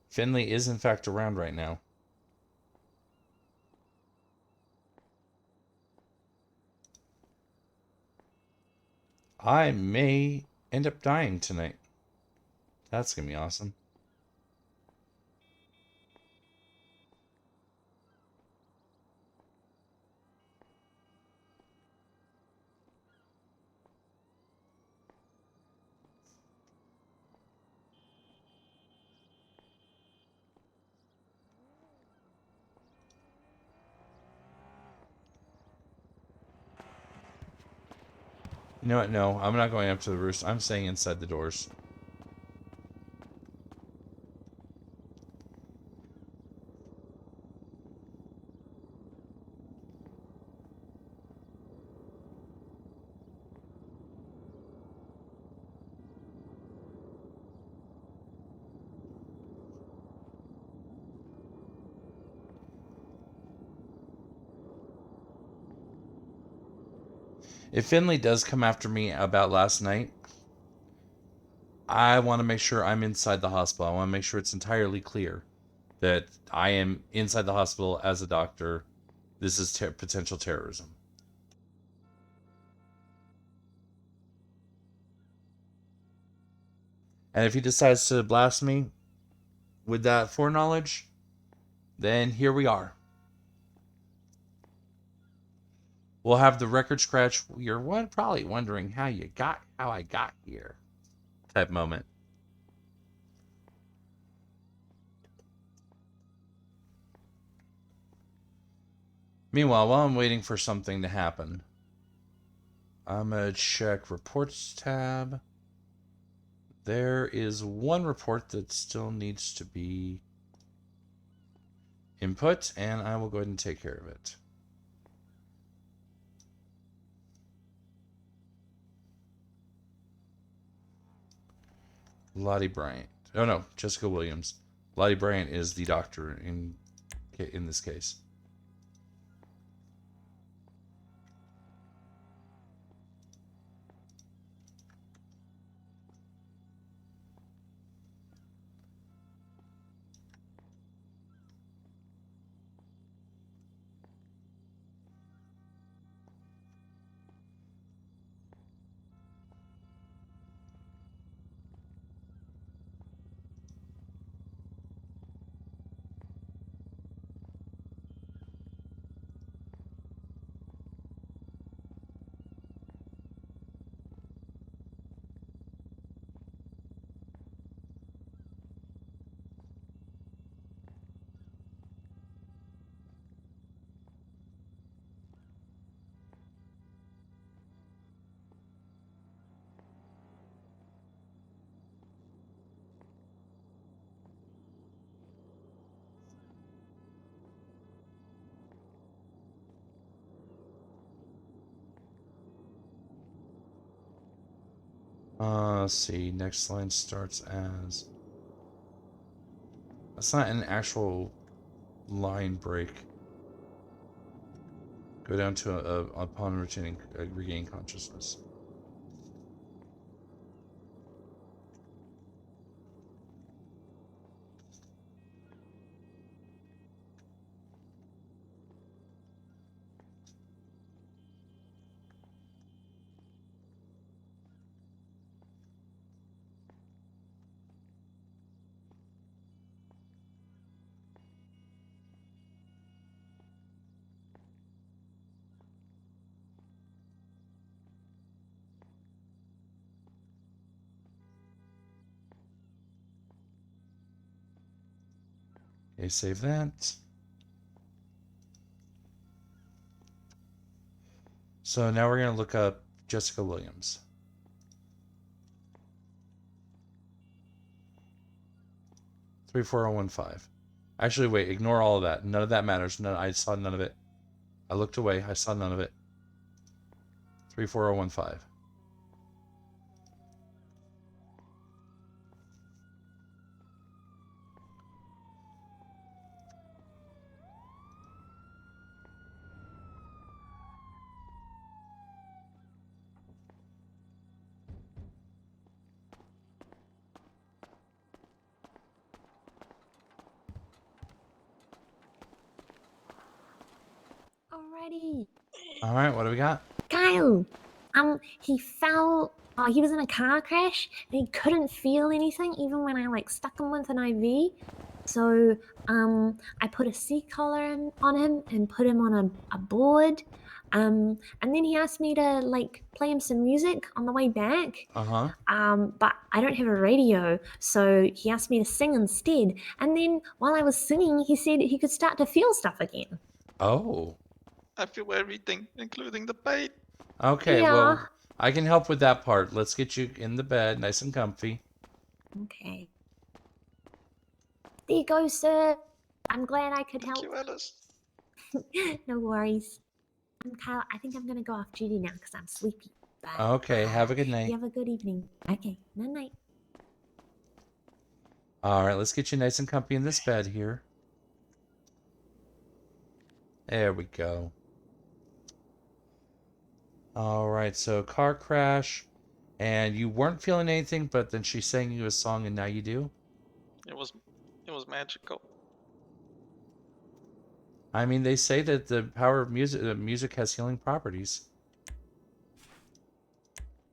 S1: Finley is in fact around right now. I may end up dying tonight. That's gonna be awesome. You know what? No, I'm not going up to the roost. I'm staying inside the doors. If Finley does come after me about last night, I want to make sure I'm inside the hospital. I want to make sure it's entirely clear that I am inside the hospital as a doctor. This is potential terrorism. And if he decides to blast me with that foreknowledge, then here we are. We'll have the record scratch. You're probably wondering how I got here. Type moment. Meanwhile, while I'm waiting for something to happen, I'm gonna check reports tab. There is one report that still needs to be input, and I will go ahead and take care of it. Lottie Bryant. Oh no, Jessica Williams. Lottie Bryant is the doctor in this case. Let's see. Next line starts as. That's not an actual line break. Go down to upon regain consciousness. Okay, save that. So now we're going to look up Jessica Williams. Three 4015. Actually, wait, ignore all of that. None of that matters. I saw none of it. I looked away. I saw none of it. 34015.
S21: Alrighty.
S1: All right, what do we got?
S21: Kail, he fell. Oh, he was in a car crash and he couldn't feel anything even when I like stuck him with an IV. So I put a seat collar on him and put him on a board. And then he asked me to like play him some music on the way back. But I don't have a radio, so he asked me to sing instead. And then while I was singing, he said he could start to feel stuff again.
S1: Oh.
S6: I feel everything, including the pain.
S1: Okay,
S21: Yeah.
S1: well, I can help with that part. Let's get you in the bed, nice and comfy.
S21: Okay. There you go, sir. I'm glad I could help.
S6: Thank you, Alice.
S21: No worries. Kail, I think I'm gonna go off duty now because I'm sleepy. But,
S1: Okay, have a good night.
S21: You have a good evening. Okay, night night.
S1: All right, let's get you nice and comfy in this bed here. There we go. All right, so car crash, and you weren't feeling anything, but then she sang you a song, and now you do?
S6: It was magical.
S1: I mean, they say that the power of music has healing properties.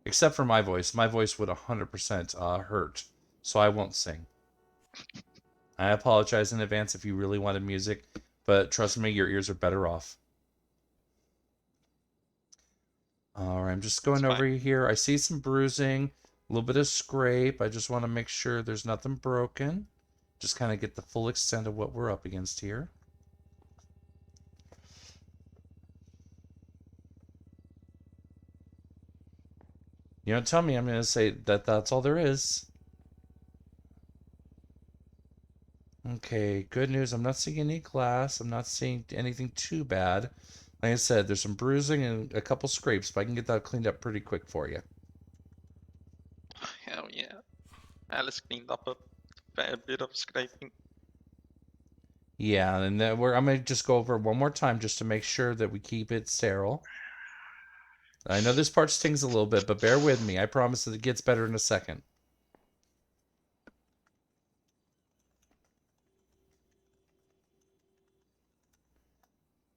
S1: Except for my voice. My voice would 100% hurt, so I won't sing. I apologize in advance if you really wanted music, but trust me, your ears are better off. All right, I'm just going over here. I see some bruising, a little bit of scrape. I just want to make sure there's nothing broken. Just kind of get the full extent of what we're up against here. You don't tell me I'm going to say that that's all there is. Okay, good news. I'm not seeing any glass. I'm not seeing anything too bad. Like I said, there's some bruising and a couple scrapes, but I can get that cleaned up pretty quick for you.
S6: Hell yeah. Alice cleaned up a fair bit of scraping.
S1: Yeah, and then I'm going to just go over it one more time just to make sure that we keep it sterile. I know this part stings a little bit, but bear with me. I promise that it gets better in a second.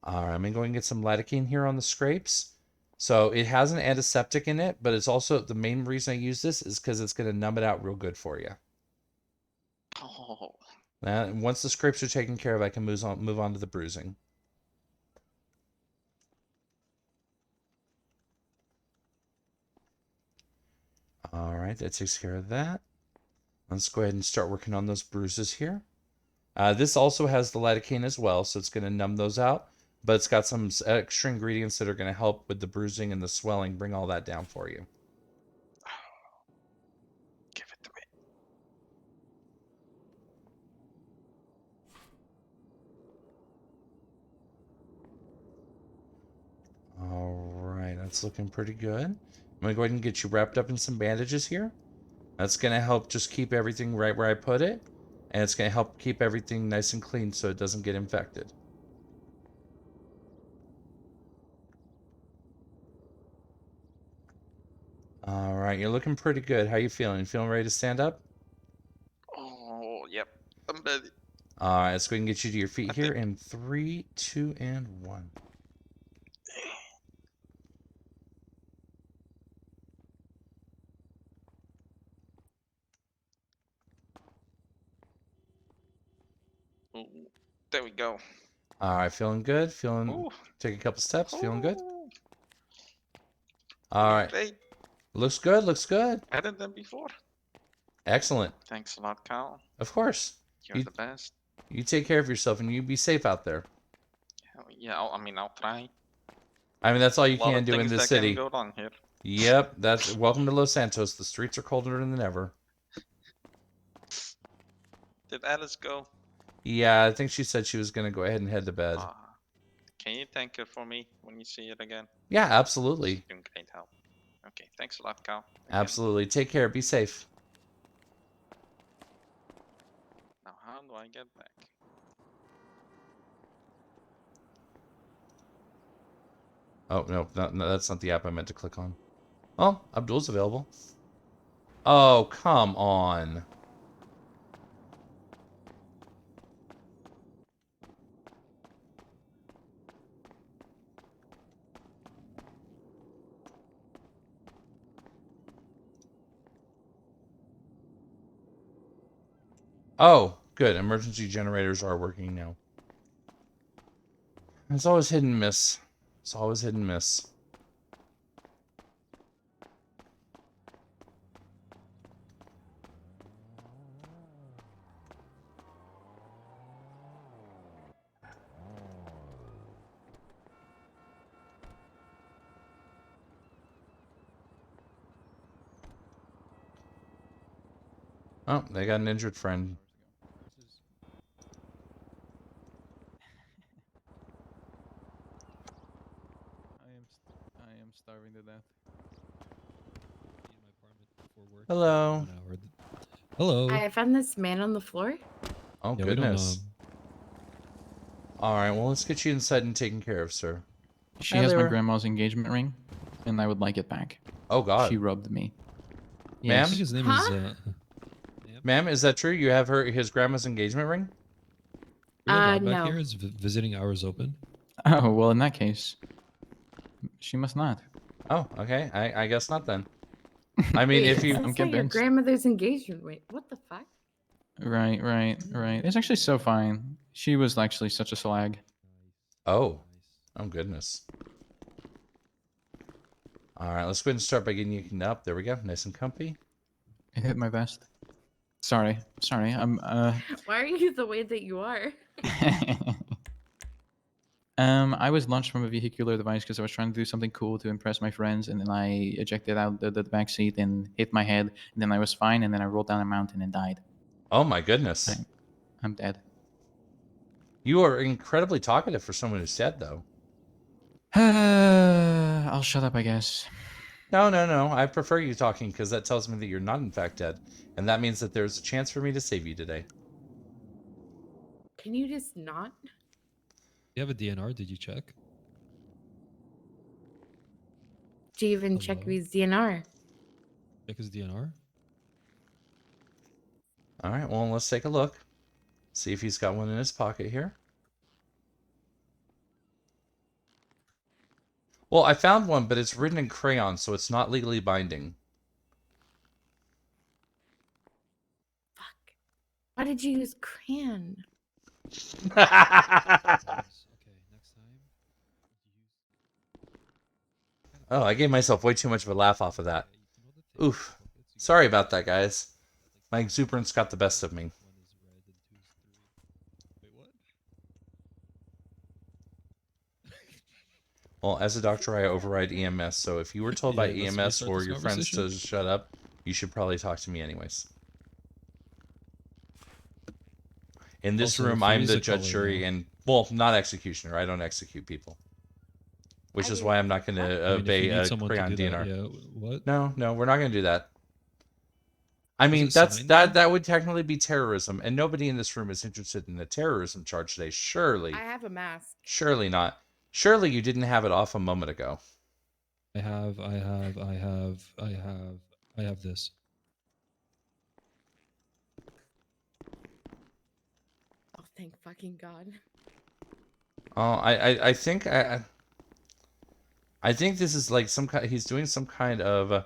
S1: All right, I'm going to go and get some lidocaine here on the scrapes. So it has an antiseptic in it, but it's also the main reason I use this is because it's going to numb it out real good for you.
S6: Oh.
S1: And once the scrapes are taken care of, I can move on to the bruising. All right, that takes care of that. Let's go ahead and start working on those bruises here. This also has the lidocaine as well, so it's going to numb those out. But it's got some extra ingredients that are going to help with the bruising and the swelling, bring all that down for you.
S6: Give it to me.
S1: All right, that's looking pretty good. I'm going to go ahead and get you wrapped up in some bandages here. That's going to help just keep everything right where I put it. And it's going to help keep everything nice and clean so it doesn't get infected. All right, you're looking pretty good. How you feeling? Feeling ready to stand up?
S6: Oh, yep. I'm ready.
S1: All right, let's go ahead and get you to your feet here in 3, 2, and 1.
S6: Ooh, there we go.
S1: All right, feeling good? Feeling?
S6: Ooh.
S1: Take a couple steps. Feeling good?
S6: Ooh.
S1: All right.
S6: Great.
S1: Looks good. Looks good.
S6: Better than before.
S1: Excellent.
S6: Thanks a lot, Kail.
S1: Of course.
S6: You're the best.
S1: You take care of yourself and you be safe out there.
S6: Hell yeah, I'll try.
S1: I mean, that's all you
S6: A lot
S1: can
S6: of
S1: do in
S6: things
S1: this
S6: that
S1: city.
S6: can go wrong here.
S1: Yep, that's welcome to Los Santos. The streets are colder than ever.
S6: Did Alice go?
S1: Yeah, I think she said she was going to go ahead and head to bed.
S6: Can you thank her for me when you see it again?
S1: Yeah, absolutely.
S6: She's doing great help. Okay, thanks a lot, Kail. Again.
S1: Absolutely. Take care. Be safe.
S6: Now, how do I get back?
S1: Oh, no, that's not the app I meant to click on. Oh, Abdul's available. Oh, come on. Oh, good. Emergency generators are working now. It's always hit and miss. It's always hit and miss. Oh, they got an injured friend.
S8: I am starving to death.
S1: Hello.
S8: Hello.
S14: I found this man on the floor.
S1: Oh,
S8: Yeah, we don't know
S1: goodness. All right, well, let's get you inside and taken care of, sir.
S8: She
S1: Hi
S8: has my
S1: there.
S8: grandma's engagement ring, and I would like it back.
S1: Oh, God.
S8: She rubbed me.
S1: Ma'am?
S8: Yes.
S1: I think his name is, Ma'am, is that true? You have his grandma's engagement ring?
S14: No.
S8: Is visiting hours open? Oh, well, in that case, she must not.
S1: Oh, okay. I guess not then. I mean, if you...
S8: I'm
S14: That's not your
S8: convinced.
S14: grandmother's engagement. Wait, what the fuck?
S8: Right. It's actually so fine. She was actually such a slag.
S1: Oh. Oh, goodness. All right, let's go ahead and start by getting you cleaned up. There we go, nice and comfy.
S8: I hit my vest. Sorry. I'm
S14: Why are you the way that you are?
S8: I was launched from a vehicular device because I was trying to do something cool to impress my friends, and then I ejected out the back seat and hit my head, and then I was fine, and then I rolled down a mountain and died.
S1: Oh my goodness.
S8: I'm dead.
S1: You are incredibly talkative for someone who's dead, though.
S8: I'll shut up, I guess.
S1: No. I prefer you talking because that tells me that you're not in fact dead, and that means that there's a chance for me to save you today.
S14: Can you just not?
S10: You have a DNR? Did you check?
S14: Do you even check his DNR?
S10: Check his DNR?
S1: All right, well, let's take a look. See if he's got one in his pocket here. Well, I found one, but it's written in crayon, so it's not legally binding.
S14: Fuck. Why did you use crayon?
S1: Oh, I gave myself way too much of a laugh off of that. Oof. Sorry about that, guys. My exuberance got the best of me. Well, as a doctor, I override EMS, so if you were told by
S10: let's
S1: EMS
S10: restart
S1: or
S10: this
S1: your friends to
S10: conversation.
S1: shut up, you should probably talk to me anyways. In this
S10: Also,
S1: room,
S10: free
S1: I'm
S10: is
S1: the
S10: a
S1: judge,
S10: color
S1: jury,
S10: now.
S1: and, well, not executioner. I don't execute people. Which is why I'm not going to
S10: I mean, if
S1: obey
S10: you need
S1: a
S10: someone to
S1: crayon
S10: do that,
S1: DNR.
S10: yeah, what?
S1: No, we're not going to do that. I mean,
S10: it signed,
S1: that would technically be terrorism, and nobody in this room is interested in a terrorism charge today. Surely.
S14: I have a mask.
S1: Surely not. Surely you didn't have it off a moment ago.
S10: I have this.
S14: Oh, thank fucking God.
S1: Oh, I think I think this is like some kind. He's doing some kind of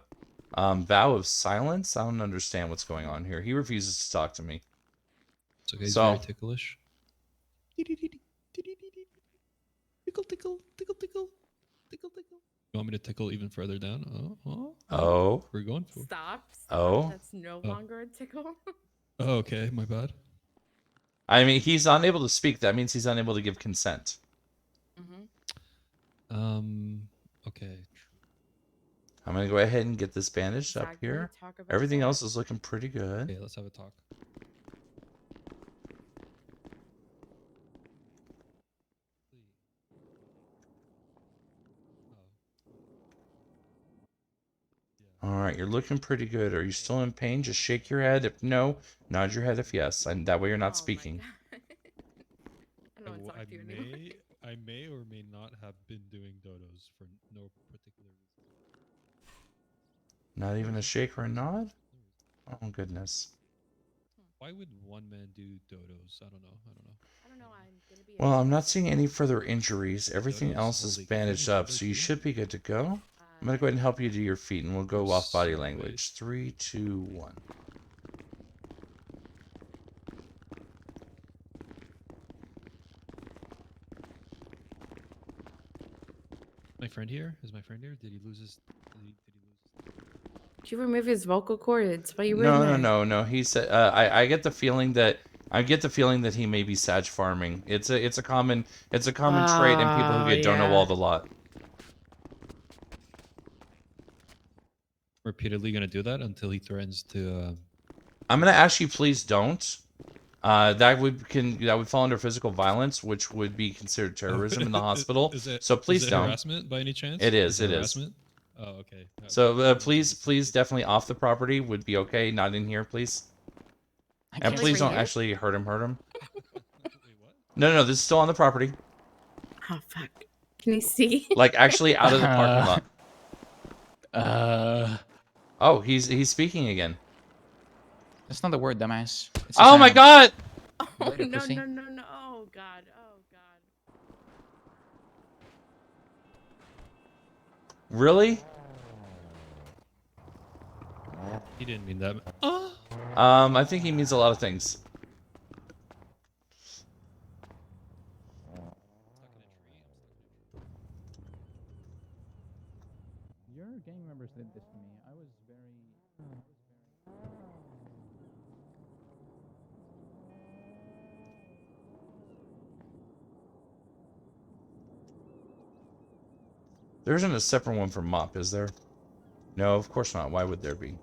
S1: vow of silence. I don't understand what's going on here. He refuses to talk to me.
S10: It's okay. He's very ticklish. Tickle, tickle, tickle, tickle, tickle, tickle. You want me to tickle even further down?
S1: Oh.
S10: We're going for.
S14: Stop.
S1: Oh.
S14: That's no longer a tickle.
S10: Oh, okay. My bad.
S1: I mean, he's unable to speak. That means he's unable to give consent.
S10: Okay.
S1: I'm gonna go ahead and get this bandaged up
S14: Exactly,
S1: here.
S14: talk about
S1: Everything
S14: that.
S1: else is looking pretty good.
S10: Okay, let's have a talk.
S1: All right, you're looking pretty good. Are you still in pain? Just shake your head. If no, nod your head if yes. And that way you're not speaking.
S14: I don't want to talk to you anymore.
S10: I may or may not have been doing dodos for no particular reason.
S1: Not even a shake or a nod? Oh, goodness.
S10: Why would one man do dodos? I don't know.
S14: I don't know. I'm gonna be.
S1: Well, I'm not seeing any further injuries. Everything
S10: Dodos?
S1: else is
S10: Holy, can you
S1: bandaged
S10: do
S1: up,
S10: dodo
S1: so you
S10: too?
S1: should be good to go. I'm going to go ahead and help you to your feet, and we'll go off body
S10: so
S1: language. 3, 2, 1.
S10: My friend here? Is my friend here? Did he lose his?
S14: Did you remove his vocal cords? Why you were in there?
S1: No. He said, I get the feeling that he may be Sag farming. It's a common trait in people who get dono walled a lot.
S10: Repeatedly gonna do that until he threatens to.
S1: I'm gonna ask you, please don't. That would fall under physical violence, which would be considered terrorism in the hospital. So please
S10: is it
S1: don't.
S10: Harassment by any chance?
S1: It is.
S10: It is. Harassment? Oh, okay.
S1: So please, definitely off the property would be okay. Not in here, please. And please don't actually hurt him. No, this is still on the property.
S14: Oh fuck! Can you see?
S1: Like actually out of the parking lot. Oh, he's speaking again.
S8: That's not the word, dumbass. It's a
S1: Oh my
S8: sound.
S1: god!
S14: Oh
S8: Later,
S14: no!
S8: pussy.
S14: No! Oh god! Oh god!
S1: Really?
S10: He didn't mean that.
S1: I think he means a lot of things.
S4: You're
S8: Your gang members did this to me. I was very.
S1: There isn't a separate one for mop, is there? No, of course not. Why would there be?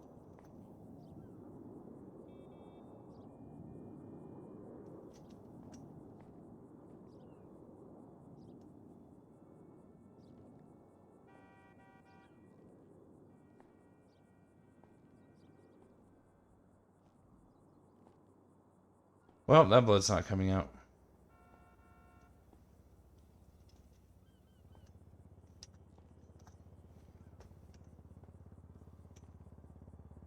S1: Well, that blood's not coming out.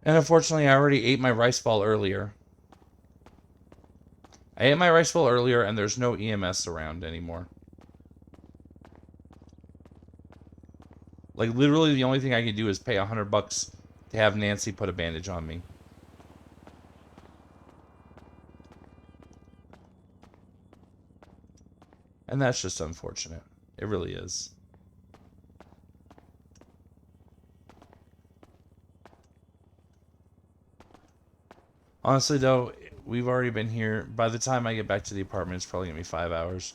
S1: And unfortunately, I already ate my rice ball earlier. I ate my rice ball earlier, and there's no EMS around anymore. Like, literally, the only thing I can do is pay $100 to have Nancy put a bandage on me. And that's just unfortunate. It really is. Honestly, though, we've already been here. By the time I get back to the apartment, it's probably going to be 5 hours.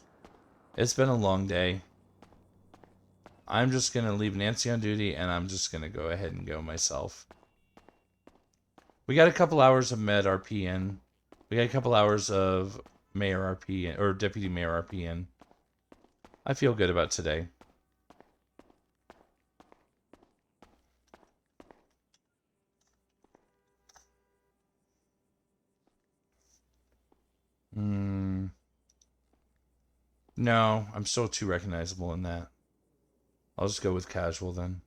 S1: It's been a long day. I'm just going to leave Nancy on duty, and I'm just going to go ahead and go myself. We got a couple hours of Med RP in. We got a couple hours of Mayor RP in, or Deputy Mayor RP in. I feel good about today. No, I'm still too recognizable in that. I'll just go with casual then.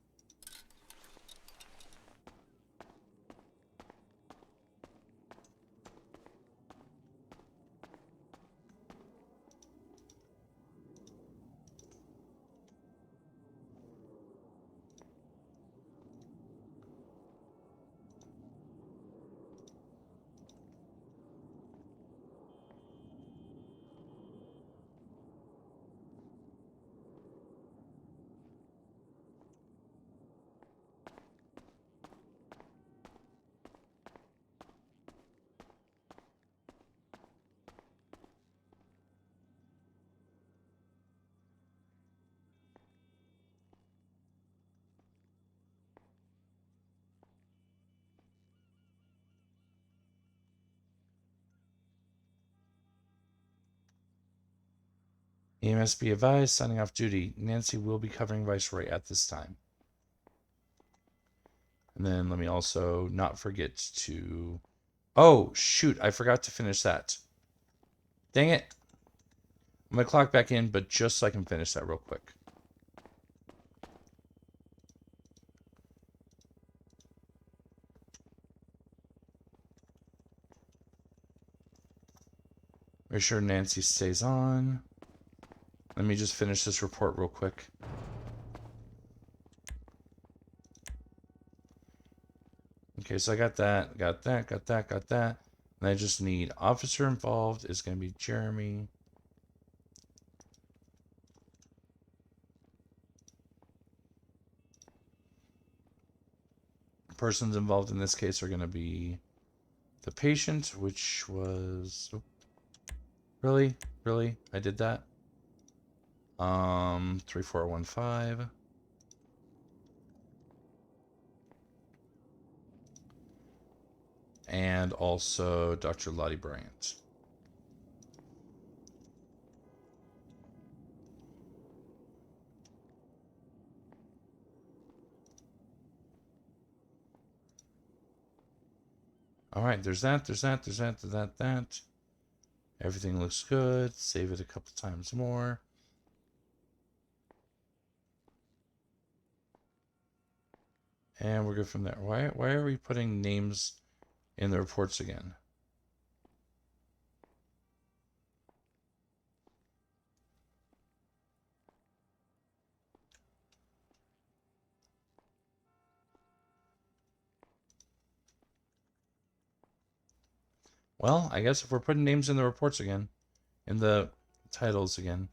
S1: EMS be advised, signing off duty. Nancy will be covering Viceroy at this time. And then let me also not forget to... Oh, shoot, I forgot to finish that. Dang it. I'm going to clock back in, but just so I can finish that real quick. Make sure Nancy stays on. Let me just finish this report real quick. Okay, so I got that, got that, got that, got that. And I just need officer involved. It's going to be Jeremy. Persons involved in this case are going to be the patient, which was... Oh, really? Really? I did that? 3415. And also Dr. Lottie Bryant. All right, there's that, there's that, there's that, there's that, that. Everything looks good. Save it a couple times more. And we're good from there. Why are we putting names in the reports again? Well, I guess if we're putting names in the reports again, in the titles again,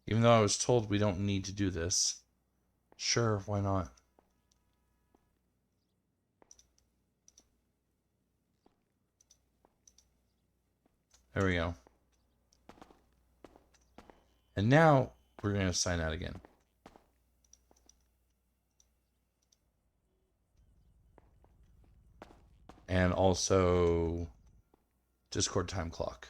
S1: even though I was told we don't need to do this, sure, why not? There we go. And now we're going to sign out again. And also Discord time clock.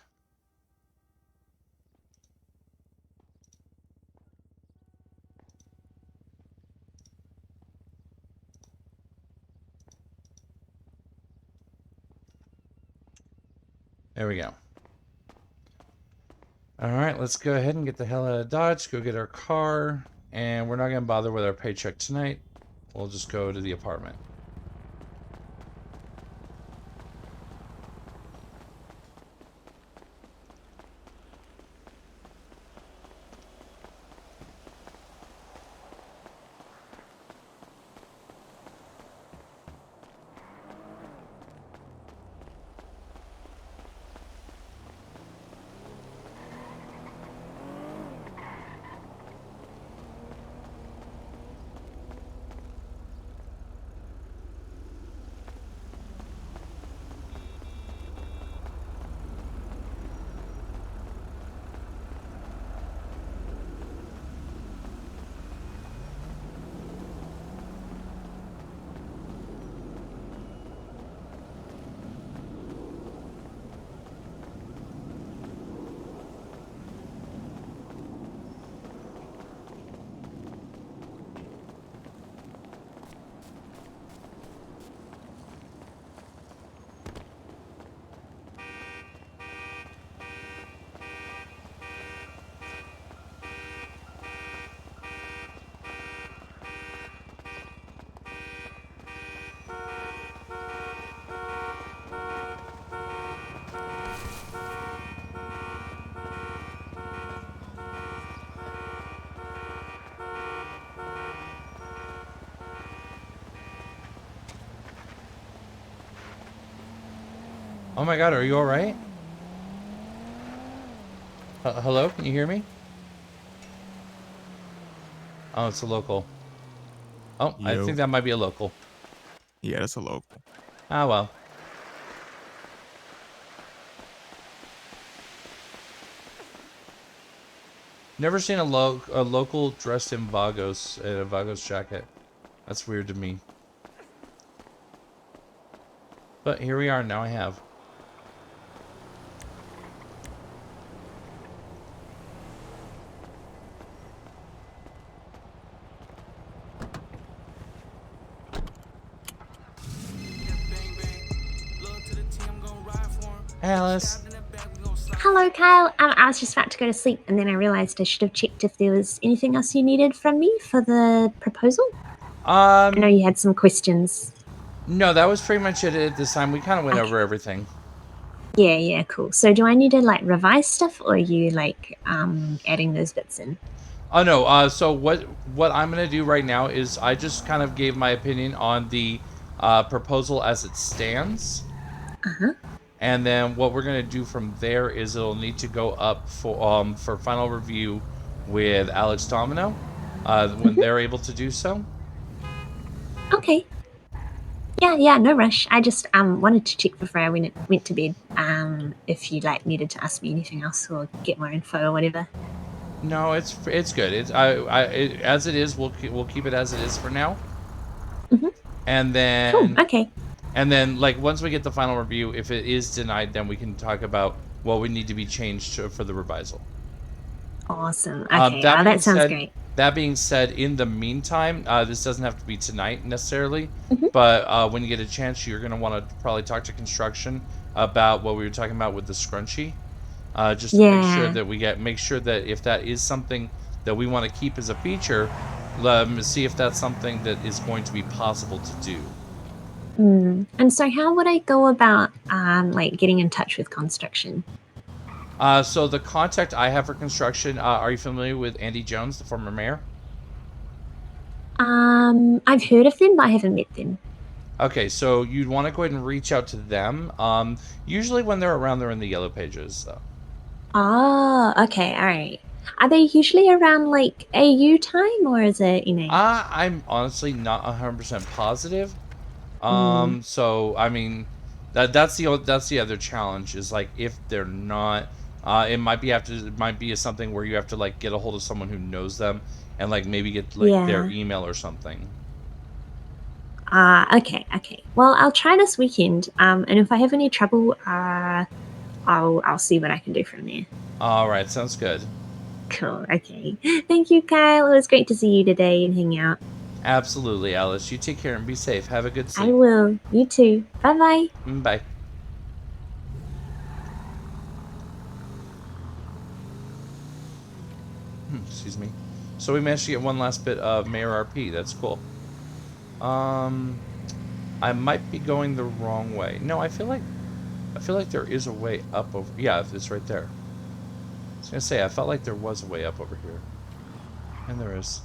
S1: There we go. All right, let's go ahead and get the hell out of Dodge, go get our car, and we're not going to bother with our paycheck tonight. We'll just go to the apartment. Oh my god, are you alright? Hello, can you hear me? Oh, it's a local. Oh, I think that might be a local.
S9: Yeah, that's a local.
S1: Ah, well. Never seen a local dressed in Vagos, in a Vagos jacket. That's weird to me. But here we are, now I have. Alice.
S21: Hello, Kyle. I was just about to go to sleep, and then I realized I should have checked if there was anything else you needed from me for the proposal. I know you had some questions.
S1: No, that was pretty much it at this time. We kind of went over everything.
S21: Yeah, cool. So do I need to like revise stuff, or are you like adding those bits in?
S1: Oh no, so what I'm gonna do right now is I just kind of gave my opinion on the proposal as it stands. And then what we're gonna do from there is it'll need to go up for final review with Alex Domino when they're able to do so.
S21: Okay. Yeah, no rush. I just wanted to check before I went to bed if you like needed to ask me anything else or get more info or whatever.
S1: No, it's good. It's as it is. We'll keep it as it is for now. And then
S21: Cool. Okay.
S1: And then like once we get the final review, if it is denied, then we can talk about what would need to be changed for the revisal.
S21: Awesome. Okay, that sounds great.
S1: That being said, in the meantime, this doesn't have to be tonight necessarily, but when you get a chance, you're gonna want to probably talk to construction about what we were talking about with the scrunchie, just to make sure that make sure that if that is something that we want to keep as a feature, see if that's something that is going to be possible to do.
S21: And so how would I go about like getting in touch with construction?
S1: So the contact I have for construction, are you familiar with Andy Jones, the former mayor?
S21: I've heard of them, but I haven't met them.
S1: Okay, so you'd want to go ahead and reach out to them. Usually when they're around, they're in the yellow pages. So.
S21: Oh, okay, all right. Are they usually around like AU time, or is it, you know?
S1: I'm honestly not 100% positive. So I mean, That's the other challenge is like if they're not, it might be something where you have to like get a hold of someone who knows them and like maybe get like their
S21: Yeah.
S1: email or something.
S21: Okay. Well, I'll try this weekend. And if I have any trouble, I'll see what I can do from there.
S1: All right, sounds good.
S21: Cool. Okay. Thank you, Kyle. It was great to see you today and hang out.
S1: Absolutely, Alice. You take care and be safe. Have a good sleep.
S21: I will. You too. Bye-bye.
S1: Bye. Excuse me. So we managed to get one last bit of Mayor RP. That's cool. I might be going the wrong way. No, I feel like there is a way up over. Yeah, it's right there. I was gonna say I felt like there was a way up over here, and there is.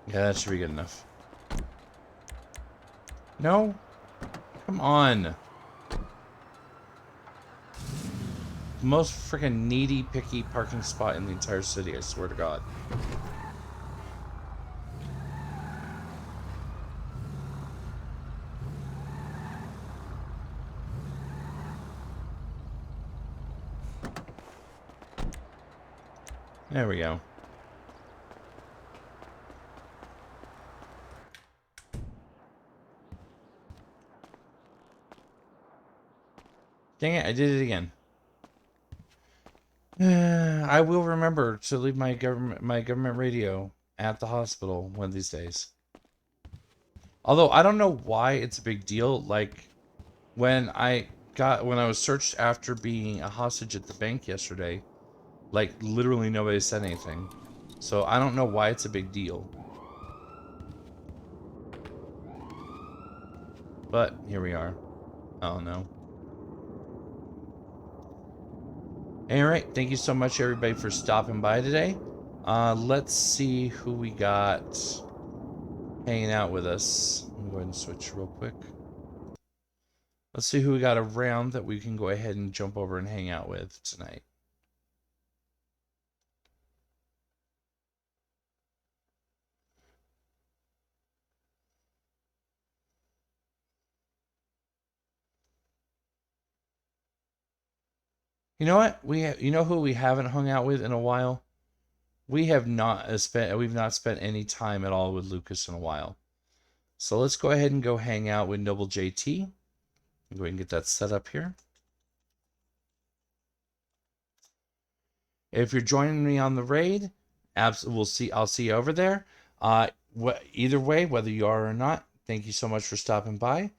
S1: Yeah, that should be good enough. No? Come on. Most freaking needy, picky parking spot in the entire city, I swear to God. There we go. Dang it, I did it again. I will remember to leave my government radio at the hospital one of these days. Although I don't know why it's a big deal. Like when I was searched after being a hostage at the bank yesterday, like literally nobody said anything. So I don't know why it's a big deal. But here we are. I don't know. Alright, thank you so much everybody for stopping by today. Let's see who we got hanging out with us. Let me go ahead and switch real quick. Let's see who we got around that we can go ahead and jump over and hang out with tonight. You know what? You know who we haven't hung out with in a while? We've not spent any time at all with Lucas in a while. So let's go ahead and go hang out with Noble JT. Go ahead and get that set up here. If you're joining me on the raid, I'll see you over there. Either way, whether you are or not, thank you so much for stopping by.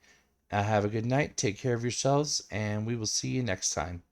S1: Have a good night. Take care of yourselves, and we will see you next time.